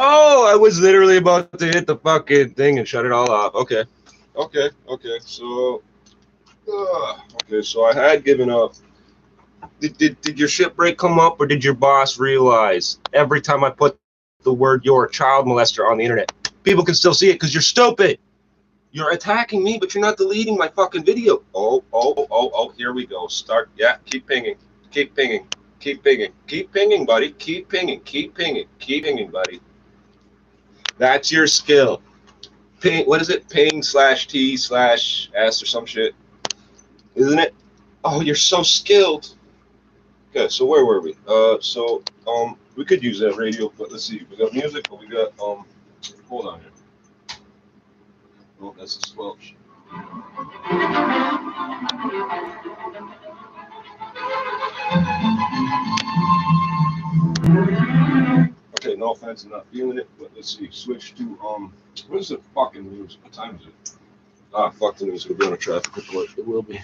Oh, I was literally about to hit the fucking thing and shut it all off. Okay. So, okay, so I had given up. Did your shit break come up, or did your boss realize every time I put the word "you're a child molester" on the internet, people can still see it because you're stupid? You're attacking me, but you're not deleting my fucking video. Oh, here we go. Start. Yeah, keep pinging. Keep pinging. Keep pinging. Keep pinging, buddy. Keep pinging. Keep pinging. Keep pinging, buddy. That's your skill. Ping, what is it? Ping/T/S or some shit. Isn't it? Oh, you're so skilled. Okay, so where were we? We could use that radio, but let's see. We got music, but we got hold on here. Oh, that's the squelch. Okay, no offense, I'm not feeling it, but let's see. Switch to what is the fucking news? What time is it? Ah, fuck the news. We'll be on a traffic report. It will be.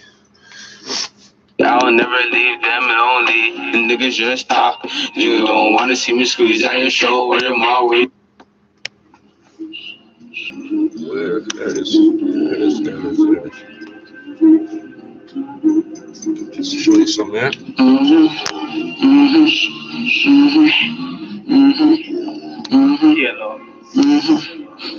I'll never leave them lonely. Niggas just talk. You don't want to see me squeeze at your show or your mom. There it is. Just to show you some, man. Yeah, Lord.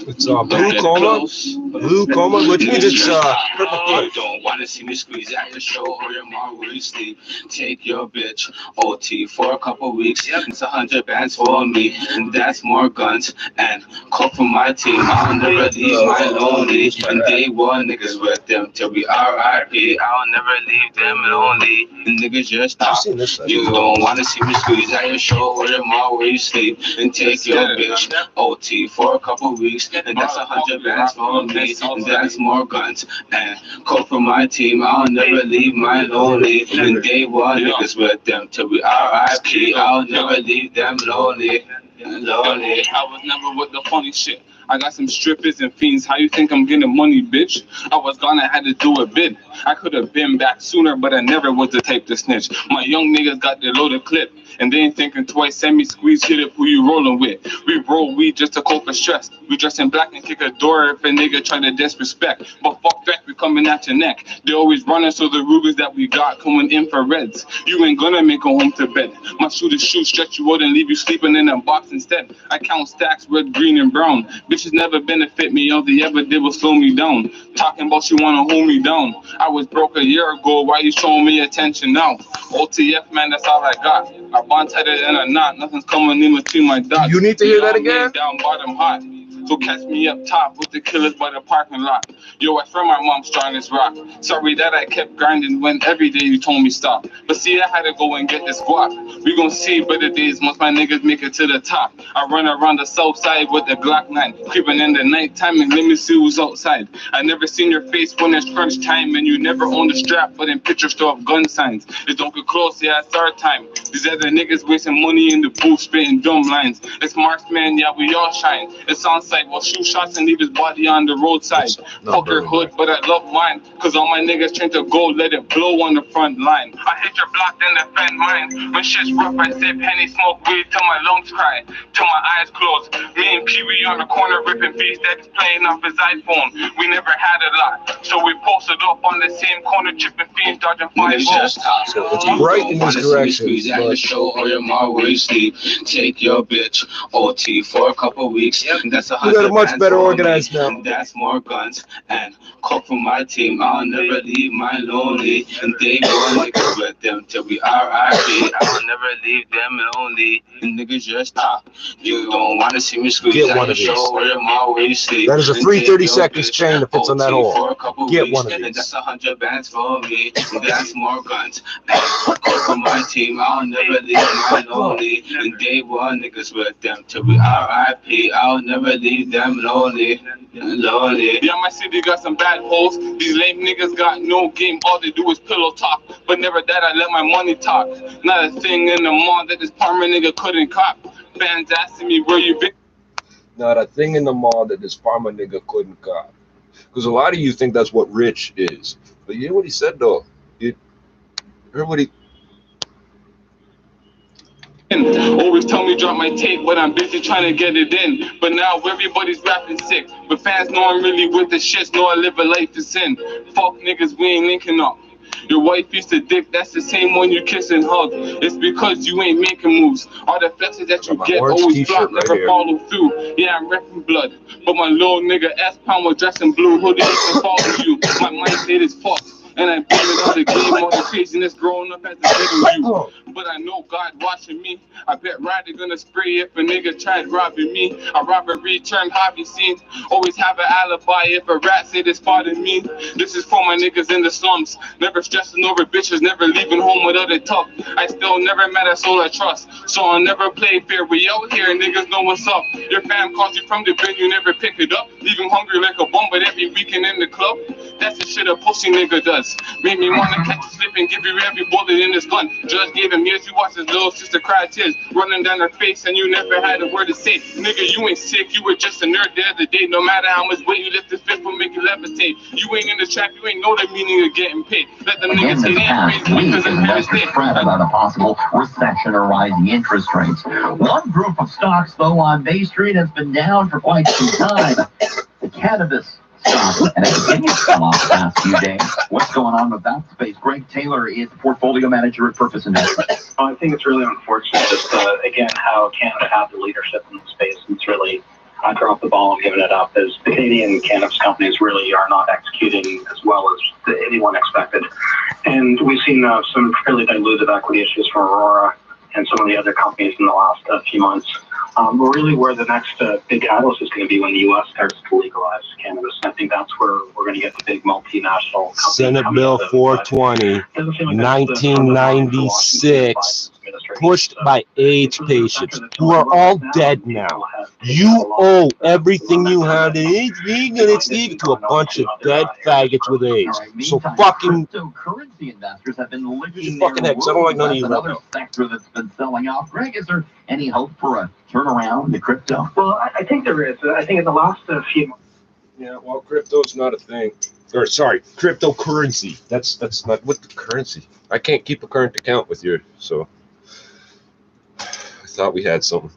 It's Blue coma, which means it's purple You foot. don't want to see me squeeze at your show or your mom will sleep. Take your bitch OT for a couple weeks. It's 100 bands for me, and that's more guns and coke for my team. I'll never leave my lonely. And day one niggas with them till we RIP. I'll never leave them lonely. And niggas just talk. You don't want to see me squeeze at your show or your mom will sleep. And take your bitch OT for a couple weeks, and that's 100 bands for me, and that's more guns and coke for my team. I'll never leave my lonely. And day one niggas with them till we RIP. I'll never leave them lonely. I was never with the funny shit. I got some strippers and fiends. How you think I'm getting money, bitch? I was gone, I had to do a bid. I could have been back sooner, but I never was the type to snitch. My young niggas got their loaded clip, and they ain't thinking twice. Send me squeeze, hit it, who you rolling with? We roll weed just to cope with stress. We dress in black and kick a door if a nigga try to disrespect. But fuck that, we coming at your neck. They always running, so the Rugers that we got coming infrareds. You ain't gonna make a home to bed. My shooters shoot, stretch you out and leave you sleeping in a box instead. I count stacks, red, green, and brown. Bitches never benefit me, all they ever did was slow me down. Talking about you wanna hold me down. I was broke a year ago, why you showing me attention now? OTF, man, that's all I got. I bond tighter than a knot, nothing's coming in between my dots. You need to hear that again? Down bottom hot. So catch me up top with the killers by the parking lot. Yo, I swear my mom's strong as rock. Sorry that I kept grinding when every day you told me stop. But see, I had to go and get this guap. We gon' see better days once my niggas make it to the top. I run around the south side with the Glock 9, creeping in the night time and let me see who's outside. I never seen your face when it's crunch time, and you never owned a strap, but in pictures still have gun signs. It don't get close, yeah, it's our time. These other niggas wasting money in the booth, spitting dumb lines. It's marksman, yeah, we all shine. It's on site, we'll shoot shots and leave his body on the roadside. Fuck your hood, but I love mine, cause all my niggas train to go, let it blow on the front line. I hit your block, then defend mine. When shit's rough, I sip Henny, smoke weed till my lungs cry, till my eyes close. Me and Pee Wee on the corner ripping beats that's playing off his iPhone. We never had a lot, so we posted up on the same corner, chipping fiends, dodging 5 volts. So it's right in this direction. At the show or your mom where you sleep. Take your bitch OT for a couple weeks. And that's You got a much better organized now. And that's more guns and coke for my team. I'll never leave my lonely. And they one niggas with them till we RIP. I'll never leave them lonely. And niggas just talk. You don't want to see me squeeze. Get one of these. That is a free 30 seconds chain that fits on that hole. Get one of these. And that's 100 bands for me. And that's more guns and coke for my team. I'll never leave my lonely. And day one niggas with them till we RIP. I'll never leave them lonely. Yeah, my city got some bad hoes. These lame niggas got no game. All they do is pillow talk. But never that I let my money talk. Not a thing in the mall that this Parma nigga couldn't cop. Fans asking me where you been. Not a thing in the mall that this farmer nigga couldn't cop. Because a lot of you think that's what rich is. But you hear what he said though? You heard what he... Oh, always tell me drop my tape, but I'm busy trying to get it in. But now everybody's rapping sick, but fans know I'm really with the shits, know I live a life to sin. Fuck niggas, we ain't linking up. Your wife used to dick, that's the same one you kiss and hug. It's because you ain't making moves. All the flexes that you get always flop, never follow through. Yeah, I'm repping blood, but my little nigga S-Pound was dressed in blue hoodie and follow you. My mindset is fucked, and I'm blaming all the game, all the craziness growing up as a little you. But I know God watching me. I bet Ryder gonna spray if a nigga tried robbing me. A robbery turned hobby scene. Always have an alibi if a rat say they spotted me. This is for my niggas in the slums. Never stressing over bitches, never leaving home without a tuck. I still never met a soul I trust, so I'll never play fair. We out here, niggas know what's up. Your fam calls you from the bin, you never pick it up. Leave him hungry like a bum, but every weekend in the club. That's the shit a pussy nigga does. Make me wanna catch a slip and give you every bullet in his gun. Just gave him years, you watch his little sister cry tears running down her face, and you never had a word to say. Nigga, you ain't sick, you were just a nerd the other day. No matter how much weight you lift, the fist will make you levitate. You ain't in the trap, you ain't know the meaning of getting paid. Let them niggas say they ain't crazy because I'm here to stay. Fret about a possible recession or rising interest rates. One group of stocks, though, on Bay Street has been down for quite some time. The cannabis stock, and it continues to come off the past few days. What's going on with that space? Greg Taylor is the portfolio manager at Purpose Investments. I think it's really unfortunate, just again, how Canada had the leadership in the space. It's really dropped the ball and given it up, as the Canadian cannabis companies really are not executing as well as anyone expected. And we've seen some fairly dilutive equity issues for Aurora and some of the other companies in the last few months. Really where the next big catalyst is going to be when the U.S. starts to legalize cannabis. I think that's where we're going to get the big multinational companies. Senate Bill 420, 1996, pushed by AIDS patients who are all dead now. You owe everything you have to AIDS vegan and it's legal to a bunch of dead faggots with AIDS. So fucking cryptocurrency investors have been licking fucking their heads. I don't like none of wounds. you. That's another sector that's been selling off. Greg, is there any hope for a turnaround to crypto? Well, I think there is. I think in the last few months. Yeah, well, crypto's not a thing. Or sorry, cryptocurrency. That's not what the currency. I can't keep a current account with you, so I thought we had something.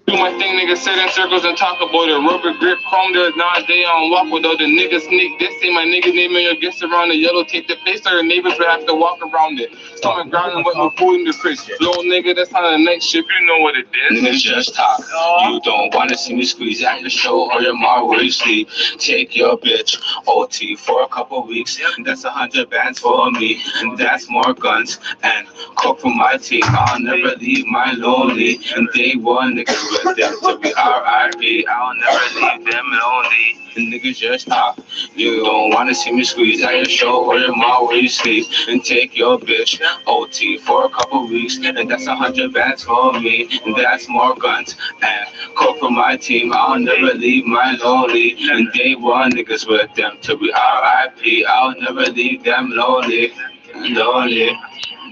Do my thing, niggas sit in circles and talk about it. Rubber grip, chrome there, nowadays on walk without the niggas sneak. This say my niggas name in your guests around the yellow tape. The place or the neighbors would have to walk around it. Stomach grinding with no food in the fridge. Little nigga, that's on the next shift, you know what it is. Niggas just talk. You don't wanna see me squeeze at the show or your mom where you sleep. Take your bitch OT for a couple weeks. That's 100 bands for me. And that's more guns and coke for my team. I'll never leave my lonely. And day one niggas with them till we RIP. I'll never leave them lonely. And niggas just talk. You don't wanna see me squeeze at your show or your mom where you sleep. And take your bitch OT for a couple weeks. And that's 100 bands for me. And that's more guns and coke for my team. I'll never leave my lonely. And day one niggas with them till we RIP. I'll never leave them lonely. Lonely.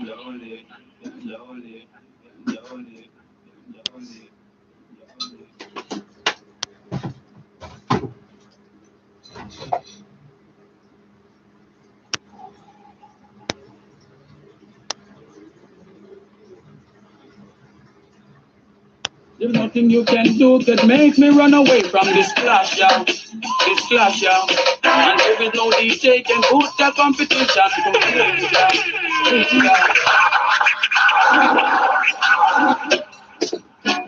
Lonely. Lonely. Lonely. There's nothing you can do that make me run away from this clash, yo. This clash, yo. And there is no DJ can put the competition to me.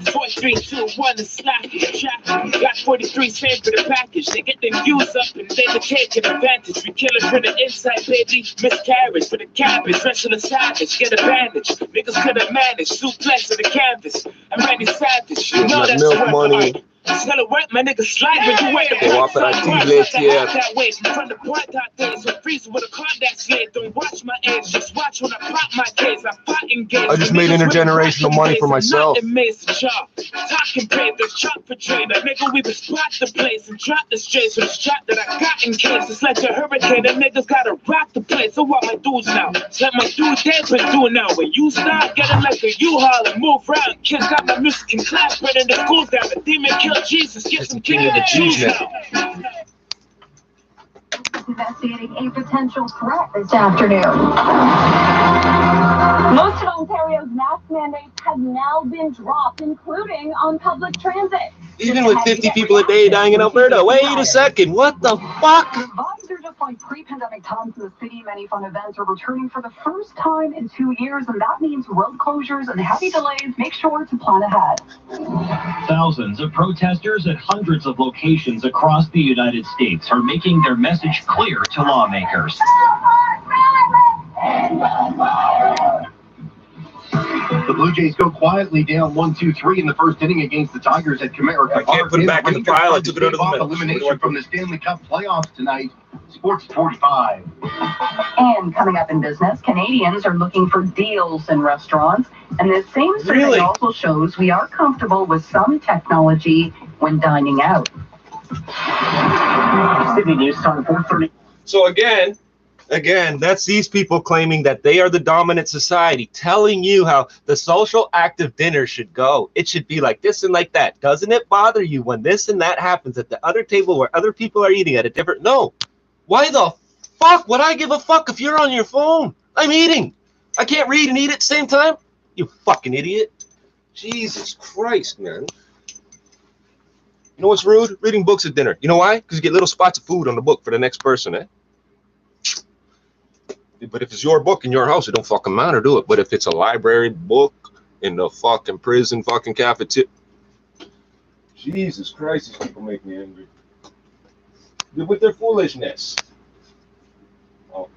4, 3, 2, 1, the slack is track. Got 43 saved for the package. They get them views up and they the taking advantage. We kill it for the inside, baby. Miscarriage for the cabbage. Wrestle the savage, get a bandage. Niggas couldn't manage. Suplex to the canvas. I'm ready savage. You know that's milk money. Celebrate my nigga slide when you wait. Go up and I that way. From the point out there, so freeze with a car that slave. Don't watch my age, just watch when I pop my case. I pot engage. I just made intergenerational money for myself. Talking papers, chop for trade. A nigga, we would spot the place and drop the strays for the strap that I got in case. It's like a hurricane, the niggas gotta rock the place. So what my dudes now? Let my dudes dance been doing now. When you start getting like a U-Haul and move around, kids got my music in class, but in the school down. The demon killed Jesus, get some king of the Jews now. investigating a potential threat this afternoon. Most of Ontario's mask mandates have now been dropped, including on public transit. Even with 50 people a day dying in Alberta. Wait a second. What the fuck? Vibes are just like pre-pandemic times in the city. Many fun events are returning for the first time in 2 years, and that means road closures and heavy delays. Make sure to plan ahead. Thousands of protesters at hundreds of locations across the United States are making their message clear to lawmakers. The Blue Jays go quietly down 1-2-3 in the first inning against the Tigers at Comerica Park. I can't put it back in the pile. I took it out of the middle. Elimination from the Stanley Cup playoffs tonight. Sports 45. And coming up in business, Canadians are looking for deals in restaurants. And this same survey also shows we are comfortable with some technology when dining out. Sydney News Time 4:30. So again, that's these people claiming that they are the dominant society, telling you how the social active dinner should go. It should be like this and like that. Doesn't it bother you when this and that happens at the other table where other people are eating at a different? No. Why the fuck would I give a fuck if you're on your phone? I'm eating. I can't read and eat at the same time? You fucking idiot. Jesus Christ, man. You know what's rude? Reading books at dinner. You know why? Because you get little spots of food on the book for the next person, eh? But if it's your book in your house, it don't fucking matter, do it. But if it's a library book in the fucking prison fucking cafeteria, Jesus Christ, these people make me angry. With their foolishness. Oh,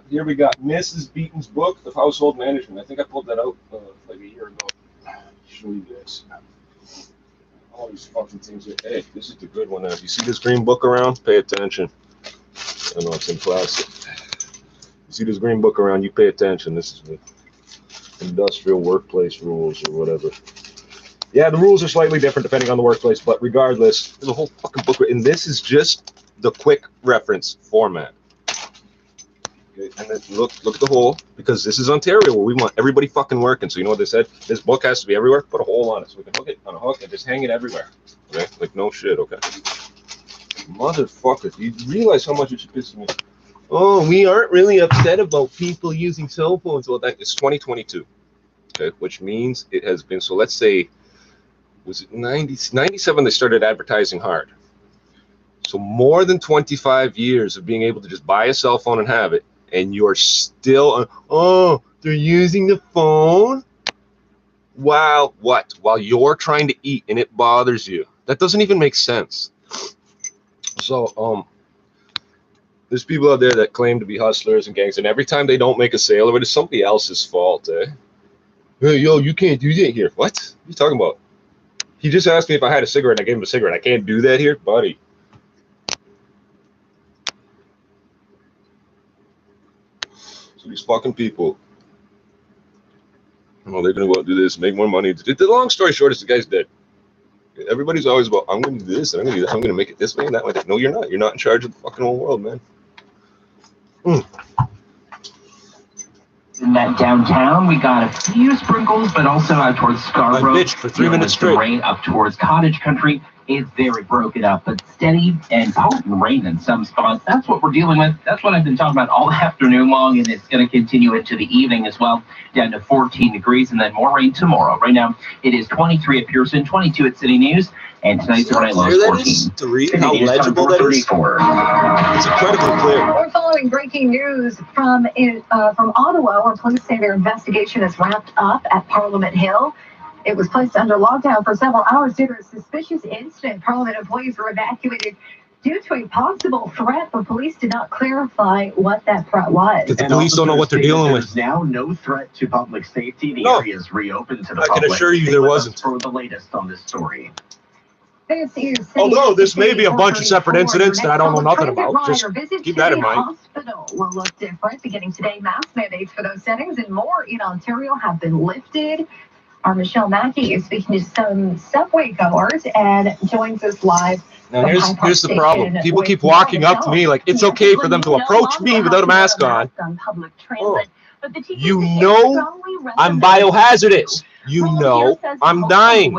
here we got Mrs. Beaton's book of household management. I think I pulled that out like a year ago. Show you guys. All these fucking things. Hey, this is the good one. If you see this green book around, pay attention. I know it's in plastic. You see this green book around, you pay attention. This is the industrial workplace rules or whatever. Yeah, the rules are slightly different depending on the workplace, but regardless, there's a whole fucking book. And this is just the quick reference format. Okay, and then look at the hole, because this is Ontario where we want everybody fucking working. So you know what they said? This book has to be everywhere. Put a hole on it so we can hook it on a hook and just hang it everywhere. Okay, like no shit. Okay, motherfucker, you realize how much it should piss me? Oh, we aren't really upset about people using cell phones. Well, that it's 2022. Okay, which means it has been. So let's say, was it 97? They started advertising hard. So more than 25 years of being able to just buy a cell phone and have it. And you're still, oh, they're using the phone? Wow, what? While you're trying to eat and it bothers you. That doesn't even make sense. So, there's people out there that claim to be hustlers and gangs, and every time they don't make a sale of it, it's somebody else's fault, eh? Hey, yo, you can't do that here. What? What are you talking about? He just asked me if I had a cigarette, I gave him a cigarette. I can't do that here? Buddy. So these fucking people, oh, they're gonna go out and do this, make more money. The long story short is the guy's dead. Everybody's always about, I'm gonna do this, and I'm gonna do that, I'm gonna make it this way and that way. No, you're not. You're not in charge of the fucking whole world, man. In that downtown, we got a few sprinkles, but also out towards Scarborough. I bitched for 3 minutes straight. Rain up towards Cottage Country. It's very broken up, but steady and potent rain in some spots. That's what we're dealing with. That's what I've been talking about all afternoon long, and it's going to continue into the evening as well, down to 14 degrees, and then more rain tomorrow. Right now, it is 23 at Pearson, 22 at City News, and tonight's overnight low is 14. To read how legible that is? It's incredibly clear. We're following breaking news from Ottawa, where police say their investigation is wrapped up at Parliament Hill. It was placed under lockdown for several hours due to a suspicious incident. Parliament employees were evacuated due to a possible threat, but police did not clarify what that threat was. The police don't know what they're dealing with. There's now no threat to public safety. The area is reopened to the public. I can assure you there wasn't. For the latest on this story. Although this may be a bunch of separate incidents that I don't know nothing about. Just keep that in mind. Hospital will look different. Beginning today, mask mandates for those settings and more in Ontario have been lifted. Our Michelle Mackey is speaking to some subway goers and joins us live. Now here's the problem. People keep walking up to me like it's okay for them to approach me without a mask on. You know I'm biohazardous. You know I'm dying.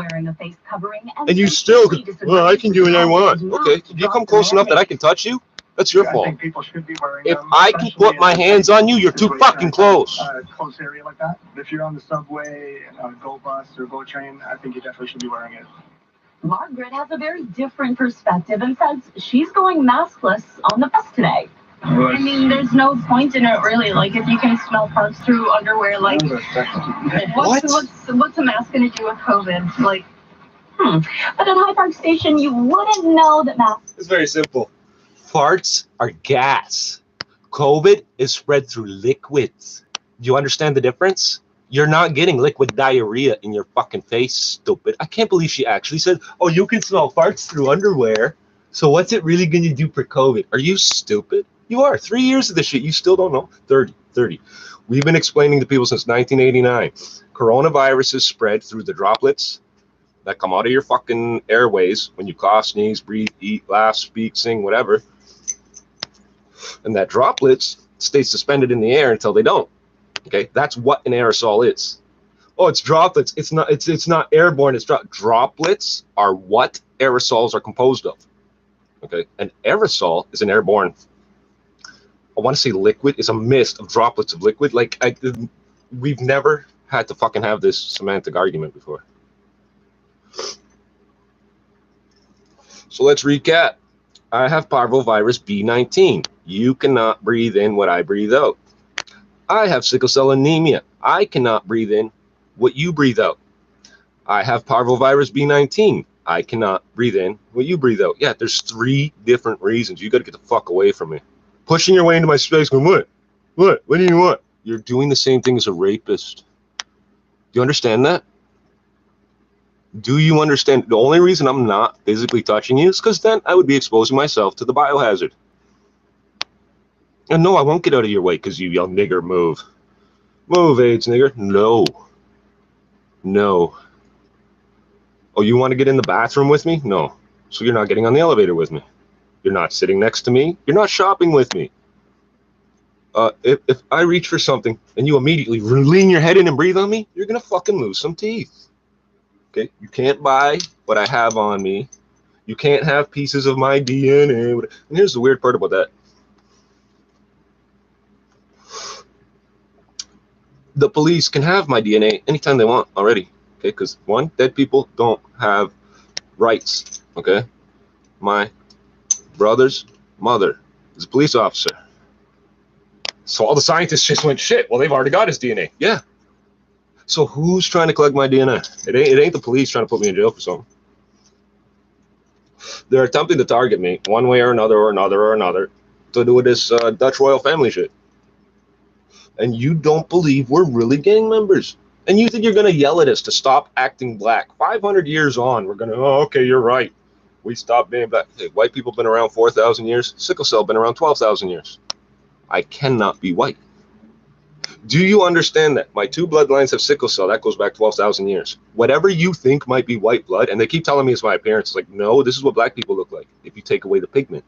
And you still, well, I can do what I want. Okay, can you come close enough that I can touch you? That's your I fault. think people should be wearing If them. I can put my hands on you, you're too fucking close. Close area like that. If you're on the subway, go bus or go train, I think you definitely should be wearing it. Margaret has a very different perspective and says she's going maskless on the bus today. I mean, there's no point in it really. Like, if you can smell parts through underwear, like, what's a mask going to do with COVID? Like, But at High Park Station, you wouldn't know that masks. It's very simple. Farts are gas. COVID is spread through liquids. Do you understand the difference? You're not getting liquid diarrhea in your fucking face, stupid. I can't believe she actually said, oh, you can smell farts through underwear. So what's it really going to do for COVID? Are you stupid? You are. 3 years of this shit. You still don't know? 30. We've been explaining to people since 1989. Coronaviruses spread through the droplets that come out of your fucking airways when you cough, sneeze, breathe, eat, laugh, speak, sing, whatever. And that droplets stay suspended in the air until they don't. Okay, that's what an aerosol is. Oh, it's droplets. It's not airborne. It's droplets are what aerosols are composed of. Okay, an aerosol is an airborne. I want to say liquid is a mist of droplets of liquid. Like we've never had to fucking have this semantic argument before. So let's recap. I have parvovirus B19. You cannot breathe in what I breathe out. I have sickle cell anemia. I cannot breathe in what you breathe out. I have parvovirus B19. I cannot breathe in what you breathe out. Yeah, there's 3 different reasons. You got to get the fuck away from me. Pushing your way into my space going, what? What do you want? You're doing the same thing as a rapist. Do you understand that? Do you understand? The only reason I'm not physically touching you is because then I would be exposing myself to the biohazard. And no, I won't get out of your way because you young nigger move. Move, AIDS nigger. No. No. Oh, you want to get in the bathroom with me? No. So you're not getting on the elevator with me. You're not sitting next to me. You're not shopping with me. If I reach for something and you immediately lean your head in and breathe on me, you're going to fucking lose some teeth. Okay? You can't buy what I have on me. You can't have pieces of my DNA. And here's the weird part about that. The police can have my DNA anytime they want already. Okay? Because, 1, dead people don't have rights. Okay? My brother's mother is a police officer. So all the scientists just went, shit, well, they've already got his DNA. Yeah. So who's trying to collect my DNA? It ain't the police trying to put me in jail for something. They're attempting to target me one way or another to do this Dutch royal family shit. And you don't believe we're really gang members. And you think you're going to yell at us to stop acting black. 500 years on, we're going to, oh, okay, you're right. We stopped being black. Hey, white people been around 4,000 years. Sickle cell been around 12,000 years. I cannot be white. Do you understand that? My 2 bloodlines have sickle cell. That goes back 12,000 years. Whatever you think might be white blood, and they keep telling me it's my appearance. It's like, no, this is what black people look like. If you take away the pigment.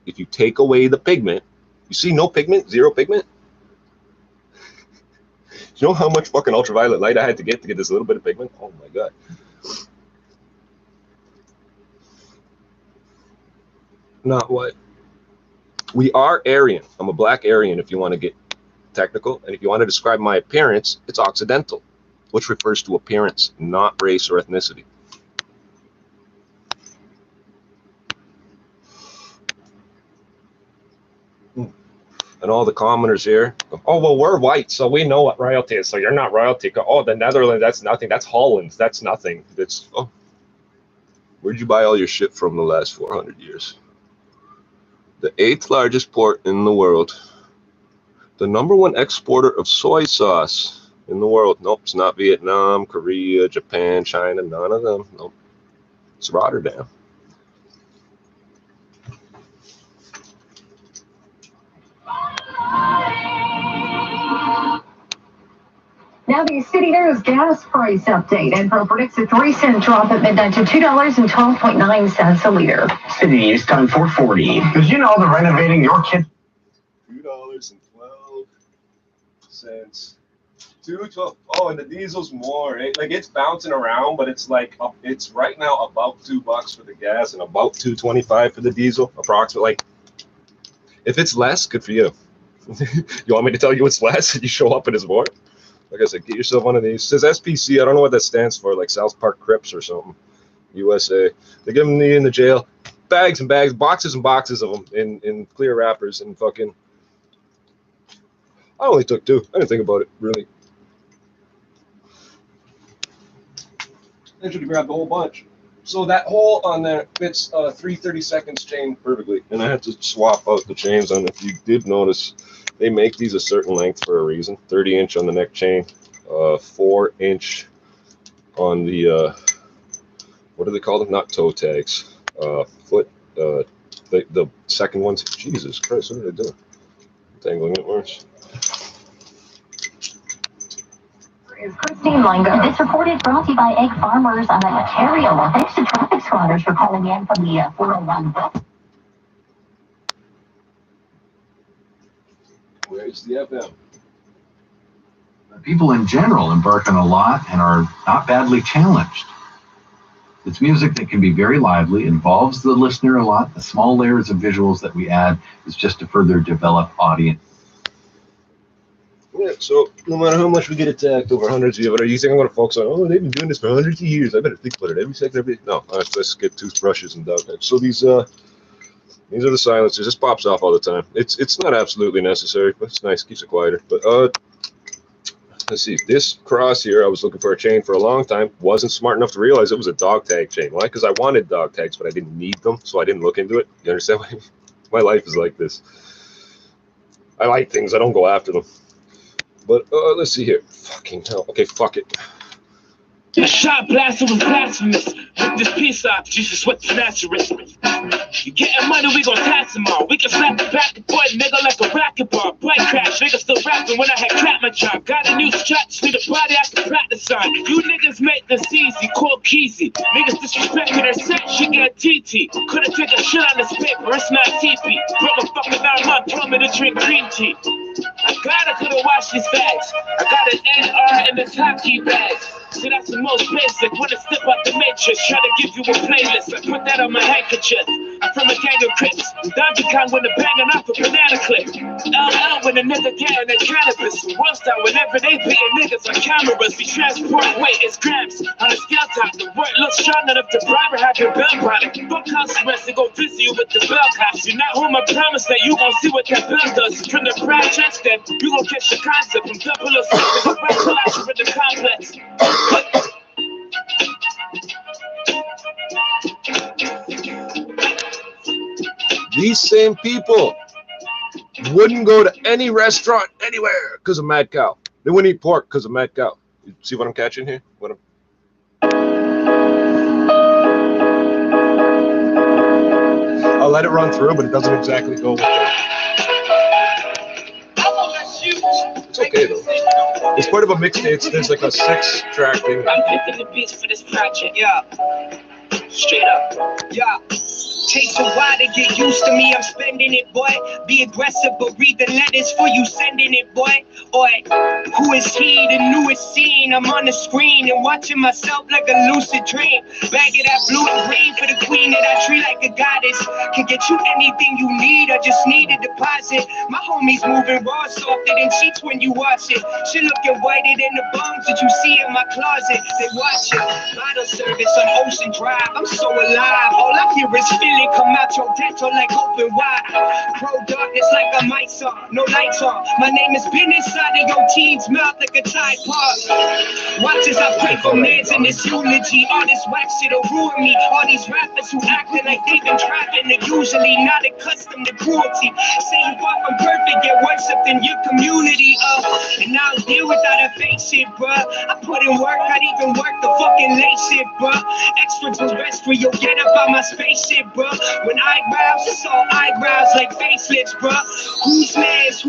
If you take away the pigment, you see no pigment, 0 pigment? You know how much fucking ultraviolet light I had to get this little bit of pigment? Oh my God. Not what? We are Aryan. I'm a black Aryan if you want to get technical. And if you want to describe my appearance, it's Occidental, which refers to appearance, not race or ethnicity. And all the commoners here, oh, well, we're white, so we know what royalty is. So you're not royalty. Oh, the Netherlands, that's nothing. That's Holland. That's nothing. That's, oh. Where'd you buy all your shit from the last 400 years? The 8th largest port in the world. The #1 exporter of soy sauce in the world. Nope, it's not Vietnam, Korea, Japan, China, none of them. Nope, it's Rotterdam. Now the City News gas price update. Info predicts a 3-cent drop at midnight to $2.12.9 a liter. City News time 440. Because you know the renovating your kitchen. $2.12. $2.12. Oh, and the diesel's more. Like it's bouncing around, but it's like it's right now about $2 for the gas and about $2.25 for the diesel, approximately. Like If it's less, good for you. You want me to tell you it's less and you show up and it's more? Like I said, get yourself one of these. It says SPC. I don't know what that stands for, like South Park Crips or something. USA. They give them in the jail. Bags and bags, boxes and boxes of them in clear wrappers and fucking. I only took 2. I didn't think about it, really. I should have grabbed a whole bunch. So that hole on there fits 3 30-seconds chain perfectly. And I had to swap out the chains on. If you did notice, they make these a certain length for a reason. 30-inch on the neck chain, 4-inch on the, what do they call them? Not toe tags, foot, the second ones. Jesus Christ, what did I do? Tangling it worse. Christine Lango. This report is brought to you by egg farmers on Ontario. Thanks to traffic squatters for calling in from the 401 book. Where's the FM? People in general embark on a lot and are not badly challenged. It's music that can be very lively, involves the listener a lot. The small layers of visuals that we add is just to further develop audience. Yeah, so no matter how much we get attacked over hundreds of years, you think I'm going to focus on, oh, they've been doing this for hundreds of years. I better think about it every second, every. No, let's get toothbrushes and dog tags. So these are the silencers. This pops off all the time. It's not absolutely necessary, but it's nice. Keeps it quieter. But let's see. This cross here, I was looking for a chain for a long time. Wasn't smart enough to realize it was a dog tag chain. Why? Because I wanted dog tags, but I didn't need them, so I didn't look into it. You understand? My life is like this. I like things. I don't go after them. But let's see here. Fucking hell. Okay, fuck it. The shot blasted was blasphemous. Rip this piece off, Jesus, what's Nazareth? You getting money, we gon' tax them all. We can slap the back of boy, nigga, like a racquetball. Bike crash, nigga still rapping when I had crap my job. Got a new strap, sweet a body I can practice on. You niggas make this easy, call Keezy. Niggas disrespecting their set, she get TT. Couldn't take a shit on this paper, it's not TP. Broke a fucking 9 month, told me to drink green tea. I could've washed these bags. I got an AR in this hockey bag. So that's the most basic. When I step out the matrix, try to give you a playlist. I put that on my handkerchief. I'm from a gang of Crips. Donkey Kong when they're banging off a banana clip. LL when a nigga getting their cannabis. World whenever they beating niggas on cameras. We transport weight, it's grams. On a scale top, the word looks strong enough to bribe or have your bill product. Fuck house arrest and go visit you with the bell cops. You're not home, I promise that you gon' see what that bill does. From the projects, then you gon' catch the concept. From 007 to the rest of the complex. These same people wouldn't go to any restaurant anywhere because of mad cow. They wouldn't eat pork because of mad cow. You see what I'm catching here? I'll let it run through, but it doesn't exactly go with it. It's okay though. It's part of a mixtape. There's like a 6-track thing. I'm picking the beats for this project, yeah. Straight up, yeah. Takes a while to get used to me, I'm spending it, boy. Be aggressive, but read the letters for you sending it, boy. Oi, who is he, the newest scene? I'm on the screen and watching myself like a lucid dream. Bag of that blue and green for the queen that I treat like a goddess. Can get you anything you need, I just need a deposit. My homies moving raw, softer than sheets when you wash it. She looking whiter than the bones that you see in my closet. They watch it, bottle service on Ocean Drive. I'm so alive, all I hear is feeling come out your dental like open wide. Crow darkness like a mic song, no lights on. My name has been inside of your team's mouth like a Tide Pod. Watch as I pray for mans in this eulogy. All this wax shit'll ruin me. All these rappers who acting like they've been trapping are usually not accustomed to cruelty. Say you far from perfect, get worse up than your community. And I'll deal without a fake shit, bruh. I put in work, I'd even work the fucking late shit, bruh. Extra terrestrial, you'll get up on my spaceship, bruh. When eyebrows, it's all eyebrows like facelifts, bruh. Who's mans?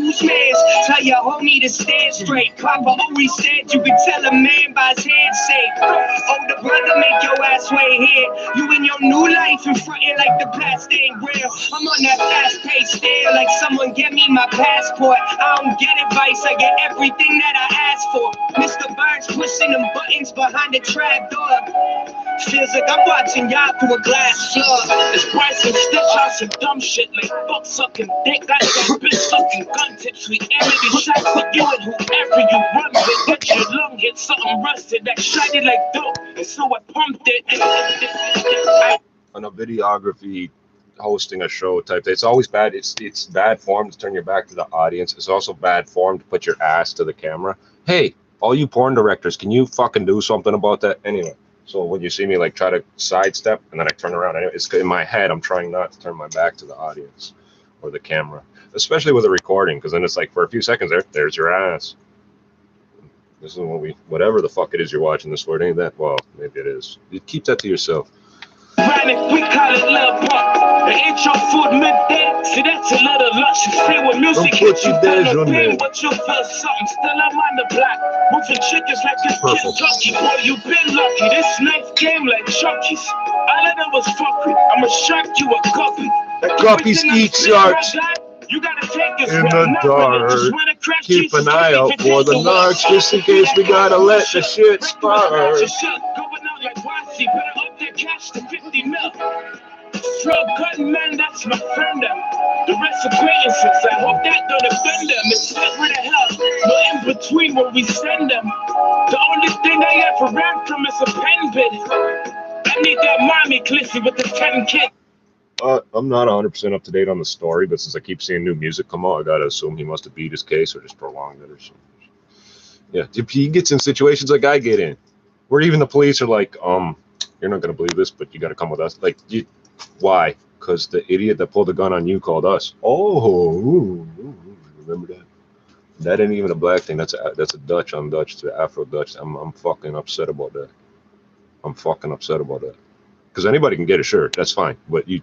Tell your homie to stand straight. Papa always said you can tell a man by his handshake. Older brother, make your ass wait here. You in your new life and frontin' like the past ain't real. I'm on that fast pace still, like someone get me my passport. I don't get advice, I get everything that I ask for. Mr. Burns pushing them buttons behind the trap door. music, I'm watching y'all through a glass slug. It's Bryce and Stitch on some dumb shit like fuck sucking dick. Got that bitch sucking gun tips. We empty shots for you and whoever you run with. Get your lung hit something rusted that shiny like dope. And so I pumped it. On a videography, hosting a show type thing, it's always bad. It's bad form to turn your back to the audience. It's also bad form to put your ass to the camera. Hey, all you porn directors, can you fucking do something about that? Anyway, so when you see me like try to sidestep and then I turn around, it's in my head, I'm trying not to turn my back to the audience or the camera, especially with a recording, because then it's like for a few seconds there's your ass. This is what whatever the fuck it is you're watching this for, it ain't that, well, maybe it is. You keep that to yourself. We call it love pump. It ain't your food midday. See, that's a little luscious. See, when music hits you, feel no pain, but you feel something. Still, I'm on the block, moving chickens like this kid lucky. Boy, you been lucky. This nice game like Chucky's. All I know was fuckery. I'ma shock you a guppy. The guppies eat sharks. You gotta take this in the dark. Keep an eye out for the narcs, just in case we gotta let the shit spark. Cash to 50 mil. Drug gun man, that's my friend. The rest acquaintances, I hope that don't offend them. It's not where the hell, no in between where we send them. The only thing I ever ran from is a pen bit. I need that mommy Cliffy with the 10 kids. I'm not 100% up to date on the story, but since I keep seeing new music come out, I gotta assume he must have beat his case or just prolonged it or something. Yeah, he gets in situations like I get in, where even the police are like, you're not gonna believe this, but you gotta come with us. Like, why? Because the idiot that pulled the gun on you called us. Oh, remember that? That ain't even a black thing. That's a Dutch on Dutch to Afro Dutch. I'm fucking upset about that. I'm fucking upset about that. Because anybody can get a shirt. That's fine. But you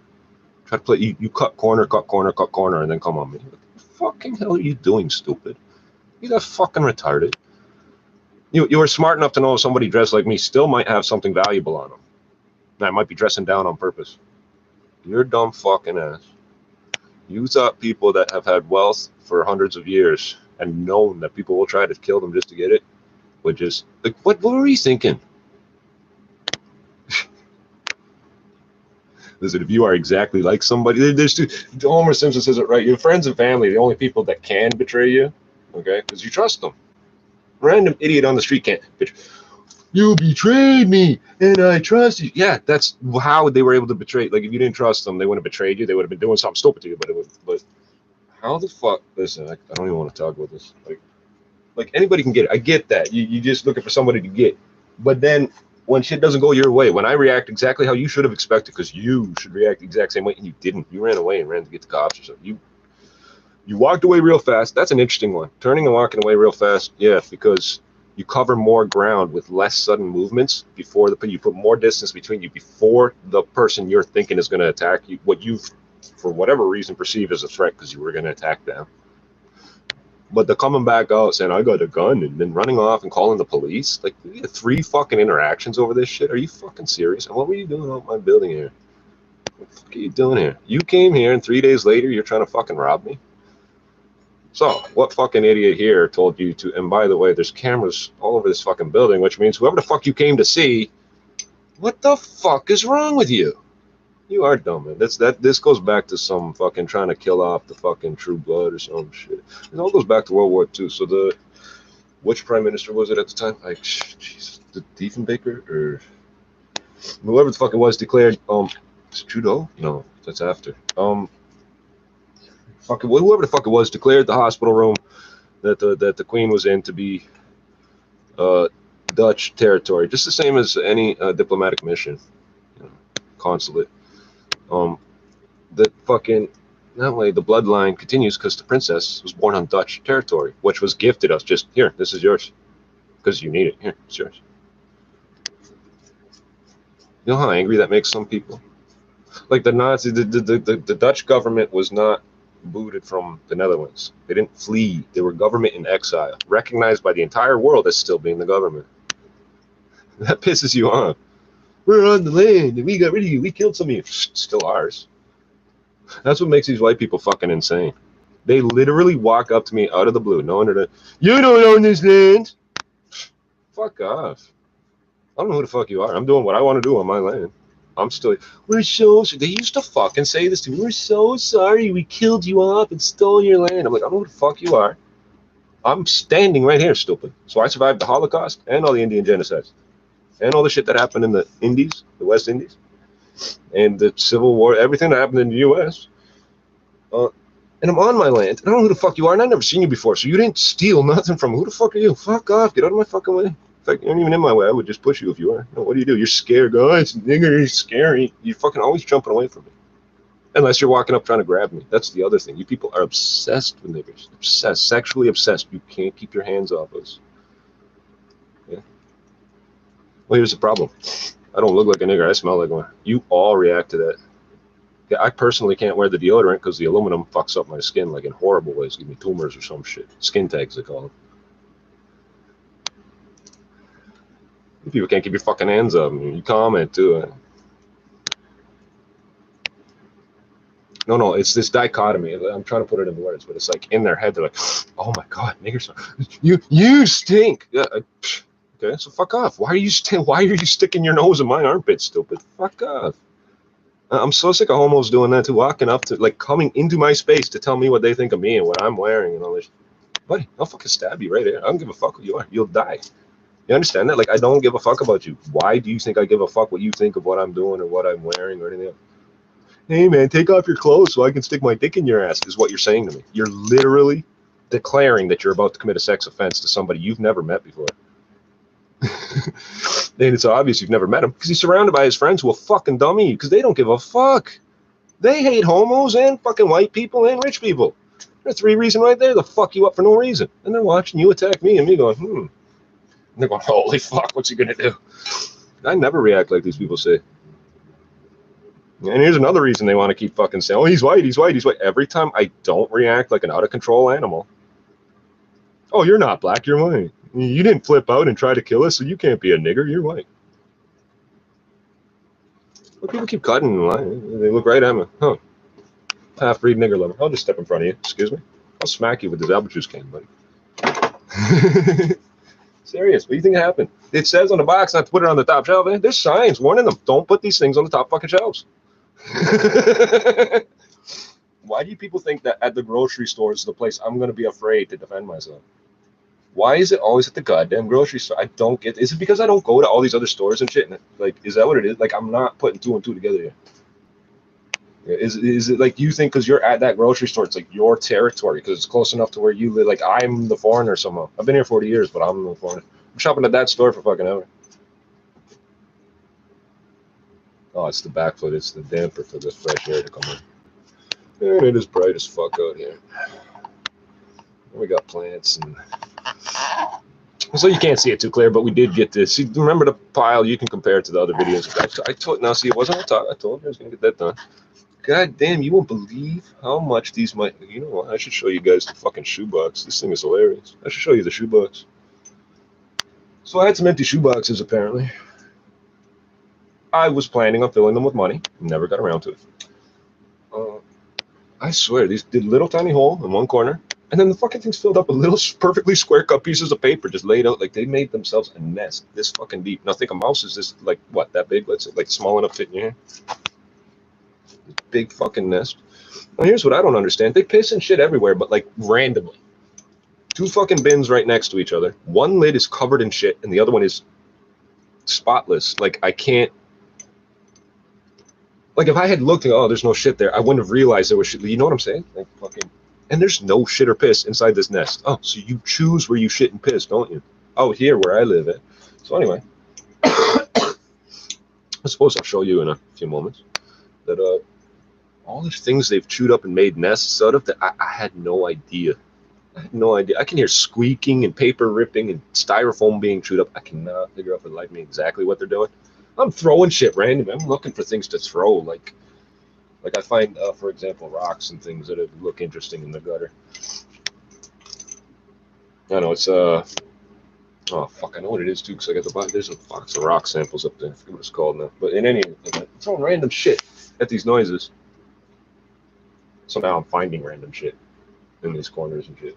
try to play. You cut corner, and then come on me. What the fucking hell are you doing, stupid? You that fucking retarded. You were smart enough to know somebody dressed like me still might have something valuable on them. And I might be dressing down on purpose. You're dumb fucking ass. You thought people that have had wealth for hundreds of years and known that people will try to kill them just to get it would just, like, what were you thinking? Listen, if you are exactly like somebody, there's two. Homer Simpson says it right. Your friends and family are the only people that can betray you, okay? Because you trust them. Random idiot on the street can't. You betrayed me, and I trust you. Yeah, that's how they were able to betray. Like, if you didn't trust them, they wouldn't have betrayed you. They would have been doing something stupid to you. But how the fuck? Listen, I don't even want to talk about this. Like anybody can get it. I get that. You just looking for somebody to get. But then when shit doesn't go your way, when I react exactly how you should have expected, because you should react the exact same way, and you didn't. You ran away and ran to get the cops or something. You walked away real fast. That's an interesting one. Turning and walking away real fast. Yeah, because you cover more ground with less sudden movements before you put more distance between you before the person you're thinking is going to attack you, what you've, for whatever reason, perceived as a threat because you were going to attack them. But the coming back out saying, I got a gun, and then running off and calling the police, like, we had 3 fucking interactions over this shit. Are you fucking serious? And what were you doing out my building here? What the fuck are you doing here? You came here, and 3 days later, you're trying to fucking rob me? So, what fucking idiot here told you to, and by the way, there's cameras all over this fucking building, which means whoever the fuck you came to see, what the fuck is wrong with you? You are dumb, man. This goes back to some fucking trying to kill off the fucking True Blood or some shit. It all goes back to World War II. So which prime minister was it at the time? Like, Jesus, the Diefenbaker or whoever the fuck it was declared, Trudeau? No, that's after. Whoever the fuck it was declared the hospital room that the Queen was in to be Dutch territory, just the same as any diplomatic mission, consulate. That fucking that way the bloodline continues because the princess was born on Dutch territory, which was gifted us. Just here, this is yours because you need it. Here, it's yours. You know how angry that makes some people? Like the Nazi, the Dutch government was not booted from the Netherlands. They didn't flee. They were government in exile, recognized by the entire world as still being the government. That pisses you off. We're on the land and we got rid of you. We killed some of you. Still ours. That's what makes these white people fucking insane. They literally walk up to me out of the blue, no wonder that you don't own this land. Fuck off. don't know who the fuck you are. I'm doing what I want to do on my land. I'm still, we're so, they used to fucking say this to me. We're so sorry we killed you off and stole your land. I'm like, I don't know who the fuck you are. I'm standing right here, stupid. So I survived the Holocaust and all the Indian genocides and all the shit that happened in the Indies, the West Indies, and the Civil War, everything that happened in the U.S. And I'm on my land. I don't know who the fuck you are, and I've never seen you before, so you didn't steal nothing from me. Who the fuck are you? Fuck off. Get out of my fucking way. In fact, you're not even in my way. I would just push you if you are. No, what do? You're scared. Guys, nigger, you're scary. You're fucking always jumping away from me. Unless you're walking up trying to grab me. That's the other thing. You people are obsessed with niggers. Obsessed. Sexually obsessed. You can't keep your hands off us. Yeah. Well, here's the problem. I don't look like a nigger. I smell like one. You all react to that. Yeah, I personally can't wear the deodorant because the aluminum fucks up my skin like in horrible ways. Give me tumors or some shit. Skin tags, they call them. You people can't keep your fucking hands off me. You comment too. No, it's this dichotomy. I'm trying to put it into words, but it's like in their head, they're like, oh my God, niggers, you stink. Yeah, okay, so fuck off. Why are you sticking your nose in my armpit, stupid? Fuck off. I'm so sick of homos doing that too, walking up to, like, coming into my space to tell me what they think of me and what I'm wearing and all this. Buddy, I'll fucking stab you right here. I don't give a fuck who you are. You'll die. You understand that? Like, I don't give a fuck about you. Why do you think I give a fuck what you think of what I'm doing or what I'm wearing or anything else? Hey, man, take off your clothes so I can stick my dick in your ass is what you're saying to me. You're literally declaring that you're about to commit a sex offense to somebody you've never met before. And it's obvious you've never met him because he's surrounded by his friends who will fucking dummy you because they don't give a fuck. They hate homos and fucking white people and rich people. There's 3 reasons right there to fuck you up for no reason. And they're watching you attack me and me going, And they're going, holy fuck, what's he going to do? I never react like these people say. And here's another reason they want to keep fucking saying, oh, he's white, he's white, he's white. Every time I don't react like an out-of-control animal. Oh, you're not black, you're white. You didn't flip out and try to kill us, so you can't be a nigger, you're white. Well, people keep cutting in line. They look right at me. Huh. Half-breed nigger lover. I'll just step in front of you. Excuse me. I'll smack you with this apple juice can, buddy. Serious. What do you think happened? It says on the box not to put it on the top shelf. There's signs warning them. Don't put these things on the top fucking shelves. Why do you people think that at the grocery store is the place I'm going to be afraid to defend myself? Why is it always at the goddamn grocery store? I don't get. Is it because I don't go to all these other stores and shit? Like, is that what it is? Like, I'm not putting 2 and 2 together here. Is it like you think because you're at that grocery store, it's like your territory because it's close enough to where you live? Like, I'm the foreigner somehow. I've been here 40 years, but I'm the foreigner. I'm shopping at that store for fucking ever. Oh, it's the back foot. It's the damper for the fresh air to come in. And it is bright as fuck out here. We got plants and so you can't see it too clear, but we did get this. See, remember the pile? You can compare it to the other videos. I told, now see, it wasn't on top. I told you I was gonna get that done. God damn, you won't believe how much these might. You know what? I should show you guys the fucking shoebox. This thing is hilarious. I should show you the shoebox. So I had some empty shoeboxes apparently. I was planning on filling them with money. Never got around to it. I swear, these did little tiny hole in one corner. And then the fucking thing's filled up with little perfectly square cut pieces of paper just laid out like they made themselves a nest this fucking deep. Now think a mouse is this, like, what, that big? Let's say, like, small enough to fit in your hand. Big fucking nest. Now here's what I don't understand. They piss and shit everywhere, but like randomly. 2 fucking bins right next to each other. One lid is covered in shit and the other one is spotless. Like, I can't. Like, if I had looked and, oh, there's no shit there, I wouldn't have realized there was shit. You know what I'm saying? Like, fucking. And there's no shit or piss inside this nest. Oh, so you choose where you shit and piss, don't you? Oh, here, where I live at. So anyway, I suppose I'll show you in a few moments that all the things they've chewed up and made nests out of, that I had no idea. I had no idea. I can hear squeaking and paper ripping and styrofoam being chewed up. I cannot figure out for the life of me exactly what they're doing. I'm throwing shit randomly. I'm looking for things to throw, like I find, for example, rocks and things that look interesting in the gutter. I know it's oh fuck, I know what it is too, because I got the there's a box of rock samples up there. I forget what it's called now. But in any event, I'm throwing random shit at these noises. So now I'm finding random shit in these corners and shit.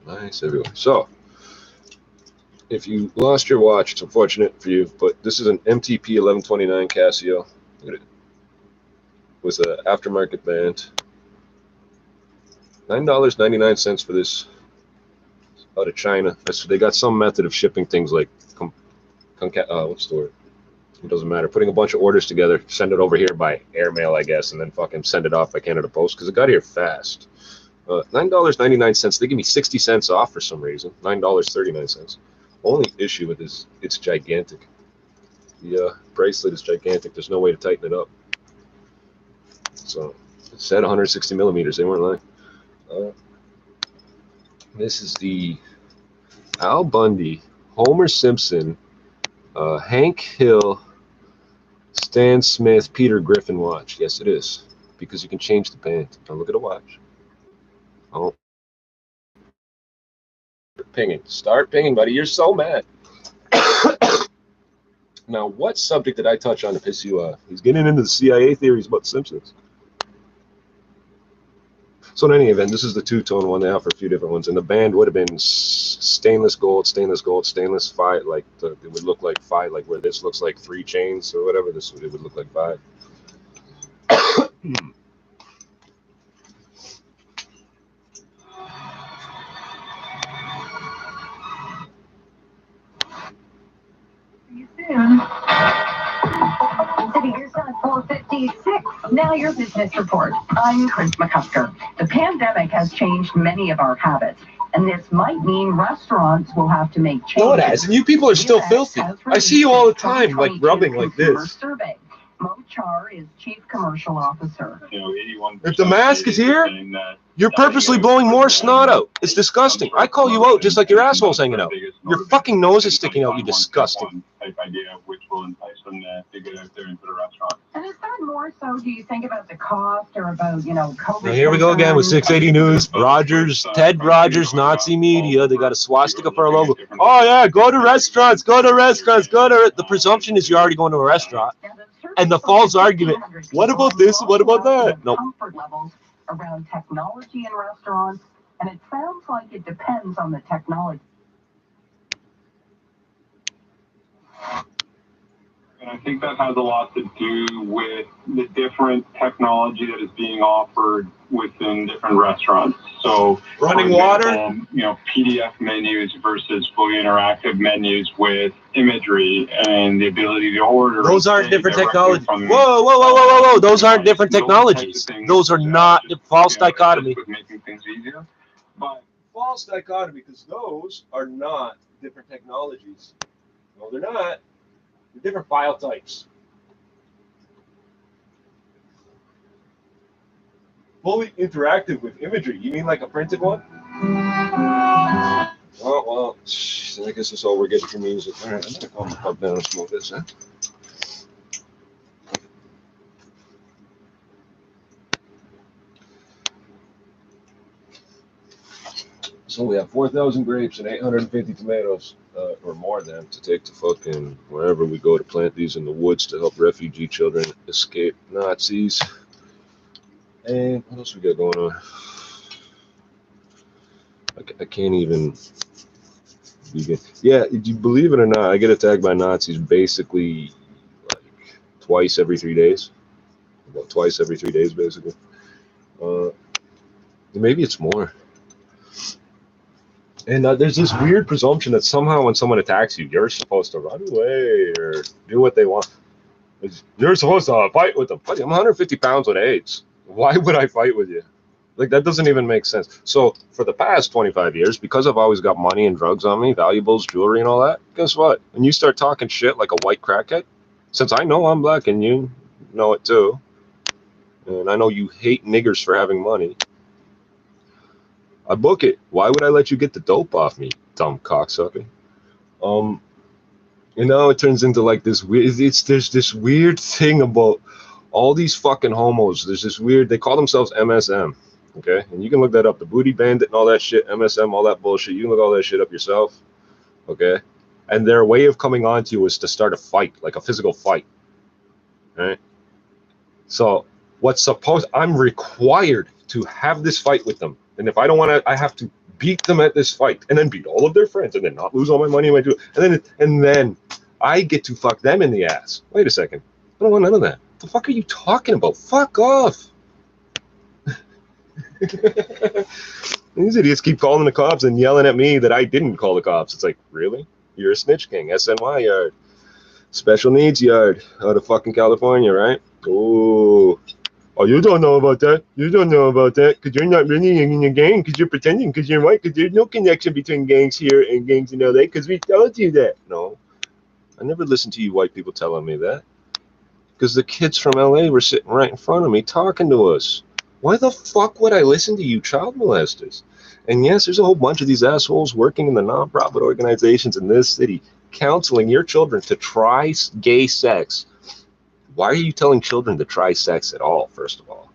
Nice everywhere. So, if you lost your watch, it's unfortunate for you, but this is an MTP 1129 Casio. Look at it. With an aftermarket band. $9.99 for this out of China. So they got some method of shipping things like, what's the word? It doesn't matter. Putting a bunch of orders together, send it over here by airmail, I guess, and then fucking send it off by Canada Post because it got here fast. $9.99. They give me 60 cents off for some reason. $9.39. Only issue with this, it's gigantic. The bracelet is gigantic. There's no way to tighten it up. So it said 160 millimeters. They weren't lying. This is the Al Bundy, Homer Simpson, Hank Hill, Stan Smith, Peter Griffin watch. Yes, it is. Because you can change the band. Now look at the watch. Oh. Pinging. Start pinging, buddy. You're so mad. Now, what subject did I touch on to piss you off? He's getting into the CIA theories about the Simpsons. So in any event, this is the two-tone one. They offer a few different ones, and the band would have been stainless gold, stainless five. Like it would look like five, like where this looks like 3 chains or whatever. This it would look like 5. See you soon. City News at 4:56. Now your business report. I'm Chris McCusker. The pandemic has changed many of our habits, and this might mean restaurants will have to make changes. No, it hasn't. You people are still filthy. I see you all the time, like rubbing like this. Survey. Mo Char is Chief Commercial Officer. If the mask is here, you're purposely blowing more snot out. It's disgusting. I call you out just like your asshole's hanging out. Your fucking nose is sticking out, you disgusting. Type idea which will entice them to get out there and put a restaurant. And is that more so, do you think about the cost or about, COVID? Now here we go again with 680 News. Rogers, Ted Rogers, Nazi media. They got a swastika for a logo. Oh yeah, go to restaurants, go to restaurants, go to... The presumption is you're already going to a restaurant. And the false argument, what about this, what about that? No. Comfort levels around technology in restaurants, and it sounds like it depends on the technology. And I think that has a lot to do with the different technology that is being offered within different restaurants. So running water, PDF menus versus fully interactive menus with imagery and the ability to order. Those aren't different technologies. Whoa. Those aren't different technologies. Those are not false dichotomy. Making things easier. But false dichotomy, because those are not different technologies. No, they're not. They're different file types. Fully interactive with imagery. You mean like a printed one? Oh, well, I guess that's all we're getting from music. All right, I'm going to calm the fuck down and smoke this, huh? So we have 4,000 grapes and 850 tomatoes, or more than, to take to fucking wherever we go to plant these in the woods to help refugee children escape Nazis. And what else we got going on? I can't even begin. Yeah, you believe it or not, I get attacked by Nazis basically like twice every 3 days. About twice every 3 days, basically. Maybe it's more. And there's this weird presumption that somehow when someone attacks you, you're supposed to run away or do what they want. You're supposed to fight with them. Buddy, I'm 150 pounds with AIDS. Why would I fight with you? Like, that doesn't even make sense. So for the past 25 years, because I've always got money and drugs on me, valuables, jewelry, and all that, guess what? When you start talking shit like a white crackhead, since I know I'm black and you know it too, and I know you hate niggers for having money, I book it. Why would I let you get the dope off me, dumb cocksucker? It turns into like this weird. There's this weird thing about all these fucking homos. There's this weird. They call themselves MSM, okay? And you can look that up. The Booty Bandit and all that shit, MSM, all that bullshit. You can look all that shit up yourself, okay? And their way of coming on to you is to start a fight, like a physical fight, right? So I'm required to have this fight with them. And if I don't want to, I have to beat them at this fight, and then beat all of their friends, and then not lose all my money when I do it, and then I get to fuck them in the ass. Wait a second, I don't want none of that. What the fuck are you talking about? Fuck off. These idiots keep calling the cops and yelling at me that I didn't call the cops. It's like, really? You're a snitch king. SNY yard. Special needs yard out of fucking California, right? Oh, you don't know about that. You don't know about that because you're not really in a gang because you're pretending because you're white because there's no connection between gangs here and gangs in LA because we told you that. No, I never listened to you white people telling me that because the kids from LA were sitting right in front of me talking to us. Why the fuck would I listen to you child molesters? And yes, there's a whole bunch of these assholes working in the nonprofit organizations in this city, counseling your children to try gay sex. Why are you telling children to try sex at all, first of all?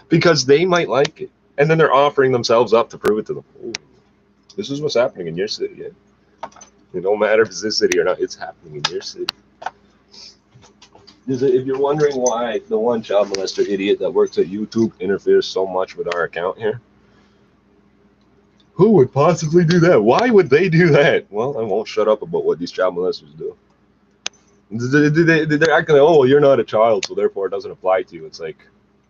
Because they might like it. And then they're offering themselves up to prove it to them. Ooh, this is what's happening in your city. Yeah? It don't matter if it's this city or not, it's happening in your city. If you're wondering why the one child molester idiot that works at YouTube interferes so much with our account here, who would possibly do that? Why would they do that? Well, I won't shut up about what these child molesters do. They're acting like, oh, well, you're not a child, so therefore it doesn't apply to you. It's like,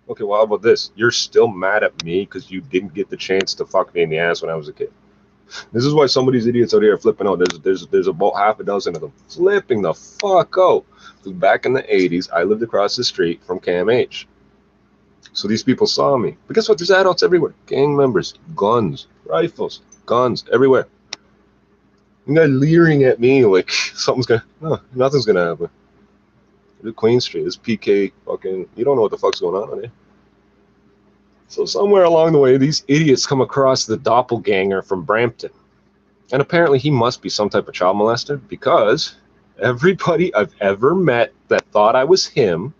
okay, well, how about this? You're still mad at me because you didn't get the chance to fuck me in the ass when I was a kid. This is why some of these idiots out here are flipping out. There's about half a dozen of them flipping the fuck out. Back in the 80s, I lived across the street from KMH. So these people saw me. But guess what? There's adults everywhere. Gang members, guns, rifles, guns, everywhere. And they're leering at me like nothing's gonna happen. The Queen Street, this PK fucking, you don't know what the fuck's going on here. So somewhere along the way, these idiots come across the doppelganger from Brampton. And apparently he must be some type of child molester because everybody I've ever met that thought I was him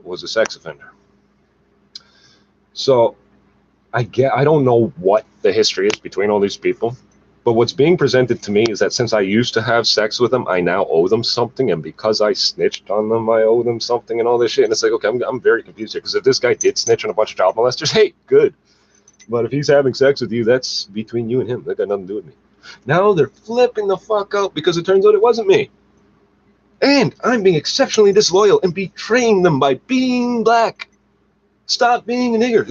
was a sex offender. So I don't know what the history is between all these people, but what's being presented to me is that since I used to have sex with them, I now owe them something, and because I snitched on them, I owe them something and all this shit. And it's like, okay, I'm very confused here because if this guy did snitch on a bunch of child molesters, hey, good. But if he's having sex with you, that's between you and him. That got nothing to do with me. Now they're flipping the fuck out because it turns out it wasn't me. And I'm being exceptionally disloyal and betraying them by being black. Stop being a nigger.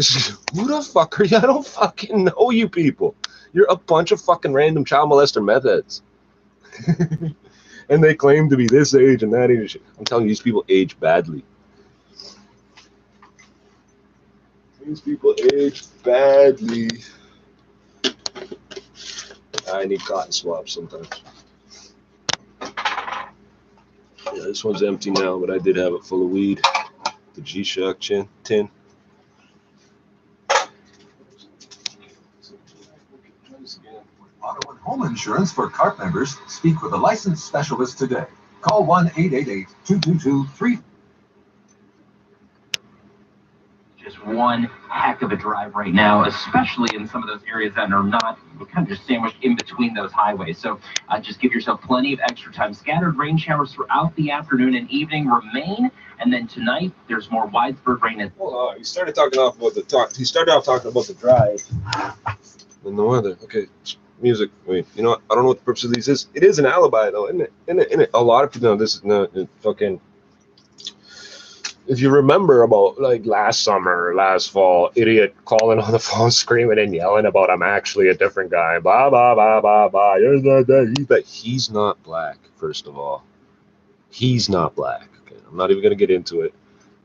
Who the fuck are you? I don't fucking know you people. You're a bunch of fucking random child molester meth heads. And they claim to be this age and that age. I'm telling you, these people age badly. These people age badly. I need cotton swabs sometimes. Yeah, this one's empty now, but I did have it full of weed. The G-Shock tin. Auto and home insurance for CART members. Speak with a licensed specialist today. Call 1-888-222-3. Just one heck of a drive right now, especially in some of those areas that are not kind of just sandwiched in between those highways. So just give yourself plenty of extra time. Scattered rain showers throughout the afternoon and evening remain, and then tonight there's more widespread rain. Hold on, he started talking off about the talk. He started off talking about the drive and the weather. Okay, music. Wait, you know what? I don't know what the purpose of these is. It is an alibi, though, isn't it? Isn't it? A lot of people know this is not fucking. If you remember about like last summer, last fall, idiot calling on the phone, screaming and yelling about I'm actually a different guy, blah blah blah blah blah. You're not that. He's not black. First of all, he's not black. Okay, I'm not even gonna get into it.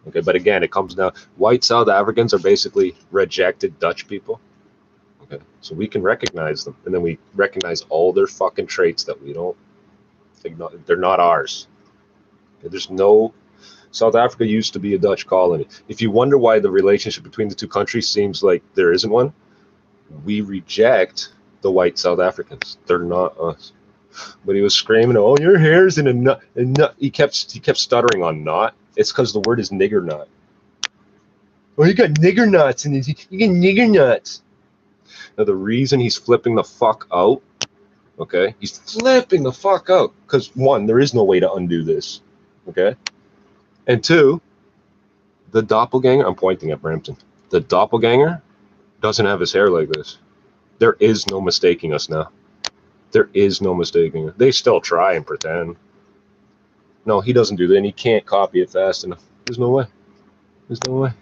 Okay, but again, it comes down. White South Africans are basically rejected Dutch people. Okay, so we can recognize them, and then we recognize all their fucking traits that we don't. They're not ours. Okay, there's no. South Africa used to be a Dutch colony. If you wonder why the relationship between the two countries seems like there isn't one, we reject the white South Africans. They're not us. But he was screaming, "Oh, your hair's in a nut!" And nut. He kept stuttering on "not." It's because the word is nigger nut. Oh, you got nigger nuts, and you get nigger nuts. Now the reason he's flipping the fuck out, okay? He's flipping the fuck out because one, there is no way to undo this, okay? And two, the doppelganger, I'm pointing at Brampton. The doppelganger doesn't have his hair like this. There is no mistaking us now. There is no mistaking us. They still try and pretend. No, he doesn't do that, and he can't copy it fast enough. There's no way. There's no way.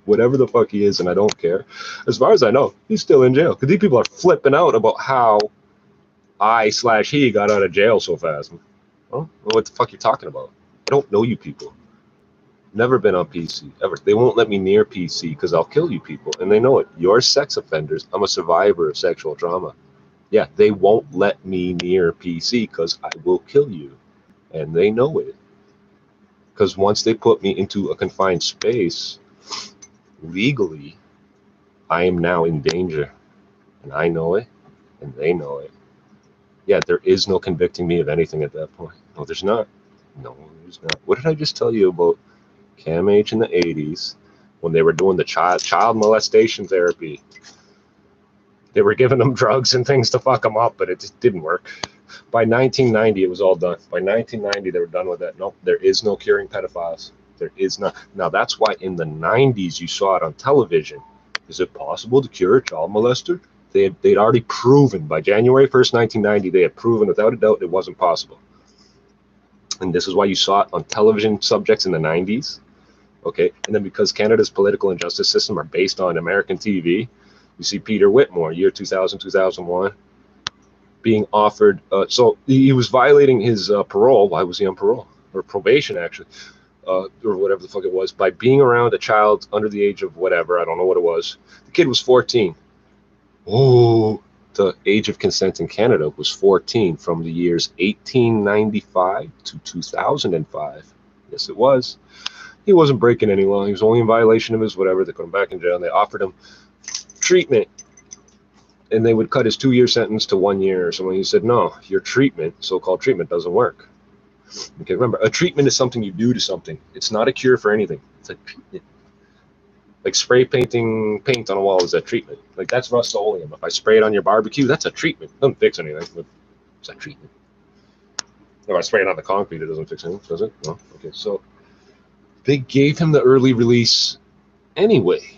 Whatever the fuck he is, and I don't care. As far as I know, he's still in jail. Because these people are flipping out about how he got out of jail so fast. Well, what the fuck you talking about? I don't know you people. Never been on PC, ever. They won't let me near PC because I'll kill you people. And they know it. You're sex offenders. I'm a survivor of sexual trauma. Yeah, they won't let me near PC because I will kill you. And they know it. Because once they put me into a confined space, legally, I am now in danger. And I know it, and they know it. Yeah, there is no convicting me of anything at that point. No, there's not. No, there's not. What did I just tell you about Cam H in the 80s when they were doing the child molestation therapy? They were giving them drugs and things to fuck them up, but it just didn't work. By 1990, it was all done. By 1990, they were done with that. No, there is no curing pedophiles. There is not. Now, that's why in the 90s, you saw it on television. Is it possible to cure a child molester? They'd already proven, by January 1st, 1990, they had proven without a doubt it wasn't possible. And this is why you saw it on television subjects in the 90s. Okay, and then because Canada's political and justice system are based on American TV, you see Peter Whitmore, year 2000, 2001, being offered, so he was violating his parole. Why was he on parole? Or probation, actually, or whatever the fuck it was, by being around a child under the age of whatever, I don't know what it was. The kid was 14. Oh, the age of consent in Canada was 14 from the years 1895 to 2005. Yes, it was. He wasn't breaking any law. He was only in violation of his whatever. They put him back in jail, and they offered him treatment, and they would cut his 2-year sentence to 1 year or something. He said, no, your treatment, so-called treatment, doesn't work. Okay, remember, a treatment is something you do to something. It's not a cure for anything. It's a treatment. Like spray painting paint on a wall is a treatment. Like, that's Rust-Oleum. If I spray it on your barbecue, that's a treatment. It doesn't fix anything, but it's a treatment. If I spray it on the concrete, it doesn't fix anything, does it? No? Okay, so they gave him the early release anyway.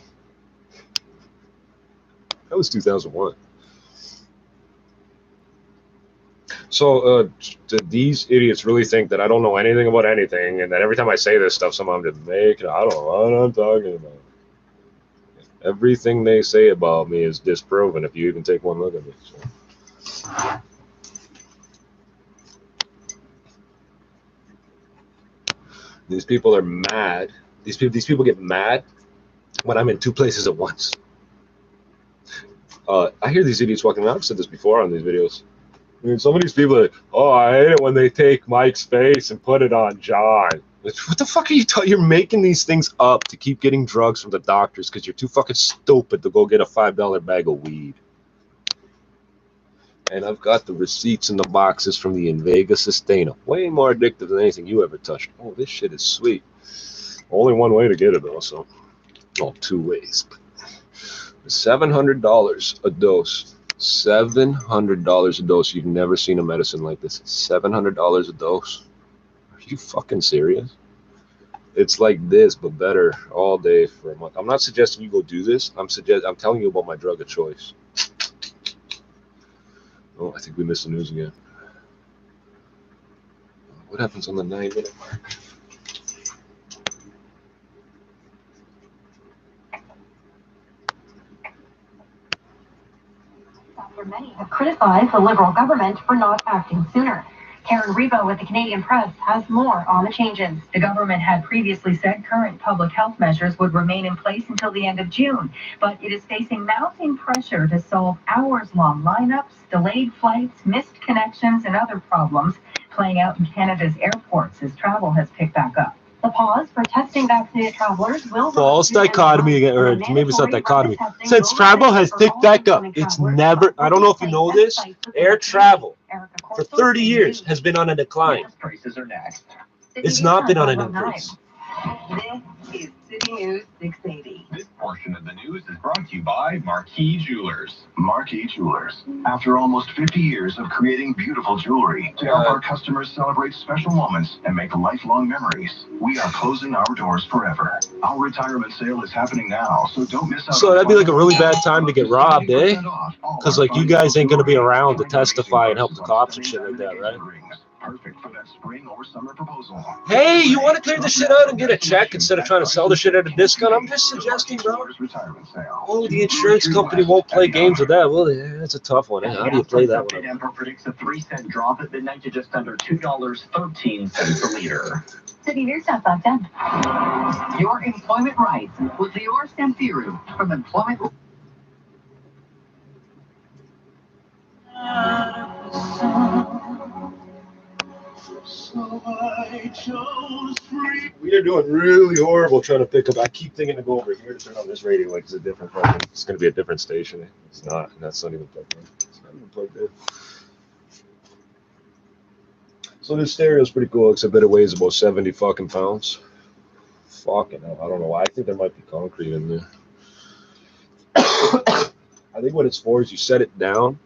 That was 2001. So these idiots really think that I don't know anything about anything, and that every time I say this stuff, somehow I'm just making, I don't know what I'm talking about. Everything they say about me is disproven if you even take one look at me. So. These people are mad. These people get mad when I'm in 2 places at once. I hear these idiots walking around. I've said this before on these videos. I mean, some of these people are like, oh, I hate it when they take Mike's face and put it on John. Like, what the fuck are you talking? You're making these things up to keep getting drugs from the doctors because you're too fucking stupid to go get a $5 bag of weed. And I've got the receipts in the boxes from the Invega Sustainer. Way more addictive than anything you ever touched. Oh, this shit is sweet. Only one way to get it, though, so. Well, 2 ways. $700 a dose. $700 a dose. You've never seen a medicine like this. $700 a dose. Are you fucking serious? It's like this, but better all day for a month. I'm not suggesting you go do this. I'm telling you about my drug of choice. Oh, I think we missed the news again. What happens on the 9-minute mark? Many have criticized the Liberal government for not acting sooner. Karen Rebo with the Canadian Press has more on the changes. The government had previously said current public health measures would remain in place until the end of June, but it is facing mounting pressure to solve hours-long lineups, delayed flights, missed connections, and other problems playing out in Canada's airports as travel has picked back up. The pause for testing vaccinated travelers will... False dichotomy again, or maybe it's not dichotomy. Since travel has picked back up, it's never, I don't know if you know this, air travel for 30 years has been on a decline. It's not been on an increase. This is City News 680. This portion of the news is brought to you by Marquis Jewelers. Marquis Jewelers. After almost 50 years of creating beautiful jewelry to help our customers celebrate special moments and make lifelong memories, we are closing our doors forever. Our retirement sale is happening now, so don't miss out. So that'd be like a really bad time to get robbed, eh? Because like you guys ain't gonna be around to testify and help the cops and shit like that, right? Perfect for that spring or summer proposal. Hey, you want to clear the shit out and get a check instead of trying to sell the shit at a discount? I'm just suggesting, bro. Oh, the insurance company won't play games with that. Well, yeah, that's a tough one. Eh? How do you play that one? Denver predicts a 3-cent drop at midnight to just under $2.13 a liter. City News at 5:10. Your employment rights with Lior Samfiru from Employment. So I chose free. We are doing really horrible trying to pick up. I keep thinking to go over here to turn on this radio like it's a different fucking. It's going to be a different station. It's not. That's not even plugged in. It's not even plugged in. So this stereo is pretty cool, except that it weighs about 70 fucking pounds. Fucking hell. I don't know why. I think there might be concrete in there. I think what it's for is you set it down.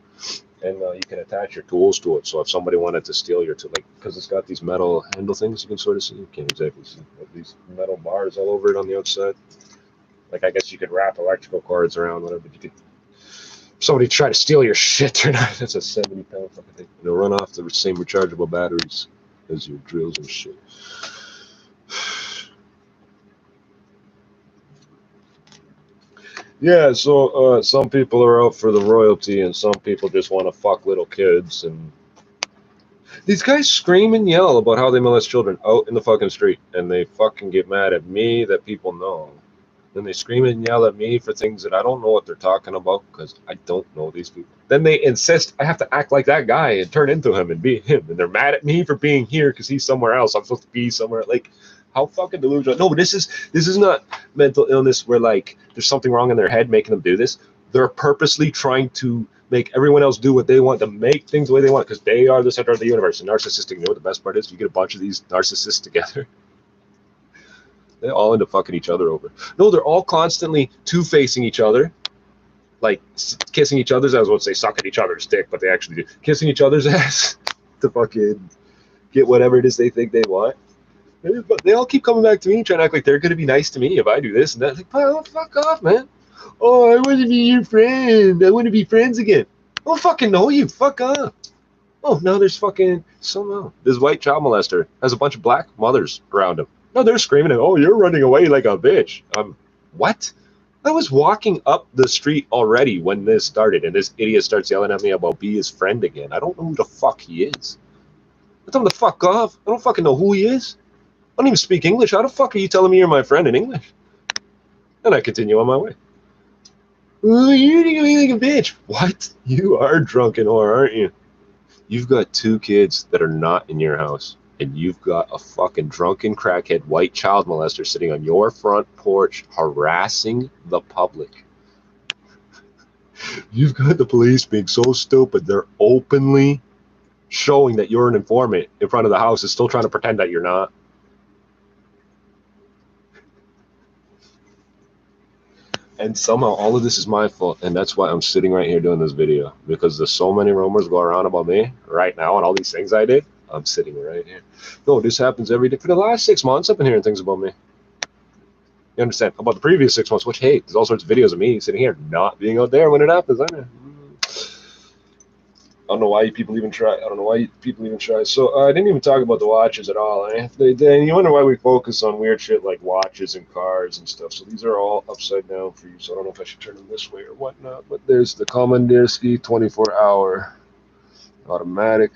And you can attach your tools to it. So if somebody wanted to steal your tool, like, because it's got these metal handle things, you can sort of see. You can't exactly see, but these metal bars all over it on the outside. Like, I guess you could wrap electrical cords around, whatever. But you could, if somebody try to steal your shit or not, that's a 70-pound fucking thing. And it'll run off the same rechargeable batteries as your drills and shit. Yeah, so some people are out for the royalty, and some people just want to fuck little kids. And these guys scream and yell about how they molest children out in the fucking street, and they fucking get mad at me that people know. Then they scream and yell at me for things that I don't know what they're talking about because I don't know these people. Then they insist I have to act like that guy and turn into him and be him, and they're mad at me for being here because he's somewhere else. I'm supposed to be somewhere like. How fucking delusional. No, but this is not mental illness where like there's something wrong in their head making them do this. They're purposely trying to make everyone else do what they want, to make things the way they want, because they are the center of the universe. And narcissistic, you know what the best part is? You get a bunch of these narcissists together. They're all into fucking each other over. No, they're all constantly two-facing each other. Like kissing each other's, I was about to say suck at each other's dick, but they actually do. Kissing each other's ass to fucking get whatever it is they think they want. But they all keep coming back to me trying to act like they're going to be nice to me if I do this and that. Like, oh, fuck off, man. Oh, I want to be your friend. I want to be friends again. I don't fucking know you. Fuck off. Oh, now there's fucking somehow. This white child molester has a bunch of black mothers around him. No, they're screaming at, oh, you're running away like a bitch. What? I was walking up the street already when this started, and this idiot starts yelling at me about be his friend again. I don't know who the fuck he is. I tell him to fuck off. I don't fucking know who he is. I don't even speak English. How the fuck are you telling me you're my friend in English? And I continue on my way. Oh, you're doing like a bitch. What? You are drunk and whore, aren't you? You've got 2 kids that are not in your house. And you've got a fucking drunken crackhead white child molester sitting on your front porch harassing the public. You've got the police being so stupid. They're openly showing that you're an informant in front of the house and still trying to pretend that you're not. And somehow all of this is my fault, and that's why I'm sitting right here doing this video, because there's so many rumors going around about me right now and all these things I did. I'm sitting right here. No, this happens every day. For the last 6 months, I've been hearing things about me. You understand? About the previous 6 months, which, hey, there's all sorts of videos of me sitting here not being out there when it happens. I don't know why people even try. So I didn't even talk about the watches at all. You wonder why we focus on weird shit like watches and cars and stuff. So these are all upside down for you. So I don't know if I should turn them this way or whatnot. But there's the Commandersky 24-hour automatic.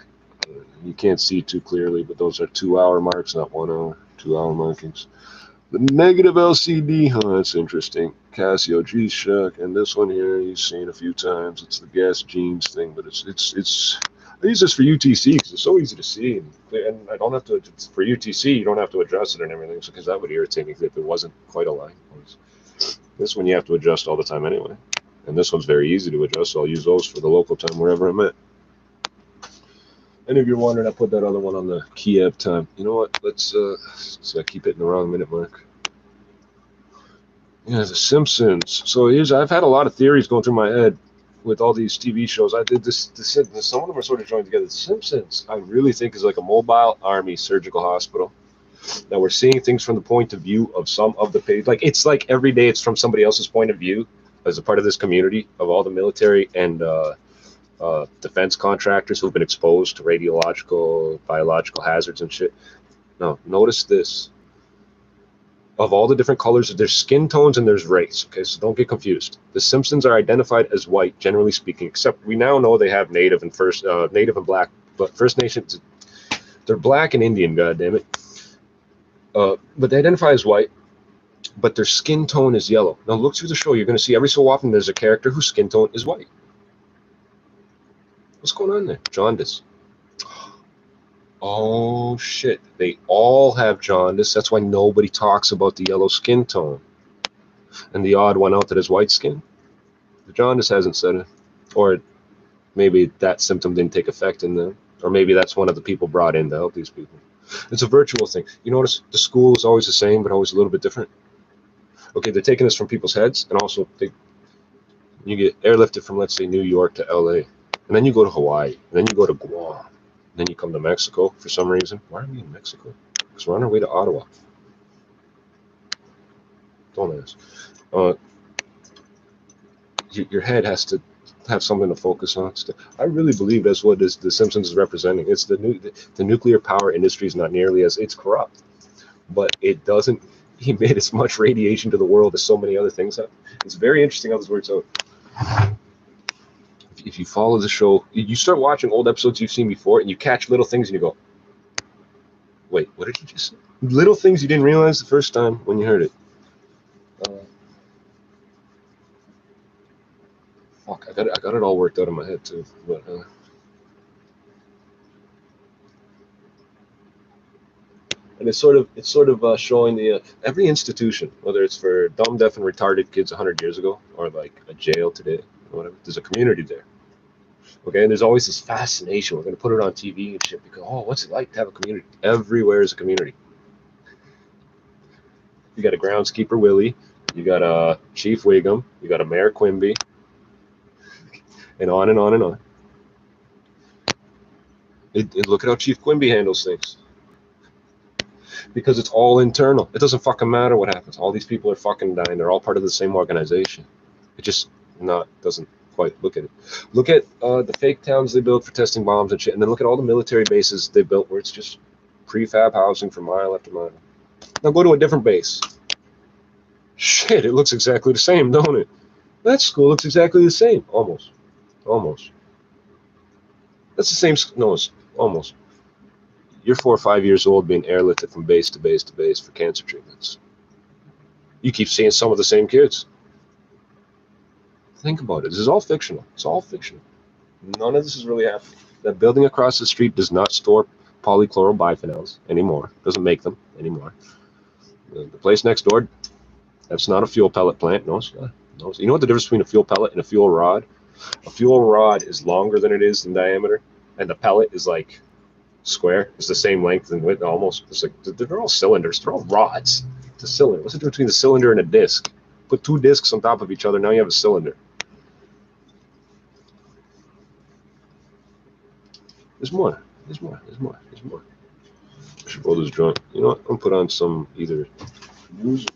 You can't see too clearly, but those are 2-hour marks, not 1 hour. 2-hour markings. The negative LCD, that's interesting. Casio G-Shock, and this one here you've seen a few times. It's the gas jeans thing, but it's I use this for UTC because it's so easy to see, and I don't have to. For UTC, you don't have to adjust it and everything, because that would irritate me if it wasn't quite a line. This one you have to adjust all the time anyway, and this one's very easy to adjust. So I'll use those for the local time wherever I'm at. Any of you are wondering, I put that other one on the Kiev time. You know what? Let's so I keep hitting the wrong minute mark. Yeah, The Simpsons. So I've had a lot of theories going through my head with all these TV shows. I did this. Some of them are sort of joined together. The Simpsons, I really think, is like a mobile army surgical hospital. That we're seeing things from the point of view of some of the page. Like it's like every day it's from somebody else's point of view as a part of this community of all the military and defense contractors who've been exposed to radiological, biological hazards and shit. Now, notice this. Of all the different colors, there's skin tones and there's race. Okay, so don't get confused. The Simpsons are identified as white, generally speaking, except we now know they have native and black, but First Nations, they're black and Indian, goddammit. But they identify as white, but their skin tone is yellow. Now look through the show, you're going to see every so often there's a character whose skin tone is white. What's going on there? Jaundice. Oh shit, they all have jaundice. That's why nobody talks about the yellow skin tone. And the odd one out that has white skin. The jaundice hasn't said it. Or maybe that symptom didn't take effect in them. Or maybe that's one of the people brought in to help these people. It's a virtual thing. You notice the school is always the same, but always a little bit different. Okay, they're taking this from people's heads, and also you get airlifted from, let's say, New York to LA, and then you go to Hawaii, and then you go to Guam, and then you come to Mexico for some reason. Why are we in Mexico? Because we're on our way to Ottawa. Don't ask. Your head has to have something to focus on. I really believe that's what The Simpsons is representing. It's the nuclear power industry is not nearly as, it's corrupt, but it doesn't emit as much radiation to the world as so many other things have. It's very interesting how this works out. If you follow the show, you start watching old episodes you've seen before, and you catch little things, and you go, "Wait, what did you just say?" Little things you didn't realize the first time when you heard it. Fuck, I got it all worked out in my head too, but and it's sort of showing the every institution, whether it's for dumb, deaf, and retarded kids 100 years ago, or like a jail today, or whatever. There's a community there. Okay, and there's always this fascination. We're gonna put it on TV and shit because, oh, what's it like to have a community? Everywhere is a community. You got a groundskeeper Willie, you got a Chief Wiggum, you got a Mayor Quimby, and on and on and on. Look at how Chief Quimby handles things. Because it's all internal. It doesn't fucking matter what happens. All these people are fucking dying. They're all part of the same organization. It just doesn't quite look at it. Look at the fake towns they built for testing bombs and shit, and then look at all the military bases they built where it's just prefab housing for mile after mile. Now go to a different base. Shit, it looks exactly the same, don't it? That school looks exactly the same. Almost. That's the same. No, it's almost. You're 4 or 5 years old being airlifted from base to base to base for cancer treatments. You keep seeing some of the same kids. Think about it. This is all fictional. It's all fictional. None of this is really happening. That building across the street does not store polychlorobiphenyls anymore. Doesn't make them anymore. The place next door, that's not a fuel pellet plant. No, it's not. No. You know what the difference between a fuel pellet and a fuel rod? A fuel rod is longer than it is in diameter, and the pellet is like square. It's the same length and width almost. It's like they're all cylinders. They're all rods. It's a cylinder. What's the difference between the cylinder and a disc? Put 2 discs on top of each other. Now you have a cylinder. There's more. There's more. I should roll this joint. You know what? I'm gonna put on some either music.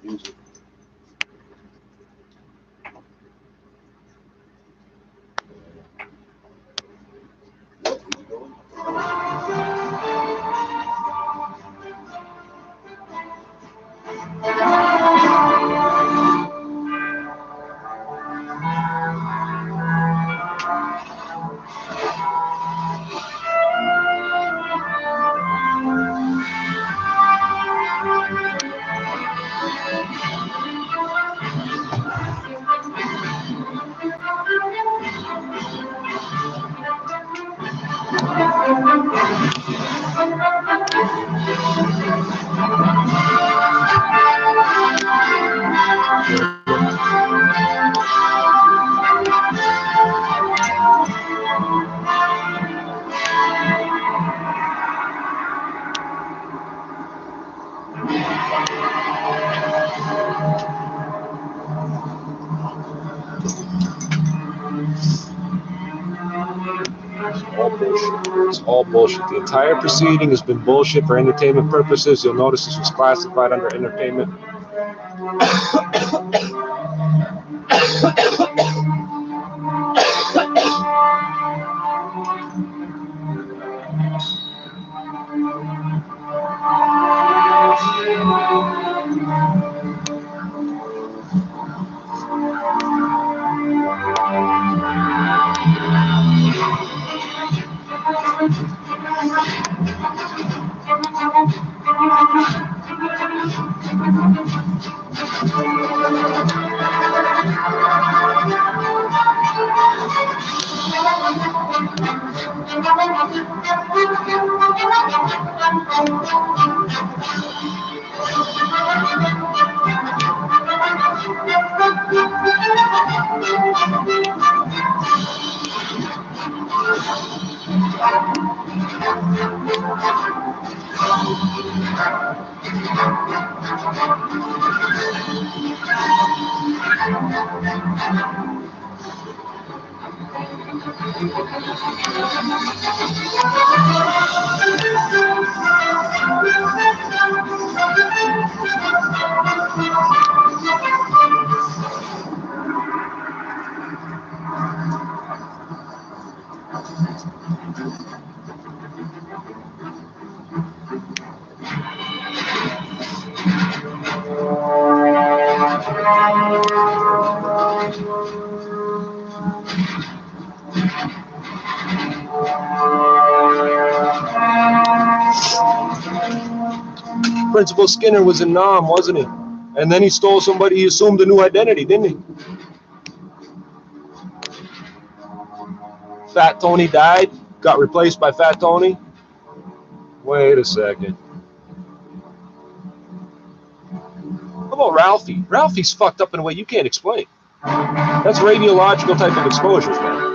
all bullshit. The entire proceeding has been bullshit for entertainment purposes. You'll notice this was classified under entertainment. Principal Skinner was in Nam, wasn't he? And then he stole somebody, he assumed a new identity, didn't he? Fat Tony died, got replaced by Fat Tony. Wait a second. How about Ralphie? Ralphie's fucked up in a way you can't explain. That's radiological type of exposures, man.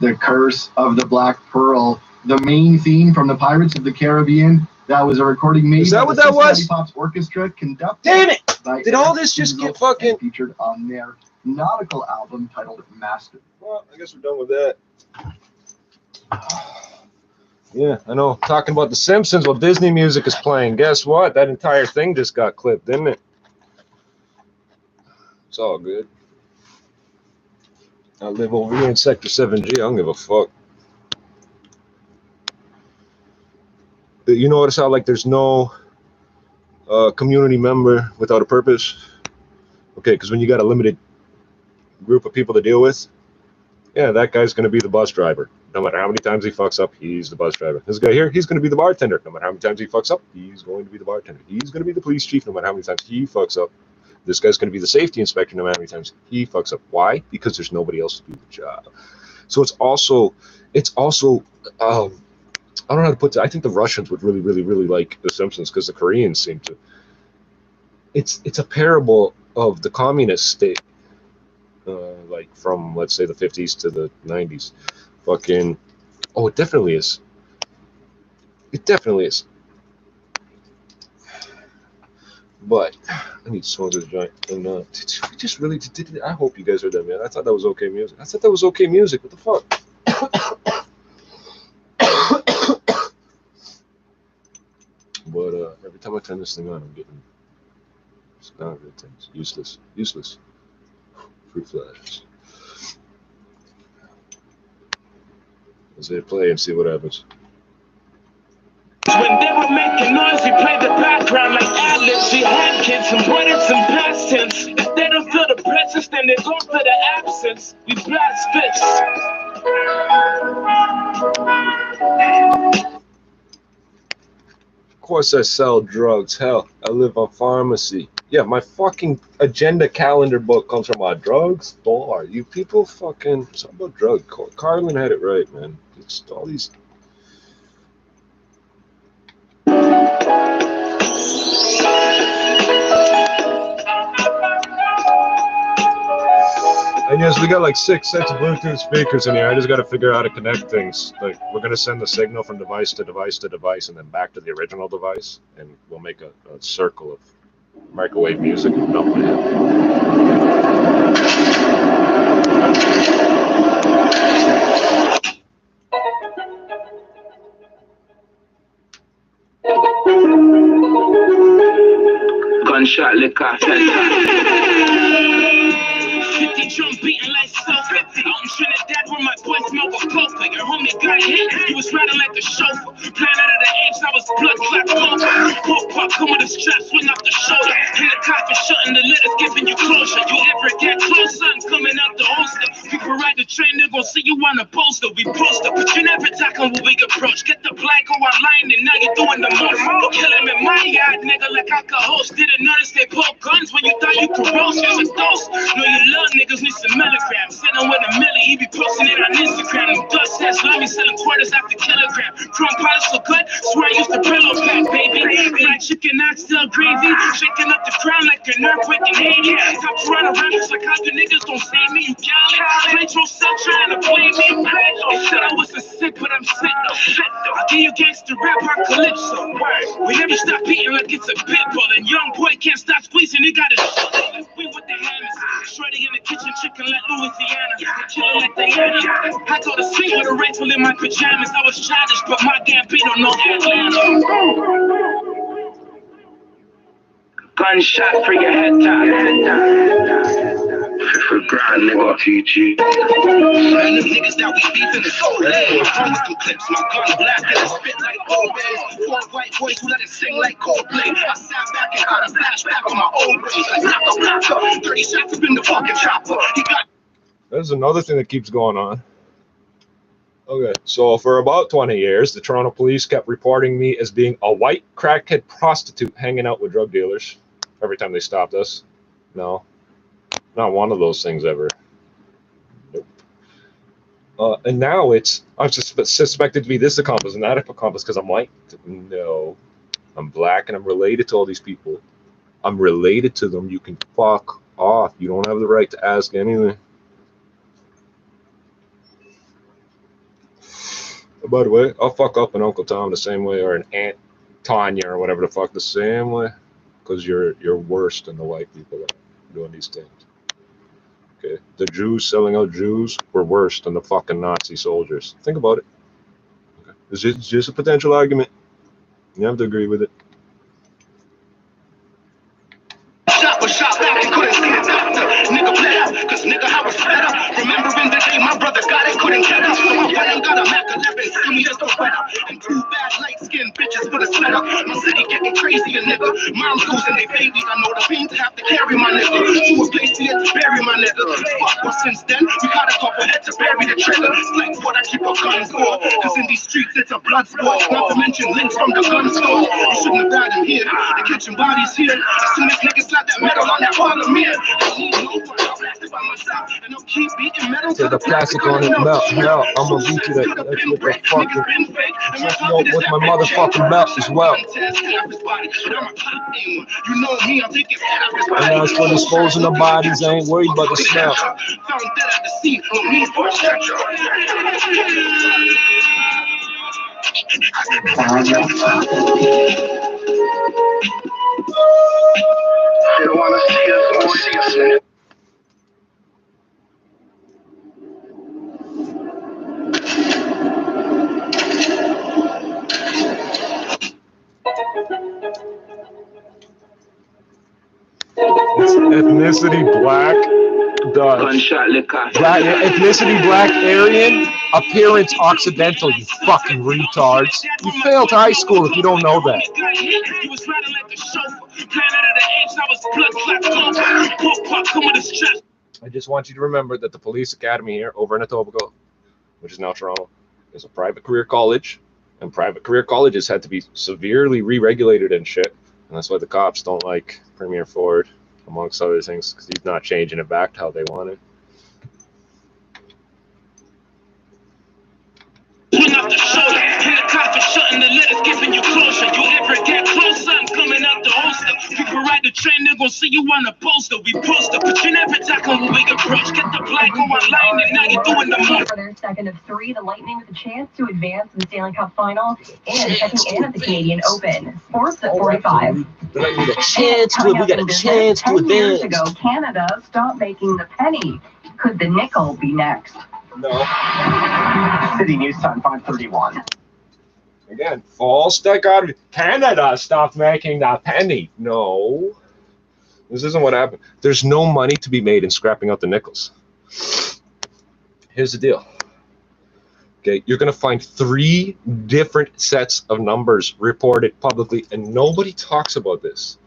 The Curse of the Black Pearl, the main theme from the Pirates of the Caribbean. That was a recording made Is that by what the that was? Cincinnati Pops Orchestra, conducted Damn it! by Did all Eric this just Kugel, get fucking... and featured on their nautical album titled Master. Well, I guess we're done with that. Yeah, I know. Talking about The Simpsons while Disney music is playing. Guess what? That entire thing just got clipped, didn't it? It's all good. I live over here in Sector 7G. I don't give a fuck. You notice how, like, there's no community member without a purpose? Okay, because when you got a limited group of people to deal with, yeah, that guy's going to be the bus driver. No matter how many times he fucks up, he's the bus driver. This guy here, he's going to be the bartender. No matter how many times he fucks up, he's going to be the bartender. He's going to be the police chief no matter how many times he fucks up. This guy's going to be the safety inspector no matter how many times he fucks up. Why? Because there's nobody else to do the job. So it's also I don't know how to put it. I think the Russians would really, really, really like The Simpsons because the Koreans seem to. It's a parable of the communist state, like from, let's say, the 50s to the 90s. Fucking, oh, it definitely is. It definitely is. But I need to smoke this joint. And we just really did. I hope you guys heard that, man. I thought that was okay music. What the fuck? But every time I turn this thing on, I'm getting not good things. Useless. Fruit flies. Let's hit play and see what happens. When they were making noise, we played the background like ad-libs. We had kids and words and past tense. If they don't feel the presence, then they don't feel the absence. We blast spits. Of course I sell drugs. Hell, I live on pharmacy. Yeah, my fucking agenda calendar book comes from my drugs. Bar. You people fucking... It's all about drug. Carlin had it right, man. It's all these... And yes, we got like 6 sets of Bluetooth speakers in here. I just got to figure out how to connect things. Like, we're going to send the signal from device to device to device and then back to the original device. And we'll make a circle of microwave music. No, Gunshot liquor, 50 drum beating like so 50. Out in Trinidad where my boy smelled was coke. Like your homie got hit, he was riding like a chauffeur. Playing out of the apes, I was blood clot coke. Pork pop come with a strap, swing off the shoulder. In the coffin, shutting the letters, giving you closure. You ever get close, something coming out the holster. People ride the train, they're gonna see you on the poster. We poster, but you never talking when we approach. Get the blank online and now you're doing the most. Don't kill him in my yard, nigga, like I could host. Didn't notice they pull guns when you thought you could roast. You're a dose. Know you love niggas, need some milligrams. Sitting with a milli, he be posting it on Instagram. Them dust heads love me, selling quarters after kilogram. Chrome polish so good, swear I used to pillow pack, baby. Fried chicken, oxtail gravy. Shaking up the crown like an earthquake in Haiti. Top Toronto rappers like how the niggas don't save me. You galley. Retro set trying to play me. They said I wasn't sick, but I'm sick though. I'll give you gangster rap, our calypso. We never stop eating like it's a pit bull. And young boy can't stop squeezing, he got his we with the hammers. Shreddy in the kitchen, chicken like Louisiana. Chillin' like Diana. I go to sleep with a rifle in my pajamas. I was childish, but my Gambino no Atlanta. gunshot for your head down. For grind, nigga, TG. Man, them niggas that we beefing is so lame. I do clips, my gun black and I spit like Obey. 4 white boys who let it sing like Coldplay. I sat back and got a flashback on my old ways. Like knock 30 shots up in the fucking chopper. He got. There's another thing that keeps going on. Okay, so for about 20 years, the Toronto police kept reporting me as being a white crackhead prostitute hanging out with drug dealers every time they stopped us. No, not one of those things ever. Nope. And now I'm suspected to be this accomplice and that accomplice because I'm white. No, I'm black and I'm related to all these people. I'm related to them. You can fuck off. You don't have the right to ask anything. By the way, I'll fuck up an Uncle Tom the same way, or an Aunt Tanya, or whatever the fuck, the same way, because you're worse than the white people that are doing these things. Okay, the Jews selling out Jews were worse than the fucking Nazi soldiers. Think about it. Okay. It's just a potential argument. You have to agree with it. Shot back and couldn't see the doctor. Nigga bled out, cause nigga I was fed up. Remembering the day my brother got it, couldn't get up. So my friend got a Mac 11, see me just a wet up. And 2 bad light-skinned bitches with a sweat up. My city getting crazy, a nigga. Moms losing their babies, I know the pain to have to carry my nigga. To a place to get to bury my nigga. Fuck, but since then, we got a couple heads to bury the trigger. It's like what I keep a gun for. Cause in these streets it's a blood sport. Not to mention links from the gun store. You shouldn't have died in here. They're catching bodies here. As soon as niggas slap that metal on that part of me, I need no one. I'll blast it by myself and I'll keep beating metal to the plastic on it melt. Hell, I'm gonna beat you that with the fucking with my motherfucking belt as well. And as for disposing of bodies, I ain't worried about the smell. They don't wanna see us, man. It's ethnicity black, Dutch. Gunshot liquor. Black, ethnicity black, Aryan, appearance Occidental, you fucking retards. You failed high school if you don't know that. I just want you to remember that the police academy here over in Etobicoke, which is now Toronto, is a private career college, and private career colleges had to be severely re-regulated and shit, and that's why the cops don't like Premier Ford, amongst other things, because he's not changing it back to how they want it. Swing off the shoulder, in the coffin, shutting the letters, giving you closure. You ever get close, something coming out the holster. People ride the train, they're gonna see you on the poster. We poster, but you never tackle when we approach. Get the flag go online, and now you're doing the most. For their second of three, the Lightning with a chance to advance to the Stanley Cup final and checking in at the Canadian Open. Sports at 45. We got a chance to advance. 10 years ago, Canada stopped making the penny. Could the nickel be next? No. City News Time 5:31. Again, false dichotomy. Canada stopped making that penny. No. This isn't what happened. There's no money to be made in scrapping out the nickels. Here's the deal. Okay, you're going to find 3 different sets of numbers reported publicly, and nobody talks about this.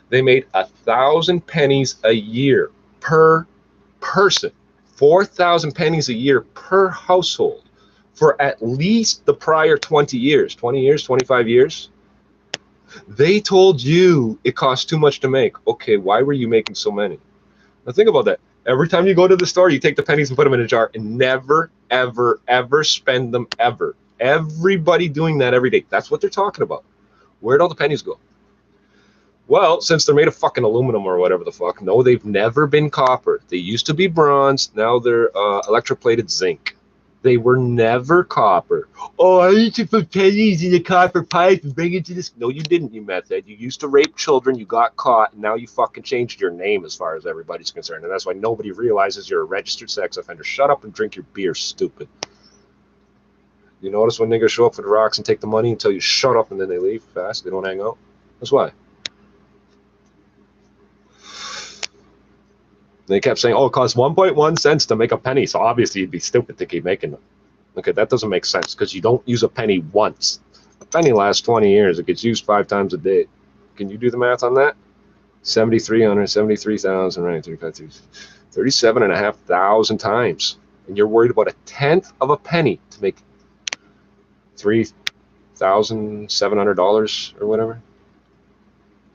They made 1,000 pennies a year per person. 4,000 pennies a year per household for at least the prior 20 years, 20 years, 25 years. They told you it cost too much to make. Okay, why were you making so many? Now think about that. Every time you go to the store, you take the pennies and put them in a jar and never, ever, ever spend them ever. Everybody doing that every day. That's what they're talking about. Where'd all the pennies go? Well, since they're made of fucking aluminum or whatever the fuck, no, they've never been copper. They used to be bronze. Now they're electroplated zinc. They were never copper. Oh, I used to put pennies in a copper pipe and bring it to this. No, you didn't, you meth head. You used to rape children. You got caught. And now you fucking changed your name as far as everybody's concerned. And that's why nobody realizes you're a registered sex offender. Shut up and drink your beer, stupid. You notice when niggas show up for the rocks and take the money and tell you shut up and then they leave fast? They don't hang out? That's why. They kept saying, oh, it costs 1.1 cents to make a penny, so obviously you'd be stupid to keep making them. Okay, that doesn't make sense because you don't use a penny once. A penny lasts 20 years. It gets used 5 times a day. Can you do the math on that? 7,300, 73,000, right? 37,500 times. And you're worried about 1/10 of a penny to make $3,700 or whatever?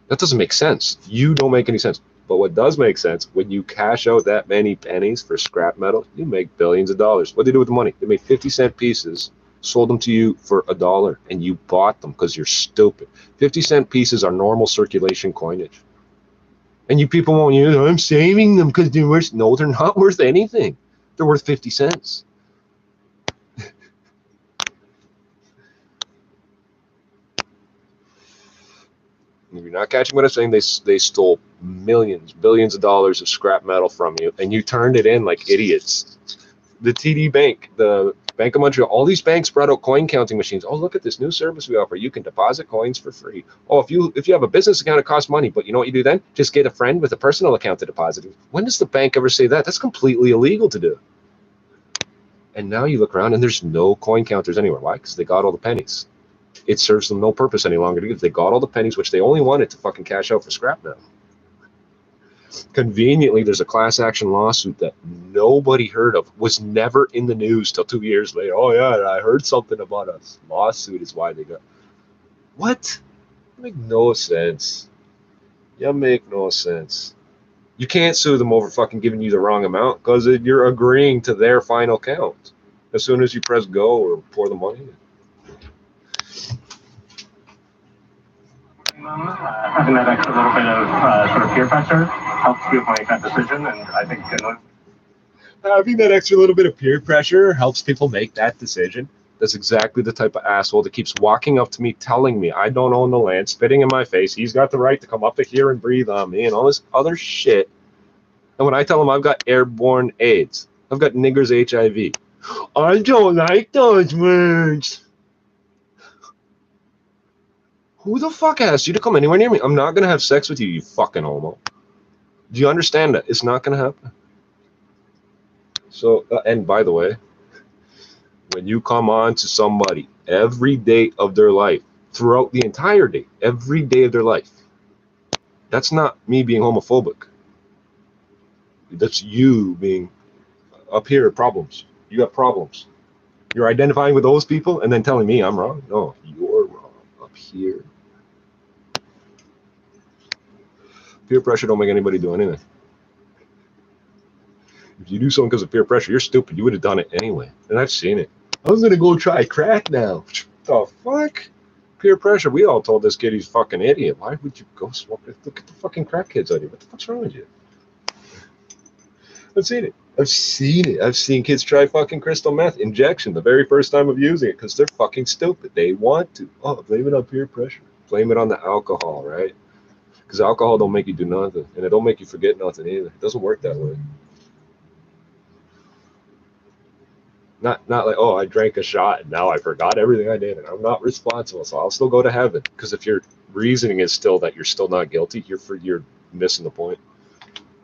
That doesn't make sense. You don't make any sense. But what does make sense, when you cash out that many pennies for scrap metal, you make billions of dollars. What do they do with the money? They made 50-cent pieces, sold them to you for $1, and you bought them because you're stupid. 50-cent pieces are normal circulation coinage. And you people won't use them. I'm saving them because they're worth. No, they're not worth anything. They're worth 50 cents. If you're not catching what I'm saying, they stole millions, billions of dollars of scrap metal from you, and you turned it in like idiots. The TD Bank, the Bank of Montreal, all these banks brought out coin counting machines. Oh, look at this new service we offer. You can deposit coins for free. Oh, if you have a business account, it costs money, but you know what you do then? Just get a friend with a personal account to deposit it. When does the bank ever say that? That's completely illegal to do. And now you look around and there's no coin counters anywhere. Why? Because they got all the pennies. It serves them no purpose any longer because they got all the pennies, which they only wanted to fucking cash out for scrap metal. Conveniently, there's a class action lawsuit that nobody heard of, was never in the news till 2 years later. Oh yeah, I heard something about a lawsuit is why they got. What? Make no sense. You make no sense. You can't sue them over fucking giving you the wrong amount because you're agreeing to their final count as soon as you press go or pour the money in. Having that extra little bit of sort of peer pressure helps people make that decision, and I think having that extra little bit of peer pressure helps people make that decision. That's exactly the type of asshole that keeps walking up to me, telling me I don't own the land, spitting in my face. He's got the right to come up to here and breathe on me and all this other shit. And when I tell him I've got airborne AIDS, I've got niggers HIV, I don't like those words. Who the fuck asked you to come anywhere near me? I'm not gonna have sex with you, you fucking homo. Do you understand that? It's not gonna happen. So, and by the way, when you come on to somebody every day of their life, throughout the entire day, every day of their life, that's not me being homophobic. That's you being up here, problems. You got problems. You're identifying with those people and then telling me I'm wrong? No, you're wrong up here. Peer pressure don't make anybody do anything. If you do something because of peer pressure, you're stupid. You would have done it anyway. And I've seen it. I was going to go try crack now. The fuck? Peer pressure. We all told this kid he's a fucking idiot. Why would you go smoke? Look at the fucking crack kids out here. What the fuck's wrong with you? I've seen it. I've seen it. I've seen kids try fucking crystal meth injection the very first time of using it because they're fucking stupid. They want to. Oh, blame it on peer pressure. Blame it on the alcohol, right? Because alcohol don't make you do nothing. And it don't make you forget nothing either. It doesn't work that way. Not like, oh, I drank a shot and now I forgot everything I did and I'm not responsible, so I'll still go to heaven. Because if your reasoning is still that you're still not guilty, you're missing the point.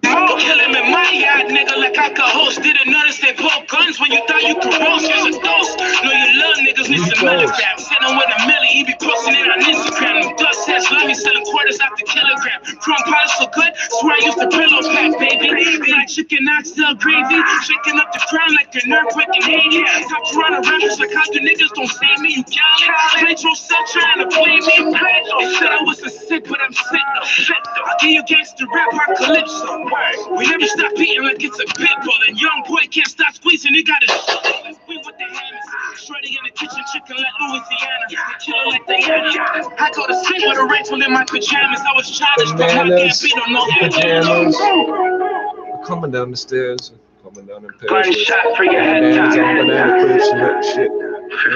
I'll kill him in my yard, nigga, like I could host. Didn't notice they pulled guns when you thought you could roast. Here's a dose. Know you love niggas, need some milligrams. Sitting with a milli, he be posting it on Instagram. Them dust heads love me, selling quarters after kilogram. Chrome pies so good, swear I used to pillow pack, baby. Fried chicken, oxtail gravy. Shaking up the ground like an earthquake in Haiti. Top Toronto rappers like how the niggas don't see me. You Cali. Metro cell trying to play me. Said I wasn't sick, but I'm sick though. I give you gangster rap, hard calypso. We never stop beating like it's a pit bull. And young boy can't stop squeezing, he got his we with the hammers. Shreddy in the kitchen, chicken like Louisiana. They killer like Diana. I go to sleep with a rifle in my pajamas. I was childish, but my can't on no pajamas. Coming down the stairs, coming down in Gunshot for your head. banana clips and that shit. Man,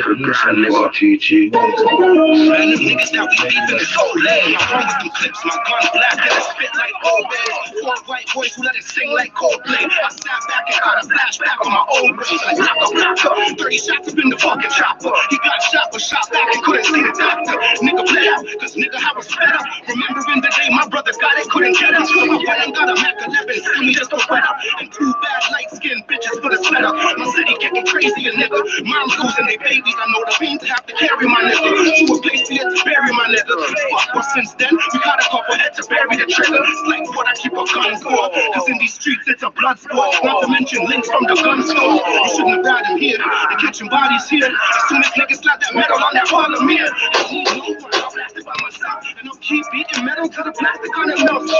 them niggas that we beefing is so lame. My phone with them clips, my gun black and I spit like Obey. 4 white boys who let it sing like Coldplay. I sat back and got a flashback on my old ways. Like knocker. 30 shots up in the fucking chopper. He got shot but shot back and couldn't see the doctor. Nigga bled out, cause nigga I was fed up. Remembering the day my brothers got it, couldn't get up. So I went and got a Mac 11, see me just a wet up. And 2 bad light-skinned bitches for the setup. My city getting crazy, a nigga. Moms losing their babies. I know the pain to have to carry my nigga to a place here to bury my nigga. Fuck, but since then, we got a couple heads to bury the trigger. It's like what I keep a gun for. Cause in these streets, it's a blood sport. Not to mention links from the gun store. You shouldn't have died in here. They're catching bodies here. As soon as niggas slap that metal on that wall of mirror. I need no one. I'll blast it by myself. And I'll keep beating metal till the plastic on it melts.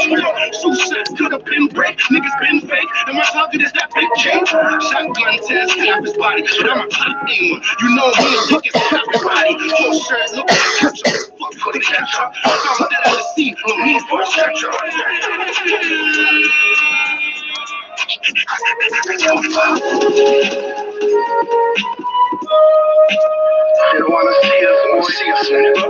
Shoot shots to the pin break. Niggas been fake. And my target is that big chain. Shotgun test, half his body. But I'm a hot aimer. You know me. Look at everybody, full shirt, look at the ketchup. Fuck for the ketchup. Found that at the scene, no need for a stretcher. They don't wanna see us, nigga.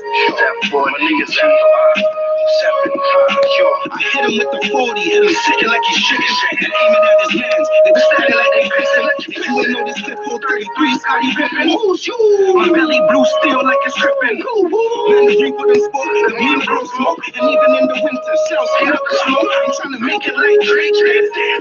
Shoot that boy, niggas in the line. 7 times, yo. I hit him with the 40, and he's sitting like he's shaking. And aiming at his hands, they be standing like they pissing. If you ain't know this clip, 433, Scotty Pippen. Who's you? My belly blue steel like it's dripping. Man, the drink with them smoke, the mean bro smoke. And even in the winter, shells hit up the smoke. I'm trying to make it like Drake,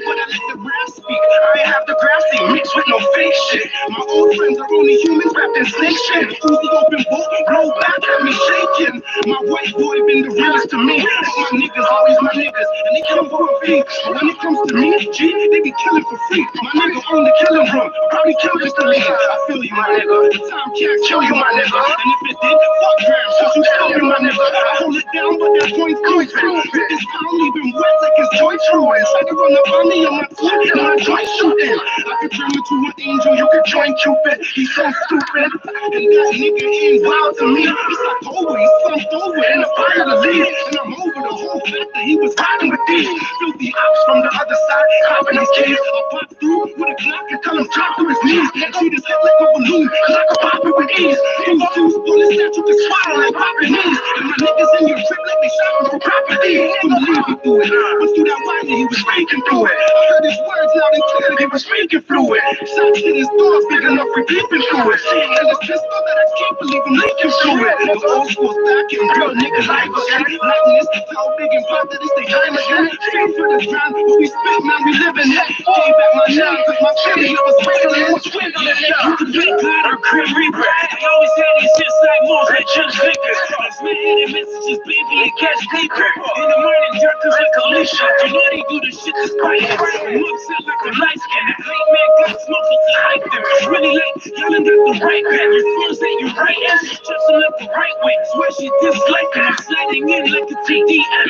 but I let the grass speak. I have the grassy mixed with no fake shit. My old friends are only humans wrapped in snake shit. Uzi open book, blow back at me shaking. My white boy been the realest to me. My niggas always my niggas, and they kill for a fee. But when it comes to me, G, they be killing for free. My nigga on the killing room, probably kill just to leave. I feel you, my nigga. The time can't kill you, my nigga. And if it did, fuck grams, cause you still be my nigga. I hold it down, but that joint's cruising. With this pound even wet like his joint's ruined. I can run up on me on my foot and my joint shooting. I could turn into an angel, you could join Cupid. He's so stupid, and that nigga ain't wild to me. He's like always slumped over in a pile of leaves. And I'm over the whole fact that he was riding with these filthy ops from the other side, copping his keys. I pop through with a Glock and tell him drop to his knees. And shoot his head like a balloon, cause I can pop it with ease. Two bullets that you can swallow like popping knees. And my niggas in your trip like they shopping for property. From the league with the through it. Went through that wire, he was speaking through it. I heard his words loud and clear, he was speaking fluid. Shots in his thoughts, big enough for peeping through it. And his pistol that I can't believe I'm leaking through it. The old school stacking, real nigga life again. Lightness, how big and pop that it's the time again. Straight for the ground, what we spit, man, we live in it. Gave back my nine, cause my city was wiggling, was wiggling. You could be God or Grim Reaper. I always had these inside moves that judge fingers. I spit hidden messages, baby, and catch deeper. In the morning, dark is like Alicia. You know they do the shit that's quiet. I'm upset like a light skin. The great man got smoke with the hype them. Really like, y'all ain't got the right pen. Your phones that you writing, just like the right way. Swear she disliking. I'm sliding in like a TDM.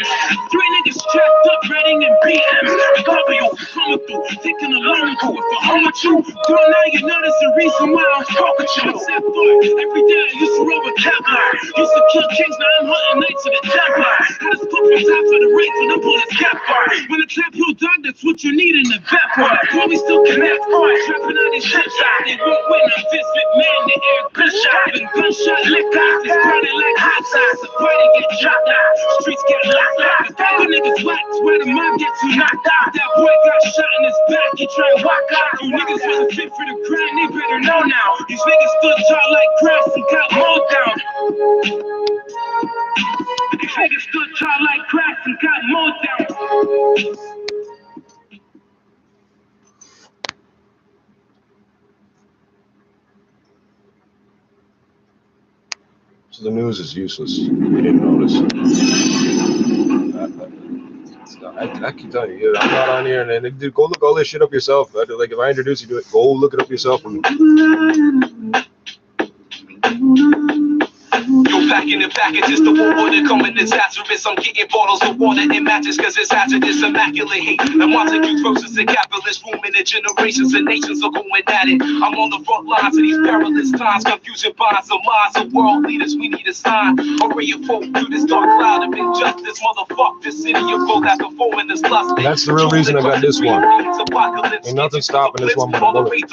3 niggas trapped up, riding in BMs. W coming through, taking a long to it. For home with you, girl, now you know there's a reason why I'm fucking with you. Except for every day I used to roll with Kevlar. Used to kill kings, now I'm hunting nights of the Templar. Had to put from top for the right when the bullets kept fire. When the trap hill dog, that's what you need in the vet war. While we still connect, trapping on these shit shots. They won't win, I'm Vince McMahon, the air gunshot. And gunshot lick off, it's burning like hot sauce. The party get shot now, streets get locked out. The niggas wax, where the mob gets you knocked out. That boy got shot in his back, he try to walk out. You niggas wasn't fit for the grind, they better know now. These niggas stood tall like grass and got mowed down. These niggas stood tall like grass and got mowed down. So the news is useless. You didn't notice. I keep telling you, I'm not on here, and dude, go look all this shit up yourself. Like if I introduce you to it, go look it up yourself. Yo, packing the packages, the war order coming disastrous. I'm getting bottles of water and matches cause it's hazardous, immaculate hate. And Montague versus the capitalist room in the generations and nations are going at it. I'm on the front lines of these perilous times, confusion binds the minds of world leaders. We need a sign, a ray of hope through this dark cloud of injustice. Motherfuck this city of gold that performing this lust. That's the real reason I got this one. Ain't nothing stopping this one but a bullet.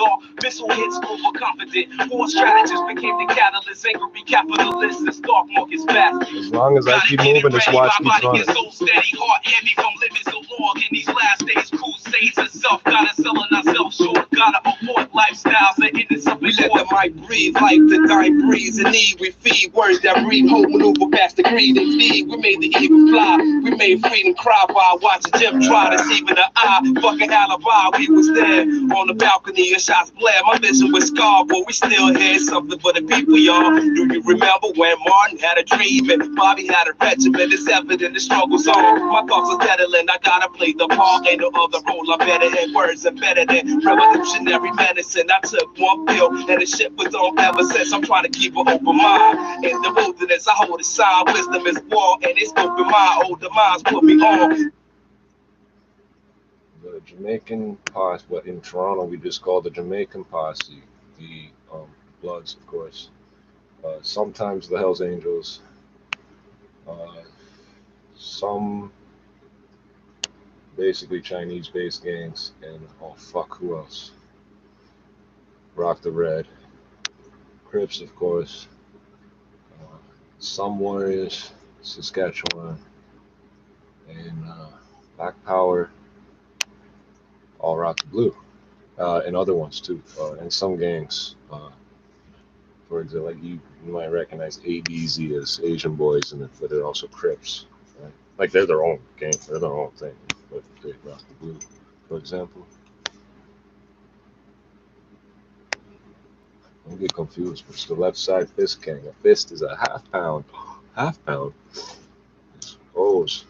Missile hits overconfident. War strategists became the catalyst. Angry capitalists and stock markets fast. As long as I keep moving, this watch keeps running. So steady, heart heavy from living so long in these last days. Crusades and self, gotta selling ourselves short. Gotta avoid lifestyles that end us up. We let the mic breathe, life the dying breeze. In need, we feed words that breathe hope, maneuver past the greed and feed. We made the eagle fly. We made freedom cry while watching Jim try to see with the eye. Fucking alibi, we was there on the balcony and shots blare. My vision was scarred, but we still had something for the people, y'all. Do you remember when Martin had a dream and Bobby had a regiment? It's evident the struggle's on. My thoughts are settling, I gotta play the part. Ain't no other role, I'm better than words and better than revolutionary medicine. I took one pill and the shit was on ever since. I'm trying to keep an open mind. In the wilderness, I hold a sign. Wisdom is war and it's open mind. Older minds put me on. The Jamaican posse, what in Toronto we just call the Jamaican posse, the Bloods, of course. Sometimes the Hells Angels, some basically Chinese-based gangs, and oh fuck, who else? Rock the Red, Trippz, of course, some Warriors, Saskatchewan, and Black Power, all Rock the Blue, and other ones too, and some gangs. For example, like you might recognize ADZ as Asian boys, but they're also Trippz, right? Like they're their own gang, they're their own thing. But they Rock the Blue, for example. Don't get confused, but it's the left side fist gang. A fist is a half pound. Half pound. It's O's.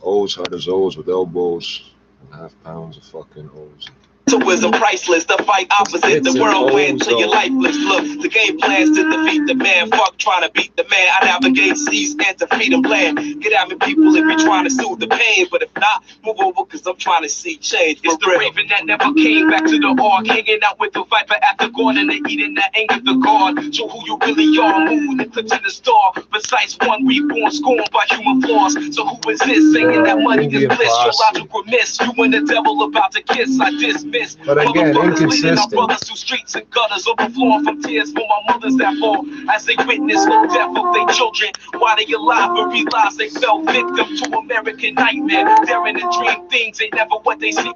O's hard as O's with elbows. And half pounds of fucking O's. Wisdom priceless, the fight opposite, the world wins till you're lifeless. Look, the game plans to defeat the man. Fuck trying to beat the man. I navigate seas and to freedom land. Get at me, people, if you're trying to soothe the pain. But if not, move over, cause I'm trying to see change. It's the raven that never came back to the ark, hanging out with the viper after Gordon and eating that anger the God. Show who you really are, moon eclipsing the star. Precise one, reborn, scorned by human flaws. So who is this saying that money is bliss? Your logic remiss. You and the devil about to kiss. I dismiss fist. But again, Motherfuckers leading our inconsistent. brothers through streets and gutters, overflowing from tears for my mothers that fall as they witness the death of their children. While they alive and realize they fell victim to American nightmare. Daring to dream things ain't never what they see.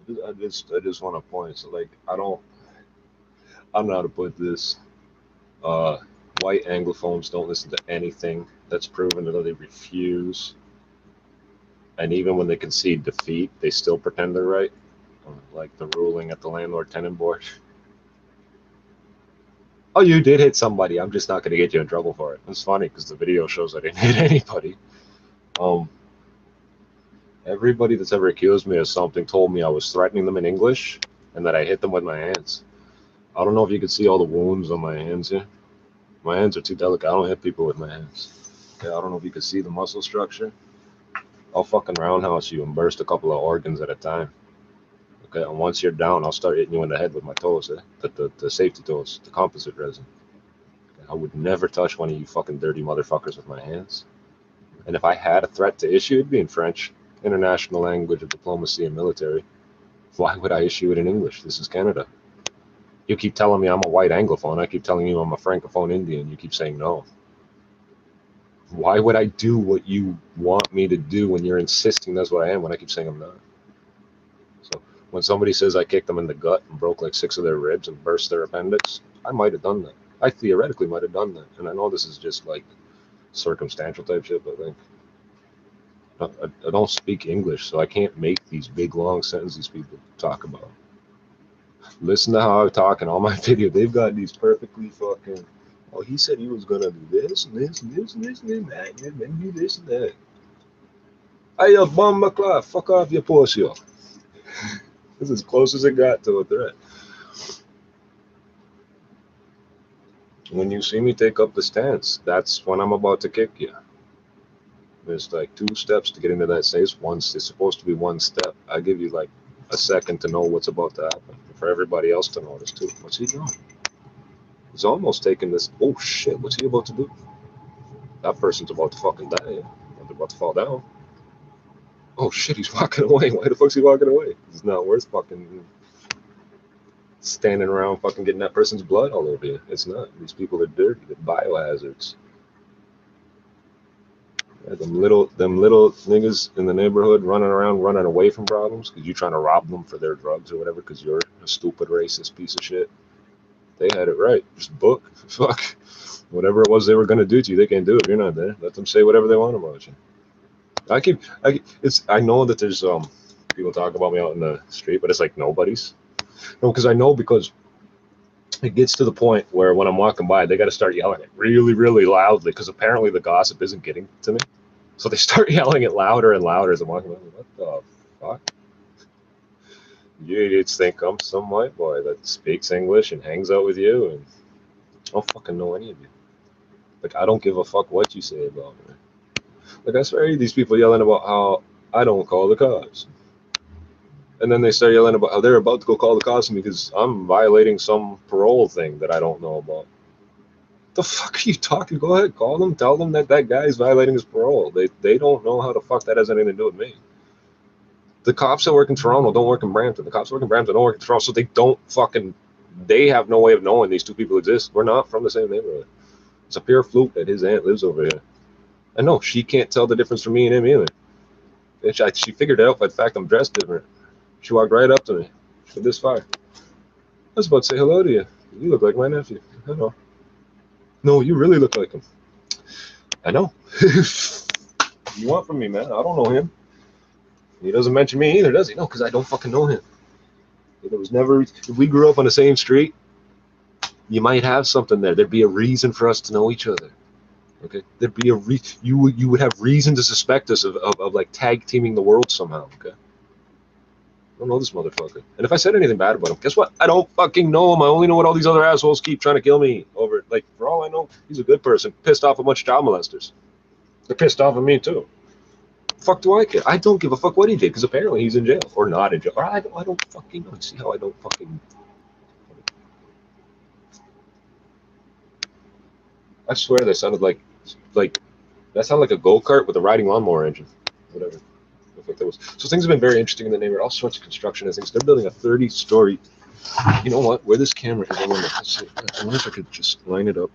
I just want to point. So like, I don't know how to put this. White Anglophones don't listen to anything that's proven until they refuse. And even when they concede defeat, they still pretend they're right. Like the ruling at the landlord-tenant board. Oh, you did hit somebody. I'm just not going to get you in trouble for it. It's funny because the video shows I didn't hit anybody. Everybody that's ever accused me of something told me I was threatening them in English and that I hit them with my hands. I don't know if you can see all the wounds on my hands here. My hands are too delicate. I don't hit people with my hands. Okay, I don't know if you can see the muscle structure. I'll fucking roundhouse you and burst a couple of organs at a time. Okay, and once you're down, I'll start hitting you in the head with my toes, the safety toes, the composite resin. Okay, I would never touch one of you fucking dirty motherfuckers with my hands. And if I had a threat to issue, it'd be in French, international language of diplomacy and military. Why would I issue it in English? This is Canada. You keep telling me I'm a white Anglophone. I keep telling you I'm a Francophone Indian. You keep saying no. Why would I do what you want me to do when you're insisting that's what I am when I keep saying I'm not? So when somebody says I kicked them in the gut and broke like 6 of their ribs and burst their appendix, I might have done that. I theoretically might have done that. And I know this is just like circumstantial type shit, but like I don't speak English, so I can't make these big long sentences people talk about. Listen to how I talk in all my videos. They've got these perfectly fucking, oh, he said he was gonna do this and this and this and this and that and then do this and that. Hey, bomb my clock, fuck off your pussy. This is as close as it got to a threat. When you see me take up the stance, that's when I'm about to kick you. There's like 2 steps to get into that safe. Once it's supposed to be 1 step. I give you like a second to know what's about to happen. For everybody else to notice too. What's he doing? He's almost taking this. Oh shit! What's he about to do? That person's about to fucking die. Yeah. They're about to fall down. Oh shit! He's walking away. Why the fuck's he walking away? It's not worth fucking standing around fucking getting that person's blood all over you. It's not. These people are dirty. They're biohazards. Yeah, them little niggas in the neighborhood running around, running away from problems because you're trying to rob them for their drugs or whatever because you're a stupid racist piece of shit. They had it right. Just book. Fuck. Whatever it was they were going to do to you, they can't do it. You're not there. Let them say whatever they want about you. I know that there's people talk about me out in the street, but it's like nobody's. No, because I know because it gets to the point where when I'm walking by, they got to start yelling it really, really loudly because apparently the gossip isn't getting to me. So they start yelling it louder and louder as I'm walking by. What the fuck? You idiots think I'm some white boy that speaks English and hangs out with you, and I don't fucking know any of you. Like, I don't give a fuck what you say about me. Like, I swear these people yelling about how I don't call the cops. And then they start yelling about how they're about to go call the cops on me because I'm violating some parole thing that I don't know about. The fuck are you talking? Go ahead, call them, tell them that that guy is violating his parole. They don't know how the fuck that has anything to do with me. The cops that work in Toronto don't work in Brampton. The cops that work in Brampton don't work in Toronto, so they have no way of knowing these 2 people exist. We're not from the same neighborhood. It's a pure fluke that his aunt lives over here. And no, she can't tell the difference from me and him either. She figured it out by the fact I'm dressed different. She walked right up to me. She said, this fire. I was about to say hello to you. You look like my nephew. I know. No, you really look like him. I know. What you want from me, man? I don't know him. He doesn't mention me either, does he? No, because I don't fucking know him. There was never, if we grew up on the same street, you might have something there. There'd be a reason for us to know each other. Okay? There'd be you would have reason to suspect us of like tag teaming the world somehow. Okay? I don't know this motherfucker. And if I said anything bad about him, guess what? I don't fucking know him. I only know what all these other assholes keep trying to kill me over. Like, for all I know, he's a good person. Pissed off a bunch of child molesters. They're pissed off at me too. Fuck do I care? I don't give a fuck what he did because apparently he's in jail or not in jail. Or I don't fucking know. See how I don't fucking. I swear that sounded like that sounded like a go-kart with a riding lawnmower engine. Whatever. The fuck that was. So things have been very interesting in the neighborhood. All sorts of construction and things. They're building a 30-story. You know what? Where this camera is, I wonder. Let's see. I wonder if I could just line it up.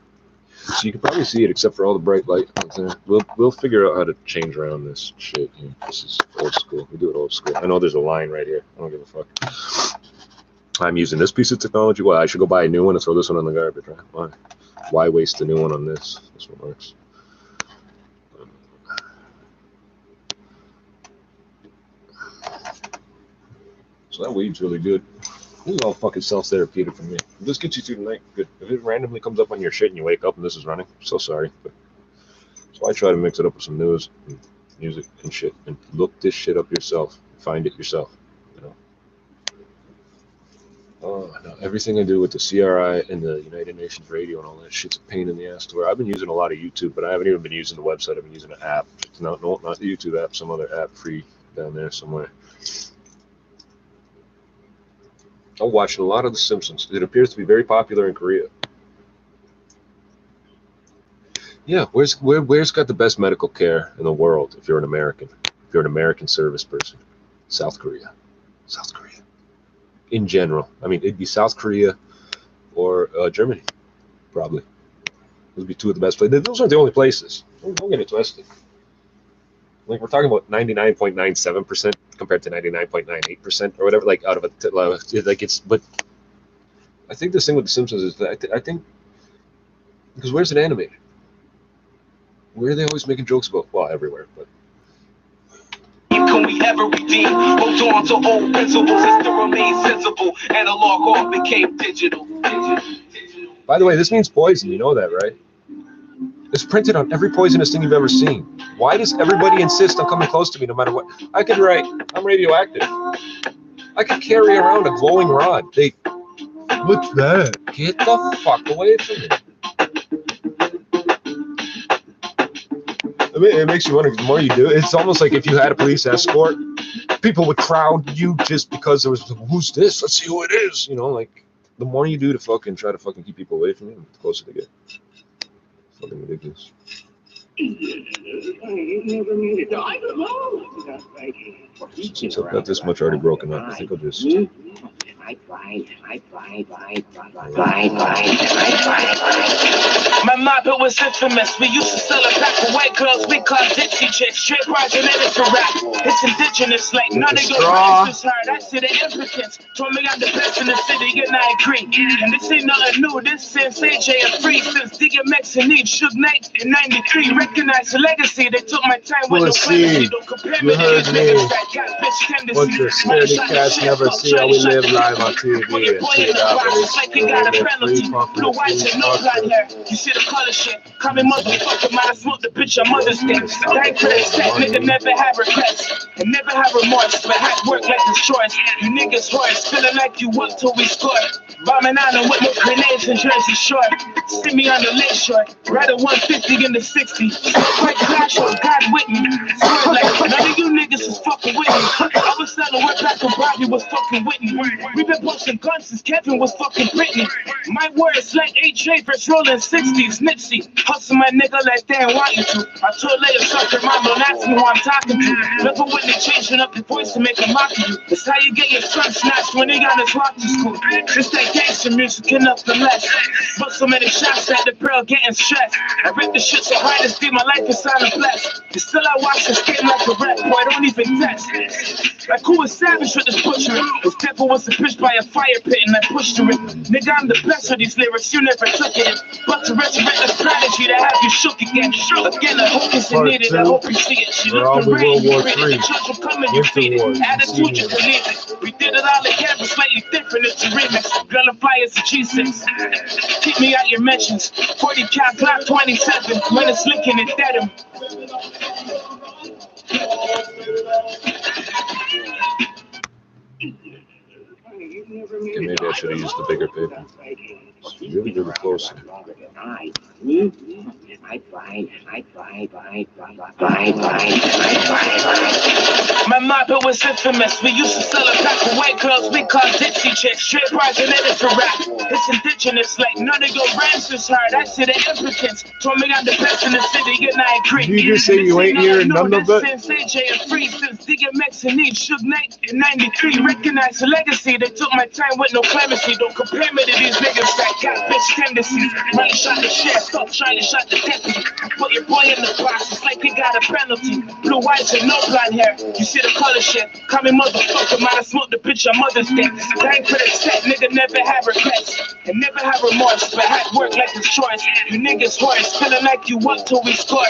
So you can probably see it, except for all the bright light out there. We'll figure out how to change around this shit here. This is old school. We do it old school. I know there's a line right here. I don't give a fuck. I'm using this piece of technology. Well, I should go buy a new one and throw this one in the garbage, right? Why waste the new one on this? This one works. So that weed's really good. This is all fucking self-therapeutic for me. If this gets you through the night, good. If it randomly comes up on your shit and you wake up and this is running, I'm so sorry. But so I try to mix it up with some news and music and shit, and look this shit up yourself. Find it yourself, you know. Oh no, everything I do with the CRI and the United Nations Radio and all that shit's a pain in the ass to where I've been using a lot of YouTube, but I haven't even been using the website. I've been using an app. No, not the YouTube app, some other app free down there somewhere. I'm watching a lot of The Simpsons. It appears to be very popular in Korea. Yeah, where's got the best medical care in the world if you're an American? If you're an American service person? South Korea. South Korea. In general. I mean, it'd be South Korea or Germany, probably. Those would be two of the best places. Those aren't the only places. Don't get it twisted. Like, we're talking about 99.97% compared to 99.98% or whatever, like, out of a, like, it's, but I think this thing with The Simpsons is that I think, because where's it animated? Where are they always making jokes about? Well, everywhere, but. Can we ever redeem? Hold on to old principles as to remain sensible. Analog all became digital. By the way, this means poison. You know that, right? It's printed on every poisonous thing you've ever seen. Why does everybody insist on coming close to me no matter what? I could write, I'm radioactive. I could carry around a glowing rod. What's that? Get the fuck away from me. I mean, it makes you wonder, the more you do it, it's almost like if you had a police escort, people would crowd you just because there was, who's this? Let's see who it is. You know, like, the more you do to fucking try to fucking keep people away from you, the closer they get. Fucking ridiculous. Since I've got this much already broken up, I think I'll just. My motto was infamous. We used to sell a pack of white girls. We called Dixie chicks. Straight genetics for rap. It's indigenous, like none of your friends is hard. I see the impotence. Told me I'm the best in the city, and I agree. And this ain't nothing new. This since AJ and Free, since DMX and Eve, Suge Knight in '93. Recognize the legacy. They took my time with no clemency. Don't compare me to these niggas that got bitch tendency. What the scaredy cats never see how we live live on TV. It's like you got a penalty. Blue, white, and no blood hair. You see the color shit. Call me motherfucker, might have smoked the bitch on Mother's Day. Digress, that nigga never have regrets. And never have remorse, but had work like destroys. You niggas horse, feeling like you work till we score. Bombing island with my grenades in Jersey Shore. See me on the lake shore, ride a 150 in the 60. Quite clash on God with me. Swear like none of you niggas is fucking with me. I was selling work back when Bobby was fucking with me. We been posting guns since Kevin was fucking Britney. My words like AJ versus rolling 60s. Nipsey, hustle my nigga like they ain't want you to. I told later, suck your mom, don't ask me who I'm talking to. Never when they changing up the voice to make a mock of you. It's how you get your son snatched when they got his walk to school. It's that gangster music, enough for less. But so many shots at the pearl getting stressed. I rip the shit so hard to see my life is silent blessed. And still I watch this game like a rap, boy, don't even test. Like who was savage with this butchery? This devil was pushed by a fire pit and I pushed to it. Nigga, I'm the best with these lyrics, you never took it. But to resurrect the strategy to have you shook again. Again, I hope it's needed, I hope you see it. She looked the rain, you read it. The children coming, you feed it. Attitude, you believe it. We did it all again, but slightly different, it's a remix. Girl, the fire's a G6. Keep me out your mentions. 40 cap, clock 27. When it's licking it, dead him. Okay, maybe I should have used the bigger paper. It's really, really close. My motto was infamous. We used to sell a pack of white girls. We called Dixie chicks. Straight bars and edit for rap. It's indigenous, like none of your rhymes is hard. I see the impotence. Told me I'm the best in the city, and I agree. You just say you ain't hearing none of it? Since AJ and Free, since DMX and Eve, Suge Knight in 93. Recognize the legacy. They took my time with no clemency. Don't compare me to these niggas that got bitch tendencies. Money shot the sheriff, stop trying to shot the deputy. Put your boy in the box, it's like he got a penalty. Blue eyes and no blonde hair. You see the color shit. Call me motherfucker, might have smoked the bitch on Mother's Day. Thank for the set, nigga never have regrets. And never have remorse, but had work like it's choice. You niggas hoarse, feeling like you work till we score.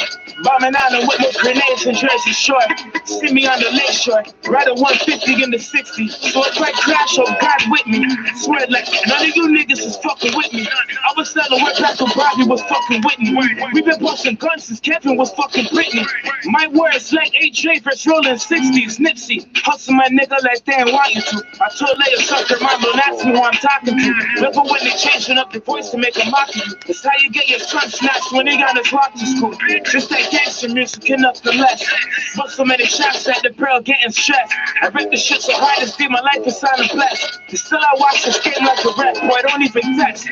Bombing out and with no grenades in Jersey Shore. See me on the lake shore, ride a 150 in the 60. So if I crash, oh God with me. Swear like none of you niggas is fucking with me. I was selling work after Bobby was fucking with me. We been posting guns since Kevin was fucking Britney. My words like AJ versus rolling 60s. Nipsey, hustle my nigga like they ain't want you to. I told Leia sucker mama, that's who I'm talking to. Remember when they changing up the voice to make a mock of you? It's how you get your son snatched when they got his walk to school. Just that gangster music and nothing less. But so many shots at the girl getting stressed. I rip the shit so hard to see my life is silent blessed. And still I watch this game like a rap, boy, don't even text.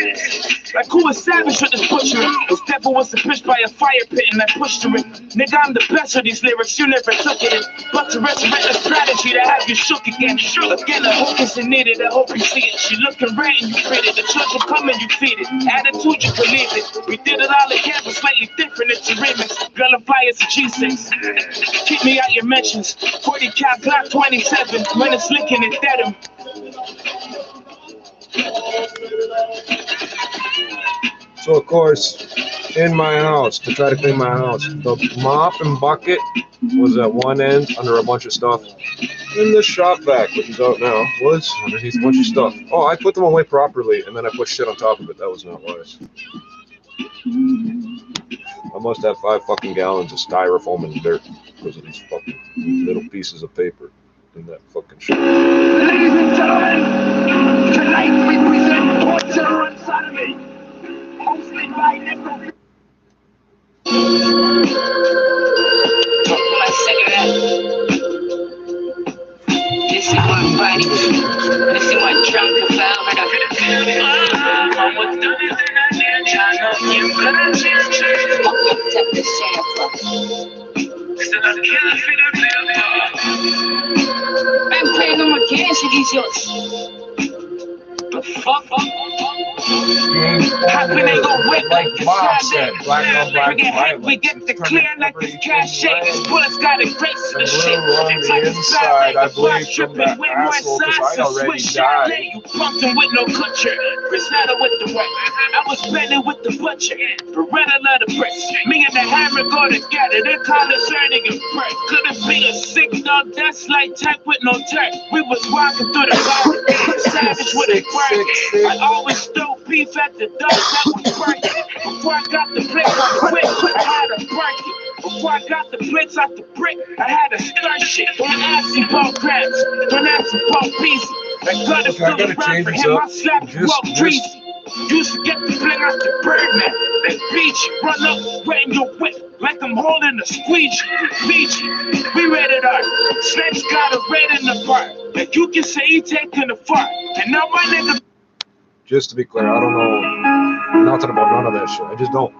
Like who was savage with this butchery? This devil was pushed by a fire pit and I pushed through it. Nigga, I'm the best of these lyrics, you never took it in. But to resurrect a strategy to have you shook again. Again, I hope it's needed, I hope you see it. She looking right and you treat it. The children come and you feed it. Attitude, you believe it. We did it all again, but slightly different, it's a remix. Girl, I'm fly as a G6. Keep me out your mentions. 40 cal Glock 27. When it's licking it, dead him. So of course, in my house, to try to clean my house, the mop and bucket was at one end under a bunch of stuff. In the shop vac, which is out now, was underneath a bunch of stuff. Oh, I put them away properly, and then I put shit on top of it. That was not wise. I must have 5 fucking gallons of styrofoam and dirt because of these fucking little pieces of paper in that fucking shit. Ladies and gentlemen, tonight we present Torture and Sodomy, hosted by Nico. Talk my cigarette. This is my body. This is my drunk valve. I got almost done it and I didn't try to you, but I just fucked up the sample. Still I'm killing for the bill. I'm playing no more games with these yours. The fuck? How can they go wet like Bob said, black on black violence. We get the clear like this cash shake. These bullets got a grace to the shit. On the inside, I believe from that asshole, because I already died. You pumping with no culture. Prisnetta with the work. I was spending with the butcher. Beretta let the press. Me and the hammer go together. They call us earning a break. Couldn't be a sick dog. That's like type with no tech. We was walking through the bar. Savage with a work. I always throw beef at the dog that was working. Before I got the plates off the whip, I had to work it. Before I got the plates off the brick, I had to start shit. Don't ask me about grams, don't ask me about pieces. I gotta fill the rap for him, I slap you up greasy. Used to get the fling out the Birdman, then beach, run up, wet in your whip, like I'm holding a squeegee. Beach, we rated R, Snakes got a red in the bar. Like you can say he taking a fart, and now my nigga. Just to be clear, I don't know nothing about none of that shit. I just don't.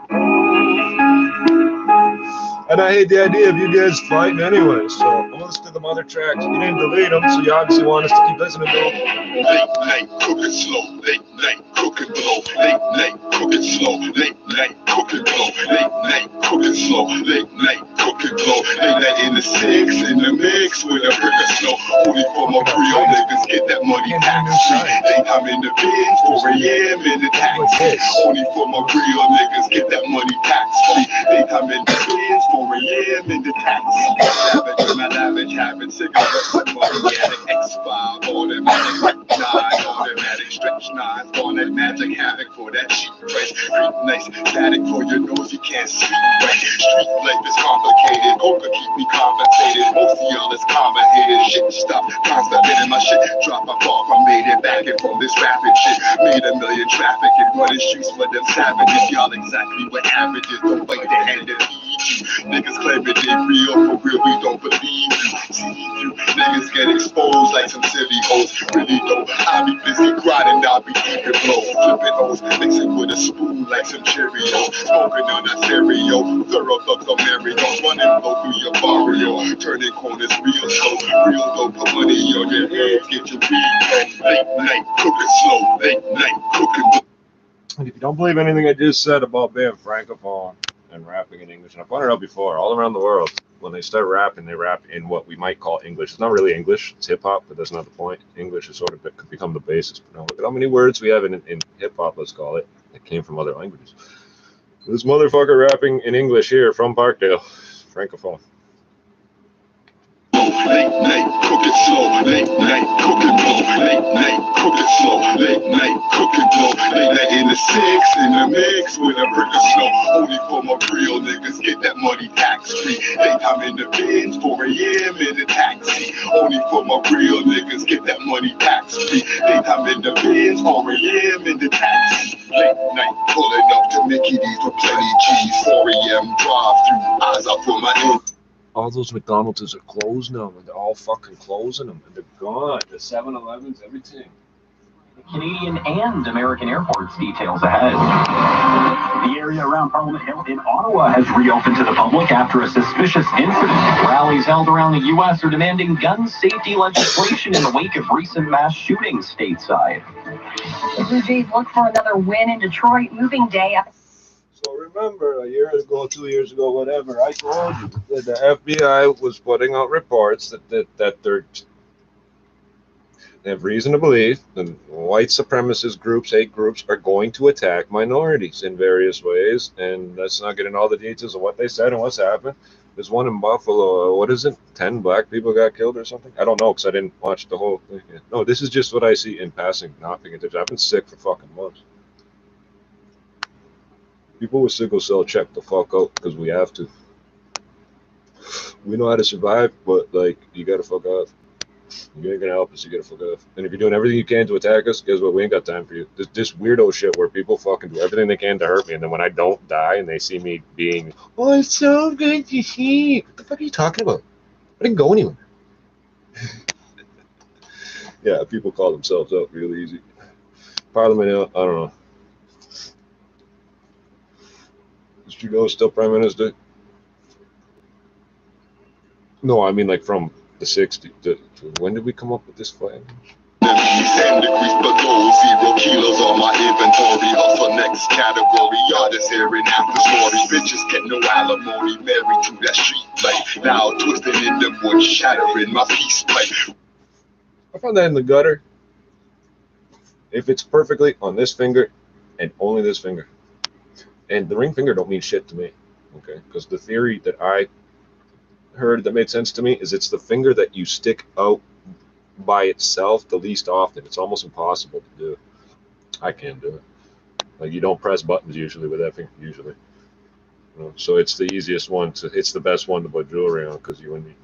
And I hate the idea of you guys fighting anyway, so I'm gonna listen to the other tracks. You didn't delete them, so you obviously want us to keep listening to them. Late night cooking slow, late night cooking low, late night cooking slow, late night cooking low, late night cooking slow, late night cooking low, late night in the 6 in the mix with a brick of snow. Only for my Creole niggas get that money tax free. Think I'm in the bins 4 a.m. in the taxi. Only for my Creole niggas get that money tax free. Think I'm in the bins 4 a.m. in the taxi. Savage, my lavish habit, cigarettes, automatic X5, automatic 9, automatic stretch 9, automatic havoc for that cheap price. Street nice, static for your nose, you can't see right. Street life is complicated, Coca keep me compensated. Most of y'all is commentated. Shit stop, constipated. My shit drop my ball. I made it back and from this rapping shit. Made a million trafficking, running streets for them savages. Y'all exactly what averages. Don't wait to hand it feed you. Niggas claiming they real, for real we don't believe you. See you niggas get exposed like some silly hoes. Really don't. I be busy grinding, I be eating blow. Flipping hoes, mixing with a spoon like some Cheerios. Smoking on a stereo. Thorough thugs on Mario's. Running low through your barrio. Turning corners real slow. Real dope, put money on your head. Get your weed. Late night cooking slow. Late night cooking. And if you don't believe anything I just said about being francophone and rapping in English, and I've pointed out before, all around the world, when they start rapping, they rap in what we might call English. It's not really English, it's hip-hop, but that's not the point. English has sort of become the basis. But now look at how many words we have in hip-hop, let's call it, that came from other languages. This motherfucker rapping in English here from Parkdale, francophone. Late night cooking slow, late night cooking blow, late night cooking slow, late night cooking blow, late night in the six, in the mix with a brick of snow. Only for my real niggas get that money tax free. Daytime in the bins, 4 a.m. in the taxi. Only for my real niggas get that money tax free. Daytime in the bins, 4 a.m. in the taxi. Late night pulling up to Mickey D's for plenty cheese. 4 a.m. drive through, eyes out for my end. All those McDonald's are closed now, and they're all fucking closing them, and they're gone. The 7-Elevens, everything. Canadian and American airports details ahead. The area around Parliament Hill in Ottawa has reopened to the public after a suspicious incident. Rallies held around the U.S. are demanding gun safety legislation in the wake of recent mass shootings stateside. The Blue Jays look for another win in Detroit. Moving day. So remember, a year ago, 2 years ago, whatever, I told you that the FBI was putting out reports that they have reason to believe that white supremacist groups, hate groups, are going to attack minorities in various ways. And let's not get into all the details of what they said and what's happened. There's one in Buffalo, what is it? 10 black people got killed or something? I don't know, because I didn't watch the whole thing. No, this is just what I see in passing, not paying attention. I've been sick for fucking months. People with sickle cell check the fuck out, because we have to. We know how to survive, but, like, you gotta fuck off. You ain't gonna help us, you gotta fuck off. And if you're doing everything you can to attack us, guess what? We ain't got time for you. This weirdo shit where people fucking do everything they can to hurt me, and then when I don't die and they see me being, oh, it's so good to see you. What the fuck are you talking about? I didn't go anywhere. Yeah, people call themselves out real easy. Parliament, I don't know. Is Trudeau still Prime Minister? No, I mean like from the 60s. When did we come up with this flag? 10 degrees below, 0 kilos on my inventory. Hustle next category, artists here in after story. Bitches get no alimony, married to that street life. Now twisted in the wood, shattering my peace pipe. I found that in the gutter. If it's perfectly on this finger and only this finger. And the ring finger don't mean shit to me, okay? Because the theory that I heard that made sense to me is it's the finger that you stick out by itself the least often. It's almost impossible to do. I can't do it. Like, you don't press buttons usually with that finger, usually. You know? So it's the easiest one to, it's the best one to put jewelry on, because you wouldn't.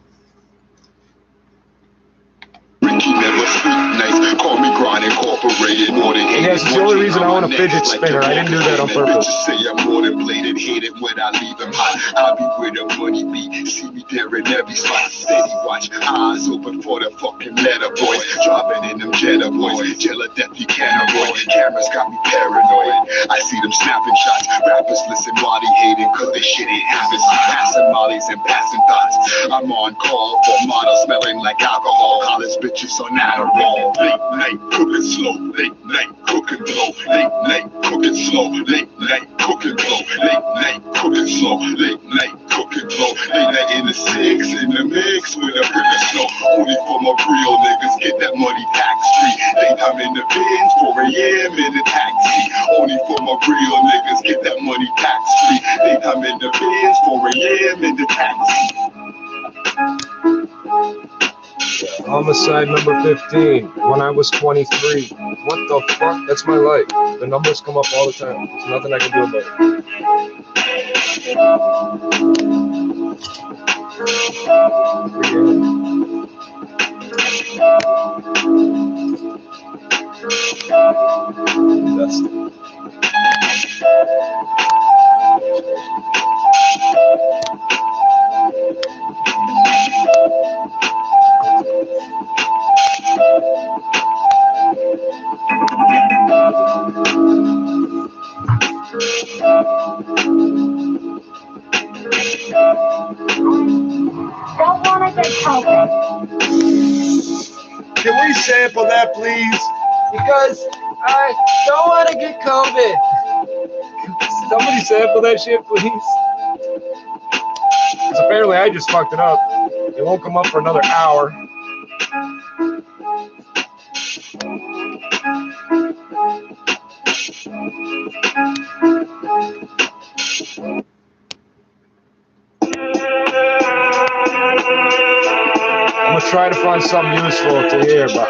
Never sleep nice, call me Grind Incorporated. More than yes, it's the only reason I want a fidget spinner. I didn't do that on purpose. Say I'm more than bladed, hate it when I leave them hot. I'll be where the money be, see me there in every spot. Steady watch, eyes open for the fucking letter boys. Dropping in them Jetta boys, Jella Deputy Canaroid. Cameras got me paranoid, I see them snapping shots. Rappers listen while they hating, cause they shit ain't happens. Passing mollies and passing thoughts. I'm on call for models smelling like alcohol. College bitches on Adderall. Late night cooking slow, late night cooking blow, late night cooking slow, late night cooking blow, late night cooking slow, late night cooking blow, late night in the six, in the mix with a brick of snow. Only for my real niggas get that money tax free. Daytime in the bins, 4 a.m. in the taxi. Only for my real niggas get that money tax free. Daytime in the bins, 4 a.m. in the taxi. Homicide number 15, when I was 23. What the fuck? That's my life. The numbers come up all the time. There's nothing I can do about it. Don't want to get COVID. Can we sample that, please? Because I don't want to get COVID. Somebody sample that shit, please. Because apparently I just fucked it up. It won't come up for another hour. I'm gonna try to find something useful to hear, but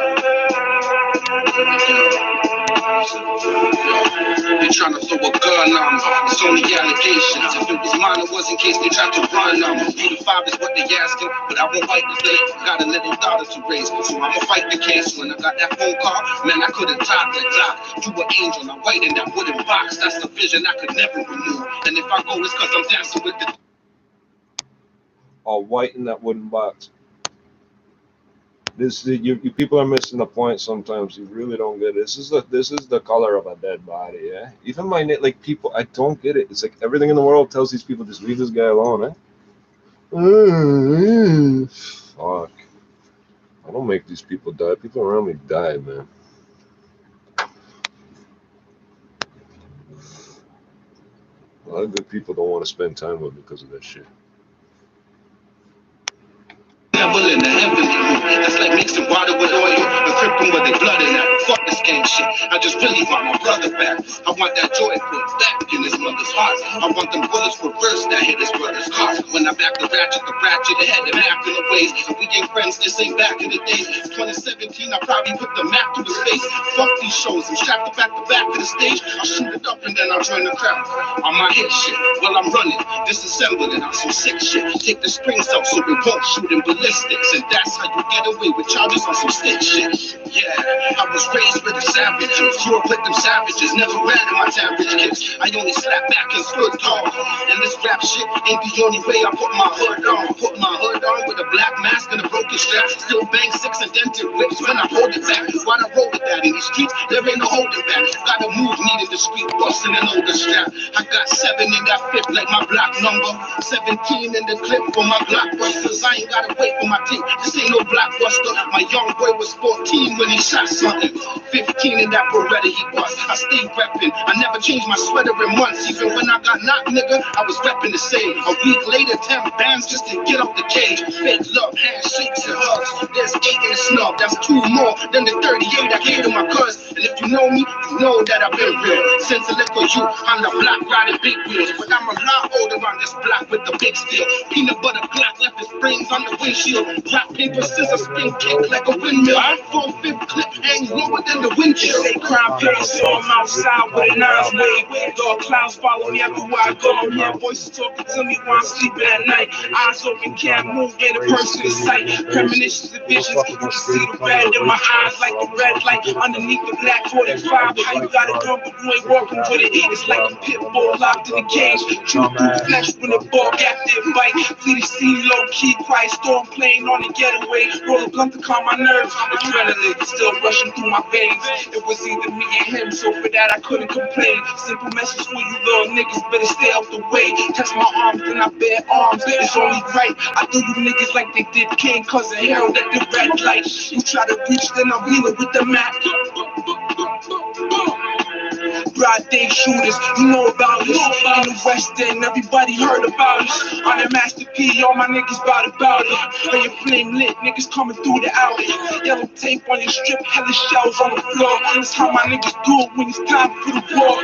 They trying to throw a gun on me. It's only allegations. If it was mine, it was in case they tried to run on me. 85 is what they asking, but I won't fight the day. Got a little daughter to raise, so I'ma fight the case. When I got that phone call, man, I couldn't talk the doc. You an angel, I'm white in that wooden box. That's the vision I could never remove. And if I go, it's cause I'm dancing with the all white in that wooden box. You people are missing the point sometimes. You really don't get it. This is the color of a dead body. Yeah. Even my like people, I don't get it. It's like everything in the world tells these people just leave this guy alone. Fuck. I don't make these people die. People around me die, man. A lot of good people don't want to spend time with me because of that shit. devil in the heavenly room. That's like mixing water with oil and crippling with their blood in that. Fuck this game shit. I just really want my brother back. I want that joy put back in his mother's heart. I want them bullets reversed that hit his brother's heart. When I back the ratchet ahead and back in the ways. And we ain't friends, this ain't back in the days. 2017, I probably put the map to his face. Fuck these shows, I'm strapped back to the stage. I'll shoot it up and then I'll join the crowd. On my hit shit, while I'm running, disassembling on some sick shit. Take the springs out so we won't shoot in ballistics. And that's how you get away with charges on some stick shit. Yeah, I was raised with the savages. Grew up with them savages, never ran in my average kids. I only slapped back and stood tall. And this rap shit ain't the only way I put my hood on. Put my hood on with a black mask and a broken strap. Still bang 6 indented whips when I hold it back. Why I roll with that in these streets? There ain't no holding back. Gotta move, needed the street, busting an older strap. I got 7 in that fifth like my block number. 17 in the clip for my blockbusters. I ain't gotta wait for my team. This ain't no blockbuster. My young boy was 14 when he shot something. 15 in that Beretta he was. I stayed reppin'. I never changed my sweater in months. Even when I got knocked, nigga, I was reppin' the same. A week later, 10 bands just to get off the cage. Fake love, handshakes and hugs. There's 8 in the snub. That's 2 more than the 38 I gave to my cuz. And if you know me, you know that I've been real. Since I left for you on the block riding big wheels. But I'm a lot older on this block with the big steel. Peanut butter Glock left his brains on the windshield. Rock, paper, scissors, spin kick like a windmill. 4-5 clip hang lower than the wind chill. They crime pays, so I'm outside with a nice way. Dog clouds follow me everywhere I go. I'm hearing voices talking to me while I'm sleeping at night. Eyes open, can't move, get a person in sight. Premonitions and visions, you can see the red in my eyes like the red light underneath the black 45. How you got a gun but you ain't walking with it? It's like a pit bull locked in a cage. True through flesh when the bark after it bite. Flee the scene low key, quiet storm playing on the getaway. Roll a blunt to calm my nerves. Adrenaline still rushing through my veins. It was either me and him, so for that I couldn't complain. Simple message for you little niggas, better stay out the way. Touch my arms, then I bear arms. It's only right. I do you niggas like they did King, cousin Harold at the red light. You try to reach, then I'm reeling with the map. Broad day shooters, you know about us. In the West End, everybody heard about us. On the Master P, all my niggas about it. And your flame lit, niggas coming through the alley. Yellow tape on your strip, hella shells on the floor. That's how my niggas do it when it's time for the war.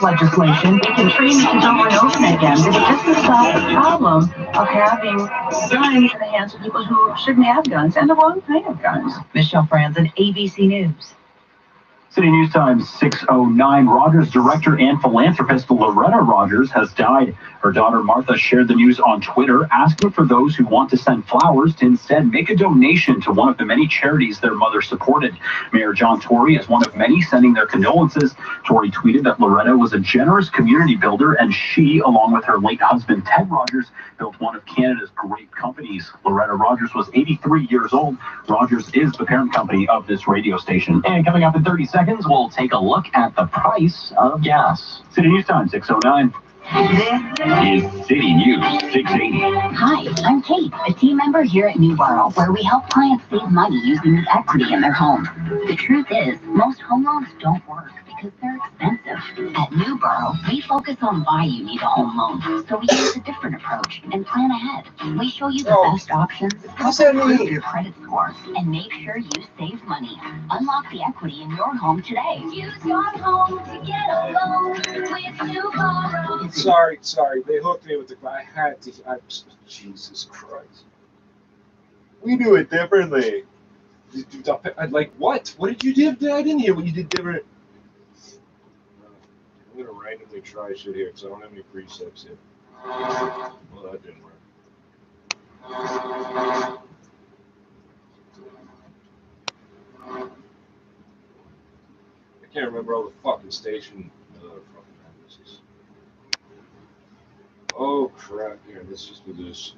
Legislation can train these over and over again, but it doesn't solve the problem of having guns in the hands of people who shouldn't have guns and the wrong kind of guns. Michelle Franzen, ABC News. City News Times 609. Rogers director and philanthropist Loretta Rogers has died. Her daughter Martha shared the news on Twitter, asking for those who want to send flowers to instead make a donation to one of the many charities their mother supported. Mayor John Tory is one of many sending their condolences. Tory tweeted that Loretta was a generous community builder, and she, along with her late husband Ted Rogers, built one of Canada's great companies. Loretta Rogers was 83 years old. Rogers is the parent company of this radio station. And coming up in 30 seconds, we'll take a look at the price of gas. City News Time 609. This is City News 680. Hi, I'm Kate, a team member here at Newborough, where we help clients save money using the equity in their home. The truth is, most home loans don't work because they're expensive. At Newborough, we focus on why you need a home loan, so we use a different approach and plan ahead. We show you the best options, help improve your credit score, and make sure you save money. Unlock the equity in your home today. Use your home to get a loan with Newborough. Sorry, they hooked me with the. I had to. Jesus Christ. We do it differently. I'd like, what? What did you do? I didn't hear what you did different. I'm gonna randomly try shit here because I don't have any precepts here. Well, that didn't work. I can't remember all the fucking station. Oh crap! Here, let's just do this.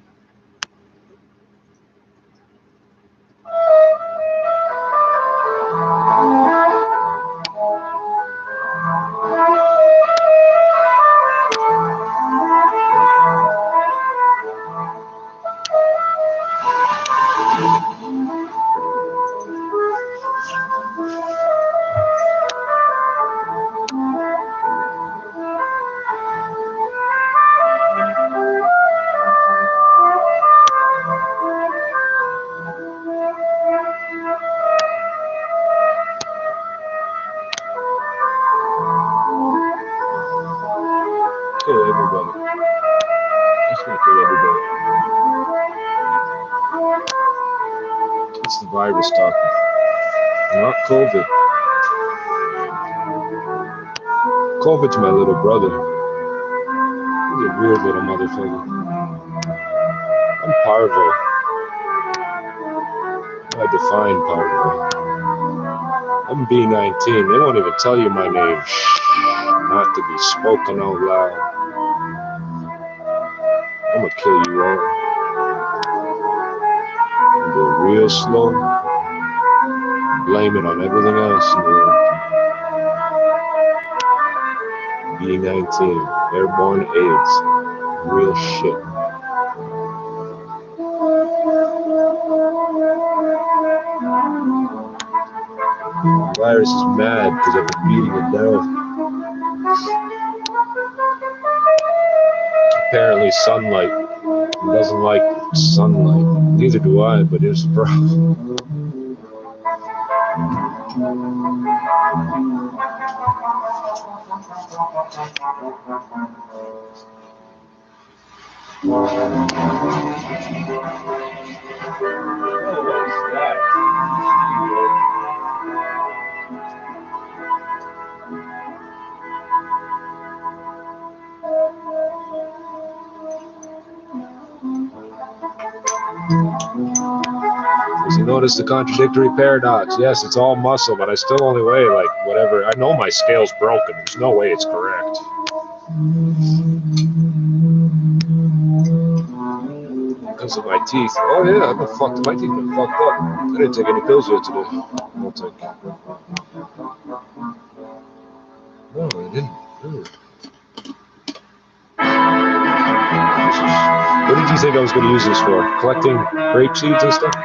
It's the virus talking, not COVID. COVID's my little brother. He's a weird little motherfucker. I'm parvo. I define parvo. I'm B19. They won't even tell you my name. Not to be spoken out loud. I'm gonna kill you all. And go real slow. Blame it on everything else in the world. B19, airborne AIDS, real shit. The virus is mad because I've been beating it down. Apparently sunlight. He doesn't like sunlight. Neither do I, but here's the problem. Does he notice the contradictory paradox? Yes, it's all muscle, but I still only weigh like whatever. I know my scale's broken. There's no way it's correct. Because of my teeth. Oh yeah, I've been fucked. My teeth been fucked up. I didn't take any pills yet today. I'll take. No, I didn't. No. What did you think I was going to use this for? Collecting grape seeds and stuff?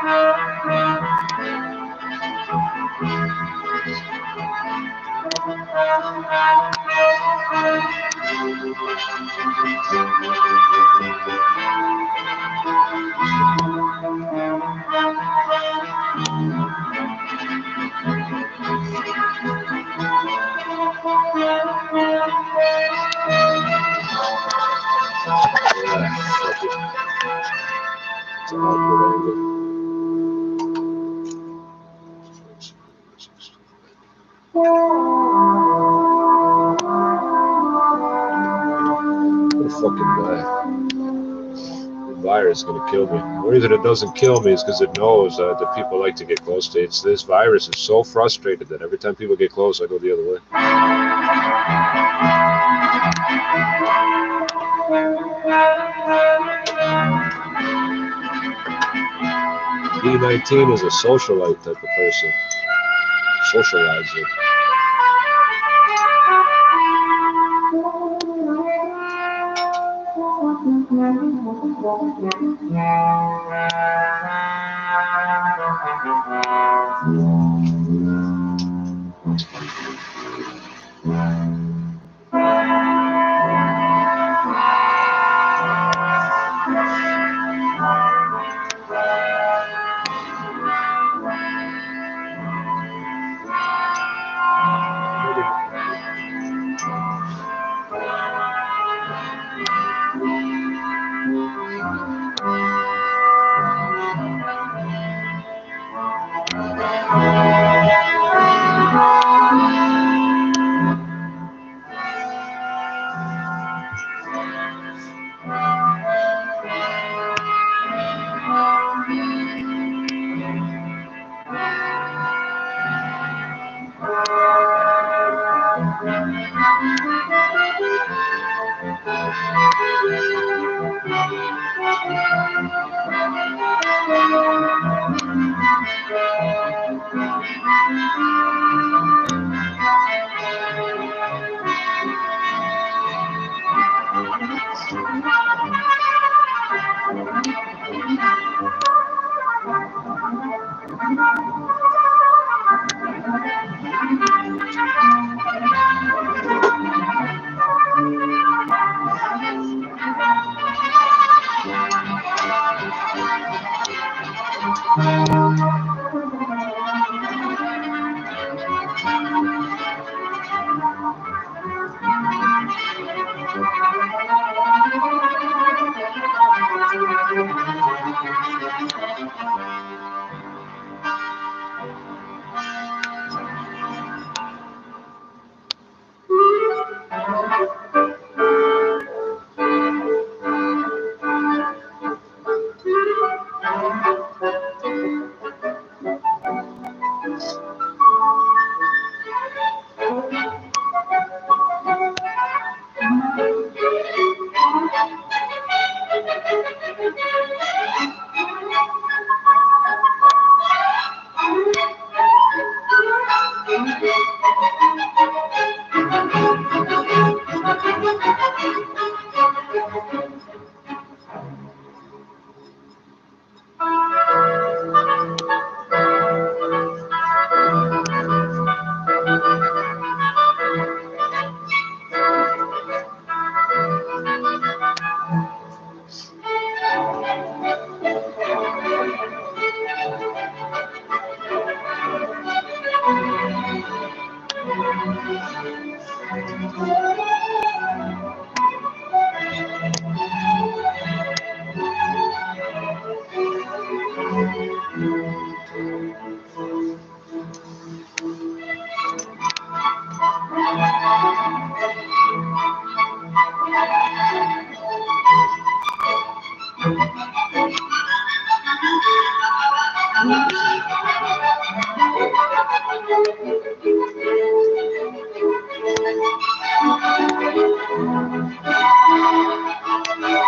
It's an awkward angle. What a fucking black. The virus is gonna kill me. The reason it doesn't kill me is because it knows that people like to get close to it. This virus is so frustrated that every time people get close, I go the other way. B19 is a socialite type of person. Socializer.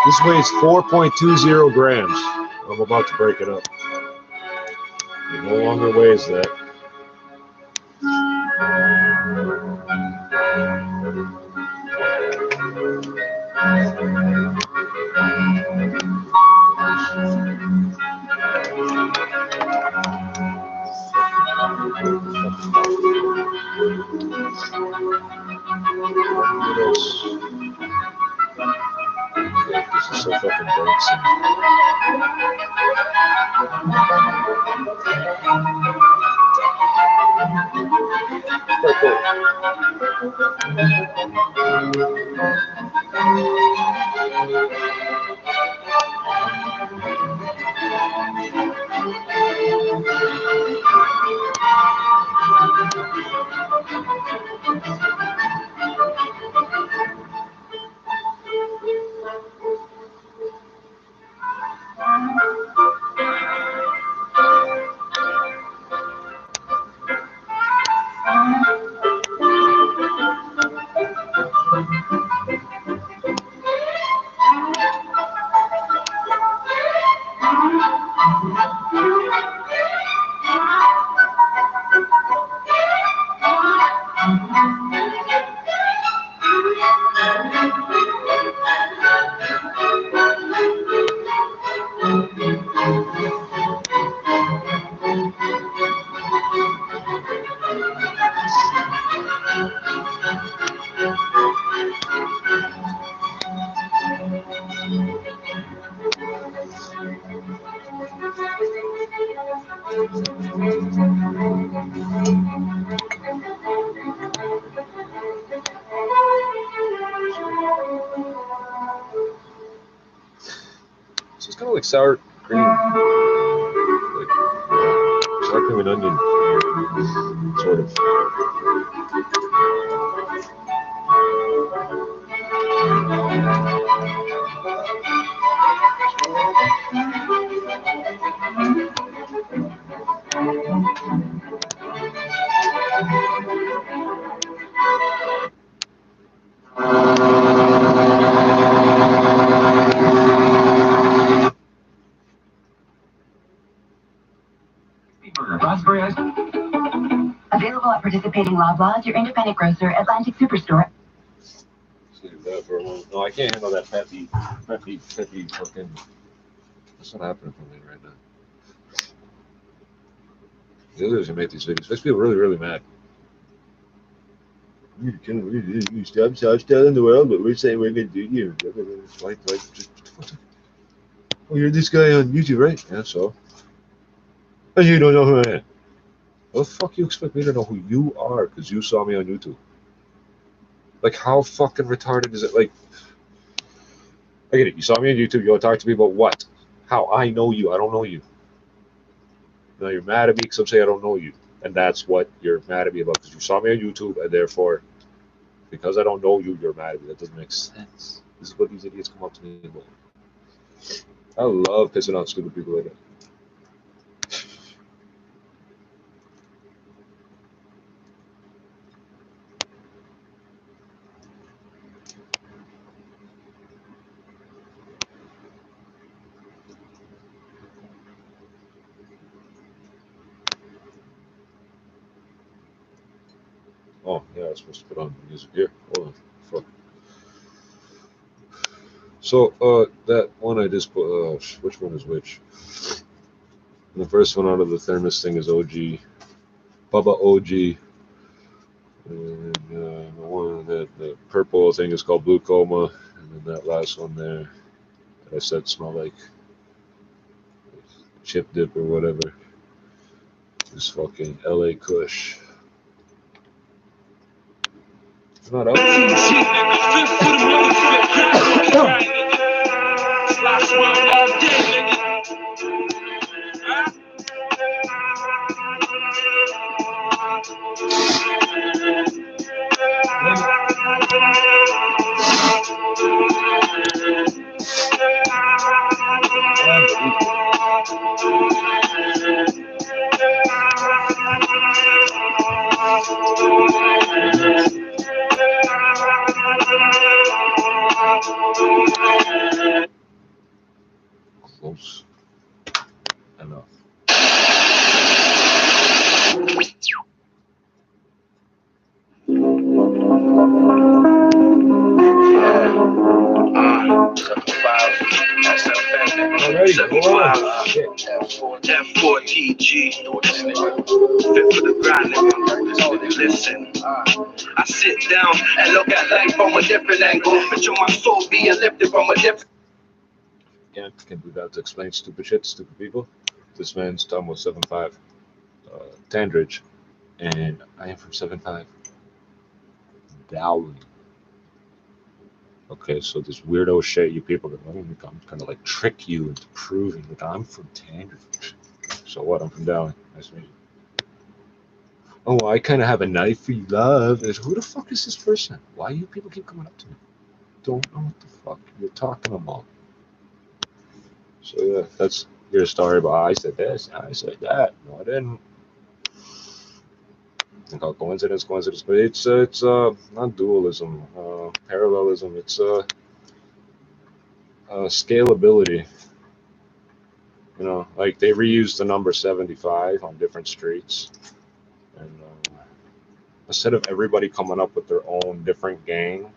This weighs 4.20 grams. I'm about to break it up. It no longer weighs that. This is so fucking boxy. So it's kind of like sour cream, like sour cream and onion, sort of. Raspberry ice. Available at participating Loblaws, your independent grocer, Atlantic Superstore. Save that for a moment. No, I can't handle that peppy fucking. What's not happening for me right now? The others who make these videos makes people really, really mad. You stop telling the world what we're saying we're gonna do you. Like, oh, you're this guy on YouTube, right? Yeah, so. And you don't know who I am. How the fuck you expect me to know who you are because you saw me on YouTube? Like, how fucking retarded is it? Like, I get it. You saw me on YouTube. You want to talk to me about what? How? I know you. I don't know you. Now you're mad at me because I'm saying I don't know you. And that's what you're mad at me about because you saw me on YouTube and therefore, because I don't know you, you're mad at me. That doesn't make sense. This is what these idiots come up to me about. I love pissing off stupid people like that. Oh, yeah, I was supposed to put on the music here. Hold on. Fuck. So, that one I just put, which one is which? And the first one out of the thermos thing is OG. Bubba OG. And the one, the purple thing is called Blue Coma. And then that last one there that I said smell like chip dip or whatever is fucking LA Kush. It's not out. Close enough. F4TG, fit for the grind, nigga. Listen, I sit down and look at life from a different angle. Picture my soul being lifted from a different. Yeah, can do that to explain stupid shit to stupid people. This man's Tom was 7'5", Tandridge, and I am from 7'5", Dowling. Okay, so this weirdo shit you people are I'm kind of like trick you into proving that I'm from Tandridge. So what? I'm from Dowling. Nice to meet you. Oh, I kind of have a knife for you, love. Who the fuck is this person? Why you people keep coming up to me? Don't know what the fuck you're talking about. So yeah, that's your story about I said this, I said that. No, I didn't. I call coincidence, but it's not dualism, parallelism. It's scalability. You know, like they reused the number 75 on different streets, and instead of everybody coming up with their own different gang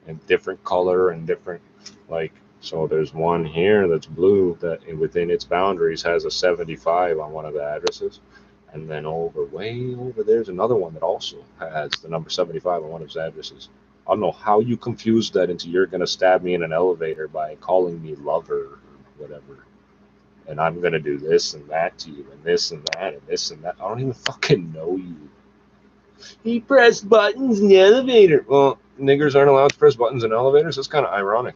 and different color and different, like, so there's one here that's blue that within its boundaries has a 75 on one of the addresses, and then way over there's another one that also has the number 75 on one of its addresses. I don't know how you confuse that into you're gonna stab me in an elevator by calling me lover or whatever, and I'm gonna do this and that to you and this and that and this and that. I don't even fucking know you. He pressed buttons in the elevator. Well, niggers aren't allowed to press buttons in elevators. That's kind of ironic.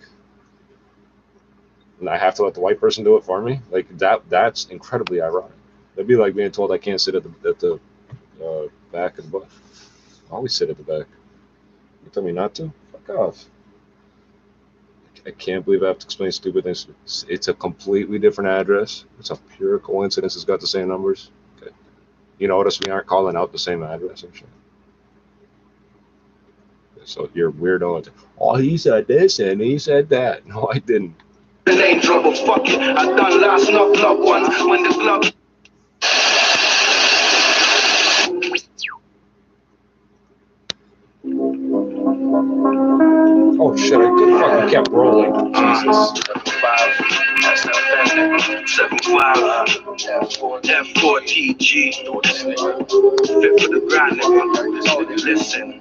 And I have to let the white person do it for me. Like that's incredibly ironic. That'd be like being told I can't sit at the back of the bus. I always sit at the back. You tell me not to? Fuck off. I can't believe I have to explain stupid things. It's a completely different address. It's a pure coincidence it's got the same numbers. Okay. You notice we aren't calling out the same address and shit. So you're weirdo. Oh, he said this and he said that. No, I didn't. It ain't trouble, fuck it. I done last knock loved one when the glove. Oh shit, I could fucking kept rolling. Jesus. 7-5 F4TG. Fit for the grind, nigga. Listen,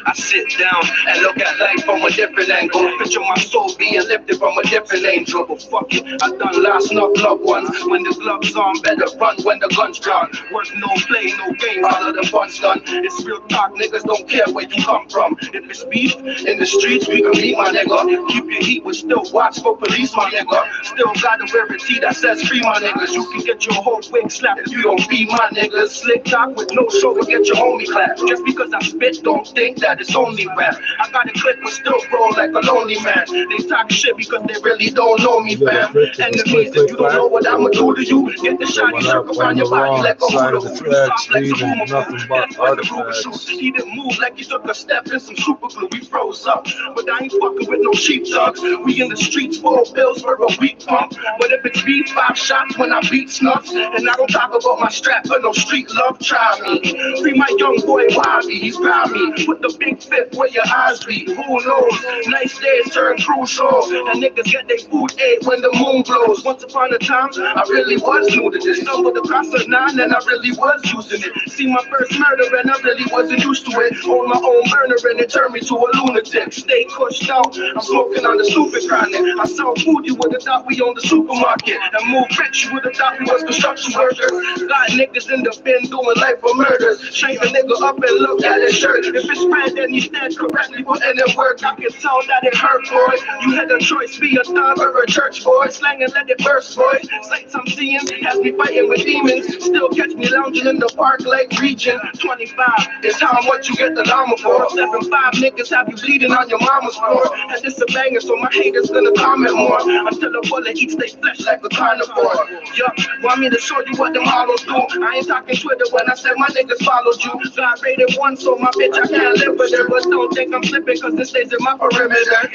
I sit down and look at life from a different angle. Picture my soul being lifted from a different angel. But fuck it, I done last knock loved ones. When the gloves on, better run when the gun's drawn. Work no play, no game, all of the fun's done. It's real talk, niggas don't care where you come from. If it's beef in the streets, we can meet my nigga. Keep your heat, but still watch for police, my nigga. Still gotta wear a tee that says free, my niggas. You can get your whole wig slapped if you don't be my niggas. Slick talk with no show, but get your homie clap. Just because I spit, don't think that it's only rap. I got a clip, but still roll like a lonely man. They talk shit because they really don't know me, fam. Enemies, if you don't know what I'ma do to you, get the shotty circle around your body like a hula hoop. Soft like some boomer. That's where the rumor shoots. He didn't move like he took a step in some super glue. We froze up, but I ain't fucking with no sheepdogs. We in the streets, 4 pills for a week pump. But if it's beef, 5 shots when I beat snuffs. And I don't talk about my strap, but no street love, try me. Free my young boy Wobby, he's proud me. Put the big fit where your eyes be. Who knows? Nice days turn crucial. And niggas get their food ate when the moon blows. Once upon a time, I really was new to this. Stumbled across a 9 and I really was using it. See my first murder and I really wasn't used to it. Own my own burner and it turned me to a lunatic. Stay pushed out, I'm smoking on the stupid chronic. I sell food, you would've thought we owned the supermarket. And move rich, you would've thought we was construction workers. Got niggas in the bin doing life for murders. Shake a nigga up and look at his shirt. If it's red, then he's dead correctly putting in work. I can tell that it hurt, boy. You had a choice, be a thug or a church boy. Slang and let it burst, boy. Sights I'm seeing has me fighting with demons. Still catch me lounging in the park like region. 25 is how much you get the llama for. 7-5 niggas have you bleeding on your mama's floor. And this a banger, so my haters gonna comment more until the bullet eats they flesh like a carnivore. Yup, want me to show you what them hollows do? I ain't talking Twitter when I said my niggas followed you. God rated 1, so my bitch I can't live with her. But don't think I'm slipping, cause this stays in my perimeter.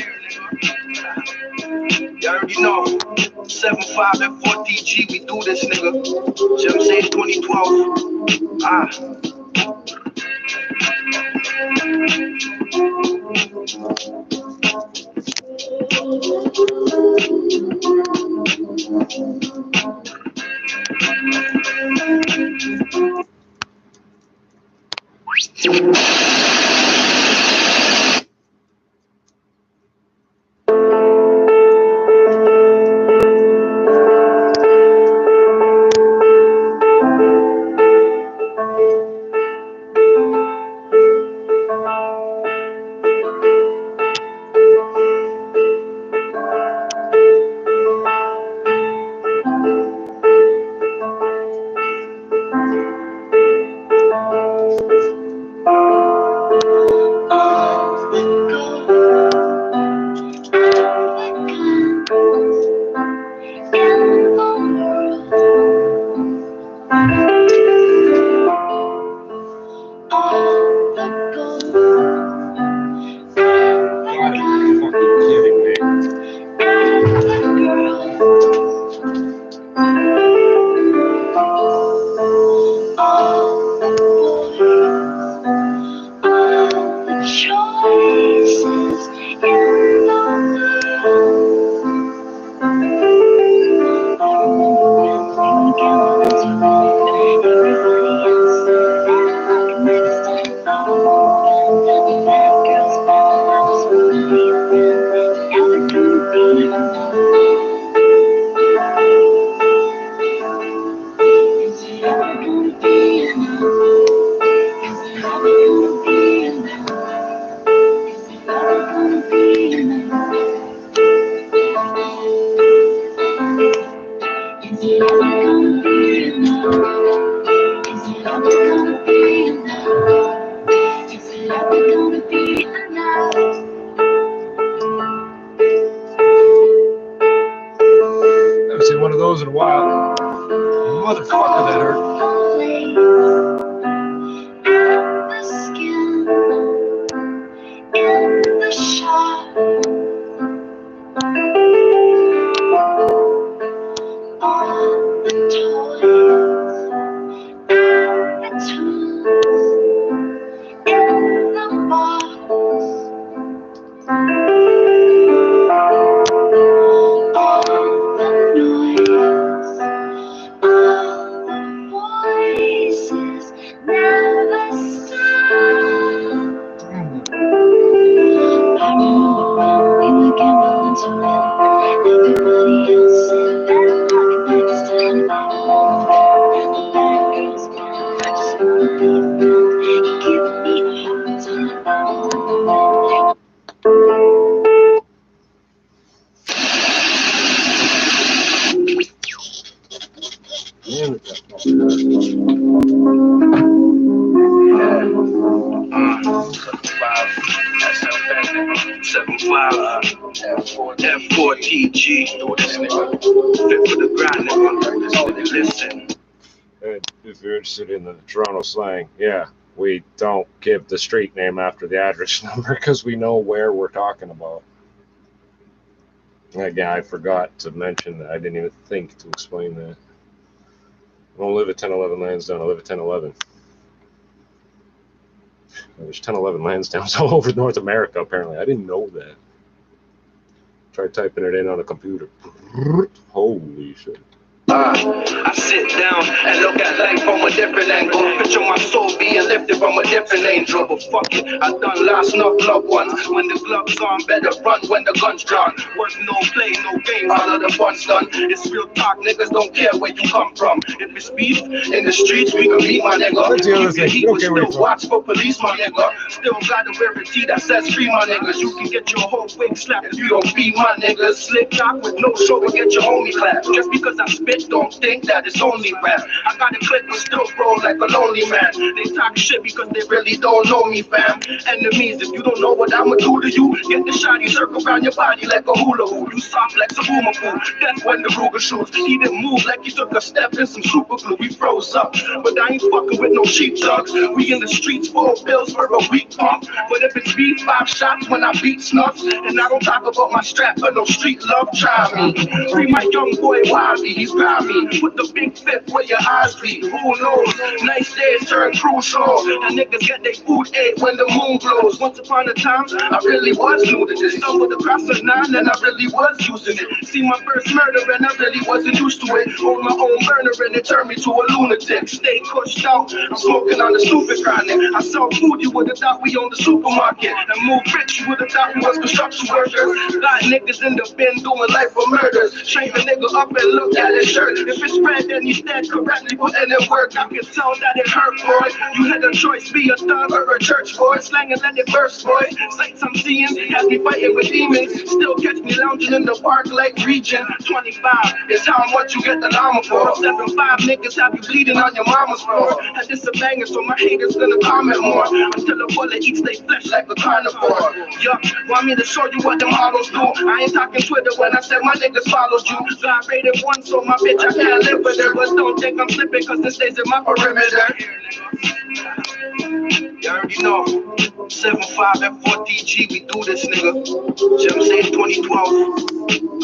You already know. 7-5 F4TG, we do this, nigga. Jim say 2012. it ever gonna be enough? Is it ever gonna be enough? Is it ever gonna be enough? Haven't seen one of those in a while. Motherfucker, that hurt. And the skin in the shop. All the toys and the tools in the box. All the noise, all the voices never stop. I remember when we were gambling to win. Everybody else said bad luck and I just turned back. And the bad girls win. I just wanna be a friend. You give me a hard time. I don't want Damn it. 4TG. Fit for the grind, nigga. Listen. If you're interested in the Toronto slang, yeah, we don't give the street name after the address number because we know where we're talking about. Again, I forgot to mention that. I didn't even think to explain that. I don't live at 1011 Lansdowne. I live at 1011. There's 1011 Lansdownes all over North America, apparently. I didn't know that. Try typing it in on a computer. Holy shit. I sit down and look at life from a different angle. Picture my soul being lifted from a different angel. But fuck it, I done lost enough loved ones. When the gloves on, better run when the gun's drawn. Work no play, no game, all of the fun's done. It's real talk, niggas don't care where you come from. If it's beef in the streets, we can meet my nigga. Keep your heat, but still watch for police, my nigga. Still gotta wear a tee that says free, my niggas. You can get your whole wig slapped if you don't be my niggas. Slick talk with no show and get your homie clap. Just because I spit, don't think that it's only rap. I got a clip but still roll like a lonely man. They talk shit because they really don't know me, fam. Enemies, if you don't know what I'ma do to you, get the shotty circle around your body like a hula hoop. You soft like some boomer fool. That's when the Ruger shoots. He didn't move like he took a step in some super glue. We froze up, but I ain't fucking with no sheepdogs. We in the streets, 4 bills for a week pump. But if it's beef, 5 shots when I beat snuffs. And I don't talk about my strap, but no street love, try me. Free my young boy Wiley, he's grimy. Put the big fifth where your eyes be. Who knows? Nice days turn crucial. And niggas get their food ate when the moon glows. Once upon a time, I really was new to this. Stumbled across a 9 and I really was using it. See my first murder and I really wasn't used to it. Own my own burner and it turned me to a lunatic. Stay pushed out, I'm smoking on the stupid chronic. I sell food, you would've thought we owned the supermarket. And move rich, you would've thought we was construction workers. Got niggas in the bin doing life for murders. Shame a nigga up and look at his shirt. If it's red, then he's dead correctly, putting in work. I can tell that it hurt, boy. You had a choice, be a thug or a church boy. Slang and let it burst, boy. Sights I'm seeing has me fighting with demons. Still catch me lounging in the park like region. 25 is how much you get the llama for. 7-5 niggas have you bleeding on your mama's floor. And this a banger, so my haters gonna comment more. Until a bullet eats they flesh like a carnivore. Yup, want me to show you what them models do? I ain't talking Twitter when I said my niggas followed you. God rated 1, so my bitch I can't live with her. But don't think I'm slipping cause this stays in my perimeter. You already know. 7-5 F4TG, we do this, nigga. See what I'm saying? 2012.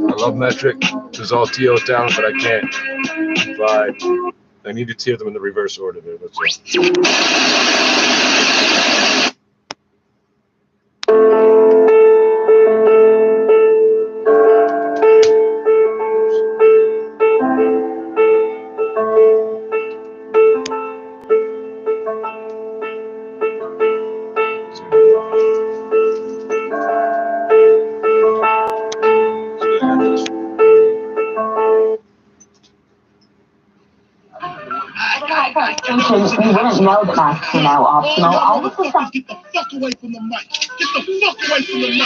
I love Metric. There's all TO talent, but I can't vibe. I need to tier them in the reverse order there. That's we wouldn't know that masks are now optional. All of the stuff. Get the fuck away from the mic. Get the fuck away from the mic.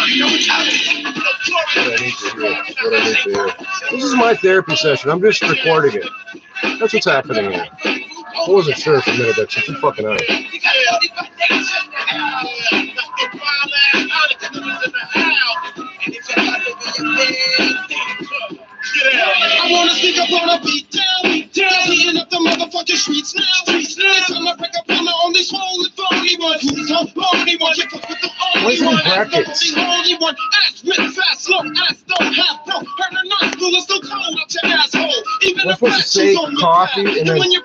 What I need to hear. This is my therapy session. I'm just recording it. That's what's happening here. I wasn't sure for a minute, but you're too fucking high. I wanna speak up on a beat down, eating up the motherfucking streets now. This time I break up on the only swollen phony one. Who's the phony one? You fuck with the only one. Brackets? The only one. Ass with fast, slow, ass don't have bro. Heard a nice school is still calling out your asshole. Even I'm supposed to say coffee and then like you're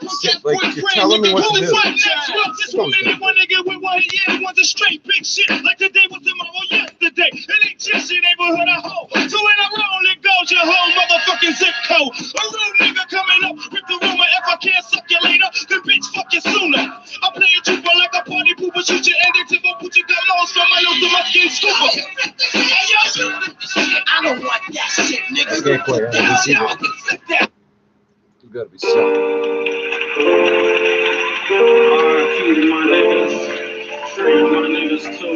telling me what to do. This one nigga, one nigga with 1 year, one's a straight big shit. Like the day was tomorrow, yesterday. It ain't just your neighborhood a hoe. So when I roll, it goes your whole motherfucking zip code. A real nigga coming up with the rumor. If I can't suck you later, then bitch fuck you sooner. I play a trooper like a party pooper. Shoot your ending to put your gun on from my nose to my skin scooper. Hey, yo, I don't want that shit, nigga. Okay, quick. I can see that. You gotta be sick. R.I.P. to my niggas. Free my niggas too.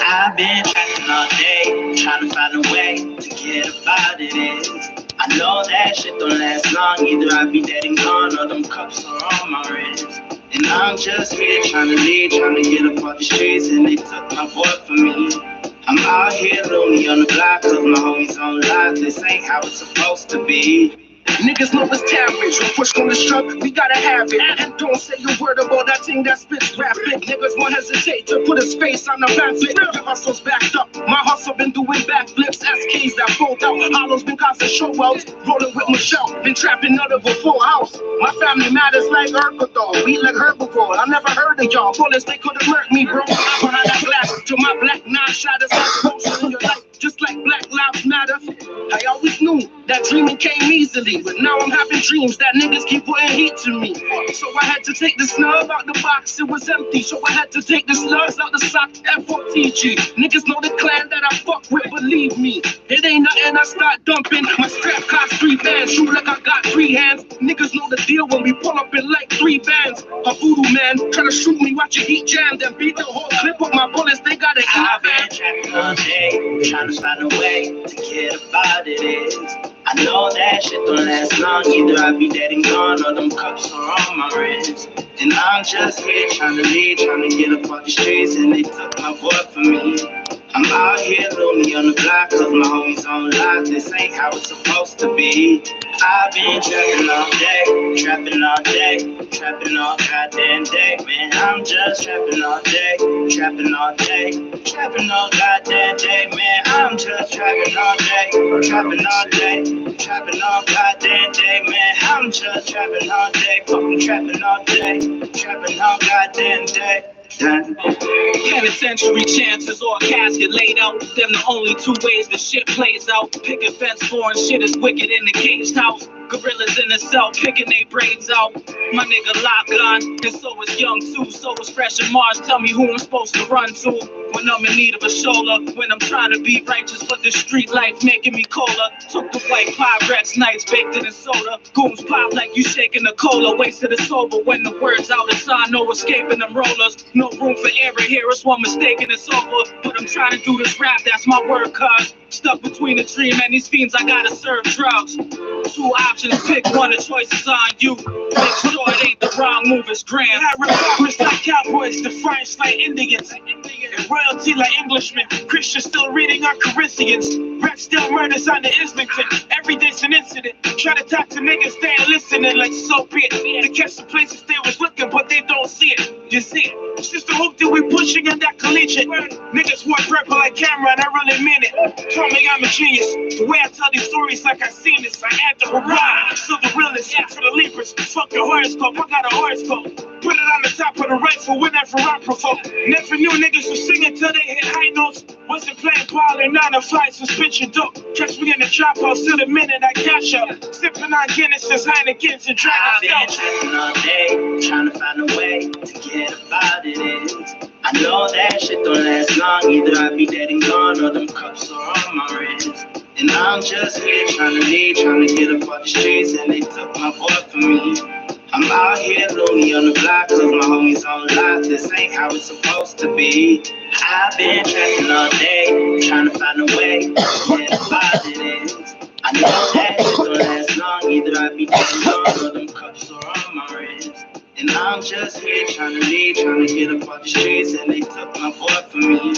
I've been tracking all day, trying to find a way to get about it is. I know that shit don't last long, either I be dead and gone or them cups are on my wrist. And I'm just here trying to lead, trying to get up off the streets, and they took my boy from me. I'm out here lonely on the block, cause my homies on live, this ain't how it's supposed to be. Niggas know it's savage. When push on the truck, we gotta have it. And don't say a word about that thing that spits rapid. Niggas won't hesitate to put his face on the pamphlet. Your hustle's backed up. My hustle been doing backflips. SKs that fold out. Hollows been causing showouts. Rolling with Michelle. Been trapping out of a full house. My family matters like Urquhart. We like herbivore. I never heard of y'all. Bullets, they could've murked me, bro. Behind that glass to my black nine shatters. Explosion in your life. Just like Black Lives Matter. I always knew that dreaming came easily, but now I'm having dreams that niggas keep putting heat to me. So I had to take the snub out the box, it was empty. So I had to take the slugs out the sock, F-O-T-G. Niggas know the clan that I fuck with, believe me. It ain't nothing I start dumping. My strap cost 3 bands, shoot like I got 3 hands. Niggas know the deal when we pull up in like 3 bands. A voodoo man tryna shoot me, watch your heat jam, then beat the whole clip with my bullets, they got a I've been trapping all day, trying to find a way to get about it is. I know that shit don't last long, either I be dead and gone or them cups are on my wrist. And I'm just here trying to lead, trying to get up off the streets, and they took my boy from me. I'm out here lonely on the block, cause my homies on live, this ain't how it's supposed to be. I've been trapping all day, trapping all day, trapping all goddamn day, man. I'm just trapping all day, trapping all day, trapping all goddamn day, man. I'm just trapping all day, trapping all day, trapping all goddamn day, man. I'm just trapping all day, fucking trapping all day, trapping all goddamn day. Penitentiary chances or a casket laid out. Them the only 2 ways the shit plays out. Picket fence foreign shit is wicked in the caged house. Gorillas in the cell picking they braids out. My nigga lock gun, and so is Young too. So is Fresh and Mars. Tell me who I'm supposed to run to when I'm in need of a shoulder. When I'm trying to be righteous, but the street life making me colder. Took the white Pyrex nights, baked it in soda. Goons pop like you shaking a cola. Wasted a sober when the words out of sign. No escaping them rollers. No room for error here. It's one mistake and it's over. But I'm trying to do this rap. That's my word, cuz. Stuck between a dream and these fiends, I gotta serve drugs. 2 options, pick one, the choice is on you. Make sure it ain't the wrong move, it's grand. Reformers like cowboys, the French like Indians, and royalty like Englishmen. Christians still reading our Corinthians. Rap still murders on the Islington. Every day's an incident. Try to talk to niggas, they ain't listening like so be it. To catch the places they was looking, but they don't see it. You see it. It's just the hook that we pushing in that collegiate. Niggas want purple like Cameron, I really mean it. Tell me I'm a genius. The way I tell these stories like I seen this, I add the hurrah. So the realest, for the Libras. Fuck your horoscope, I got a horoscope. Put it on the top of the rifle whenever I provoke. Never knew niggas would sing until they hit high notes. Wasn't playing ball and 9 to 5 suspension dope. Catch me in the trap house in a minute, I got ya. Sipping on Guinnesses, Heinekens, and I've been Dragons. trapping all day, trying to find a way to get about it is. I know that shit don't last long, either I be dead and gone or them cups are on my wrist. And I'm just here trying to leave, trying to get up off the streets, and they took my boy from me. I'm out here lonely on the block, cause my homies on lock. This ain't how it's supposed to be. I've been trapping all day, trying to find a way to get about it is. I know that shit don't last long, either I be dead gone or them cups are on my wrist. And I'm just here trying to leave, trying to get up off the streets, and they took my boy from me.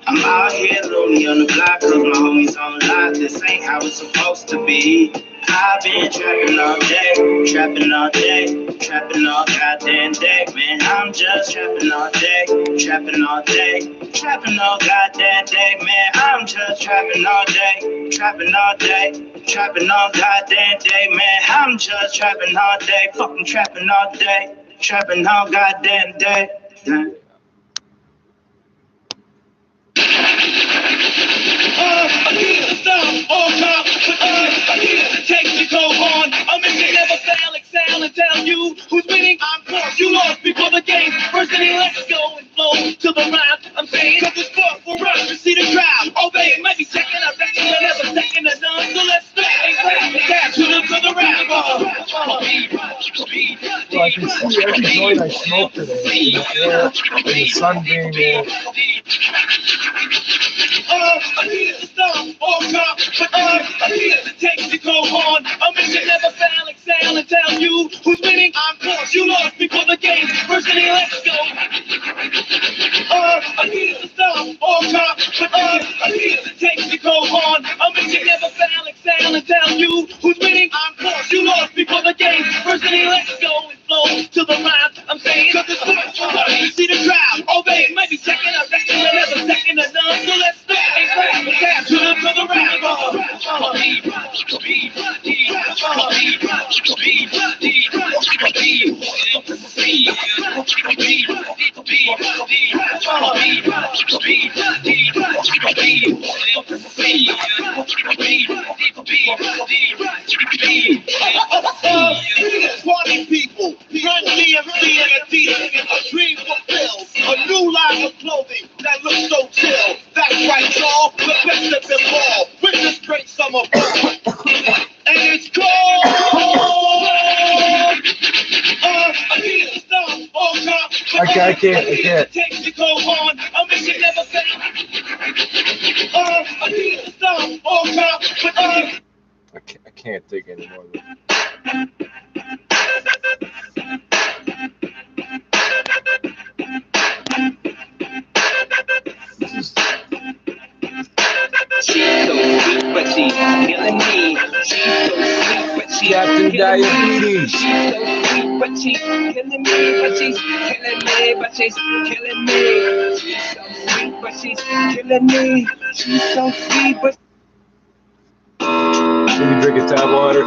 I'm out here lonely on the block, cause my homies on lock. This ain't how it's supposed to be. I've been trapping all day, trapping all day, trapping all goddamn day, man. I'm just trapping all day, trapping all day, trapping all goddamn day, man. I'm just trapping all day, trapping all day, trapping all goddamn day, man. I'm just trapping all day, fucking trapping all day, trapping all goddamn day. Take to go on. A mission never fail, excel, and tell you who's winning. I'm forced. You lost before the game. First inning, let's go and flow to the rhyme. I'm saying, cause it's fun for us to see the crowd. Obey, might be second, I reckon, but never second to none. So let's start and clap and dance to the rap. Well, I can see every joint I smoke today in the air, in the sun being there. I need to stop or cop, but I need to take to go on. A mission never fail, excel, and tell you who's winning. I'm forced. You lost before the game. First inning, let's go. I need to stop or cop, but I need to take to go on. A mission never fail, excel, and tell you who's winning. I'm forced. You lost before the game. First inning, let's go and flow to the rhyme. I'm saying, cause it's fun for us to see the crowd. Obey, might be second, I reckon, but never second to none. So let's start and clap and dance to the rap. Party people, run DMC and Adidas, a dream fulfilled, a new line of clothing that looks so chill. That's right, y'all, the best of them all, with this great summer ball. And it's cold. Adidas, stop, all cop, I can't. Takes to go on, a mission never fail. Adidas, stop, all cop, I can't think anymore of it. She's so sweet, but she's killing me. She's so sweet, but she's Captain Diabetes. She's so sweet, but she's killing me. But she's killing me. But she's killing me. She's so sweet, but she's killing me. She's so sweet, but. Can you drink a tap water?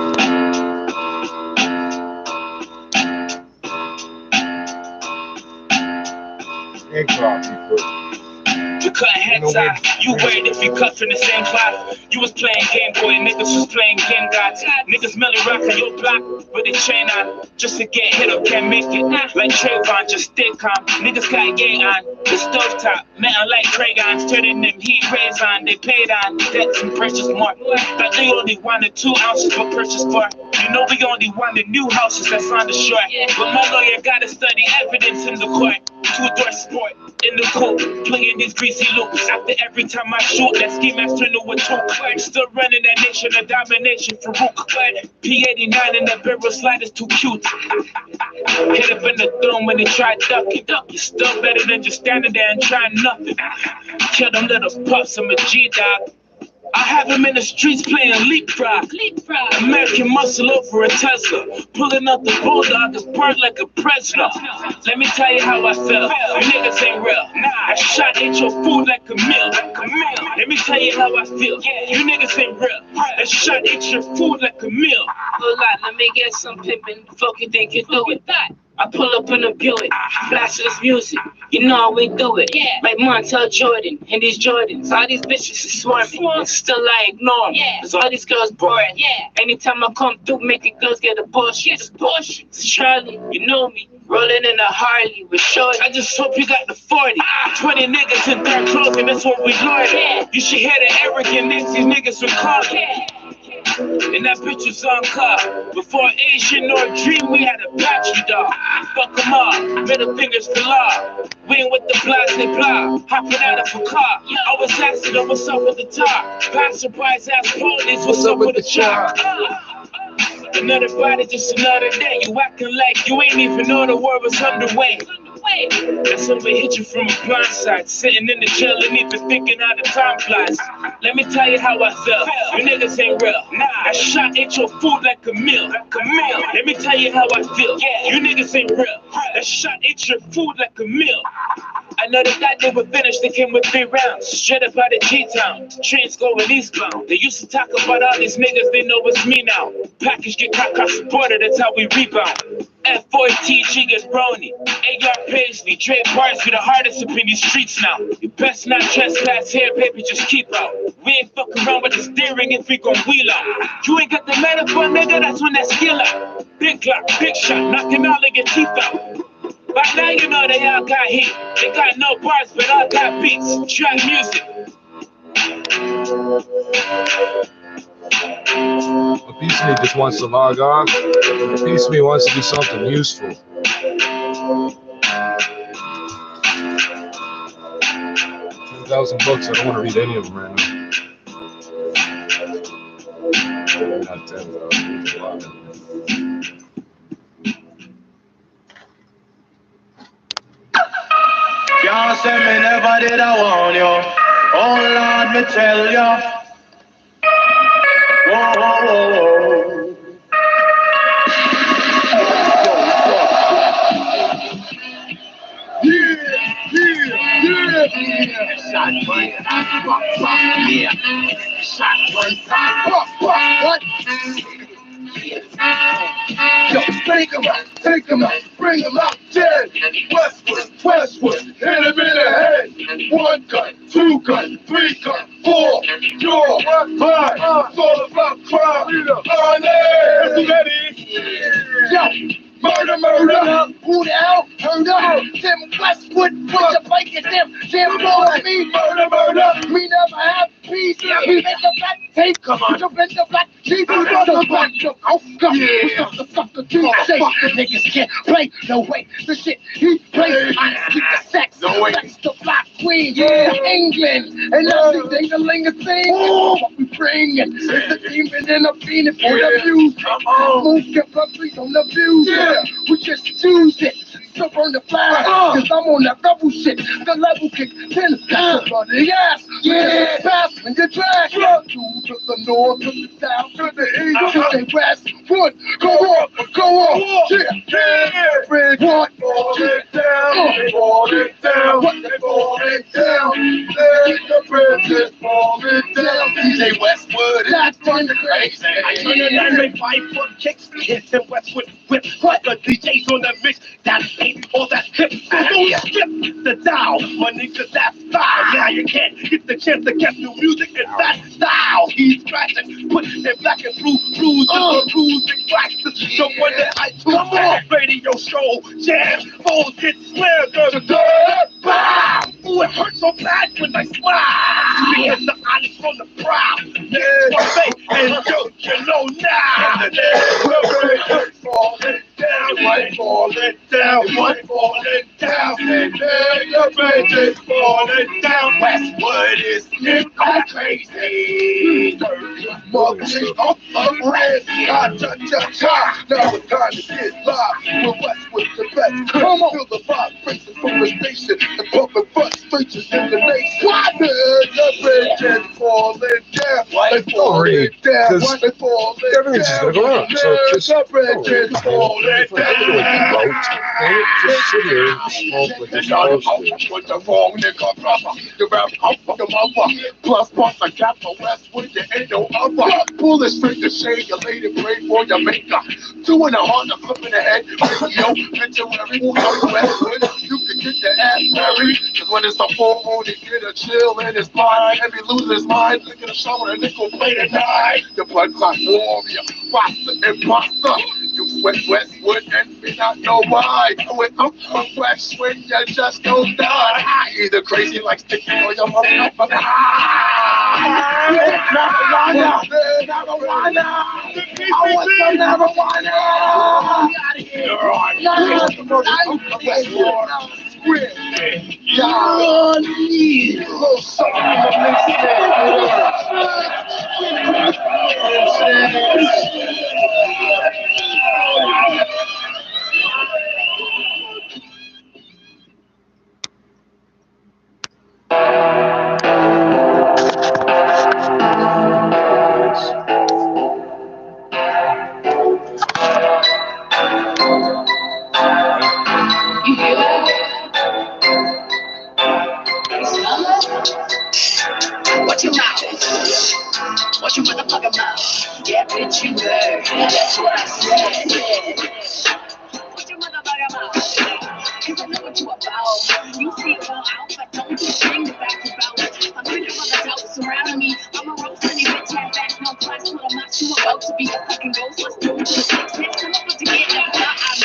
And coffee, but you cutting heads off. You worried if you cut from the same cloth. You was playing Game Boy, niggas was playing Game Gods. Niggas merely rocking your block with a chain on. Just to get hit up, can't make it. Like Trayvon, just stay calm. Niggas got yay on. The stove top, metal like Cragons. Turning them heat rays on. They paid on. That's some precious mark. Like they only wanted 2 ounces for purchase for. You know we only wanted new houses that's on the shore. But my lawyer gotta study evidence in the court. 2-door sport in the court, playing these greasy loops. After every time I shoot, that ski master knew what took. Still running that nation of domination for Rook. P89 in the barrel slide is too cute. Hit up in the dome when they try ducking. It's still better than just standing there and trying nothing. Kill them little pups, I'm a G-dog. I have him in the streets playing leapfrog. American muscle over a Tesla. Pulling up the bulldog is burnt like a President. Let me tell you how I feel. You niggas ain't real. I shot ate your food like a meal. Let me tell you how I feel. You niggas ain't real. I shot ate your food like a meal. Hold on, let me get some pimpin'. Fucking think you do it. I pull up in a Buick, blast this music. You know how we do it. Yeah. Like Montel Jordan and these Jordans. All these bitches are swarming. And still I ignore them. Yeah. Cause all these girls boring. Yeah. Anytime I come through, making girls get abortion. Yes, abortion. Charlie, you know me. Rolling in a Harley with shorty. I just hope you got the 40. 20 niggas in dark clothing, that's what we learn. Yeah. You should hear the arrogant names these niggas would call. Yeah. And that bitch was on car. Before Asian or Dream, we had a Apache dog. Fuck them all, middle fingers for law. We ain't with the blase blah, hopping out of a car. I was asking them what's up with the top. Passerby's ass police, what's up with the chop? Another body, just another day. You acting like you ain't even know the war was underway. That's when we hit you from a blind side. Sitting in the jail and even thinking how the time flies. Let me tell you how I felt. You niggas ain't real. I shot ate your food like a meal. Let me tell you how I feel. You niggas ain't real. I shot ate your food like a meal. I know they thought they were finished, they came with 3 rounds. Straight up out of G-Town, trains going eastbound. They used to talk about all these niggas, they know it's me now. Package get caught across the border, that's how we rebound. F4TG get Brony, AR Paisley, Dre Bars be the hardest up in these streets now. You best not trespass here, baby, just keep out. We ain't fucking around with the steering if we gon' wheel out. You ain't got the metaphor, nigga, that's when that skill out. Big clock, big shot, knocking all of your teeth out. By now you know they all got heat. They got no bars, but all got beats. Track music. A piece of me just wants to log off. A piece of me wants to do something useful. 10,000 books, I don't want to read any of them right now. Not 10,000. Y'all say me never did I warn you. Oh Lord, me tell you. Whoa, whoa, whoa, whoa. Shot one, yeah. Shot one, what? Yo, take him out, bring him out, dead. Westwood, hit him in the head. 1 gun, 2 gun, 3 gun, 4, you're 5. It's all about crime. Honest, ready? Yo. Murder, who the hell turned up? Tim Westwood, put your blanket damn boy, me. Murder, we never have peace. We make a fat tape, come on, jump in the black jeep, the black jump, the sucker to say, the niggas can't play, no way, the shit he plays, I speak the sex, no way, that's the black queen, England, and that's the ding-a-ling-a thing, what we bringin', it's the demon and a fiend for the views, come on, move your please don't abuse it. We just choose it. So burn the flag, cause I'm on that rebel shit. The level kick, 10, that's a the ass. Yeah, pass when you drag. To the north, to the south, to the east, to the west. Wood, go on, yeah. Bring one, fall it down, fall it down, fall it down. Let the princess fall it down. DJ Westwood, that's kind of crazy. I turn it down, make 5-foot kicks, hits and Westwood whip. What the DJ's on the mix? That's all that hip, I don't skip the dial, my niggas that style. Now you can't get the chance to get new music in that style. He's scratching, put their black and blue bruising waxes. No wonder I come on radio show, jam, phones get slammed, bow. Ooh, it hurts so bad when I smile. Because the honest on the prowl. And you know now. Falling down, falling down, falling down, the falling down. Westwood is going crazy. Marketing off the red. Cha-cha-cha. Now it's time to get live. With Westwood the best. Come on. Feel the vibrations from the station. The pumping frustrations in the nation. Why the bridge is falling down? They fall it down. They fall it everything's just gonna go wrong. So just fall it down. Just sit here and smoke like you're supposed to. With the wrong nigga, brother. The rap up for the mother. Plus, I got the West with the ain't no other. Pull it straight to shade, you lady pray for your maker. Doing a heart, a flip in the head. Yo, picture every move on the West. You can get the ass married. Cause when it's a full moon, he get a chill in his mind. And he loses his mind. Look at the show with a nickel plate at night. The blood clot warrior. Watch the imposter. You sweat Westwood and me not know why. When I'm from West, when you just don't die. Either crazy like sticky or your motherfucker. Marijuana. I want some marijuana. What you mouth? What you motherfucking mouth? Yeah, bitch, you heard. That's what I said. What you motherfucking mouth? Cause I know what you about. You see it all out, but don't do things about I'm pretty fucking dope surrounding me. I'm a roast any bitch, have back, no class, put a match. You about to be a fucking ghost. Let's do it to the six. Next time I'm about to get out, I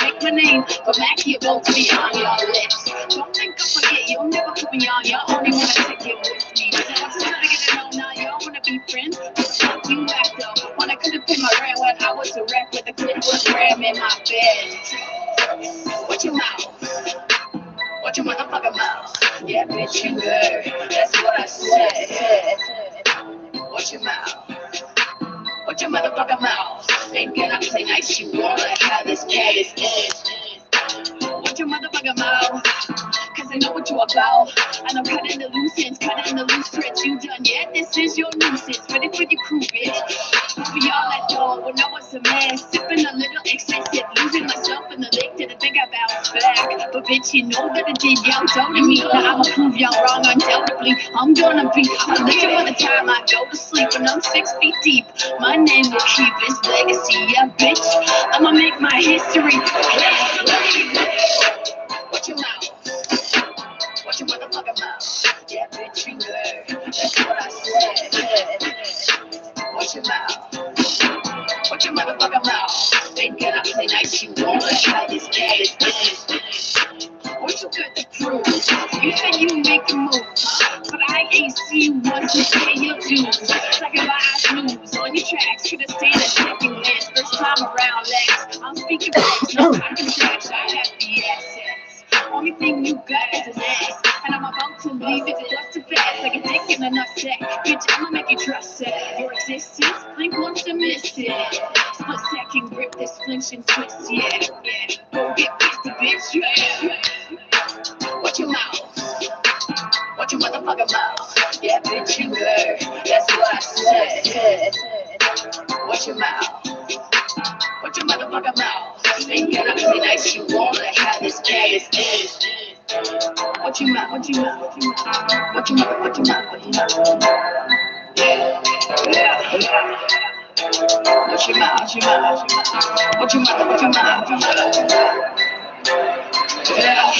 make my name. But Mac, you're about to be on your lips. Don't think I forget, you'll never put me on. Y'all only wanna take it with me. Once I started getting known, now y'all wanna be friends. What the fuck you act up? When I could've paid my rent when I was a wreck with the clip was ram in my bed. What your mouth? What your motherfucking mouth? Yeah, bitch, you heard. That's what I said. What your mouth? What your motherfucking mouth? Ain't gonna play nice, you wanna have this cat is What your motherfucking mouth? Cause I know what you about. And I'm cutting the loose ends, cutting the loose threads. You done yet? This is your nuisance. Ready for your crew, bitch. We all at dawn when I was a man, sipping a little excessive, losing myself in the lake. Didn't think I bounced back, but bitch, you know that it did y'all told me. Now I'ma prove y'all wrong undoubtedly. I'm gonna be a legend by the time I go to sleep, and I'm 6 feet deep. My name will keep its legacy, yeah, bitch. I'ma make my history. What your mouth? What your motherfucking mouth? Yeah, bitch, you heard. That's what I said. What your mouth? What your motherfucking mouth? Ain't gonna play nice, you wanna try this case. What you got to prove? You said you make a move, huh? But I ain't see you once you pay your dues. Talking about I snooze on your tracks. Should've stayed at second glance. First time around, legs. I'm speaking facts, no talking trash. I have the assets. Only thing you got is an ass. And I'm about to leave it just too fast. Like a dick in a nutsack. Bitch, I'ma make you trust it. Your existence, blink once to miss it. Split second grip this flinch and twist, yeah. Go get pissed, bitch, yeah. What your mouth? What your motherfucking mouth? Yeah, bitch, you heard. That's what I said. What your mouth? What your motherfucking mouth? Ain't gonna play nice, you wanna have this gas. What you mouth? What you mouth? What you mouth? What you mouth? What you mouth? What you mouth? Yeah. What your mouth? What your mouth? What your mouth? What your mouth? Yeah.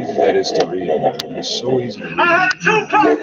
easy that is to read. It's so easy to read. I had 2.5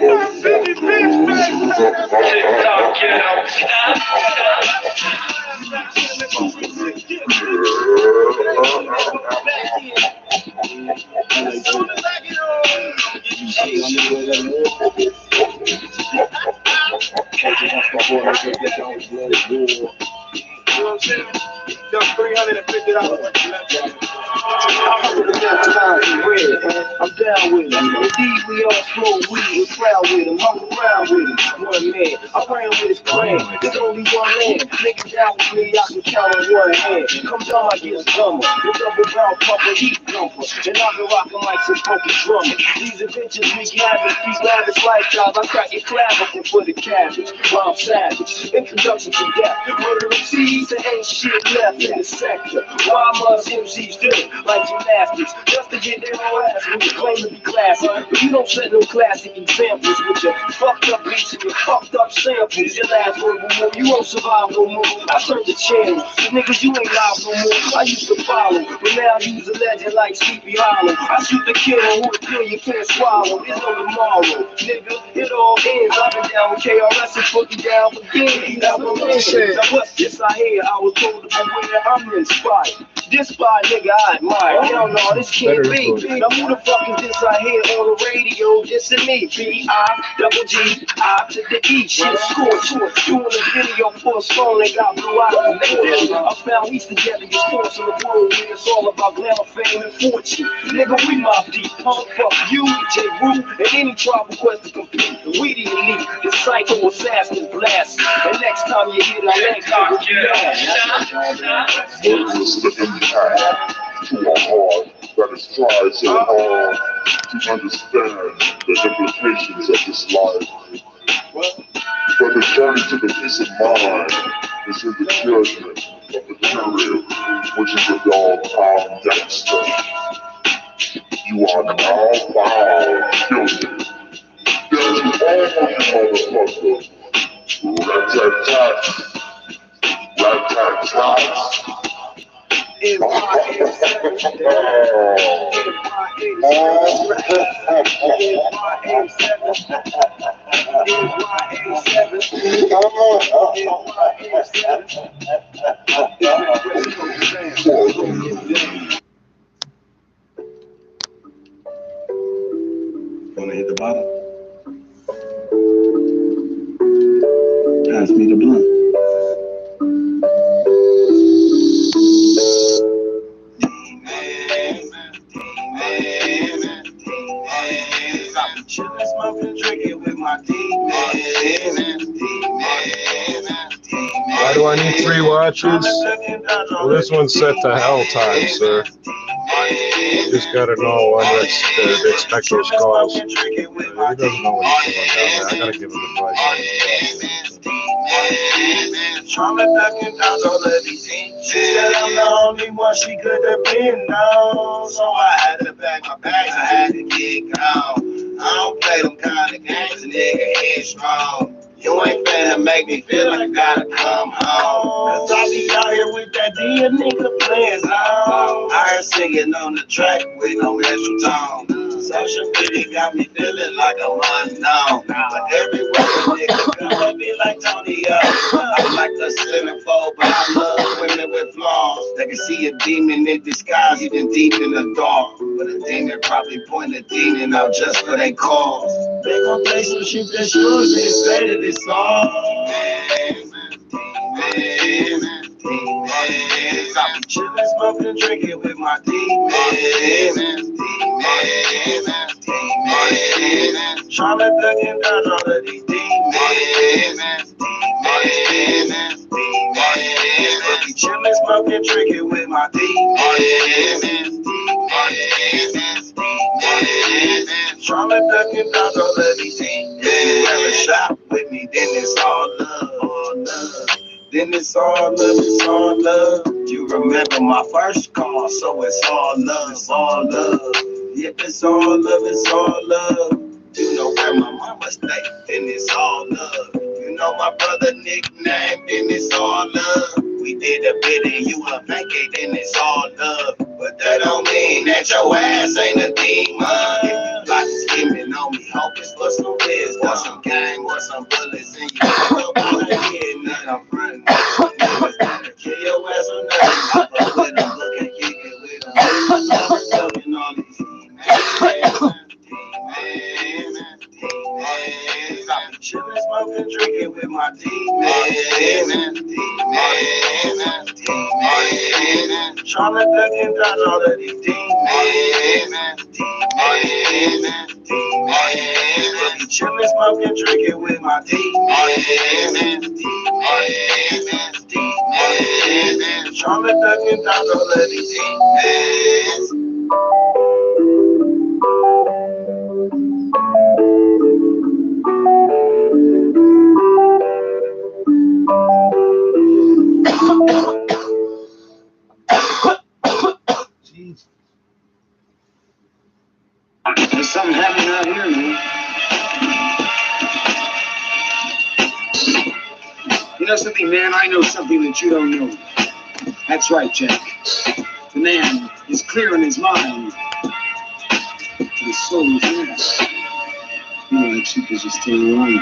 I'm down with it. Indeed, we all smoke weed, we proud with him, I'm proud with him. One man, I'm around with his clan. There's only one man. Nigga down with me, I can count on one hand. Come down, I get dumber. The double brown pumper, heat dumper. And I've been rocking like some funky drummer. These adventures we gathered, these lavish lifestyles, I crack your clavicle for the cabbage. While I'm savage. Introduction to death. Murdering seeds, there ain't shit left in the sector. Why must MCs do it like gymnastics? Just to get their own ass when you claim to be classic. But you don't set no classic examples with your fucked up beats and your fucked up samples. Your last word will move, you won't survive no more. I turned the channel, the niggas you ain't live no more. I used to follow, but now I use a legend like Sleepy Hollow. I shoot the killer who the pill you can't swallow. There's no tomorrow, nigga, it all ends. I've been down with KRS and fucking down for games. Now what's this I hear? I was told to beware, I'm inspired. This by nigga I admire. Hell no, this can't be. Now who the fuck is this I hear on the radio? This is me, B-I-double-G-I to the E. Shit scorch. Doing a video for a song that got blue out of the I found he's together, your sports in the world. It's all about glamour, fame, and fortune. Nigga, we mob deep. Fuck you, J. Rue, and any tribal quest to compete. We the elite, the psycho assassin blast. And next time you hear that next time you to a heart that has tried so hard to understand the implications of this life. But the journey to the peace of mind is in the judgment of the jury, which is the dog-pound gangster. You are now found guilty. There's all you motherfucker. Rat-tat-tat. Rat-tat-tat. Wanna hit the bottom? Pass me the blunt. Chillin', smoking, drinking with my demons. Why do I need 3 watches? Well, this one's set to hell time, sir. You just gotta know when to expect those calls. He doesn't know what he's doing down there. I gotta give him the price. Trauma ducking down all of these things. She said I'm the only one she could have been on. So I had to pack my bags, I had to get gone. I don't play them kind of games, a nigga head strong. You ain't finna make me feel like I gotta come home. Cause I be out here with that dear nigga playing zone. I heard singing on the track with no extra tone. Social media got me feeling like I'm unknown. But everywhere a nigga come, I be like Tony up. I like the centerfold, but I love women with flaws. They can see a demon in disguise, even deep in the dark. But a demon probably point a demon out just for their cause. They gon' play some shit that shows they say that it's all. I be chillin', smoking, drinking with my demons. Tryna ducking down all of these demons. I be chillin', smoking, drinking with my demons. Tryna ducking down all of these demons. Never shop with me, then it's all love. Then it's all love, it's all love. You remember my first call, so it's all love, all love. Yep, it's all love, it's all love. You know where my mama stay, then it's all love. You know my brother nickname, then it's all love. We did a bit and you a vacate, then it's all love. But that don't mean mean that your ass ain't a demon. Like skimming on me, hoping for some biz, or some gang, or some bullets, and you up on the head. Now I'm running. Niggas gotta kill your ass or nothing. But with them, look and kick it with them. Looking on these demons. I be chillin', smoking, drinking with my demons. Tryna duck and dodge all of these demons. I be chillin', smoking, drinking with my demons. Tryna duck and dodge all of these demons. There's something happening out here, man. You know something, man? I know something that you don't know. That's right, Jack. The man is clear in his mind. His soul is there. You know, that chick is just staying around.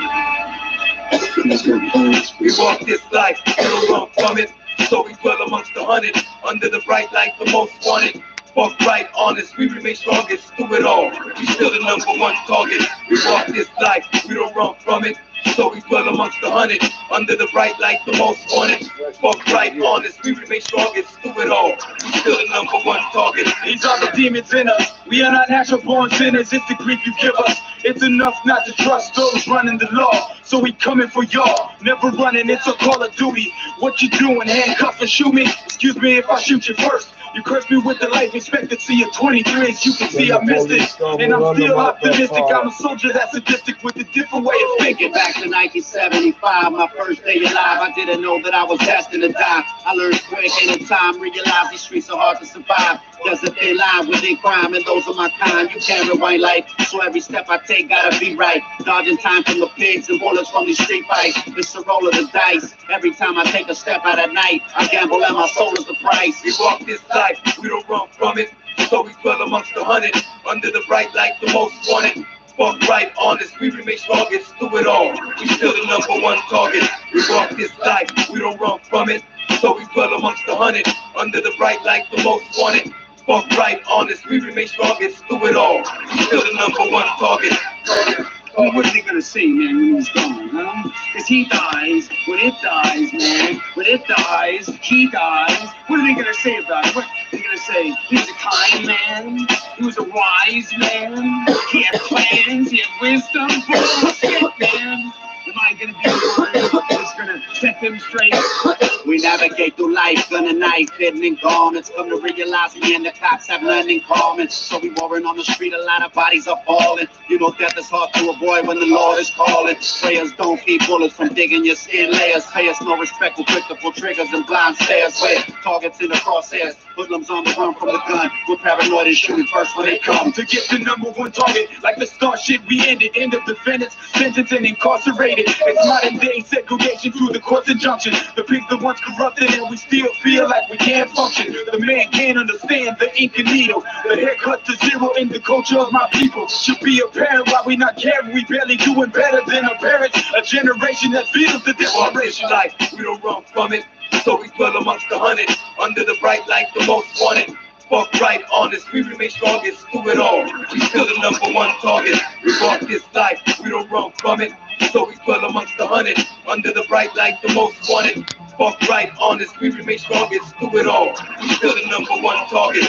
He's got plans. We walk this life, we don't run from it. So we dwell amongst the hunted, under the bright light, the most wanted. Walk right, honest, we remain strongest through it all. We still the #1 target. We walk this life, we don't run from it. So we dwell amongst the hunted, under the bright light, the most wanted. Walk right, honest, we remain strongest through it all. We still the #1 target. These are the demons in us. We are not natural born sinners. It's the grief you give us. It's enough not to trust those running the law. So we coming for y'all. Never running, it's a call of duty. What you doing? Handcuff and shoot me? Excuse me if I shoot you first. You cursed me with the life expectancy of 23. As you can see, I missed it. And I'm still optimistic. I'm a soldier that's sadistic with a different way of thinking. Back to 1975, my first day alive. I didn't know that I was destined to die. I learned quick in time, realized these streets are hard to survive. Doesn't they lie within crime, and those are my kind. You can't rewind life, so every step I take gotta be right. Dodging time from the pigs and bullets from these street fights. It's a roll of the dice. Every time I take a step out at night, I gamble and my soul is the price. We walk this life, we don't run from it. So we dwell amongst the hunted, under the bright light, the most wanted. Walk right, honest, we remain strongest through it all. We still the #1 target. We walk this life, we don't run from it. So we dwell amongst the hunted, under the bright light, the most wanted. Walk right, honest, we remain strongest through it all. We still the #1 target. Oh, what are they gonna say, man, when he's gone, huh? Cause he dies, when it dies, man. When it dies, he dies. What are they gonna say about it? What are they gonna say? He was a kind man. He was a wise man. He had plans, he had wisdom. Bullshit, man. Am I gonna be the one that's gonna set them straight? We navigate through life, gun and knife, hidden and gone. It's come to realize me and the cops have nothing in common. So we warring on the street, a lot of bodies are falling. You know death is hard to avoid when the Lord is calling. Prayers don't keep bullets from digging your skin layers. Pay us no respect, we're quick to pull triggers and blind stares. With targets in the crosshairs, hoodlums on the run from the gun. We're paranoid and shooting first when they come. To get the #1 target, like the star shit we ended. End of defendants, sentenced and incarcerated. It's modern day segregation through the court's injunction. The pigs the ones corrupted and we still feel like we can't function. The man can't understand the ink and needle. The haircut to zero in the culture of my people. Should be apparent why we not caring. We barely doing better than our parents. A generation that feels the desperation. Life, we don't run from it. So we dwell amongst the hunted, under the bright light, the most wanted. Walk right, honest, we remain strongest through it all. We still the #1 target. We walk this life, we don't run from it. So we dwell amongst the hunted, under the bright light, the most wanted. Walk right, honest, we remain strongest through it all. We still the #1 target.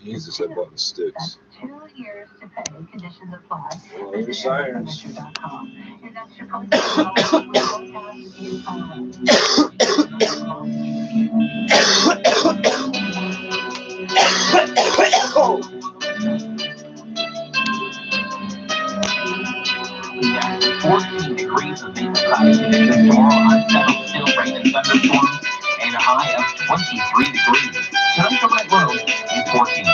Jesus, that button sticks. 2 years to pay. Conditions apply. The sirens. We have 14 degrees of inside conditions tomorrow, unsettled, still rain and thunderstorms, and a high high of 23 degrees. Tonight the Red Road is 14.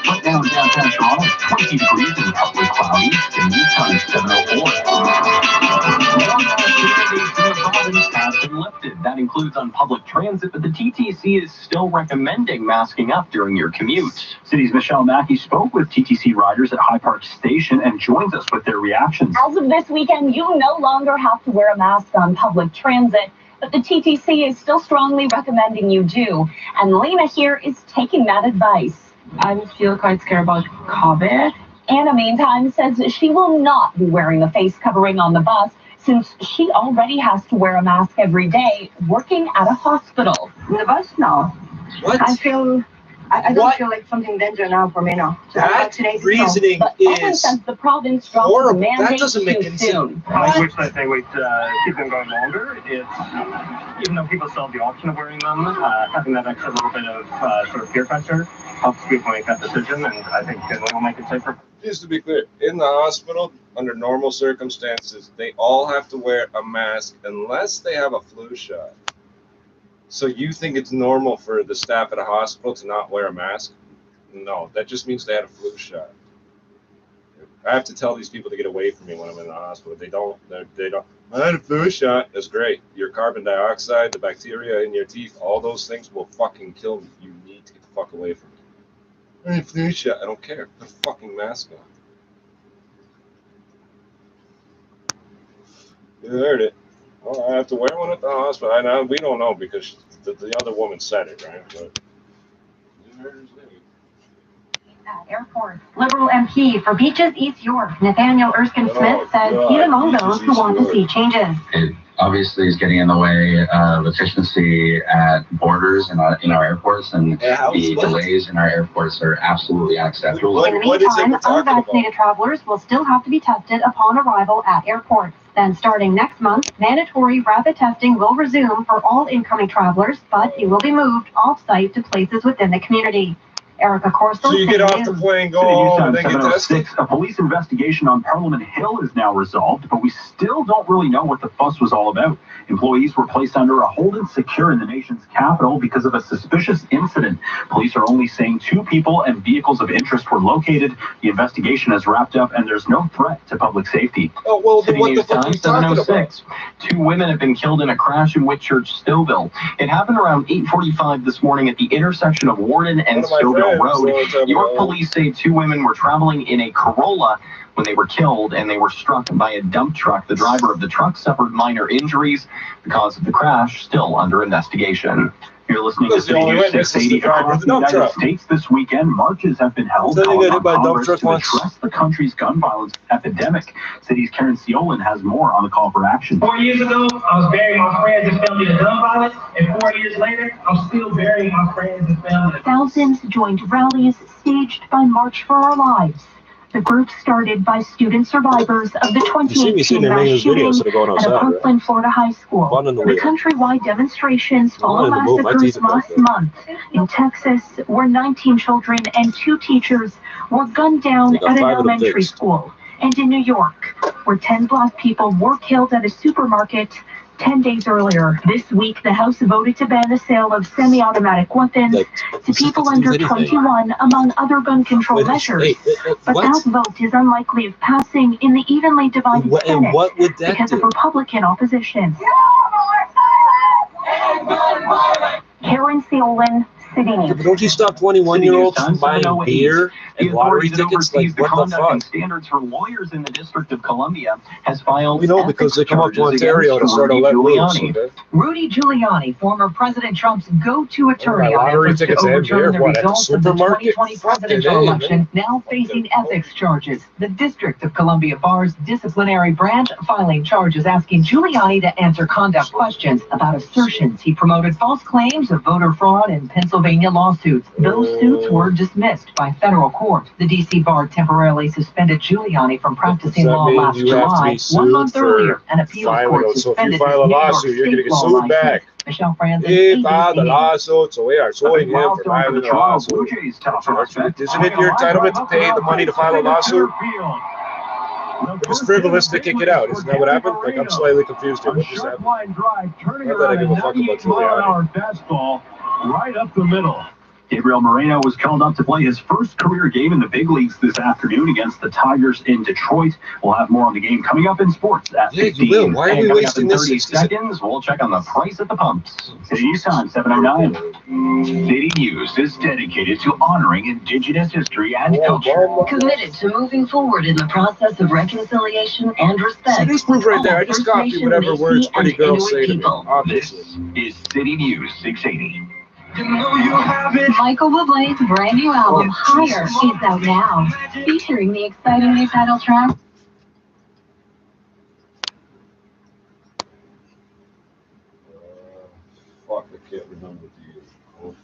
Right now in downtown Toronto, 20 degrees and partly cloudy. The time 7:04. More mask mandates in the province have been lifted. That includes on public transit, but the TTC is still recommending masking up during your commute. City's Michelle Mackey spoke with TTC riders at High Park Station and joins us with their reactions. As of this weekend, you no longer have to wear a mask on public transit, but the TTC is still strongly recommending you do. And Lena here is taking that advice. I feel quite scared about COVID. Anna, meantime, says she will not be wearing a face covering on the bus since she already has to wear a mask every day working at a hospital. The bus now. What? I don't feel like something danger now for me now. So that reasoning is since the province dropped horrible. the mandate That doesn't make too any soon. I wish that they would keep them going longer. It's, even though people still have the option of wearing them, having that extra little bit of sort of peer pressure helps people make that decision, and I think it will make it safer. Just to be clear, in the hospital, under normal circumstances, they all have to wear a mask unless they have a flu shot. So you think it's normal for the staff at a hospital to not wear a mask? No, that just means they had a flu shot. I have to tell these people to get away from me when I'm in the hospital. They don't. I had a flu shot. That's great. Your carbon dioxide, the bacteria in your teeth, all those things will fucking kill me. You need to get the fuck away from me. I had a flu shot. I don't care. Put a fucking mask on. You heard it. Well, I have to wear one at the hospital. I know we don't know because the other woman said it, right? But at airport. Liberal MP for Beaches East York, Nathaniel Erskine Smith, says he's among those who want to see changes. It obviously is getting in the way of efficiency at borders and in our airports, and the delays in our airports are absolutely unacceptable. In the meantime, unvaccinated travelers will still have to be tested upon arrival at airports. Then starting next month, mandatory rapid testing will resume for all incoming travelers, but it will be moved off-site to places within the community. Erica Corso. So you get off the plane, go home, and then get tested? A police investigation on Parliament Hill is now resolved, but we still don't really know what the fuss was all about. Employees were placed under a hold and secure in the nation's capital because of a suspicious incident. Police are only saying 2 people and vehicles of interest were located. The investigation has wrapped up, and there's no threat to public safety. Oh, well, then what the fuck are you talking 7:06. 2 women have been killed in a crash in Whitchurch, Stillville. It happened around 8:45 this morning at the intersection of Warden and Stillville Road. York police say 2 women were traveling in a Corolla when they were killed, and they were struck by a dump truck. The driver of the truck suffered minor injuries. The cause of the crash still under investigation. You're listening to City News 680 across the United States this weekend. Marches have been held calling on Congress to address the country's gun violence epidemic. City's Karen Ciolin has more on the call for action. 4 years ago, I was burying my friends and family in gun violence, and 4 years later, I'm still burying my friends and family. Thousands joined rallies staged by March for Our Lives. The group started by student survivors of the 2018 mass shooting at a Brooklyn, Florida high school. The countrywide demonstrations follow massacres last month in Texas, where 19 children and 2 teachers were gunned down at an elementary school, and in New York, where 10 Black people were killed at a supermarket 10 days earlier. This week, the House voted to ban the sale of semi-automatic weapons to people under 21, among other gun control measures. But that vote is unlikely of passing in the evenly divided Senate because of Republican opposition. Karen Ciolin, City News. Don't you stop 21-year-olds from buying beer and lottery tickets? Like, what the fuck? Standards for lawyers in the District of Columbia has filed. We know because they come up to Ontario to sort of let loose. Rudy Giuliani, former President Trump's go-to attorney on efforts to overturn the results of the 2020 presidential election, now facing ethics charges. The District of Columbia Bar's disciplinary branch filing charges asking Giuliani to answer conduct questions about assertions he promoted false claims of voter fraud in Pennsylvania lawsuits. Those suits were dismissed by federal court. The D.C. Bar temporarily suspended Giuliani from practicing law last July. 1 month earlier, an appeals court suspended his New York State law license. Michelle Franzen, he filed a lawsuit, so we are suing him for filing a lawsuit. Isn't it your entitlement to pay the money to file a lawsuit? It's frivolous to kick it out. Isn't that what happened? Like, I'm slightly confused here. What just happened? Line drive, turning Not that I around give a a fuck about 98-mile-an-hour fastball right up the middle. Gabriel Moreno was called up to play his first career game in the big leagues this afternoon against the Tigers in Detroit. We'll have more on the game coming up in sports at 16. You will. Why are we wasting this? 30 seconds, we'll check on the price at the pumps. City's time, 7:09. City News is dedicated to honoring Indigenous history and culture. Committed to moving forward in the process of reconciliation and respect. See this proof right there? I just copied whatever words pretty girls say to me. This is City News 680. Michael Bublé's brand new album, Higher, is out now, featuring the exciting new title track. Fuck, I can't remember the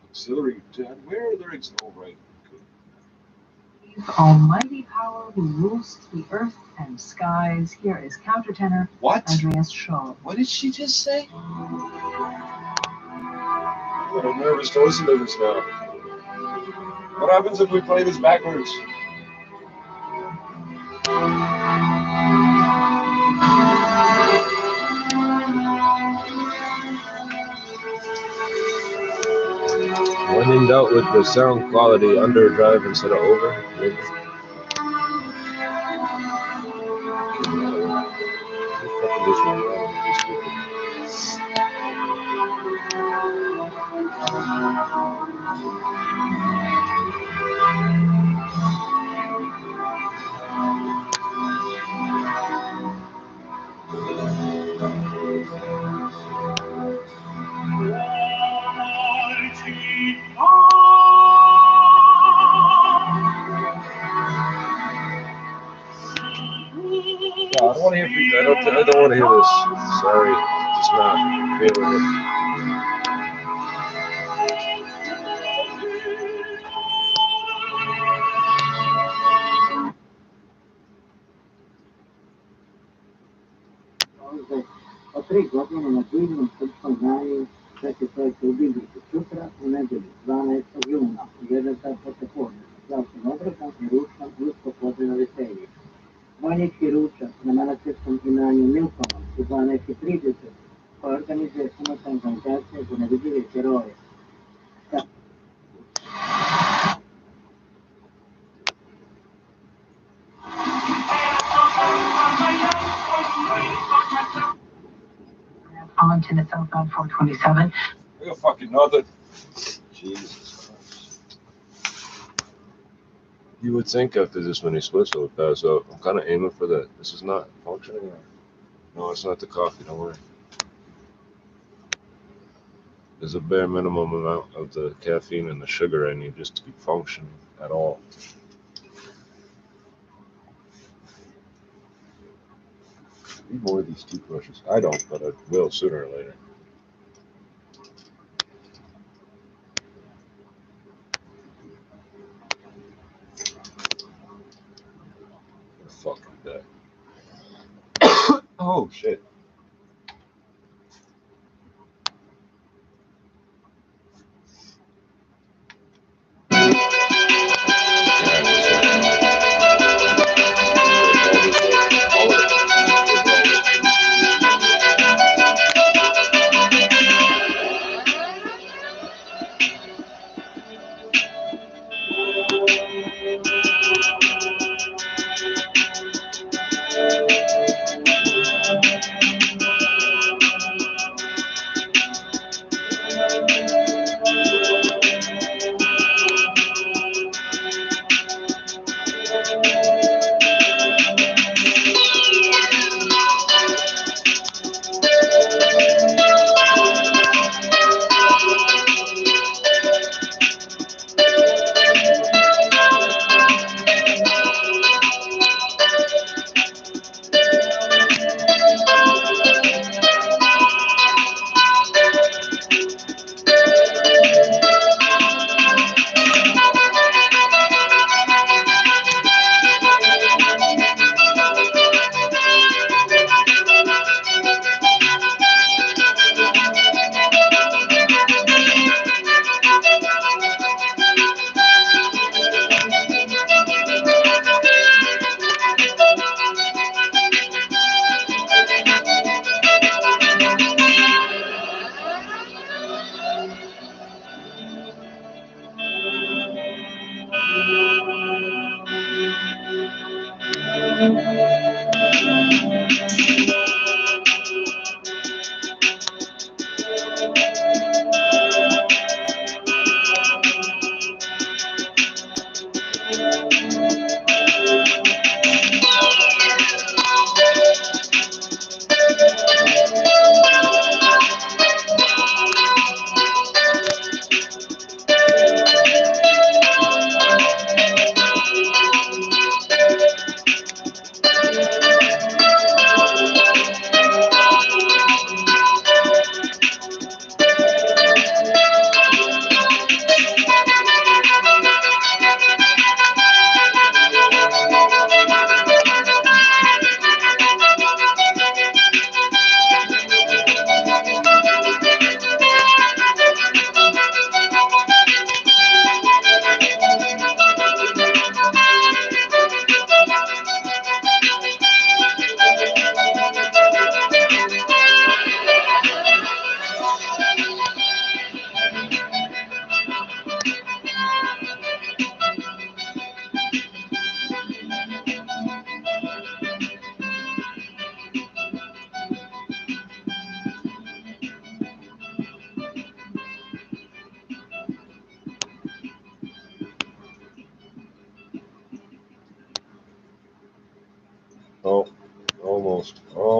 auxiliary. Where are the rigs? Oh, right. Almighty power who rules the earth and skies. Here is countertenor Andreas Scholl. What did she just say? I'm nervous to listen to this now. What happens if we play this backwards? When in doubt with the sound quality, underdrive instead of over, maybe. I don't want to hear. I don't want to hear this. Sorry, just not feeling it. Od 3 godine na divnom srpskom znanju sve će projekte u Biblici sutra u nedelju 12. juna u 1 sat posle podne. Slavskom obrokom i ručkom usko podne veselje. Vojnički ručak na manastirskom imanju Milkovom u 12:30 koji organizuje samostalna organizacija za nevidljive heroje. Arlington at southbound 427. I got fucking nothing. Jesus Christ. You would think after this many splits I would pass out. I'm kind of aiming for that. This is not functioning. No, it's not the coffee. Don't worry. There's a bare minimum amount of the caffeine and the sugar I need just to be functioning at all. I need more of these toothbrushes. I don't, but I will sooner or later. What the fuck is that? Oh, shit.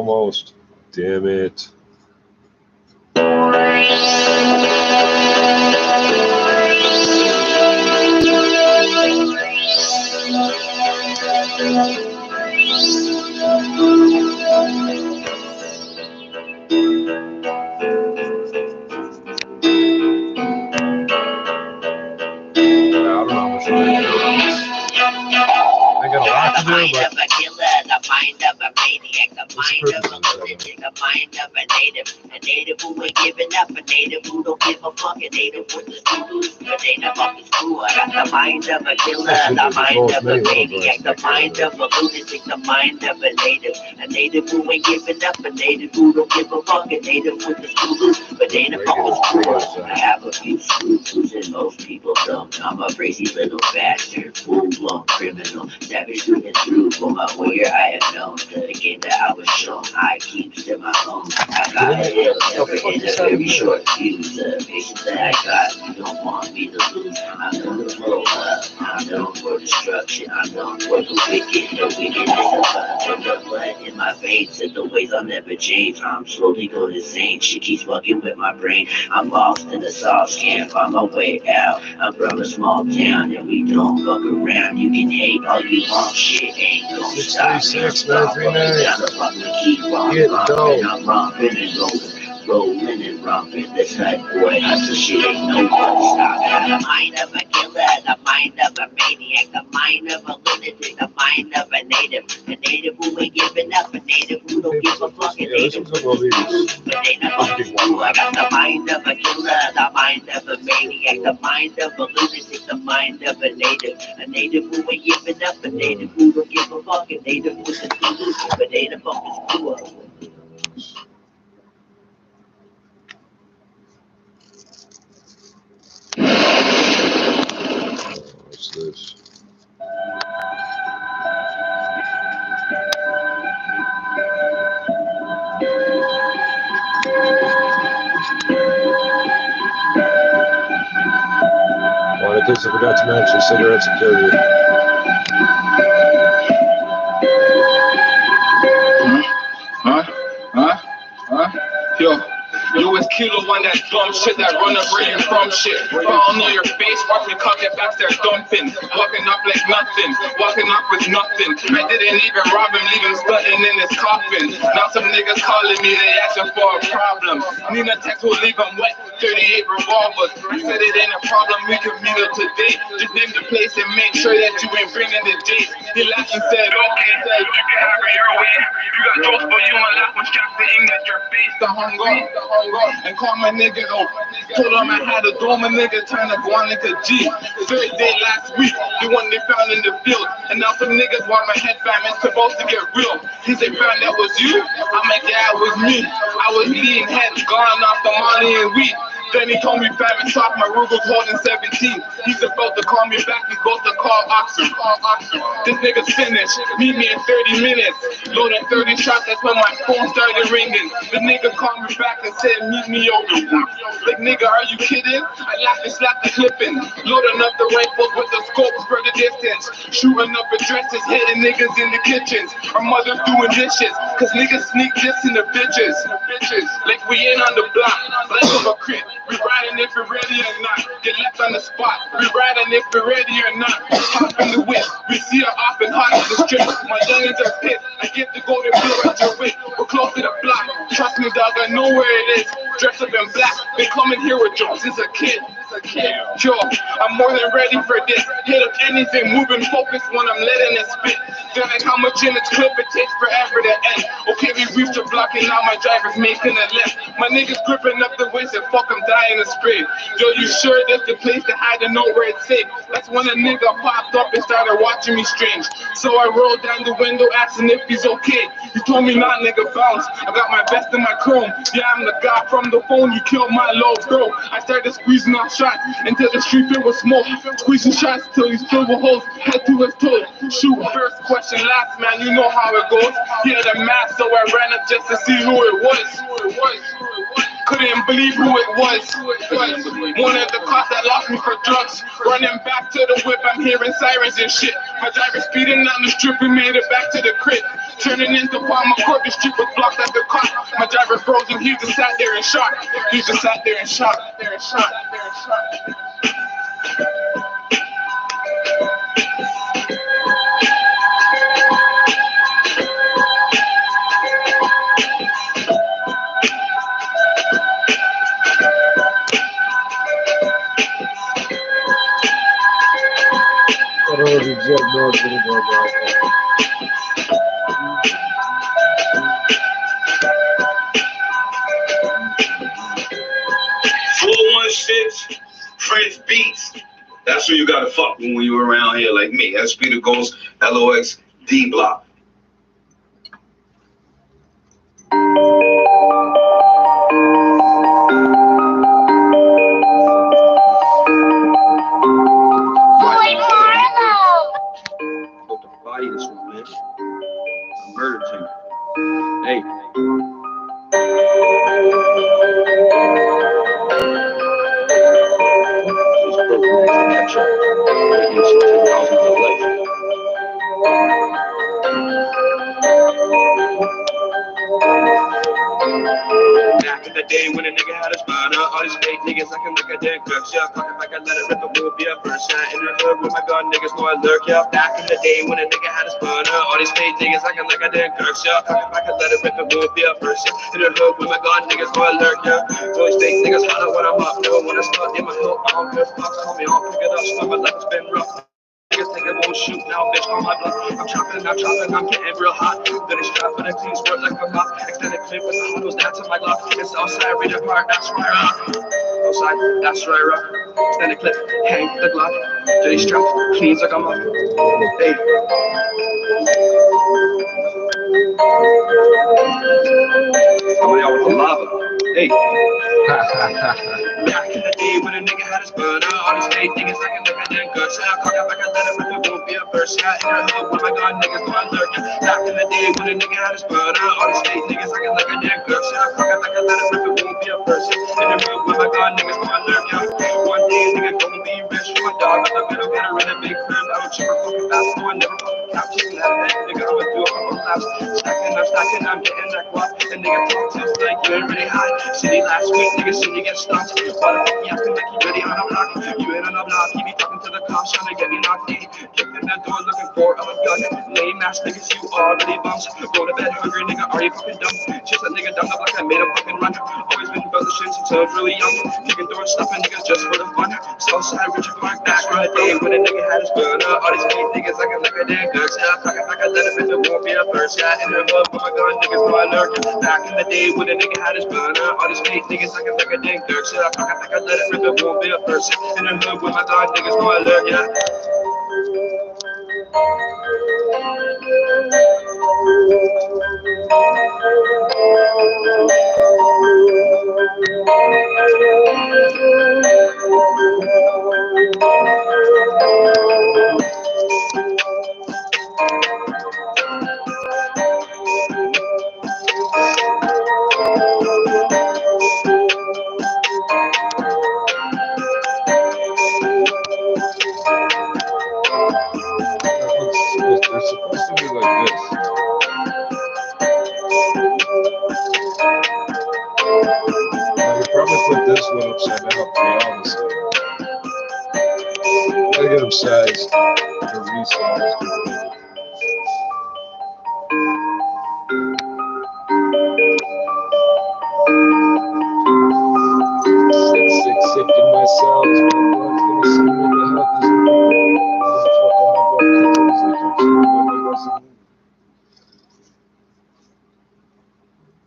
Almost. Damn it. I got a lot to do, but the mind of a maniac, the mind of a lunatic, the mind of a native who ain't giving up, a native who don't give a fuck, a native with the screws, a native off the screw. I got the mind of a killer, the mind of a maniac, the mind of a lunatic, the mind of a native who ain't giving up, a native who don't give a fuck, a native with the screws, a native off the screw. I have a few screws and most people don't. I'm a crazy little bastard, full-blown criminal, savage through and through. For my warrior, I have known the game that I was shown. I keep to my own. I got a hill, never in a very short fuse. The patience that I got, you don't want me to lose. I'm known to blow up. I'm known for destruction. I'm known for the wicked. The wickedness of the blood in my veins. And the ways I'll never change. I'm slowly going insane. She keeps fucking with my brain. I'm lost in the sauce. Can't find my way out. I'm from a small town and we don't fuck around. You can hate all you want. Shit ain't gonna stop. 636-939. Get dope. I'm romping and rolling and romping. This hype boy hustle shit ain't nobody stop. The mind of a killer, the mind of a maniac, the mind of a lunatic, the mind of a native who ain't giving up, a native who don't give a fuck, a native who don't give a fuck. I got the mind of a killer, the mind of a maniac, the mind of a lunatic, the mind of a native who ain't giving up, a native who don't give a fuck, a native with the screws, a native off the screw. What's this? Well, in case I forgot to mention, cigarettes and carrier. Yo, it's Kilo on that dumb shit that run up where you from shit. If I don't know your face, watch me cock it back there dumping. Walking up like nothing, walking up with nothing. I didn't even rob him, leave him stunting in his coffin. Now some niggas calling me, they asking for a problem. Nina Tech will leave him wet, 38 revolvers. I said it ain't a problem, we can meet up today. Just name the place and make sure that you ain't bringing the date. He laughed and said, okay, you can have it your way. You got jokes, but you won't laugh when strapped to aim at your face. The hung up, and call my nigga out. Told him I had a dome, a nigga trying to go on like a G. Third day last week, the one they found in the field. And now some niggas want my head fam, it's supposed to get real. He said, fam, that was you? I'm like, yeah, it was me. I was lean head, gone off the money and weed. Then he told me fam and shot my Rugel's holding 17. He's about to call me back, he's about to call Oxford. This nigga's finished, meet me in 30 minutes. Loaded 30 shots, that's when my phone started ringing. The nigga called me back and said, meet me over. Like, nigga, are you kidding? I laughed and slapped the clipping. Loading up the rifles with the scopes for the distance. Shooting up addresses, hitting niggas in the kitchens. Our mothers doing dishes, cause niggas sneak this in the bitches. Like we ain't on the block, less of a crit. We riding if we're ready or not. Get left on the spot. We riding if we're ready or not. Hop in the whip. We see her off and hot in the strip. My youngins are pissed. I get the golden blue at your whip. We're close to the block. Trust me, dog, I know where it is. Dressed up in black. Been coming here with jokes since a kid. Yo, I'm more than ready for this. Hit up anything, moving focus when I'm letting it spit. Then like how much in its clip it takes forever to end. Okay, we reached the block and now my driver's making a left. My niggas gripping up the waist and fuck, I'm dying to spray. Yo, you sure that's the place to hide and know where it's safe? That's when a nigga popped up and started watching me strange. So I rolled down the window asking if he's okay. He told me not, nigga, bounce. I got my vest in my chrome. Yeah, I'm the guy from the phone, you killed my low bro. I started squeezing off shots until the street filled with smoke. Squeezing shots till he's filled with holes, head to his toes. Shoot first, question last, man, you know how it goes. He had a mask, so I ran up just to see who it was. Couldn't believe who it was. One of the cops that lost me for drugs. Running back to the whip, I'm hearing sirens and shit. My driver speeding down the strip, we made it back to the crib. Turning into Palmer Court, the street was blocked at the cop. My driver frozen, he just sat there in shock. He just sat there in shock. French Beats. That's who you gotta fuck with when you around here like me. SP the Ghost, LOX, D Block. Body this one, man. I murdered him. Hey. Back in the day when a nigga had a spine, all these fake niggas acting like a dead girl. Yeah, fuck if I can let it rip, it won't be a first shot in the hood with my gun, niggas know I lurk. Yeah, back in the day when a nigga had a spine, all these fake niggas acting like a dead girl. Yeah, fuck if I can let it rip, it won't be a first shot in the hood with my gun, niggas know I lurk. Yeah, all these fake niggas holler when I'm up, never when I start in my hood. I don't give fucks, call me on, pick it up, start my life has been rough. Niggas think it won't shoot now, bitch, on my blood. I'm chopping, I'm getting real hot. Then it's strapped for the cleans, work like a mop. Extended clip with the hollows, that's in my glove. It's outside, read the part, that's right, outside, that's right, rock. Extended clip, hang the glove. Dirty strap, cleans like a mop. Hey. Coming out with the lava. Hey. Back in the day when a nigga had his burner, all these fake niggas acting like I didn't good. So I cock up, I can let it rip, it won't be a verse. Yeah, in the hood with my gun, niggas know I lurk. Back in the day when a nigga had his burner, all these fake niggas acting like I didn't good. So I cock up, I can let it rip, it won't be a verse. In the hood with my gun, niggas know I lurk. Yeah, one day nigga gonna be rich. My dog, I'm gonna get her in a big crib. I would chip her fucking fast, so I never fucking cap. Chicken out of bed, nigga, I'ma do a couple laps. Stacking, I'm getting that guap. And nigga talk to us like you ain't really high. City last week, nigga, see you get stuck. Why the fuck you acting like you really on a block? You ain't on a block, he be talking to the cops, trying to get me knocked in. Kicked in the door looking for a gun. Lame ass niggas, you already bumps. Go to bed hungry, nigga, are you fucking dumb? Chase that nigga down the block, I made a fucking run. Always been about the shit since I was really young. Kicking doors, stopping niggas just for the fun. Southside, Richard Park, back in the day when a nigga had his burner. All these fake niggas acting like a damn good. Yeah, fuck if I can let it, it won't be a first. Yeah, in the hood with my gun, niggas know I lurk. Back in the day when a nigga had his burner. All these fake niggas acting like a damn good. Yeah, fuck if I can let it, it won't be a first. In the hood with my gun, niggas know I lurk. Yeah. They're supposed to be like this. I would probably put this one upside down, to be honest. I get them sized or resized. Sick in myself. My blood's gonna send me to hell. Motherfucker, my blood comes like I'm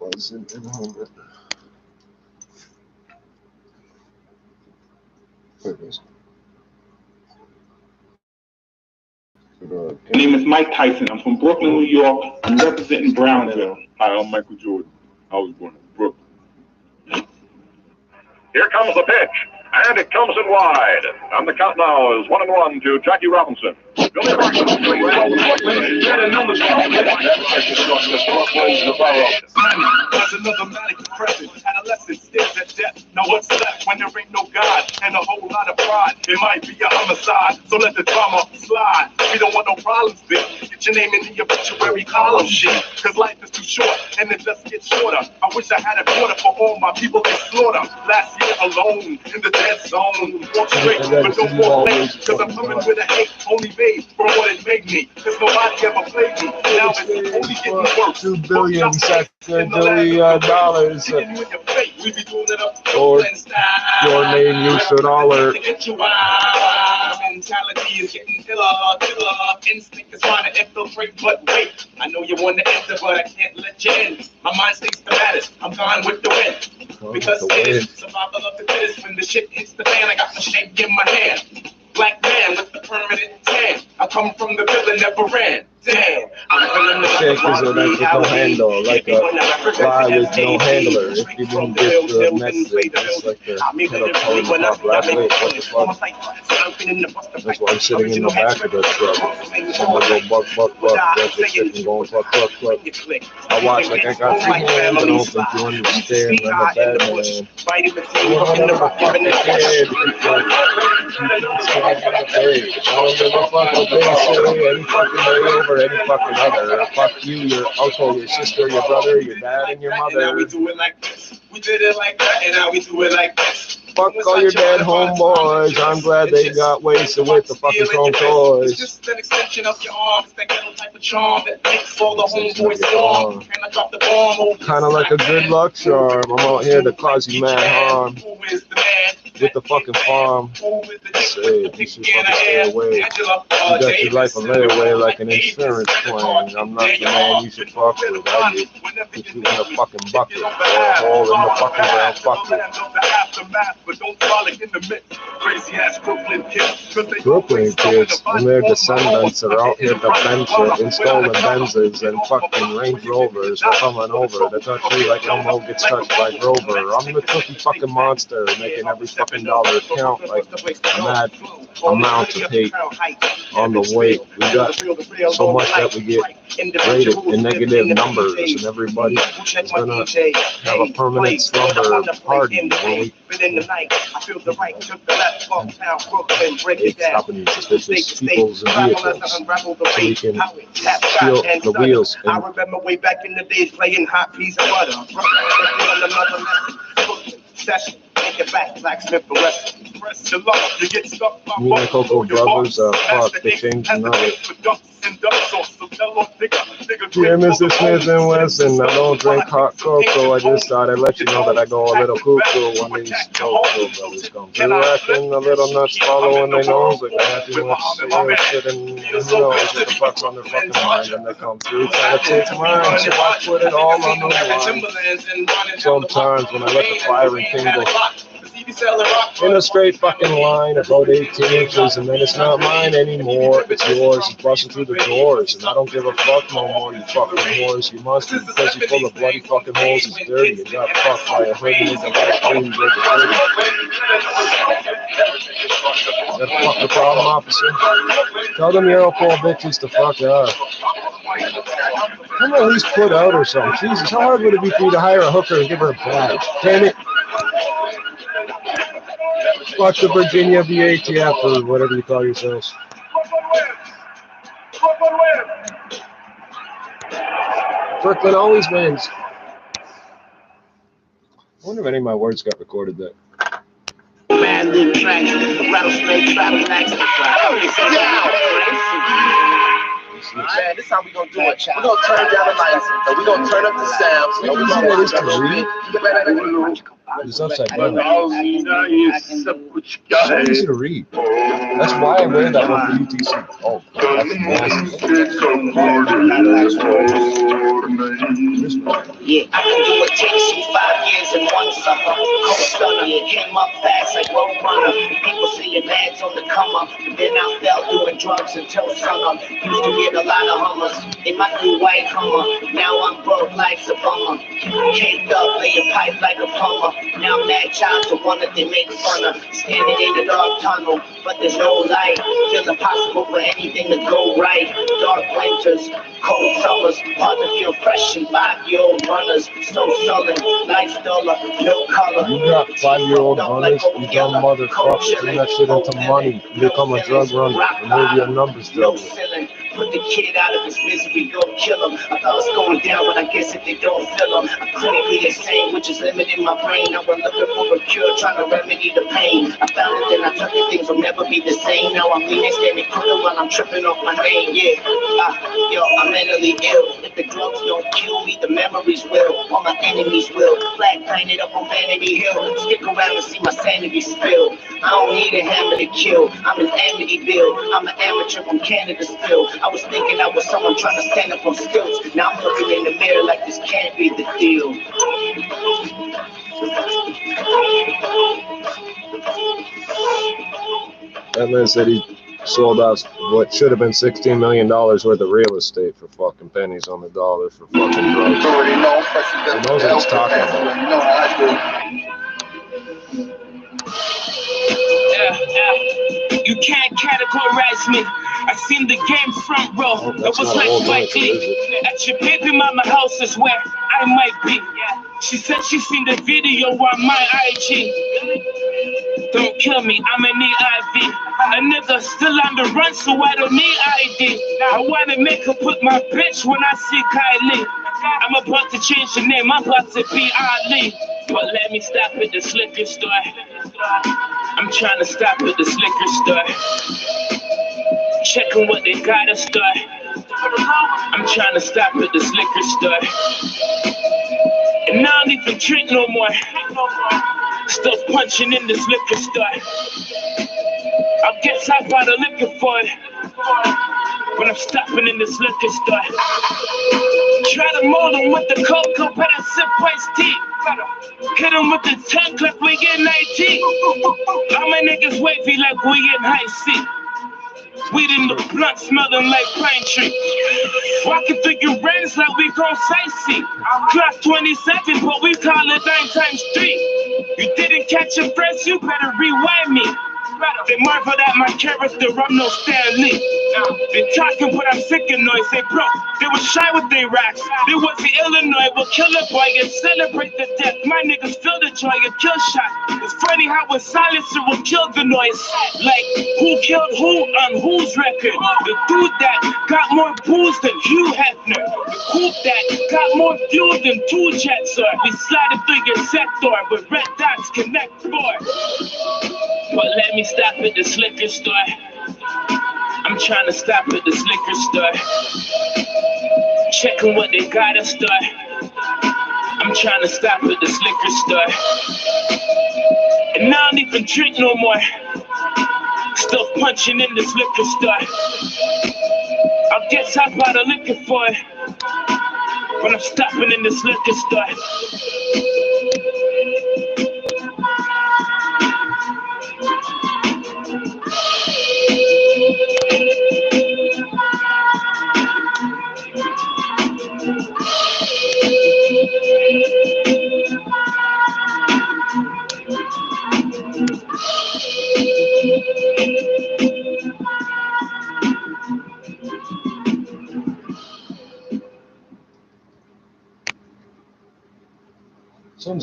wasn't in helmet. There it is. My name is Mike Tyson. I'm from Brooklyn, New York. I'm representing Brownsville. Hi, I'm Michael Jordan. I was born in Brooklyn. Here comes the pitch. And it comes in wide. And the count now is 1-1 to Jackie Robinson. Billy Marshall. That's another manic depression. Adolescent stares at death. Now what's left when there ain't no God and a whole lot of pride? It might be a homicide, so let the drama slide. We don't want no problems, bitch. Get your name in the obituary column, shit. Cause life is too short and it just gets shorter. I wish I had a quarter for all my people get slaughtered. Last year alone in the dead zone. Walk straight, but don't walk late. Cause I'm coming with a hate only made for what it made me. Cause nobody ever played me. Now it's only getting worse. $2 billion dollars. Or your name, you should holler. Mentality is getting killer. Instinct is trying to infiltrate, but wait. I know you want to enter, but I can't let you in. My mind stays the maddest. I'm gone with the wind. Because it is survival of the fittest. When the shit hits the fan, I got my shank in my hand. Black man with the permanent tan. I come from the villain, never ran. Damn, I'm feeling the Shank is a knife with no handle, like a fly with no handler. If you didn't get the message, it's like the kettle calling about black weight. What the fuck? That's why I'm sitting in the back of the truck. Someone go buck, that's just sitting going fuck. I watch like I got 2 hands, I don't think you understand. I'm a bad man. You want to fuck the kid, I don't give a fuck what they say, any fucking day over any fucking other. Fuck you, your uncle, your sister, your brother, your dad, and your mother. We do it like this. We did it like that, and now we do it like this. Fuck all your dead homeboys. I'm glad they got wasted with the fucking chrome toys. It's just an extension of your arm. It's that ghetto type of charm that makes all the homeboys warm. And I drop the bomb over. Kind of like a good luck charm. I'm out here to cause you mad harm. With the fucking farm. Say, you should fucking stay away. You got your life a layaway like an insurance claim. I'm not the man you should fuck with. I get put you in a fucking bucket or a hole in the fucking ground. Fuck it. But don't frolic in the midst. Crazy ass Brooklyn kids. Brooklyn kids and their descendants are out here to bench it, installing Benzes and fucking Range Rovers are coming over to touch me like Elmo gets touched by Grover. I'm the cookie fucking monster, making every fucking dollar count like a mad amount of hate on the weight. We got so much that we get rated in negative numbers, and everybody is gonna have a permanent slumber party when we it's stopping these suspicious peoples and vehicles so we can steal the wheels and I remember way back in the days playing hot peas and butter. Session, take it back, blacksmith the rest. Press your luck, you get stuck. Me and Coco brothers, fuck, they changed another. Yeah, Mr. Smith and Wesson, I don't drink hot cocoa. I just thought I'd let you know that I go a little cuckoo when these Coco brothers come through, acting a little nuts, following their nose like they have too much shit and who knows what the fuck's on their fucking mind, and they come through trying to take mine, so I put it all on the line. Sometimes when I let the firing tingle in a straight fucking line about 18 inches, and then it's not mine anymore, it's yours. It's busting through the doors, and I don't give a fuck no more, you fucking whores. You must be because you're full of bloody fucking holes. It's dirty. You got fucked by a hood with a black cream. That fuck the problem, officer. Tell them you're all poor bitches to fuck up. Come at least put out or something. Jesus, how hard would it be for you to hire a hooker and give her a badge? Damn it. Fuck the Virginia VATF or whatever you call yourselves. Brooklyn always wins. I wonder if any of my words got recorded there. Mad little tracks, rattlesnake, battle axe, man, this is how we gonna do it. We're gonna turn down the lights, but we're gonna turn up the sounds. We're It's upside down. It's easy to read. That's why I wear that one for UTC. Oh, that's nasty. Yeah, I can do it. Takes you 5 years and 1 summer. money. It came up fast like road runner. People saying lads on the come up. But then I fell doing drugs until sunup. Used to get a lot of hummers in my new white Hummer. Now I'm broke, life's a bummer. Caked up, lay a pipe like a plumber. Now I'm that child to one that they make fun of. Standing in the dark tunnel, but there's no light. Feels impossible for anything to go right. Dark winters, cold summers, hard to feel fresh in 5-year-old runners. So sullen, life's duller, no color. You got 5-year-old runners, you dumb motherfucker. Turn that shit into money. You become a drug runner, and maybe your numbers double. Put the kid out of his misery, go kill him. I thought it was going down, but I guess if they don't feel him, I'm clinically insane, which is limiting my brain. Now I'm looking for a cure, trying to remedy the pain. I found it, then I took it, things will never be the same. Now I'm leaning, standing crooked while I'm tripping off my name, yeah. I'm mentally ill. If the drugs don't kill me, the memories will. All my enemies will. Flag painted up on Vanity Hill. Stick around and see my sanity spill. I don't need a hammer to kill. I'm an Amityville. I'm an amateur from Canada still. I was thinking I was someone trying to stand up on stilts. Now I'm looking in the mirror like this can't be the deal. That man said he sold out what should have been $16 million worth of real estate for fucking pennies on the dollar for fucking drugs. He knows what he's talking about. You can't categorize me. I seen the game front row. It was like SICKLY. At your baby mama house is where I might be. She said she seen the video on my IG. Don't kill me, I'm an EIV. A nigga still on the run, so I don't need ID. I wanna make her put my bitch when I see Kylie. I'm about to change the name, I'm about to be Ali. But let me stop at the liquor store. I'm trying to stop at the liquor store. Checking what they got to start. I'm trying to stop at the liquor store. And I don't even drink no more. Still punching in this liquor store. I guess I bought a liquor for it. When I'm stopping in this liquor store. Try to mold them with the cocoa, but I sip iced tea. Hit them with the tongue like we get 19. All my niggas wavy like we in high C. Weed in the blunt smelling like pine tree. Walking through your rents like we gon' sightsee. Class 27, but we call it 9 times 3. You didn't catch a fresh, you better rewind me. They marvel at my character, I'm no Stan Lee. They talking, but I'm sick of noise. They broke, they was shy with their racks. They was the Illinois, will kill a boy and celebrate the death. My niggas feel the joy, a kill shot. It's funny how a silencer will kill the noise. Like, who killed who on whose record? The dude that got more booze than Hugh Hefner. The coupe that got more fuel than 2 jets. We sliding through your sector with red dots connect 4. But let me stop at this liquor store. I'm trying to stop at this liquor store. Checking what they got to start. I'm trying to stop at this liquor store. And I don't even drink no more. Still punching in this liquor store. I guess I bought a liquor for it. When I'm stopping in this liquor store.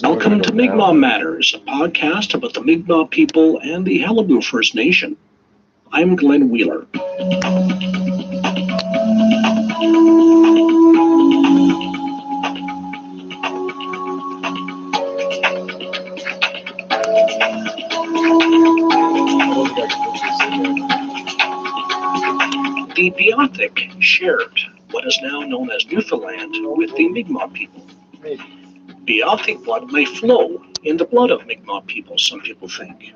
Welcome to Mi'kmaq Matters, a podcast about the Mi'kmaq people and the Qalipu First Nation. I'm Glenn Wheeler. The Beothuk shared what is now known as Newfoundland with the Mi'kmaq people. Beothuk blood may flow in the blood of Mi'kmaq people, some people think.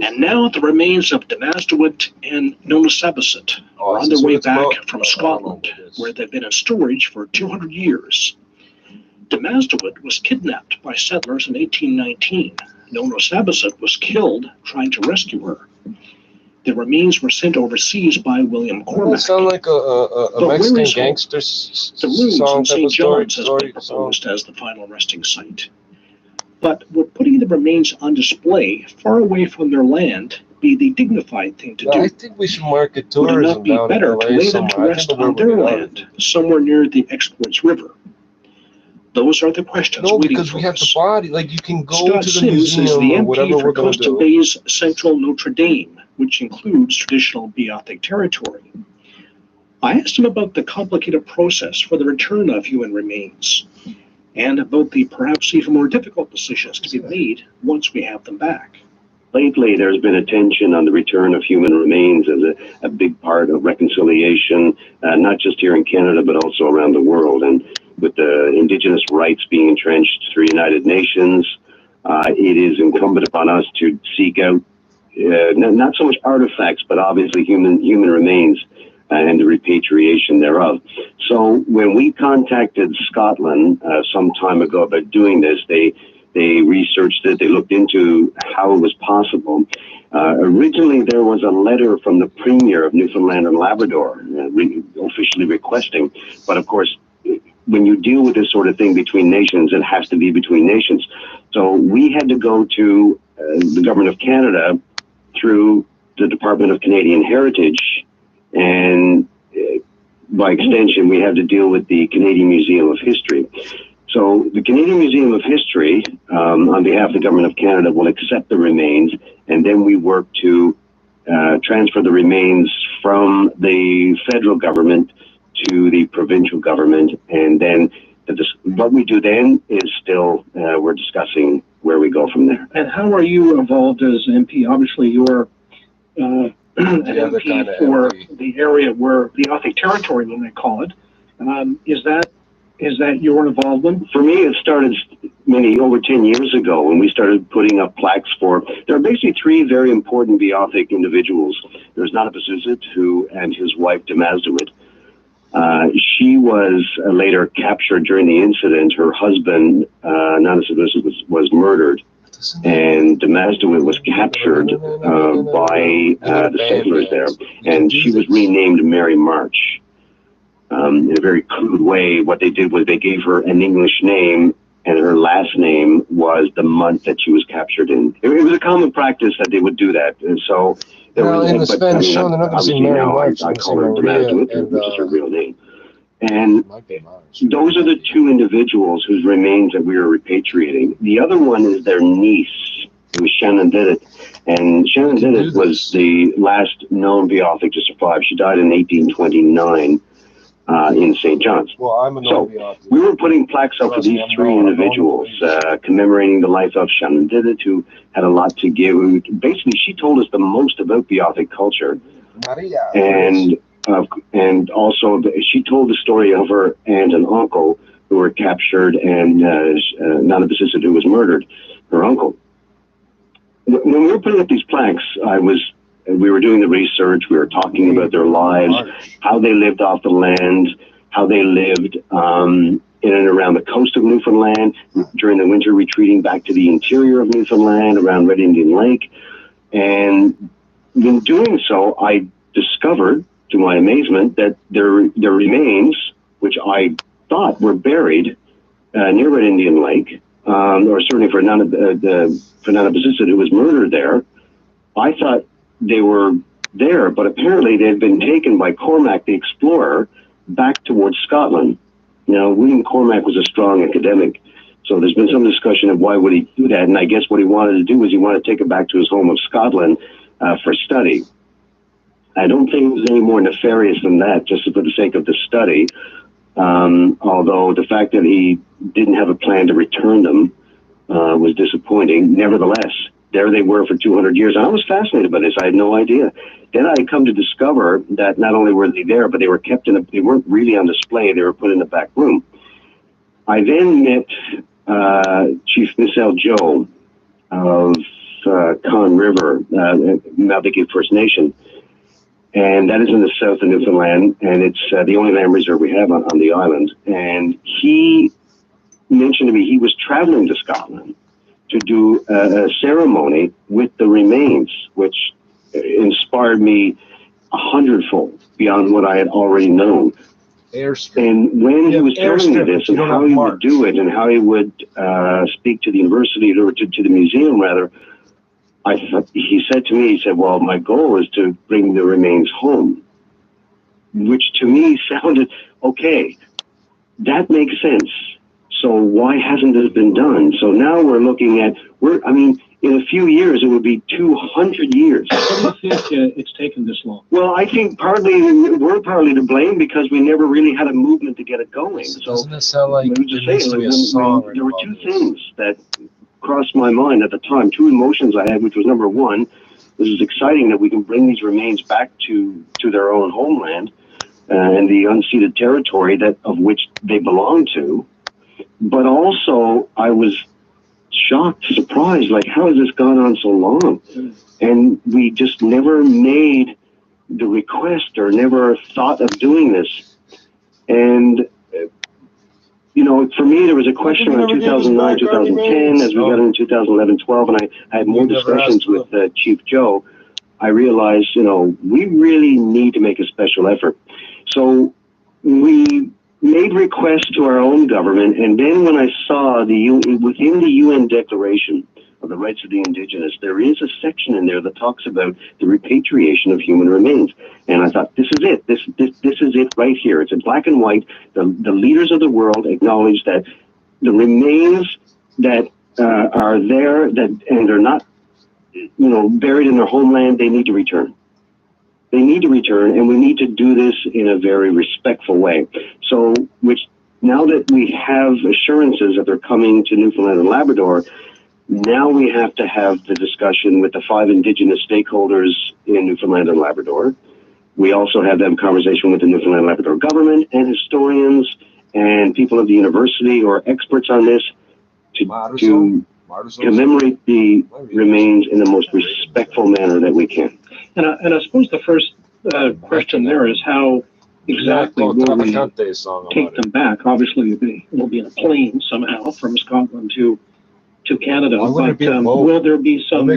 And now the remains of Denasdowit and Nunasabasset are on their way back from Scotland, where they've been in storage for 200 years. Demasduit was kidnapped by settlers in 1819. Nona Sabasit was killed trying to rescue her. The remains were sent overseas by William Cormack. That sound like a Mexican gangster The ruins song in type St. of John's has story. been proposed as the final resting site. But would putting the remains on display far away from their land be the dignified thing to do? I think we should market Would it tourism not be down in better to LA lay them to somewhere. I rest think the on word their would be out. land, somewhere near the Exports River? Those are the questions No, waiting because for we have us. the body. Like, you can go Scott to the Sims is the museum or whatever MP for we're going to Costa do. Bay's Central Notre Dame, which includes traditional Beothuk territory. I asked him about the complicated process for the return of human remains, and about the perhaps even more difficult decisions to be made once we have them back. Lately, there's been attention on the return of human remains as a big part of reconciliation, not just here in Canada, but also around the world. And with the Indigenous rights being entrenched through United Nations, it is incumbent upon us to seek out not so much artifacts, but obviously human remains and the repatriation thereof. So when we contacted Scotland some time ago about doing this, they researched it, they looked into how it was possible. Originally, there was a letter from the Premier of Newfoundland and Labrador officially requesting, but of course, when you deal with this sort of thing between nations, it has to be between nations. So we had to go to the Government of Canada through the Department of Canadian Heritage, and by extension, we had to deal with the Canadian Museum of History. So the Canadian Museum of History, on behalf of the Government of Canada, will accept the remains, and then we work to transfer the remains from the federal government to the provincial government, and then what we do then is still, we're discussing where we go from there. And how are you involved as MP? Obviously, you're an MP for the area where the Beothuk territory, when they call it. Is that your involvement? For me, it started over 10 years ago when we started putting up plaques for. There are basically three very important Beothuk individuals. There's Nana Bazuzit, and his wife Demasduit. She was later captured during the incident. Her husband, Nana Bazuzit, was murdered, and Demasduit was captured by the settlers there, and she was renamed Mary March. In a very crude way, what they did was they gave her an English name, and her last name was the month that she was captured in. It was a common practice that they would do that, and so. In the Spanish show, they're not going to say Mary March. I call her Demasduit, which is her real name. And those are the two individuals whose remains that we are repatriating. The other one is their niece, who was Shannon Didit. And Shannon Didit was the last known Beothuk to survive. She died in 1829 in St. John's. Well, I'm a So we were putting plaques up for these three individuals, commemorating the life of Shannon Didit, who had a lot to give. Basically, she told us the most about Beothuk culture. And also, she told the story of her aunt and uncle who were captured, and Nana Bazuzit, who was murdered, her uncle. When we were putting up these plaques, we were doing the research, we were talking about their lives, how they lived off the land, how they lived in and around the coast of Newfoundland, during the winter retreating back to the interior of Newfoundland, around Red Indian Lake. And in doing so, I discovered, to my amazement, that their remains, which I thought were buried near Red Indian Lake, or certainly for Nana Bazuzit, who was murdered there, I thought they were there, but apparently they had been taken by Cormac the explorer back towards Scotland. Now, William Cormac was a strong academic, so there's been some discussion of why would he do that, and I guess what he wanted to do was he wanted to take it back to his home of Scotland for study. I don't think it was any more nefarious than that, just for the sake of the study, although the fact that he didn't have a plan to return them was disappointing. Nevertheless, there they were for 200 years. And I was fascinated by this. I had no idea. Then I come to discover that not only were they there, but they were kept they weren't really on display. They were put in the back room. I then met Chief Michelle Joe of Conn River, Maldikian First Nation. And that is in the south of Newfoundland, and it's the only land reserve we have on the island. And he mentioned to me he was traveling to Scotland to do a ceremony with the remains, which inspired me 100-fold beyond what I had already known. And when he was telling me this and how he would do it and how he would speak to the university or to the museum rather, he said to me, he said, well, my goal is to bring the remains home, which to me sounded, okay, that makes sense. So why hasn't this been done? So now we're looking at, in a few years, it would be 200 years. Why do you think it's taken this long? Well, I think we're partly to blame because we never really had a movement to get it going. So doesn't it sound like there needs to be a song? There were two things that crossed my mind at the time, two emotions I had, which was number one, this is exciting that we can bring these remains back to their own homeland and the unceded territory of which they belong to. But also, I was shocked, surprised, like, how has this gone on so long? And we just never made the request or never thought of doing this. And, for me, there was a question around 2009, 2010, as we got into 2011, 12, and I had more discussions with Chief Joe. I realized, we really need to make a special effort. So we made requests to our own government, and then when I saw within the UN Declaration of the Rights of the Indigenous, there is a section in there that talks about the repatriation of human remains, and I thought, this is it. This is it right here. It's in black and white. The leaders of the world acknowledge that the remains that are there and they're not, buried in their homeland, they need to return. They need to return, and we need to do this in a very respectful way. So, now that we have assurances that they're coming to Newfoundland and Labrador, now we have to have the discussion with the 5 Indigenous stakeholders in Newfoundland and Labrador. We also have that conversation with the Newfoundland and Labrador government and historians and people of the university who are experts on this to commemorate the remains in the most respectful manner that we can. And I suppose the first question there is how exactly will we take them back? Obviously, it will be in a plane somehow from Scotland to Canada. But will there be some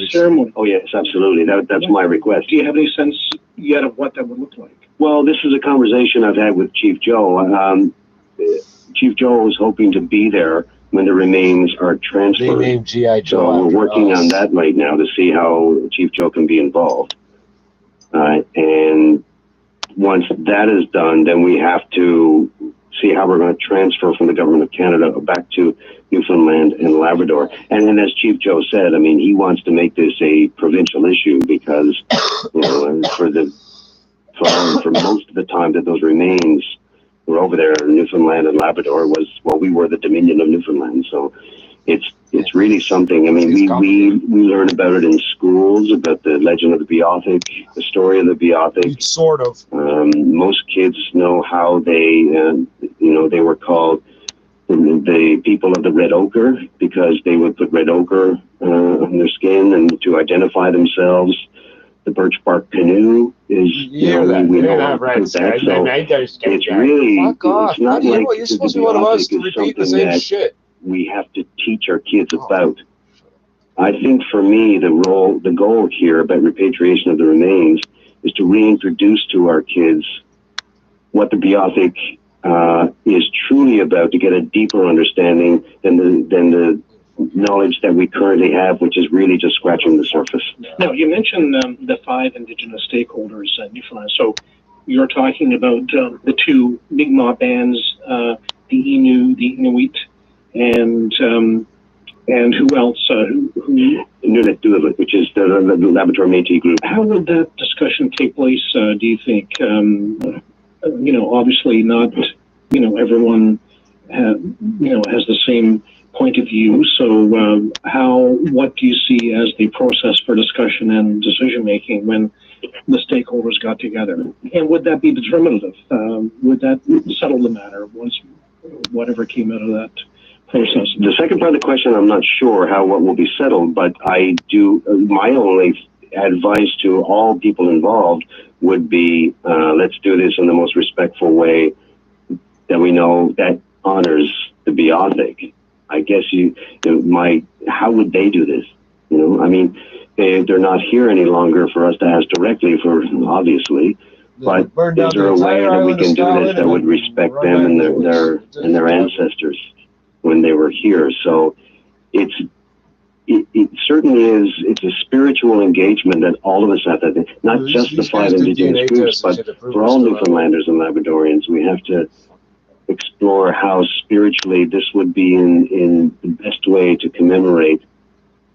ceremony? Oh yes, absolutely. That's my request. Do you have any sense yet of what that would look like? Well, this is a conversation I've had with Chief Joe. Chief Joe is hoping to be there when the remains are transferred. They named G.I. Joe. So we're working on that right now to see how Chief Joe can be involved. And once that is done, then we have to see how we're going to transfer from the government of Canada back to Newfoundland and Labrador. And then, as Chief Joe said, he wants to make this a provincial issue because, for most of the time that those remains were over there in Newfoundland and Labrador we were the Dominion of Newfoundland. So it's really something. We learn about it in schools, about the legend of the Beothuk, the story of the Beothuk. Sort of. Most kids know how they were called the people of the red ochre because they would put red ochre on their skin and to identify themselves. The birch bark canoe is, we know how to put that. So it's really, it's not like you're supposed to be one of us to repeat the same shit. We have to teach our kids about. I think for me, the goal here about repatriation of the remains is to reintroduce to our kids what the Beothuk is truly about, to get a deeper understanding than the knowledge that we currently have, which is really just scratching the surface. Now, you mentioned the 5 Indigenous stakeholders in Newfoundland. So you're talking about the 2 Mi'kmaq bands, the Innu, the Inuit, and who else? Nunat Dualit, which is the Labrador Métis group. How would that discussion take place, do you think? Obviously not, everyone has the same point of view. So what do you see as the process for discussion and decision making when the stakeholders got together? And would that be determinative? Would that settle the matter once whatever came out of that process? The second part of the question, I'm not sure what will be settled, but I do, my only advice to all people involved would be, let's do this in the most respectful way that we know that honors the Beothic, I guess how would they do this? I mean, they're not here any longer for us to ask directly, for obviously. But is there a way that we can do this that would respect them and their ancestors when they were here? So it certainly is. It's a spiritual engagement that all of us have to, not just the 5 indigenous groups, but for all Newfoundlanders and Labradorians, we have to explore how spiritually this would be in the best way to commemorate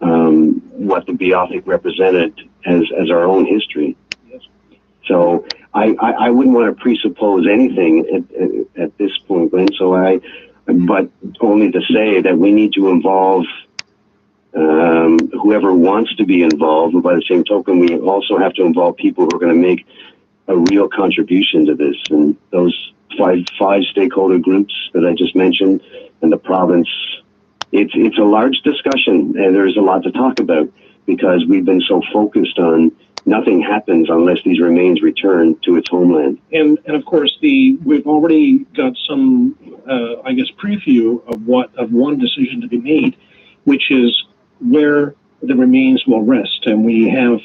what the Beothic represented as our own history. So I wouldn't want to presuppose anything at this point, Glenn. But only to say that we need to involve whoever wants to be involved. But by the same token, we also have to involve people who are going to make a real contribution to this. And those five stakeholder groups that I just mentioned, and the province, it's a large discussion, and there's a lot to talk about because we've been so focused on nothing happens unless these remains return to its homeland. And of course, we've already got some, I guess, preview of one decision to be made, which is where the remains will rest. And we have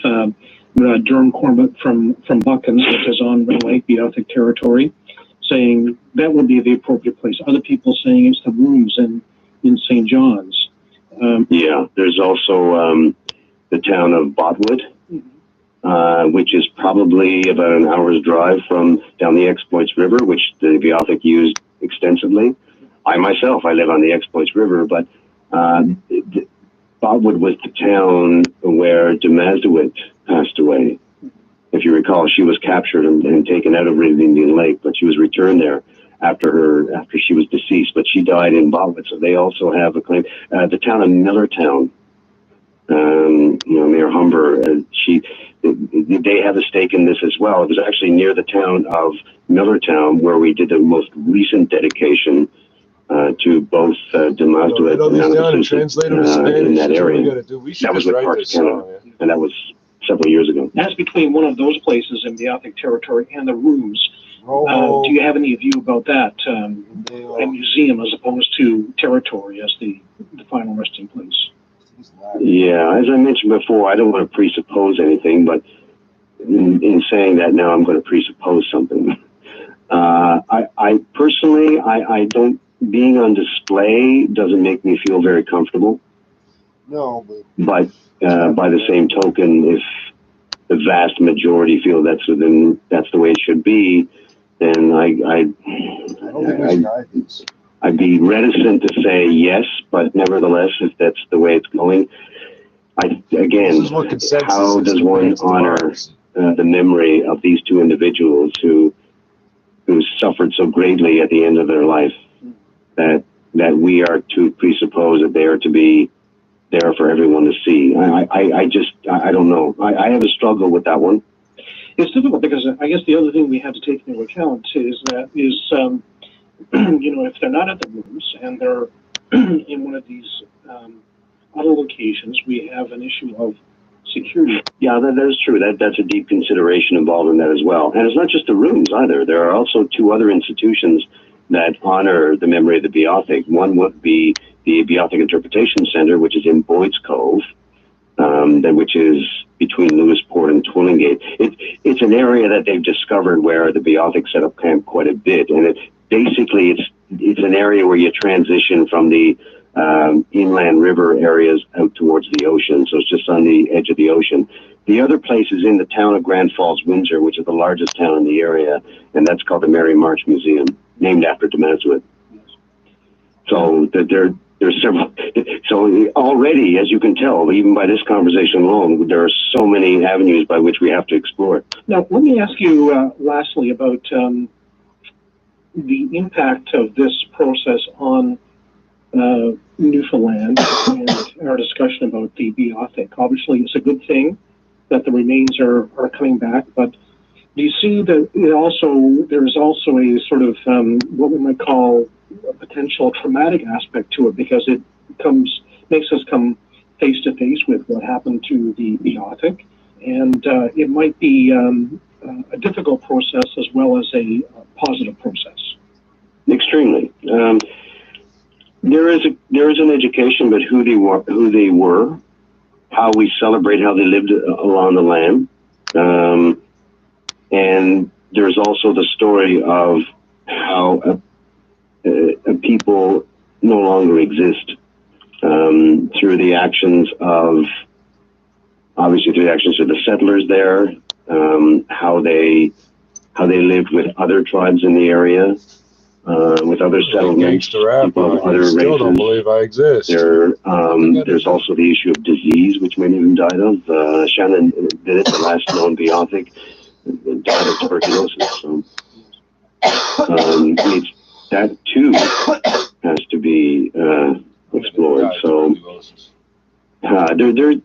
Durham Corbett from Buckens, which is on Red Lake Beothic territory, saying that would be the appropriate place. Other people saying it's the rooms in St. John's. There's also the town of Botwood, which is probably about an hour's drive from down the Exploits River, which the Beothic used extensively. I live on the Exploits River, but Botwood was the town where Demasduit passed away. If you recall, she was captured and taken out of Red Indian Lake, but she was returned there after she was deceased. But she died in Botwood, so they also have a claim. The town of Millertown, Mayor Humber, they have a stake in this as well. It was actually near the town of Millertown where we did the most recent dedication to both Demasduit and Nanabesusit in that area. That was with Parks Canada, and that was several years ago. That's between one of those places in Beothic territory and the rooms. Do you have any view about that? A museum as opposed to territory as the final resting place? Yeah, as I mentioned before, I don't want to presuppose anything, but in saying that now, I'm going to presuppose something. I personally, I don't, being on display doesn't make me feel very comfortable. No, but by the same token, if the vast majority feel that's the way it should be, then I'd be reticent to say yes, but nevertheless, if that's the way it's going, again, how does one honor the memory of these two individuals who suffered so greatly at the end of their life, that we are to presuppose that they are to be there for everyone to see? I don't know. I have a struggle with that one. It's difficult because I guess the other thing we have to take into account is if they're not at the rooms and they're in one of these other locations, we have an issue of security. Yeah, that is true. That's a deep consideration involved in that as well. And it's not just the rooms either. There are also two other institutions that honor the memory of the Beothic. One would be the Beothic Interpretation Center, which is in Boyd's Cove, which is between Lewisport and Twillingate. It's an area that they've discovered where the Beothic set up camp quite a bit, and basically it's an area where you transition from the inland river areas out towards the ocean, so it's just on the edge of the ocean. The other place is in the town of Grand Falls, Windsor, which is the largest town in the area, and that's called the Mary March Museum, named after Demasduit. So there's several. So already, as you can tell, even by this conversation alone, there are so many avenues by which we have to explore. Now, let me ask you lastly about the impact of this process on Newfoundland and our discussion about the Beothic. Obviously, it's a good thing that the remains are coming back, but do you see that there is also a sort of what we might call a potential traumatic aspect to it, because it makes us come face to face with what happened to the Beothic, and it might be a difficult process as well as a positive process. Extremely. There is an education, but who they were, how we celebrate how they lived along the land, and there's also the story of how a people no longer exist through the actions of, obviously through the actions of the settlers there, how they lived with other tribes in the area. With other settlements, people of other races. Still don't believe I exist. There's also the issue of disease, which many of them died of. Shannon did it, the last known Beothic, died of tuberculosis. So that too has to be explored. So there's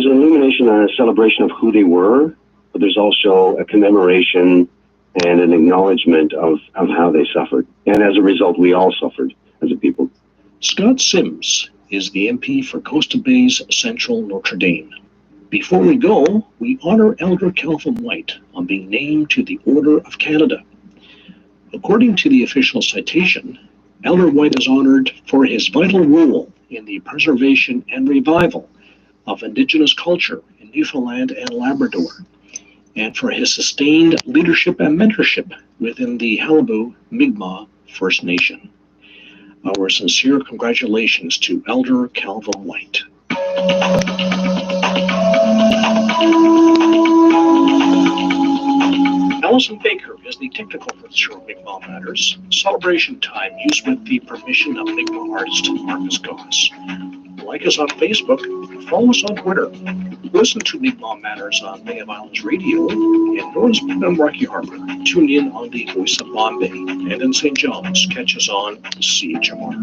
an illumination and a celebration of who they were, but there's also a commemoration and an acknowledgement of how they suffered. And as a result, we all suffered as a people. Scott Sims is the MP for Coastal Bay's Central Notre Dame. Before we go, we honor Elder Calvin White on being named to the Order of Canada. According to the official citation, Elder White is honored for his vital role in the preservation and revival of Indigenous culture in Newfoundland and Labrador, and for his sustained leadership and mentorship within the Halibu Mi'kmaq First Nation. Our sincere congratulations to Elder Calvin White. Allison Baker is the technical producer of Mi'kmaq Matters. Celebration time used with the permission of Mi'kmaq artist Marcus Goss. Like us on Facebook, follow us on Twitter. Listen to Mi'kmaq Matters on Bay of Islands Radio in Northern and Rocky Harbor. Tune in on the Voice of Bombay, and in St. John's, catch us on CHMR.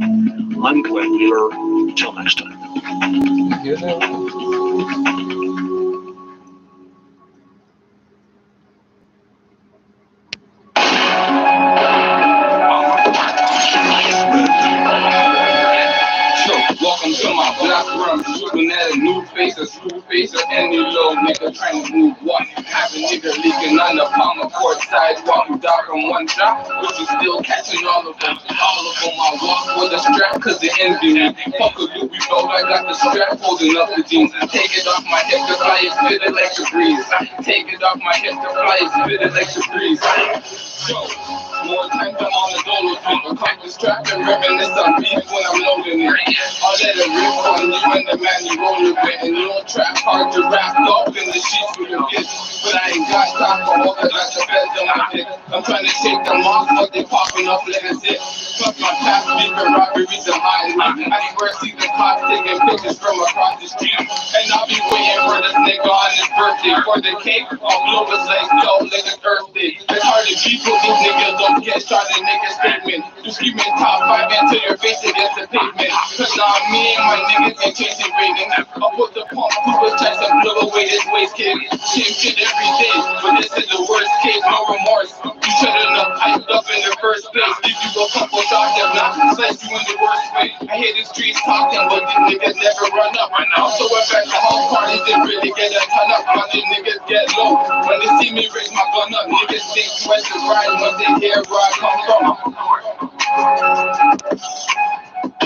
I'm Glenn Wheeler. Until next time. Welcome to my block where I'm shooting at a new face, a screw face, or any little nigga trying to move what? Have a nigga leaking on the Palmer Court sidewalk, dark on one shot, but you still catching all of them. All of them I walk with a strap cause they envy me. Fuck a Louis belt, I got the strap holding up the jeans. Take it off my hip, the fly is fitted like the breeze. Take it off my hip, the fly is fitted like the breeze. Yo, more times I'm on the dolo thing. I crack the strap and reminisce on beef when I'm loading it. I'll let it rip on you and the man you roll it with. And you don't trap hard to wrap up in the sheets with your kids. But I ain't got time for all that, got the feds on my dick. I'm trying to shake them off, but they popping up like a zip. Plus my past beef and robberies and hiding. I swear see the cops taking pictures from across the street. And I'll be waiting for this nigga on his birthday. For the cake, I'll blow his legs out like a birthday. It's hard to beat with these niggas, don't get started, nigga statement. You screaming top 5 until your face against the pavement. Cause now me and my niggas ain't chasing ratings. I'll put the pump through his chest and blow away this waist kid. Same shit every day, but this is the worst case, no remorse. You should've not piped up in the first place. Give you a couple shots, if not, slice you in the worst way. I hear the streets talking, but these niggas never run up. I'm so back to house parties, they really get a ton up. But these niggas get low. When they see me raise my gun up, niggas think twice to ride when they hear where I come from.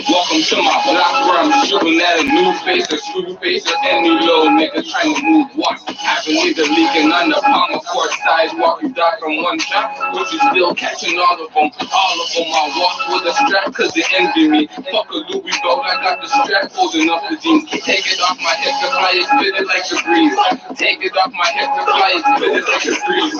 Welcome to my block where I'm shooting at a new face, a screw face, or any little nigga trying to move what? Have a nigga leaking on the Palmer Court sidewalk, you die from one shot, but you still catching all of them. All of them I walk with a strap cause they envy me. Fuck a Louis belt, I got the strap holding up the jeans. Take it off my hip, the fly is fitted like the breeze. Take it off my hip, the fly is fitted like the breeze.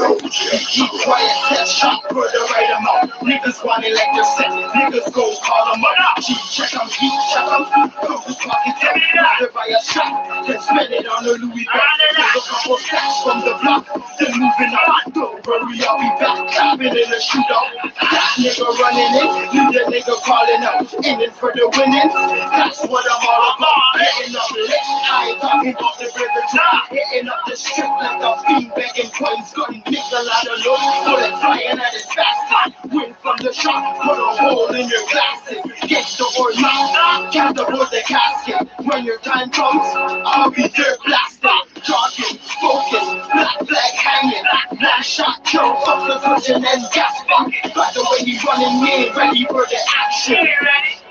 Keep quiet, set shot for the right amount. Niggas want it like your set, niggas go call them up. Check them, heat, check them, go to pocket, tell me that. They buy a shot, then spend it on a Louis belt. Take a couple stacks from the block, then moving on. Don't worry, I'll be back, clapping in a shootout. That nigga running in, leave the nigga calling out. In it for the winnings, that's what I'm all about. Hitting up lit, I ain't talking about the river drop. Hitting up the strip like a fiend, begging coins, gun, make a lot of noise. Bullet flying at his basket. Win from the shot, put a hole in your glasses. Get the or not, can't afford the casket. When your time comes, I'll be dirt blasted. Talking, focus, black flag hanging. Black shot, kill, up the cushion and gas bucket. By the way, you running in, ready for the action.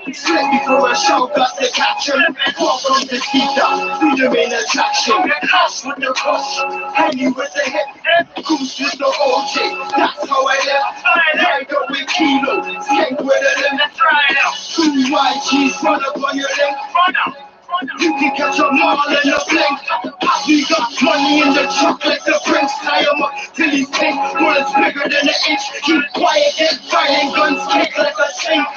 Slip before a show, got the caption. Welcome to Tita, freedom in attraction. House with the coast, hanging with the hip. Goose with the OJ, that's how I live. Ride up with Kilo, skank with a limb. Two white cheese, run up on your leg. You can catch a mall in a blink. We got money in the truck like the Prince. Tie him up till he's pink. Bullets bigger than an inch. Keep quiet, get fighting guns kick like a sink.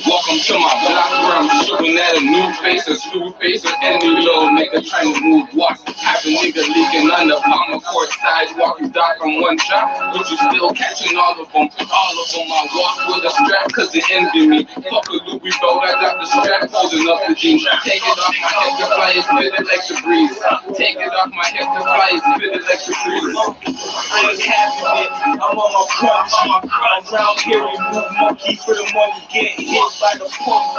Welcome to my block where I'm shooting at a new face, a screw face, or any little nigga trying to move watch. Have a nigga leaking under Palmer Court sidewalk. You die from one shot, but you still catching all of them. All of them I walk with a strap cause they envy me. Fuck a Louis boat, I got the strap holding up the jeans. Take it off my head, the fly is fitted like the breeze. Take it off my head, the fly is fitted like the breeze. I ain't having it, I'm on my crunch. Around here we move monkey for the money, get hit by the pump,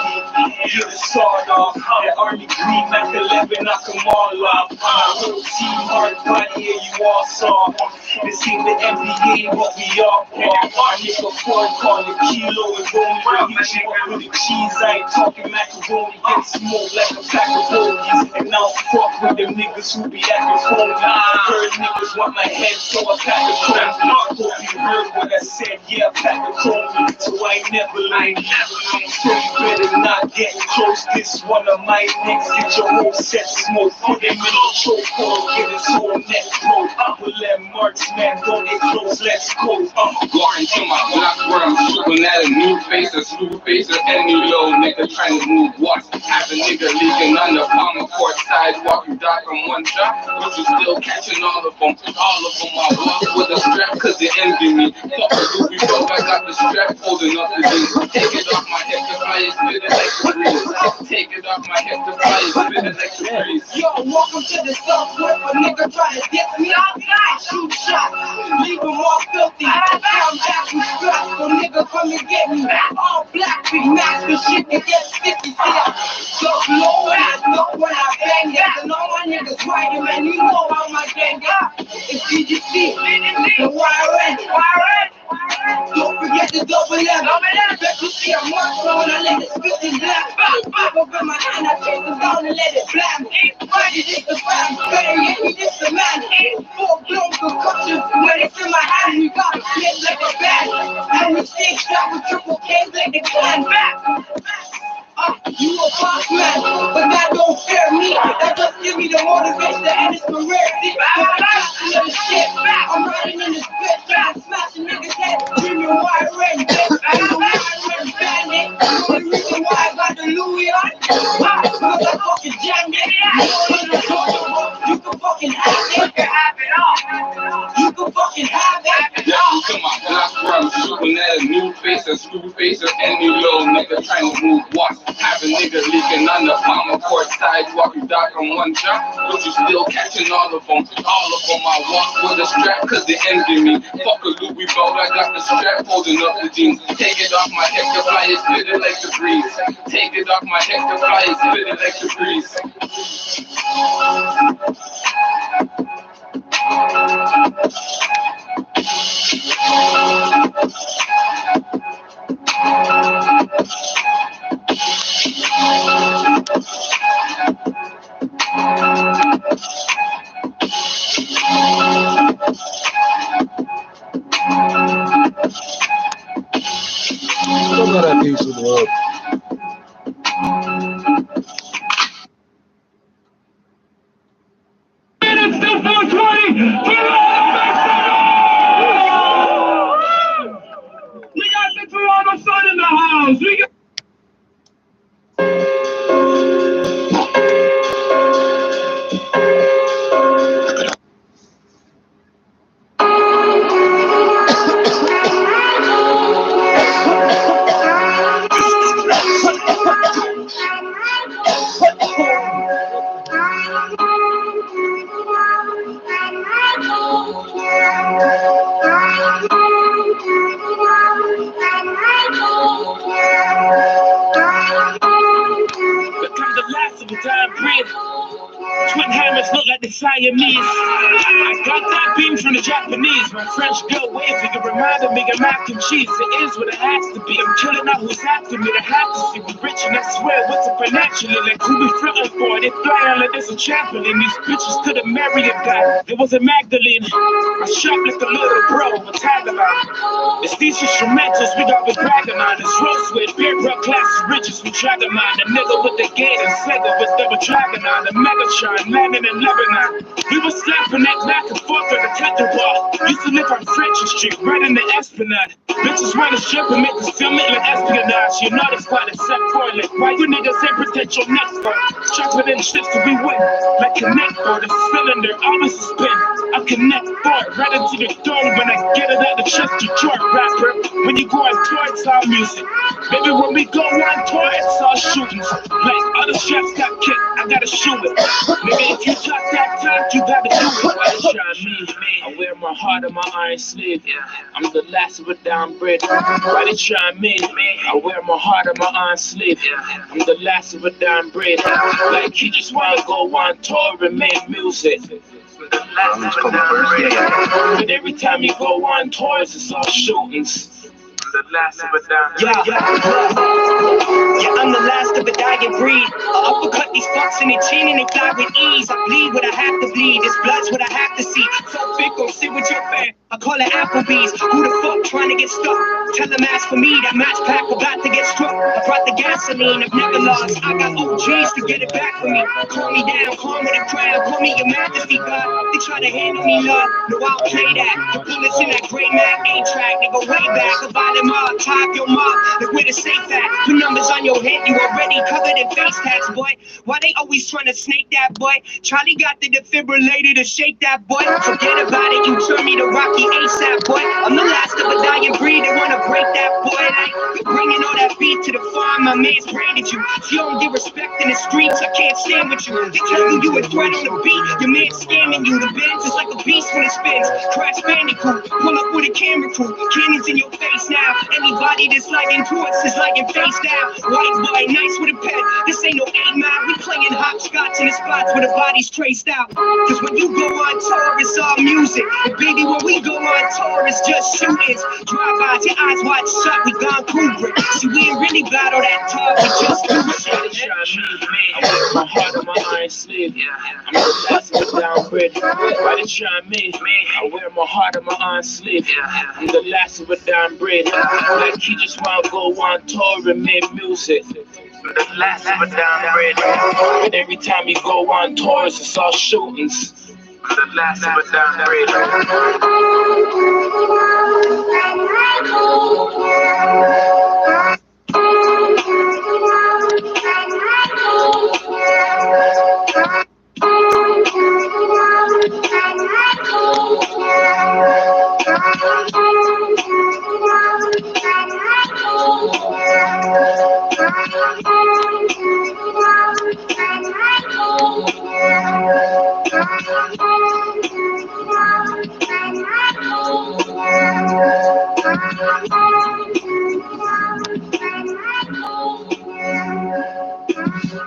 get a sawed off. That army green Mac 11, knock them all off. My little team hard body, yeah, you all saw. This ain't the NBA, but we all bought. My nigga Ford call it kilo and only when he check with the cheese. I ain't talking macaroni, get smoked like a pack of bogies. And I'll fuck with them niggas who be acting phony. Heard niggas want my head, so I pack a chrome. Hope you heard what I said, yeah, pack a chrome. So I ain't never lying. So you better not get close. This one of my nicks, get your whole set smoke. Put him in the chokehold, get his whole neck broke. We'll let marksman go get close, let's go. Going to my block where I'm shooting at a new face, a screw face, or any little nigga trying to move watch. Have a nigga leaking under Palmer Court sidewalk. You die from one shot, but you still catching all of them. All of them I walk with a strap cause they envy me. Fuck a Louis boat, I got the strap holding up the jeans. Take it off my head, the fly is fitted like the breeze. Take it off my head, the fly is fitted like the breeze. Yo, welcome to the Southwest. A nigga try to get me outside, shoot shots, leave him all filthy. I'm back with straps, so nigga come and get me. All black, big mask, the shit can get sticky. See, I go low ass, know when I bang that. And all my niggas riding, man, you know how my gang got. It's DGC, the YRN. Don't forget the double M. Bet you see a mark when I let it spit in black. Pop up in my hand, I chase him down and let it blam. Ready, this the fam, better get me this the man. Full blown concussions, when it's in my hand, we got it like a bag. And we stay shot with triple K's like the clan back. You a boss man, but that don't scare me. That just give me the motivation and inspiration. I'm riding in this bitch, I'm smashing niggas' head, screaming wire red. I'm a wire red bandit. The only reason why I got the Louis on, because I fucking jammed it. You can fucking have it. You can have it all. You can fucking have it. Welcome to my block where I'm shooting at a new face, a screw face, or any little nigga trying to move watch. Have a nigga leaking under Palmer Court sidewalk. You die from one shot, but you still catching all of them. All of them I walk with a strap cause they envy me. Fuck a Louis boat, I got the strap holding up the jeans. Take it off my head, the fly is fitted like the breeze. Take it off my head, the fly is fitted like the breeze. Still got that piece of the world. It's still 420. We got the Toronto Sun in the house. We got Become the last of the time breed. Twin hammers look like the Siamese. I got that beam from the Japanese. My French girl waving, it reminded me of mac and cheese. It is what it has to be. I'm killing out who's after me. They have to see me rich, and I swear, what's it financially? Like who we frontin' for? They flying like there's a trampoline. These bitches could have married a guy. It was a Magdalene. I shop like a little bro, a tag-along. It's these instrumentals we got with bragging on. It's roast with beer, bro, class riches we dragging on. The nigga with the gate and Sega with double dragon on. The Megatron, landing in Lebanon. We was slapping that back and forth on the tether wall. Used to live on French Street, right in the Esplanade. Bitches wanna strip and make us film it like espionage. You know the spot is set for it. Why you niggas ain't potential next for? Chocolate and chips to be win. Like connect for the cylinder, always a spin. I connect for it, right into the dome when I get it out the chest to York rapper. When you go on tour, it's all music. Maybe when we go on tour, it's all shootings. Like other chefs got kicked, I gotta shoot it. Nigga, if you talk that talk, you gotta do it. Why they try me? I wear my heart on my iron sleeve. I'm the last of a down bridge. Why they try me? I wear my heart on my iron sleeve. I'm the last of a down bridge. Like he just wanna go on tour and make music. But every time you go on tours, it's all shootings. The last of a dying breed. Yeah, I'm the last of a dying breed. I uppercut these fucks in their chin and they fly with ease. I bleed what I have to bleed. This blood's what I have to see. So thick, go sit with your fan. I call it Applebee's. Who the fuck trying to get stuck? Tell them ask for me. That match pack about to get struck. I brought the gasoline. I've never lost. I got OGs to get it back for me. Calm me down, calm with the crowd. Call me your majesty, God. They try to handle me love. No, I'll play that. The bullets in that gray Mac A-track. They go way back. About them all. Top your mom. Look where the safe at. Put numbers on your head. You already covered in face tats, boy. Why they always trying to snake that, boy? Charlie got the defibrillator to shake that, boy. Forget about it. You turn me to Rocky ASAP, boy. I'm the last of a dying breed. They wanna break that, boy. Like, you're bringing all that beat to the farm. My man's branded you. If you don't get respect in the streets, I can't stand with you. They tell you a threat on the beat. Your man's scamming you. The Benz is like a beast when it spins. Crash Bandicoot. Pull up with a camera crew. Cannons in your face now. Anybody that's liking towards is liking face down. White boy, nice with a pet. This ain't no 8 Mile. We playing hopscotch in the spots where the body's traced out. Cause when you go on tour, it's all music. And baby, when we go on tour, it's just shootings. Drive-bys, your eyes wide shut, we gone Kubrick. See, we ain't really battle that tough, we just do it. I wear my heart on my iron sleeve. I'm the last of a down bridge. Why they try me? I wear my heart on my iron sleeve. I'm the last of a down bridge. Like he just wanna go on tour and make music. The last of a down bridge. But every time you go on tours, it's all shootings. The last of a down bridge.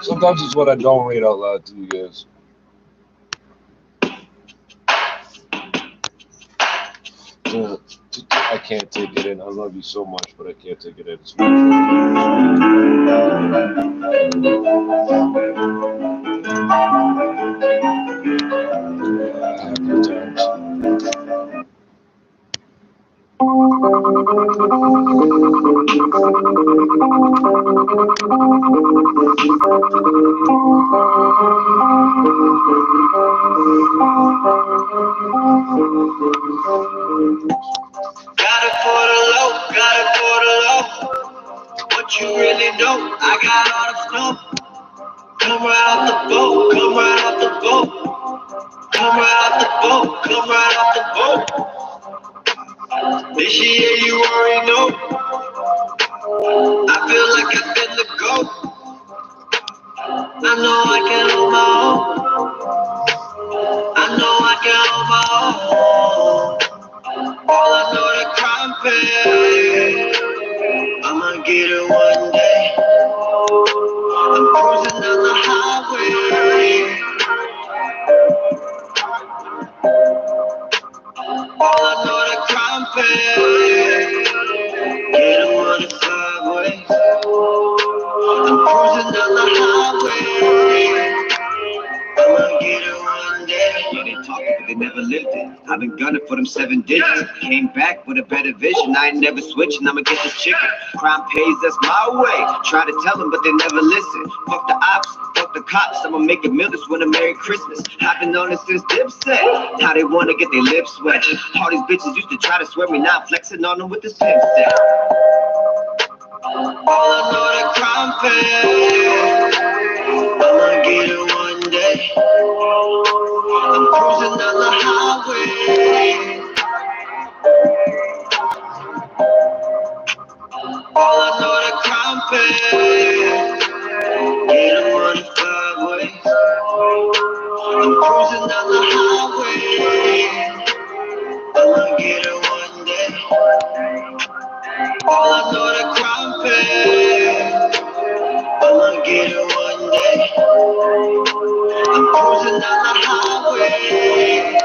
Sometimes it's what I don't read out loud to you guys. I can't take it in. I love you so much, but I can't take it in. It's Got it for the low, got it for the low. What you really know, I got all the snow. Come right off the boat, come right off the boat. Come right off the boat, come right off the boat. This year you already know. I feel like I've been the GOAT. I know I can hold my own. I know I can hold my own. All I know that crime pay. I'ma get it one day. I'm cruising down the highway. down the highway. I'ma get it one day. Yeah, they talk it, but they never lived it. I've been gunning for them 7 digits. Came back with a better vision. I ain't never switching. I'ma get this chicken. Crime pays, that's my way. Try to tell them, but they never listen. Fuck the ops, fuck the cops. I'ma make a meal this winter. Merry Christmas. I've been on it since Dipset. Now they wanna get their lips wet. All these bitches used to try to swear me. Now I'm flexing on them with this pimp set. All I know that crime pays. I'ma get it one day. I'm cruising down the highway. All I know that crime pays. Get them on the 5 ways. I'm cruising down the highway. I'ma get it one day. All I know that crime pays. I'ma get it one day. I'm cruising down the highway.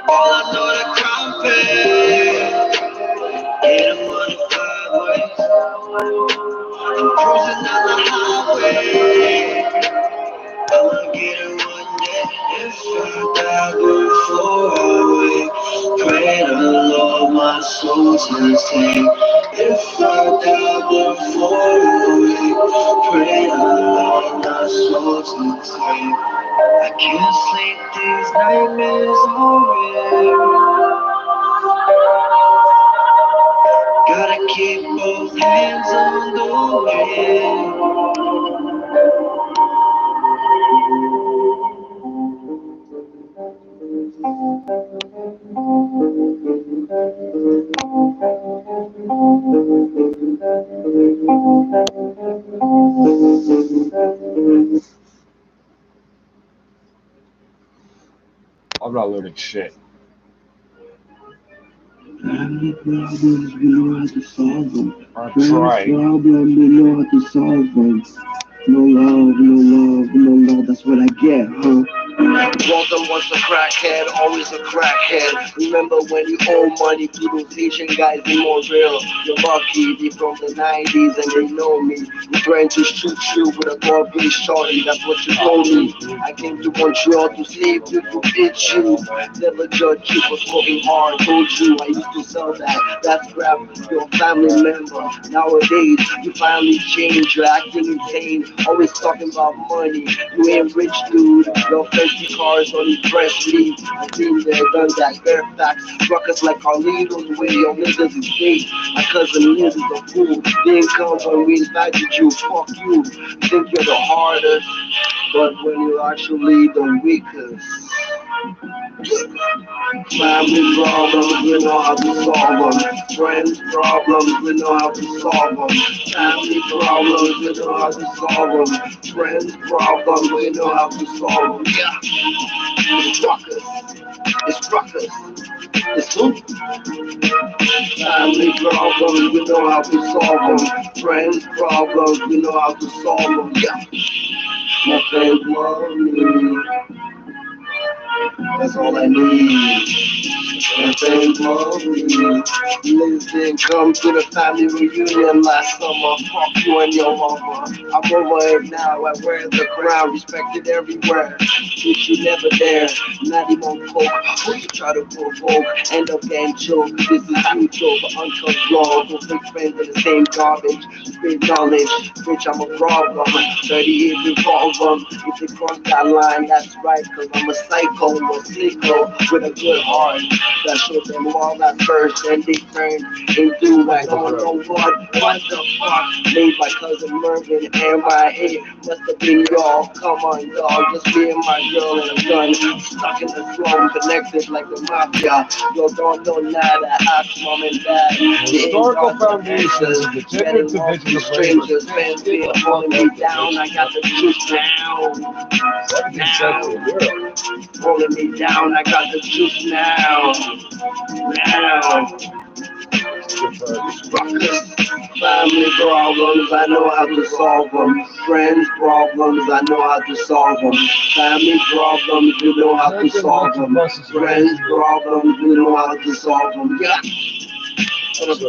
All I know that crime pays. Get them on the 5 ways. I'm cruising down the highway. I'ma get it one day. If I die before I wake, pray the Lord my soul to take. If I die before I wake, pray the Lord my soul to take. I can't sleep, these nightmares are real. Gotta keep both hands on the wheel. I'm not learning shit. Family problems, we know how to solve them. I'm Friends trying. problems, we know how to solve them. No love, no love, no love, that's what I get, huh? Walter was a crackhead, always a crackhead. Remember when you owe money to those Asian guys in Montreal? You're lucky, they from the 90s and they know me. I'm trying to shoot you with a garbage shorty, that's what you told me. I came to Montreal to save you, to bitch you. Never judge you for smoking hard, told you I used to sell that. That's crap, you're a family member. Nowadays, you finally changed, you're acting insane. Always talking about money, you ain't rich dude. Your fancy cars on these fresh leaves. I've been there, done that, Fairfax. Ruckus like Carlito's way, your niggas is fake. My cousin Liz is a fool. Didn't come when we invited you, fuck you. Think you're the hardest, but when you're actually the weakest. Family problems, we know how to solve them. Friends problems, we know how to solve them. Family problems, we know how to solve them. Friends problems, we know how to solve them. Yeah, it's ruckus, it's ruckus, it's who? Family problems, we know how to solve them. Friends problems, we know how to solve them. Yeah, nothing worry. That's all I need. Nothing for me. Listen, come to the family reunion last summer. Fuck you and your mama. I'm over it now. I wear the crown, respected everywhere. If you never there, not even coke. Who you try to provoke? End up getting choked. This is mutual, but uncontrolled. No fake friends in the same garbage. Spit knowledge, bitch, I'm a problem. 38 revolver. If they cross that line, that's right, cause I'm a psycho, a sicko with a good heart. That showed them all at first, and they turned into I don't know what the fuck made my cousin Mervin and my head must have been y'all. Come on, dog, just me and my girl and a gun, stuck in the slum, connected like the mafia. Yo, don't know nada, ask mom and dad. Historical foundations of the different divisions of labor. Strangers, fans been holding me down. I got the juice now. Holding me down, I got the juice now. Family problems, I know how to solve them. Friends problems, I know how to solve them. Family problems, you know how to solve them. Friends problems, you know how to solve them. Yeah. Seems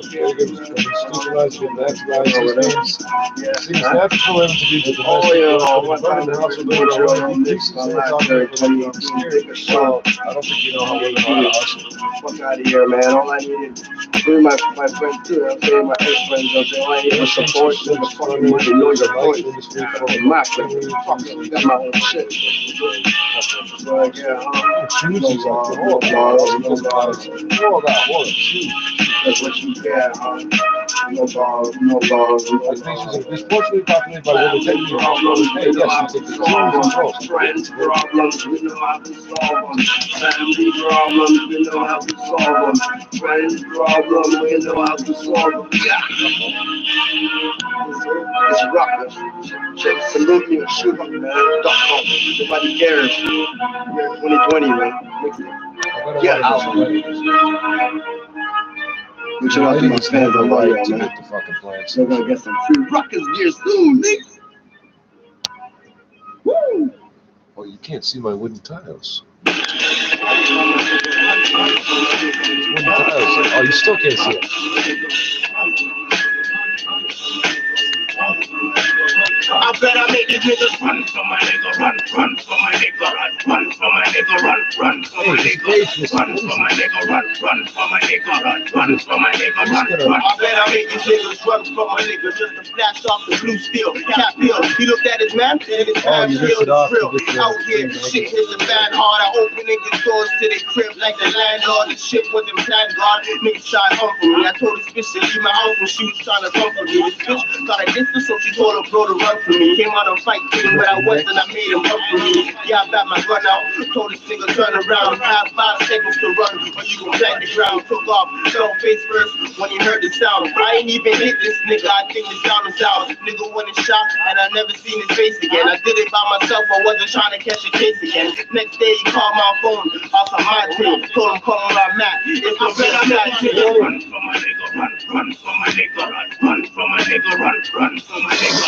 natural for him to be the domestic running the house with me, so I don't think you know how women are. Fuck out of here, man. All I needed, even my friends too, I'm saying my ex-friends, I'm saying all I need was support, and the fucking money, know your point. My friend, fucking got my own shit. So yeah, no balls. That's what you get, no balls. Disproportionately populated by women taking problems. Hey, yes, you take the friends problems, we know how to solve them. Family problems, we know how to solve them. Friends problems, we know how to solve them. Yeah. It's rockers. Check, salute me, shoot up, man. Nobody cares. Year 2020, man. Get out. Which out to my fans, I love y'all, man. We're gonna get some free rockers gear soon, nigga. Woo! Oh, you can't see my wooden tiles. Oh, you still can't see it. I bet I make these niggas run for my nigga, run for my nigga, run for my nigga, run for my nigga, run for my nigga, run for my nigga, run for my nigga, run. I bet I make these niggas run for my nigga just to flash off the blue steel, cap bill. He looked at his man and his man still is real. Out here, shit hits the fan hard. I open niggas doors to their crib like the landlord. The shit wasn't planned, God. Niggas tried to hump for me. I told this bitch to leave my house when she was trying to comfort me. This bitch got a distance, so she told her bro to run for me. Came out and fight, thinking where I was, and I made him run for me. Yeah, I got my gun out. Told this nigga turn around. Have 5 seconds to run, or you gon' flat the ground. Took off, fell face first when he heard the sound. I ain't even hit this nigga. I think the sound is out. Nigga went and shot, and I never seen his face again. I did it by myself. I wasn't trying to catch a case again. Next day he called my phone off of my tape. Told him call where I'm at. It's my bet I'm not taking. Run for my nigga, run for my nigga, run for my nigga, run for my nigga,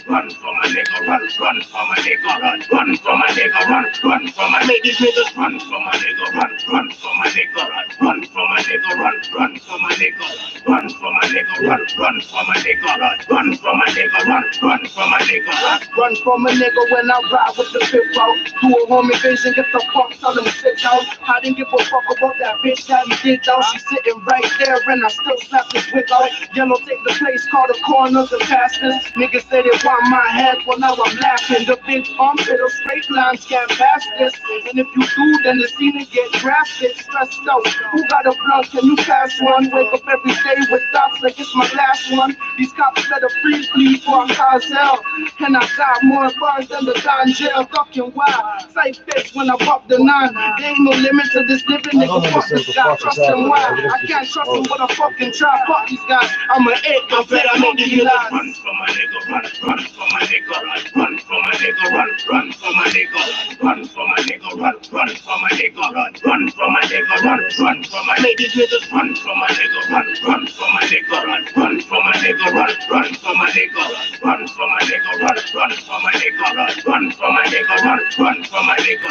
run for my nigga, run for my nigga, run for my nigga, run for my. Make these niggas run for my nigga, run for my nigga, run for my nigga, run for my nigga, run for my nigga, run for my nigga, run for my nigga, run for my nigga. Run from a nigga when I ride with the fifth out. Do a home invasion, get the fuck, tell him sit down. I didn't give a fuck about that bitch that he did down. She's sitting right there and I still slap this wig out. Yellow take the place, call the corners and pastors. Niggas say they want my head, well now I'm laughing. The big bump, little straight lines can't pass this. And if you do, then the scene and get drafted. Stressed out, who got a blunt, can you pass one? Wake up every day with thoughts like it's my last one. These cops better free, please, for I'm cause hell. And I got more bars than the Don jail, fucking wild. Sight face when I pop the 9. There ain't no limit to this living, nigga, fuck this guy. Trust him why? I can't trust him with a fucking try. Fuck these guys, I'm an egg, I bet I make these lies. Run for my nigga, run for my nigga, run for my nigga, run for my nigga, run for my nigga, run for my nigga, run for my nigga, run for my. Make these niggas run for my nigga, run for my nigga, run for my nigga, run for my nigga, run for my nigga, run for my nigga, run for my nigga, run for my nigga.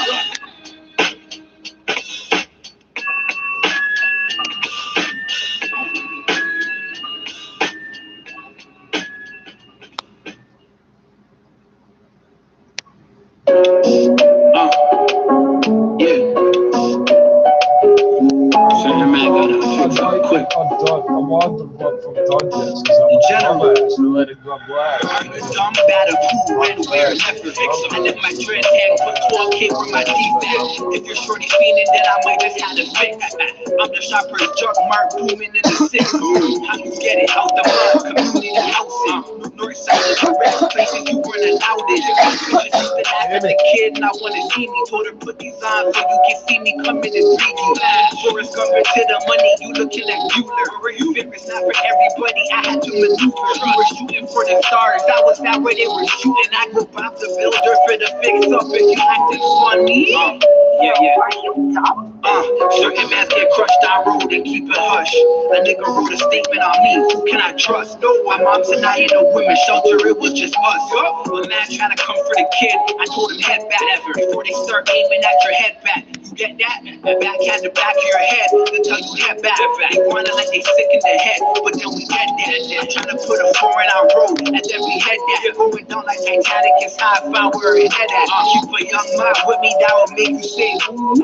Quick. I'm on the run from Dungeons because I'm dumbass and let it run black. I'm a dumb batter who ran away left the victim. I left my dreads hang for 12K from my defense. If you're shorty fiending, then I might just have a fix. I'm the shopper's jug mark booming in the six. How you get it out the mud? Community housing. North side of the rest places you weren't allowed it. Bitches used to laugh at the kid and I wanna see me. Told her put these on so you can see me coming and see you. Forrest Gump to the money, you looking like Bueller. You figure it's not for everybody, I had to maneuver. You were shooting for the stars, that was that where they were shooting. I grew up the builder for the fix up if you acting funny. Yeah. Are you dumb? Certain mans get crushed on road and keep it hush. A nigga wrote a statement on me, who can I trust? No, my mom's and I in a women's shelter, it was just us. A man trying to comfort a kid, I told him head back ever before they start aiming at your head back. You get that? The backhand the back of your head, they tell you head back. They wanna like they sick in the head, but then we get that. I'm trying to put a foreign on road, and then we head that. Going down like Titanic, it's high, found where it head at. Keep a young mind with me, that will make you say, ooh.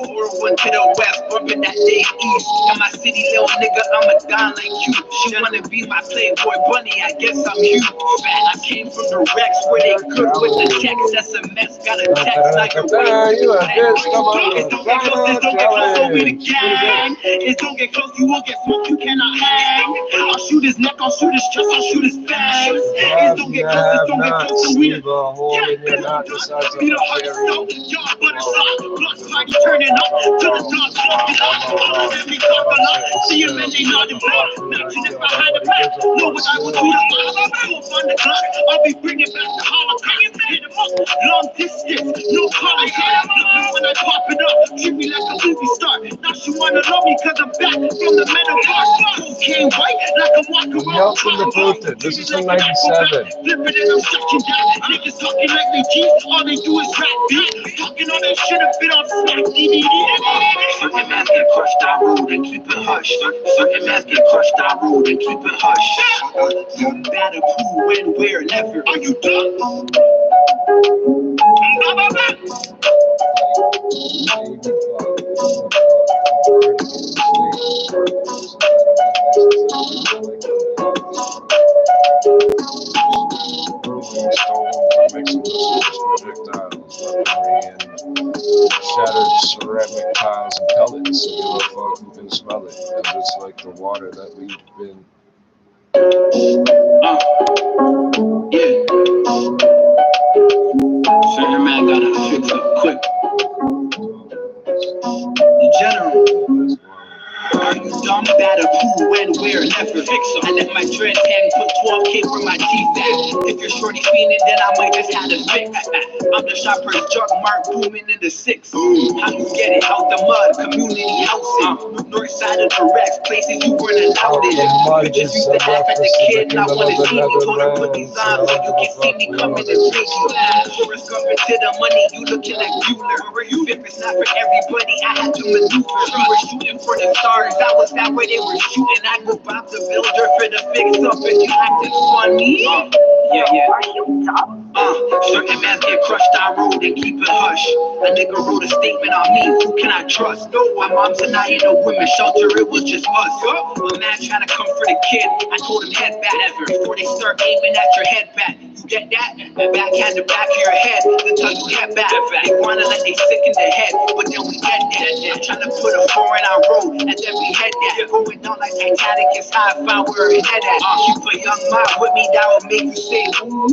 4-1 to the west, bumping that day east. In my city, little nigga, I'm a don like you. She wanna be my playboy bunny, I guess I'm huge. I came from the Rex where they cook with the text. SMS, got a text like a It's don't get close, it's don't get close, so we the gang. It's don't get close, you will get smoked, you cannot hang. I'll shoot his neck, I'll shoot his chest, I'll shoot his fangs. It's don't get close, it's don't get close, so we the gang. Be the hardest stone, y'all but it's hot. Block party turning up, to the dark, fuck it up. All of every cock a lot, see him and they nodding back. Matching it behind the back, know what I will do to my fool on the clock. I'll be bringing back the Holocaust. Hit him up, long distance, no contact. Look me when I pop it up, treat me like a movie star. Now she wanna love me cause I'm back from the metal bar. Cocaine white, like I'm walking around. Nelson the Boosted. This is from 97. Flipping and I'm searching down. Niggas talking like they G's, all they do is rap beat. Talking all that shit up, bit on Smack DVD. Certain mans get crushed on road and keep it hush. Certain mans get crushed on road and keep it hush. You matter who, when, where, never. Are you done? Shattered ceramic tiles and pellets. So give a fuck who can smell it. And it's like the water that we've been. Yeah. Certain man gotta fix up quick. In general. Are you dumb? Better who, when, where, never fix them. I let my dreads hang, put 12K for my teeth back. If you're shorty fiending, then I might just have to fix. I'm the shopper's jug mark booming in the 6. How you get it? Out the mud, community housing. North side of the Rex, places you weren't allowed in. You just used to laugh at the kid, and I wanna see me. Told her put these on so you can see me coming and break you. Forrest Gump to the money, you looking like Bueller. You fip it's not for everybody, I had to maneuver. You were shooting for the stars, I was that way they were shooting. I go Bob the Builder for the fix up if you acting funny. Yeah. Are you dumb? Certain mans get crushed on road and keep it hush. A nigga wrote a statement on me, who can I trust? No, my mom's and I in a women's shelter, it was just us. A man trying to comfort a kid, I told him head back ever before they start aiming at your head back. You get that? The backhand the back of your head, they tell you head back. They wanna like they sick in the head, but then we get that. I'm trying to put a foreign on road, and then we head that. Going down like Titanic, it's high, found where it head at. Keep a young mind with me, that will make you say, ooh.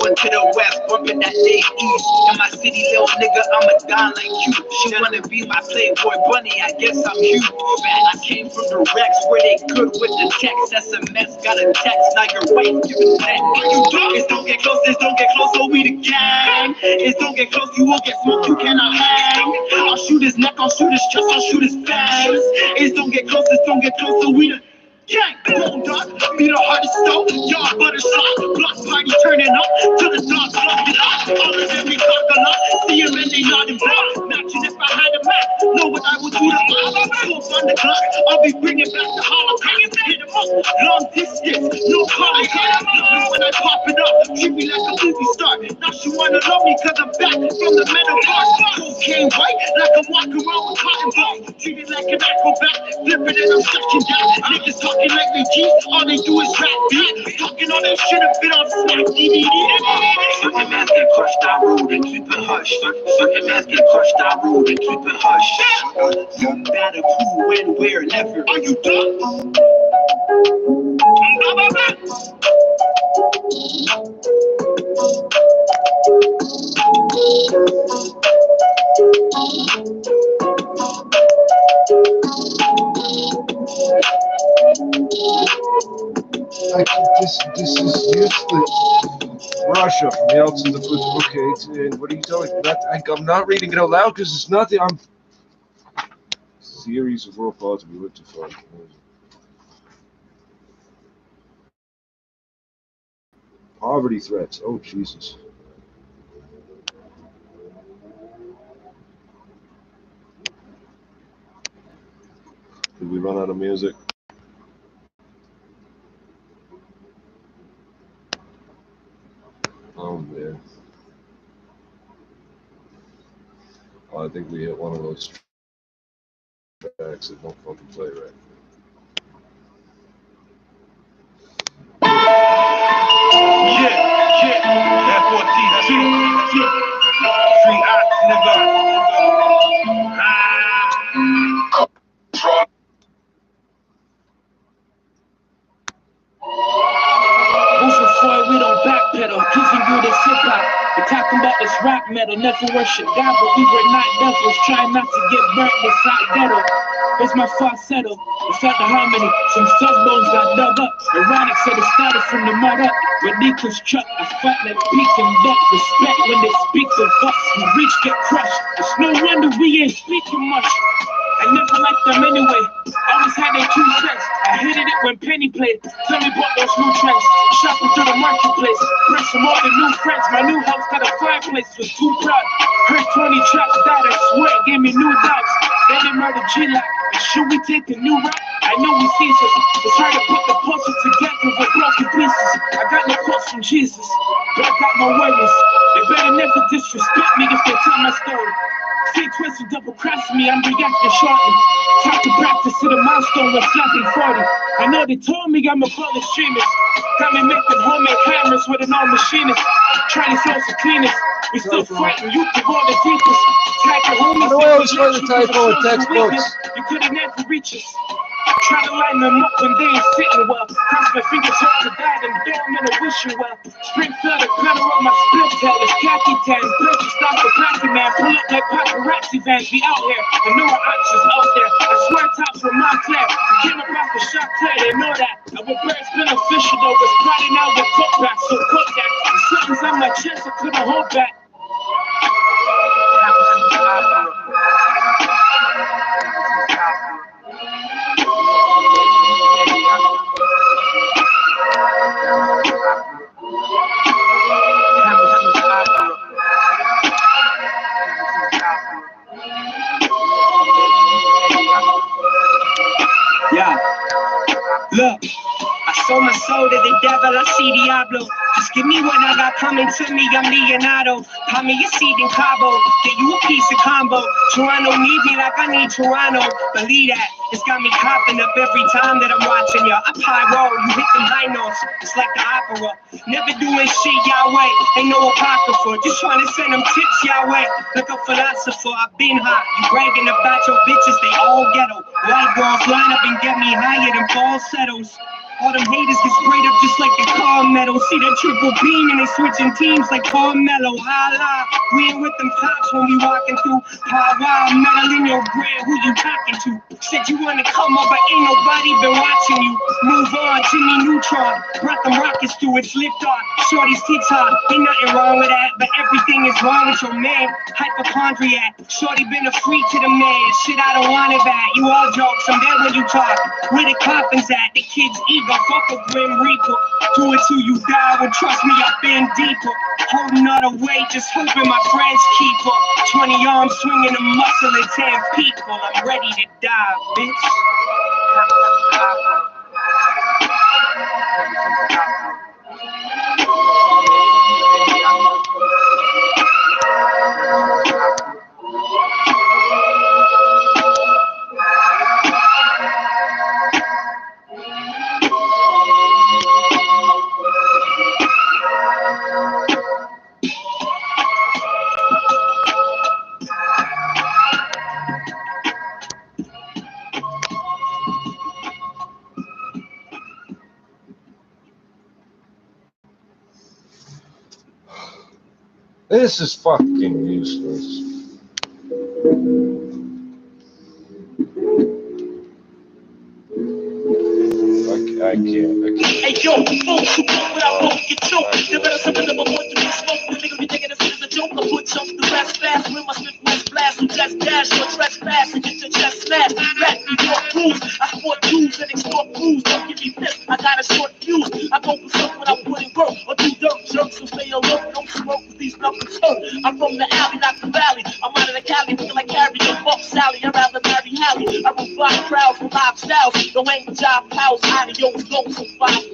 4-1 to the west, bumping that day east. In my city, little nigga, I'm a don like you. She wanna be my playboy bunny, I guess I'm huge. I came from the Rex where they cook with the text. SMS, got a text, now you're white, you can say, are you done? It's don't get close, it's don't get close, so we the gang. It's don't get close, you will get smoked, you cannot hang. I'll shoot his neck, I'll shoot his chest, I'll shoot his fangs. It's don't get close, it's don't get close, so we the gang. Rolled up, be the hardest stone, y'all but it's hot. Block party turning up, to the dark, fuck it up. All of every cock a lot, see him and they nodding back. Matching it behind the map, know what I will do to my fools on the clock. I'll be bringing back the Holocaust. Hit him up, long distance, no contact. Look me when I pop it up, treat me like a movie star. Now she wanna love me cause I'm back from the metal bar. Cocaine white, like I'm walking around with cotton balls. Treat me like an acrobat, flipping and I'm searching down. Niggas talking like they G's, all they do is rap beat. Talking all that shit up, bit on Smack DVD. Certain mans get crushed on road and keep it hush. Certain mans get crushed on road and keep it hush. You matter who, when, where, never. Are you done? This is useless. Russia from Yeltsin the Food. Okay, and what are you telling me? I'm not reading it out loud because it's nothing. Theories of world thought to be looked to for. Poverty threats. Oh, Jesus. Did we run out of music? Oh, man. Oh, I think we hit one of those tracks that don't fucking play right. We don't backpedal, kissing you this hip-hop. We're talking about this rap metal, never worship God, but we were not devils, trying not to get burnt inside ghetto. Here's my falsetto, the fact of harmony, some stuff bones got dug up. Ironic said it started from the mud up, but deconstruct, I fight like peak and duck. Respect when they speak of us, we reach get crushed. It's no wonder we ain't speaking much. I never liked them anyway, always had their 2 cents. I hated it when Penny played, tell me about those new trends. Shopping through the marketplace, press some more than new friends. My new house got a fireplace, was too proud. Heard 20 tracks died, I swear it gave me new doubts. Then they murdered G-Lock, should we take a new route? I know we ceases, it's hard to put the puzzle together with broken pieces. I got no quotes from Jesus, but I got no witness. They better never disrespect me if they tell my story. See Trippz and double crossing me, I'm reacting shortly. Talk to practice to the milestone when slapping 40. I know they told me I'm a full extremist. Got me making homemade cameras with an old machinist. Trying to sell some cleanest. We still fighting, you can go the deepest. Tag your homies. How do I always find the typo in textbooks? You couldn't never reach us. Try to line them up when they ain't sitting well. Cross my fingers, hope to die, and throw them in a wishing well. Spring flooded, pedal on my split tail. It's khaki tan, purchased off the plastic man. Pull up like paparazzi vans, be out here. I know our options out there. I swear tops were Montclair. Came up off the shot clear, they know that. Our bird's beneficial though, was plotting out with cutback, so cut that. The something's on my chest, I couldn't hold back. Yeah, look, I sold my soul to the devil, I see Diablo. Just give me what I got coming to me, I'm Leonardo. Pop me a seed in Cabo, get you a piece of combo. Toronto need me like I need Toronto, believe that. It's got me coughing up every time that I'm watching ya. I pyro, you hit them high notes, it's like the opera. Never doing shit Yahweh, ain't no apocrypha. Just trying to send them tips Yahweh, like a philosopher. I've been hot, you bragging about your bitches, they all ghetto. White girls line up and get me higher than falsettos. All them haters get sprayed up just like the car metal. See that triple beam and they switching teams like Carmelo. Holla, we ain't with them cops when we walking through. Power, metal in your grave, who you talking to? Said you wanna come up, but ain't nobody been watching you. Move on, Jimmy Neutron. Brought them rockets through, it's lift off. Shorty's TikTok, ain't nothing wrong with that, but everything is wrong with your man. Hypochondriac, Shorty been a freak to the man. Shit, I don't want it back. You all jokes, I'm there when you talk. Where the coffins at? The kids ego, fuck a Grim Reaper. Do it till you die, well trust me, I've been deeper. Holding all the weight, just hoping my friends keep up. 20 arms swinging a muscle and 10 people. I'm ready to die, bitch. This is fucking useless. I can't. Hey yo, folks, without both get choked. The better something than what to be smoked. The nigga be thinking this is a joke. I put chunks the rest fast. When my Smith West blast, you just dash or trespass and get your chest smashed. So ain't job house, adios, go for 5,000.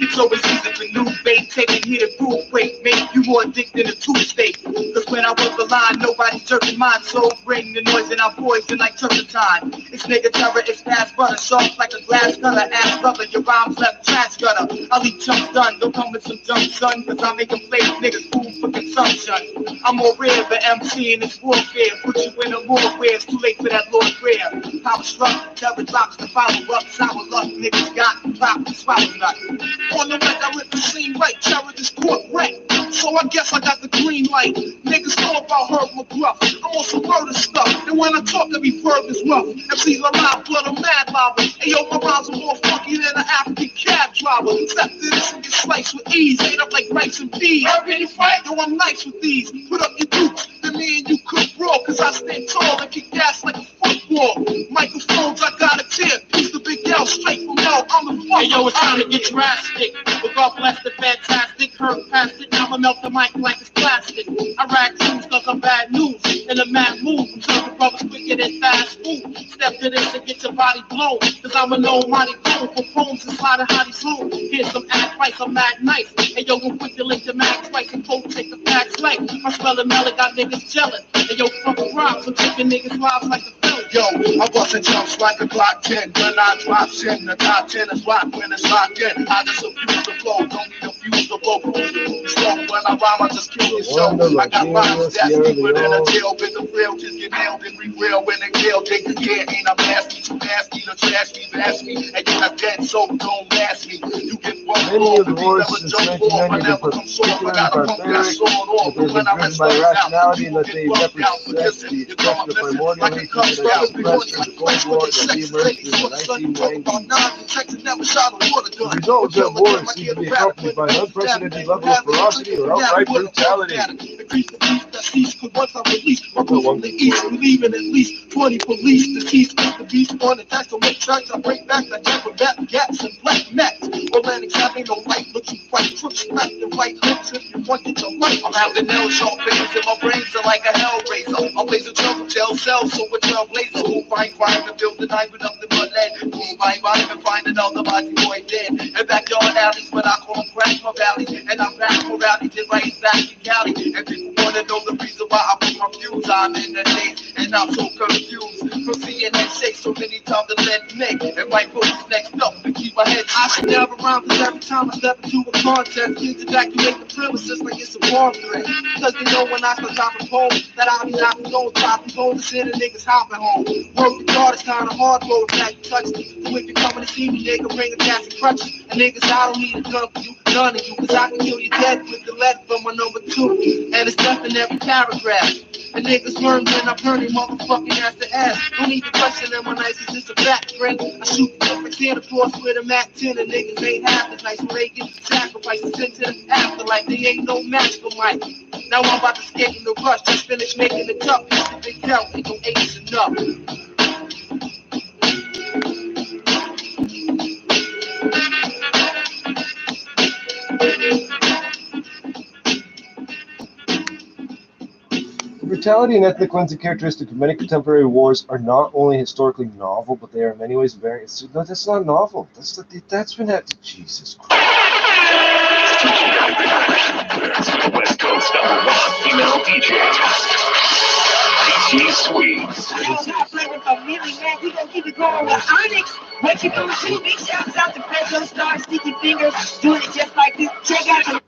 It's always easy for new bait, taking here to prove weight, make you more addicted to two-state. Cause when I work the line, nobody's jerking mine, so bring the noise in our voice and like turpentine. It's nigga terror, it's fast butter, sharp like a glass gutter, ass brother, your rhymes left trash gutter. I'll leave chunks done, don't come with some junk, son, cause I make them play niggas food for consumption. I'm more rare than MC in this warfare, put you in a war where it's too late for that Lord prayer. Power struck, terror drops the follow up, sour luck, niggas got pop and swallow nut. On the wreck, I rip the scene right, terror is court wreck. So I guess I got the green light. Niggas know about Herb McGruff. I'm on some murder stuff, and when I talk, every verb is rough. MCs are loud, blood, I'm mad lava. Hey yo, my rhymes are more funky than an African cab driver. Step to this and get sliced with ease, ate up like rice and peas. Ready to fight? Yo, I'm nice with these. Put up your dukes, then me and you cook raw, cause I stand tall and kick gas like a football. Microphones, I got a tip. He's the big L, straight from hell, I'm the fuck. Hey yo, it's time to get drastic. But God bless the fantastic, Herb past it, now I melt the mic like it's plastic. I rag tunes cause I'm bad news, in a mad mood, I'm serving brothers quicker than fast food. Step to this and get your body blown, cause I'm a known mighty bone for poems and slide hotties room. Here's some advice, I'm mad nice. Hey yo, I'm quick to link the mag twice and post take the facts like I smell the melon, got niggas jealous. Hey yo, fuck rhymes, I'm taking niggas lives like a film. Yo, I bustin' jumps like a Glock 10. When I drop 10, the top 10 is rock when it's locked in. I just abuse the flow, don't need to fuse the vocal. So when I rhyme, I just kill your show. I got rhymes that's deeper than a jail. With the real just get nailed and re-rail when they kill. Take the care, ain't I nasty, too nasty to trash me, bash me. And you're not dead, so don't last me. You get fucked off, if you never jump off, I never come soft. I got a pump that sword off, but when I rest my rationality and that they represent the expression of primordial nature that I expressed in the Cold War and re-emerged in the 1990s. The result was that war seemed to be accompanied by an unprecedented level of ferocity or outright brutality. Once I release, I'm from the east, leaving at least 20 police. The teeth is the beast on the tax, so make tracks. I break back the jack with bat gaps and black mats. Atlantic have ain't no light, but you fight. Trippz smack the right lips if you want it to light. I'm having nail sharp fingers and my brains are like a hell razor. I'm blazing trouble, jail cells, so with your blazer. Who find crime and build the knife with up the mud lead. Who find crime and find another body boy dead. And backyard alleys, but I call them crack for valleys. And I'm back for rallies and right back in Cali. And people wanna know the reason why I'm confused. I'm in the days and I'm so confused. From seeing that shake so many times the lead neck. And my boots next up to keep my head. I should never rhyme cause every time I step into a contest, kids evacuate the premises like it's a war threat. Cause they know when I start dropping poems that I'll be knocking on top and going to send the niggas hopping home. Work the yard is kinda hard, go back and touch me. So if you coming to see me, nigga, bring a gas and crutches. And niggas, I don't need a gun for you, none of you. Cause I can kill you dead with the lead from my number 2. And it's death in every paragraph. And niggas learn when I'm burning motherfucking ass to ass. Don't need to question them when nice is just a fact, friend. I shoot different Santa Claus with a Mac 10 and niggas ain't half as nice. When they get sacrificed, sent to the afterlife, they ain't no match for Mike. Now I'm about to skate in the rush, just finished making the cup. The big count, ain't no A's enough. The brutality and ethnic cleansing characteristic of many contemporary wars are not only historically novel, but they are in many ways very. No, that's not novel. That's been at Jesus Christ. West Coast #1 female DJ. DJ Sweets. We gon' keep it going with Onyx. What you gonna do? Big shouts out to Pedro Star, Sticky Fingers, doing it just like this. Check out the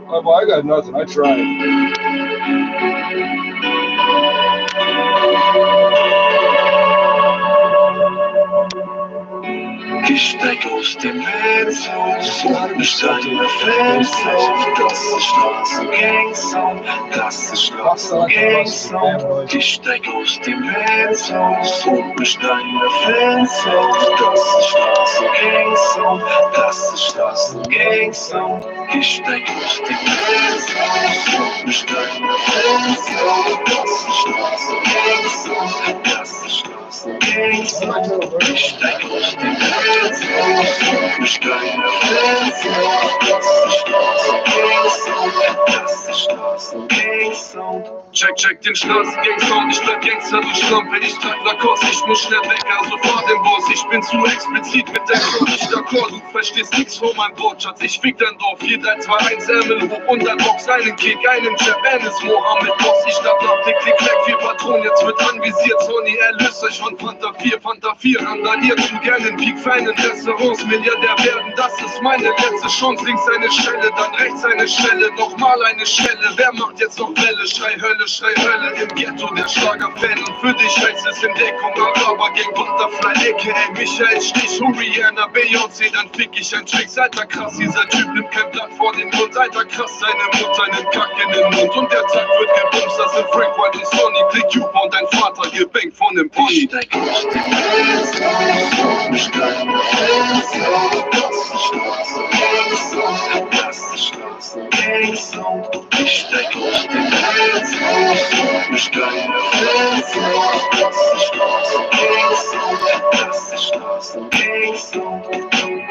Oh, well, I got nothing. I tried. Ich steig aus dem Wenzel, ich steige Fenster, das ist Straßengangsong, das ist Straßengangsong. Ich steig aus dem Wenzel, ich steige Fenster, das ist Straßengangsong, das ist Straßengangsong. Ich steig aus dem Wenzel, ich steige Fenster, das ist Straßengangsong, das ist Straßengangsong. Ich steig aus dem Wenzel. Ich steige Fenster, das ist Straße, Check den Straßengang-Sound, ich bleib Gangster, du Schlampe, ich trag Lacoste, ich muss schnell weg, also fahr den Boss, ich bin zu explizit mit der Code, nicht d'accord, du verstehst nix von meinem Wortschatz, ich fick dein Dorf, 4, 3, 2, 1, Ärmel hoch und ein Box, einen Kick, einen Jab, Ennis, Mohammed, Boss, ich start ab, klick, klick, klick, 4 Patronen, jetzt wird anvisiert, Sony, erlöst euch von Fanta 4, randaliert zu gerne in Peak, feinen Restaurants, Milliardär werden, das ist meine letzte Chance, links eine Schelle, dann rechts eine Schelle, nochmal eine Schelle, wer macht jetzt noch Welle, schrei Hölle, im Ghetto der Schlagerfan und für dich heißt es Entdeckung, Araber Gang, Butterfly, a.k.a. Michael Stich, Rihanna, Beyoncé, dann fick ich ein Tricks, alter krass, dieser Typ nimmt kein Blatt vor den Mund, alter krass, seine Mutter nimmt Kack in den Mund und der Tag wird gebumst, das sind Frank White und Sony, Click Cooper und dein Vater gebankt von nem Pony.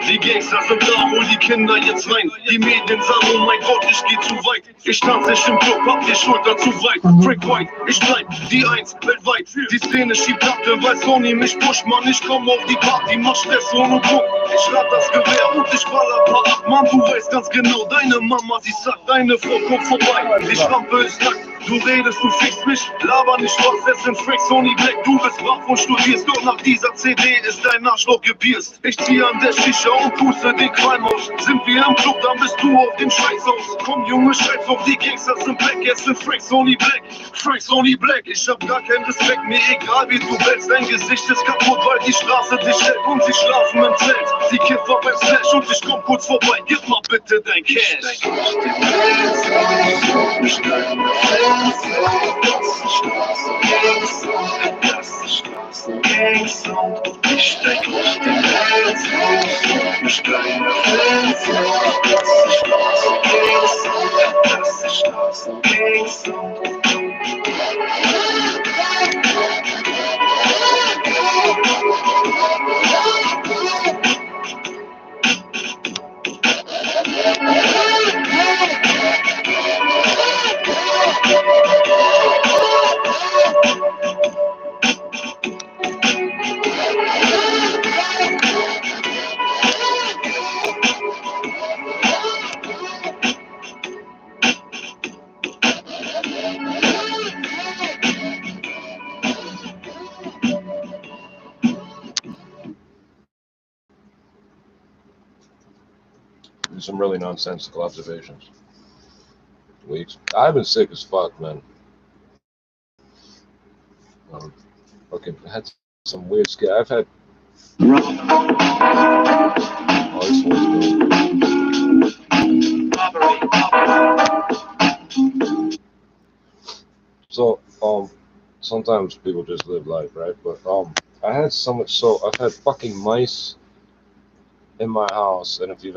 Die Gangster sind da, hol die Kinder jetzt rein. Die Medien sagen, oh mein Gott, ich geh zu weit. Ich tanze nicht im Club, hab die Schultern zu weit. Frank White, ich bleib die Eins weltweit. Die Szene schiebt ab, denn weiß Sony mich pusht, Mann. Ich komm auf die Party, mach Stress ohne Druck. Ich lad das Gewehr und ich baller paar ab. Mann, du weißt ganz genau, deine Mama, sie sagt, deine Frau kommt vorbei. Die Schlampe ist nackt. Du redest, du fickst mich, laber nicht was, es sind Frank, Sony, Black, du bist brav und studierst, doch nach dieser CD ist dein Arschloch gepierst. Ich zieh an der Shisha und puste den Qualm aus. Sind wir im Club, dann bist du auf dem Scheißhaus. Komm Junge, scheiß auf die Gangster sind Black, jetzt sind Frank, Sony, Black. Frank, Sony, Black, ich hab gar keinen Respekt, mir egal wie du bellst. Dein Gesicht ist kaputt, weil die Straße dich hält und sie schlafen im Zelt. Sie Kiffer beim Slash und ich komm kurz vorbei, gib mal bitte dein Cash. Some really nonsensical observations. Weeks. I've been sick as fuck, man. Fucking had some weird scare. I've had. So sometimes people just live life, right? But I had so much. So I've had fucking mice in my house, and if you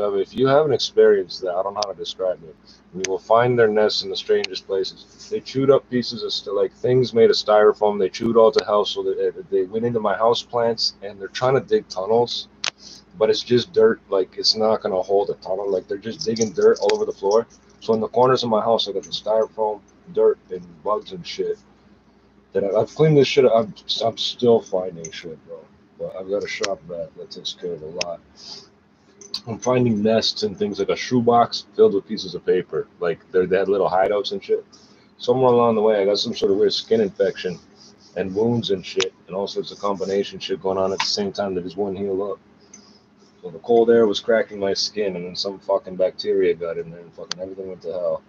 haven't experienced that, I don't know how to describe it. You will find their nests in the strangest places. They chewed up pieces of like things made of styrofoam. They chewed all to hell, so that they went into my house plants, and they're trying to dig tunnels, but it's just dirt. Like it's not gonna hold a tunnel. Like they're just digging dirt all over the floor. So in the corners of my house, I got the styrofoam, dirt, and bugs and shit. That I've cleaned this shit up. I'm still finding shit, bro. But I've got a shop that takes care of a lot. I'm finding nests and things like a shoebox filled with pieces of paper. Like they had little hideouts and shit. Somewhere along the way, I got some sort of weird skin infection and wounds and shit and all sorts of combination shit going on at the same time that just wouldn't heal up. So the cold air was cracking my skin, and then some fucking bacteria got in there, and fucking everything went to hell.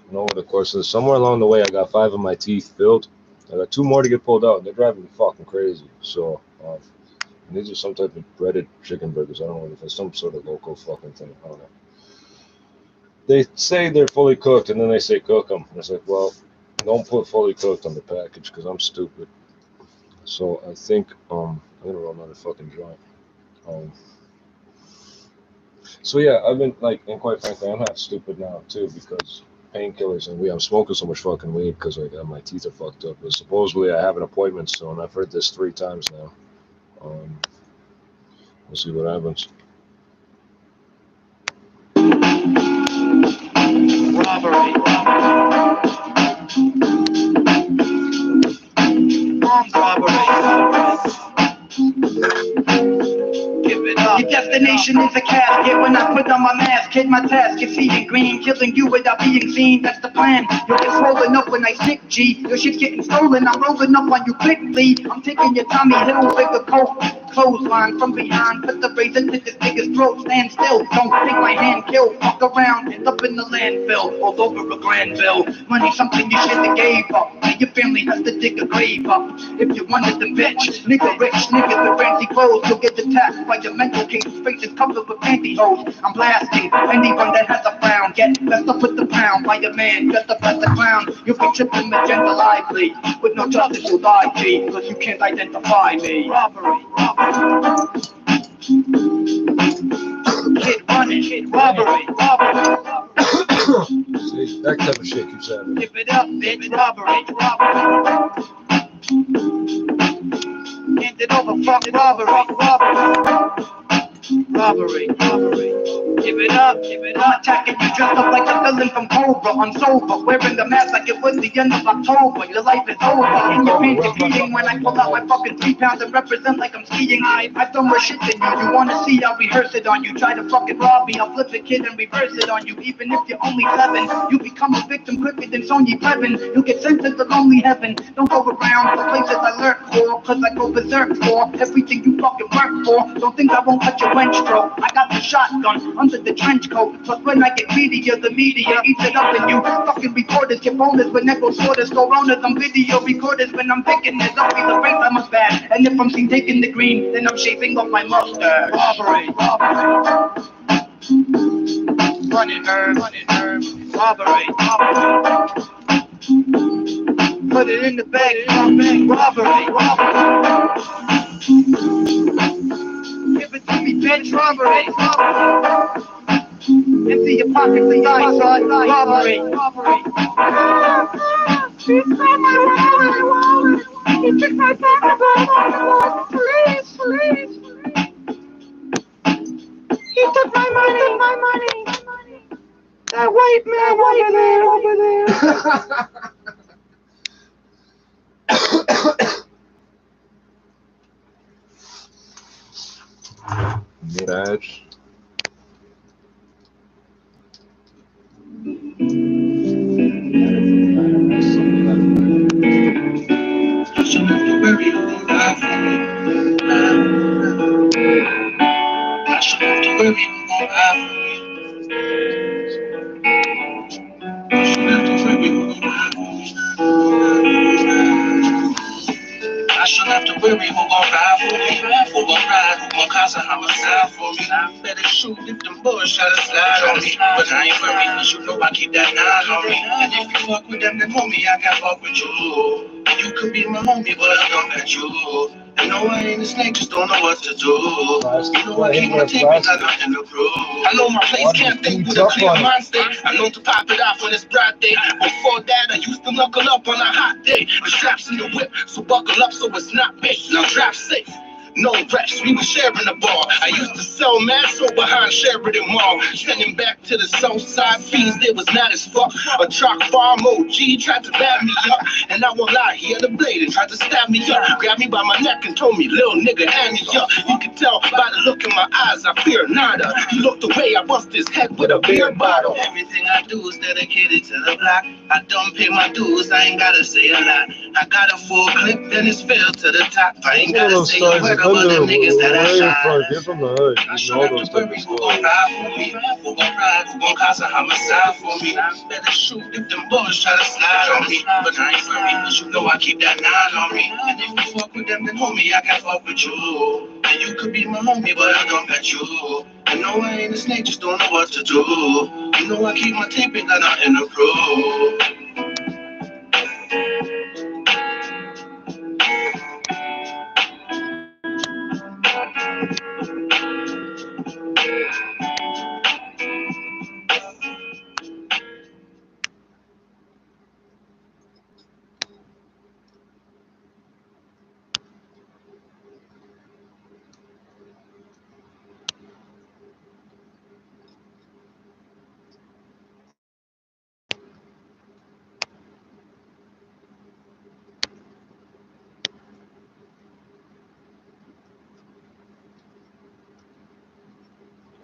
And over the course of somewhere along the way, I got 5 of my teeth filled. I got 2 more to get pulled out. They're driving me fucking crazy. So these are some type of breaded chicken burgers. I don't know if it's some sort of local fucking thing. I don't know. They say they're fully cooked, and then they say cook them. And it's like, well, don't put fully cooked on the package because I'm stupid. So I think I'm gonna roll another fucking joint. So yeah, I've been like, and quite frankly, I'm not stupid now too because painkillers and weed. I'm smoking so much fucking weed because like my teeth are fucked up. But supposedly I have an appointment soon. I've heard this 3 times now. We'll see what happens. robbery. Armed robbery. Give it up. Your destination is a casket. When I put on my mask, hit my task. You're seeing green, killing you without being seen. That's the plan. You'll get swollen up when I sick G. Your shit's getting stolen. I'm rolling up on you quickly. I'm taking your Tommy Hilfiger coat. Clothesline from behind. Put the razor to this nigga's throat. Stand still. Don't take my hand. Kill. Fuck around. End up in the landfill. All over a Granville. Money something you should have gave up. And your family has to dig a grave up. If you wanted the bitch. Nigga rich. Niggas with fancy clothes. You'll get attacked by your mental case. Face is covered with pantyhose. I'm blasting anyone that has a frown. Get messed up with the pound by a man dressed up as a clown. You'll be tripping magenta lively. With no justice you'll die, G. Cause you can't identify me. Robbery. Kid running. Kid robbery. See, that type of shit keeps happening. Give it up, bitch. Robbery. Hand it over, fuck robbery. Robbery. Give it up. I'm attacking you dressed up like a villain from Cobra. I'm sober, wearing the mask like it was the end of October. Your life is over, and your pants are beating when I pull out my fucking 3 pounds and represent like I'm skiing. I've done more shit than you. You wanna see? I'll rehearse it on you. Try to fucking rob me, I'll flip a kid and reverse it on you. Even if you're only 7, you become a victim quicker than Sonya Previn. You'll get sent to the lonely heaven. Don't go around the places I lurk for, cause I go berserk for everything you fucking work for. Don't think I won't cut your wench throat. I got the shotgun under the trench coat. Plus when I get greedier, the media eats it up, and you fucking reporters get bonus when echo sorters go round as I'm video recorders when I'm picking this up. Be the race I'm a bad, and if I'm seen taking the green, then I'm shaving off my mustache. Robbery. Running herb. Robbery. Put it in the bag. Robbery. Give it to me, bitch. Robbery. Empty your pockets, the eyes, robbery. She stole my wallet. He took my pocketbook. Please. He took my money. That white man over there. Badge. I shouldn't have to worry who gon' ride for me. I shouldn't have to worry who gon' ride for me. I shouldn't have to worry who gon' ride for me. I shouldn't have to worry who gon' ride for me. Who gon' ride, who gon' cause a homicide for me. Better shoot if them boys try to slide on me. But I ain't worried, cause you know I keep that 9 on me. And if you fuck with them, then homie, I can fuck with you. You could be my homie, but I don't bet you. You know I ain't a snake, just don't know what to do. You know I keep my tape and got nothing to prove. I know my place can't think with a clear mind state. I know to pop it off when it's broad day. Before that, I used to knuckle up on a hot day. The straps in the whip, so buckle up so it's not bait. Now drive safe. No reps, we were sharing the bar. I used to sell mad so behind Sheridan Mall. Sending back to the south side, fiends, they was not as fuck. A truck farm OG tried to bag me up. And I won't lie, he had a blade and tried to stab me up. Grabbed me by my neck and told me, little nigga, hand me up. You can tell by the look in my eyes, I fear nada. He looked away, I bust his head with a beer bottle. Everything I do is dedicated to the block. I don't pay my dues, I ain't gotta say a lot. I got a full clip, then it's filled to the top. I ain't gotta say a word about them niggas that I shot. Get from the hood. I should have to worry who gon' ride for me. Who gon' ride, who gon' cause a homicide for me. Better shoot if them boys try to slide on me. But I ain't worried, cause you know I keep that 9 on me. And if you fuck with them, then homie, I can fuck with you. And you could be my homie, but I don't bet you. I know I ain't a snake, just don't know what to do. You know I keep my tape and got nothing to prove.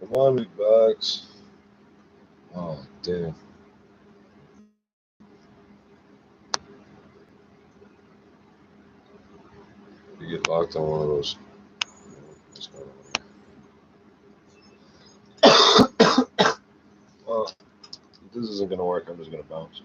Come on, big bucks. Oh, damn. You get locked on one of those. What's going on here? Well, if this isn't going to work, I'm just going to bounce.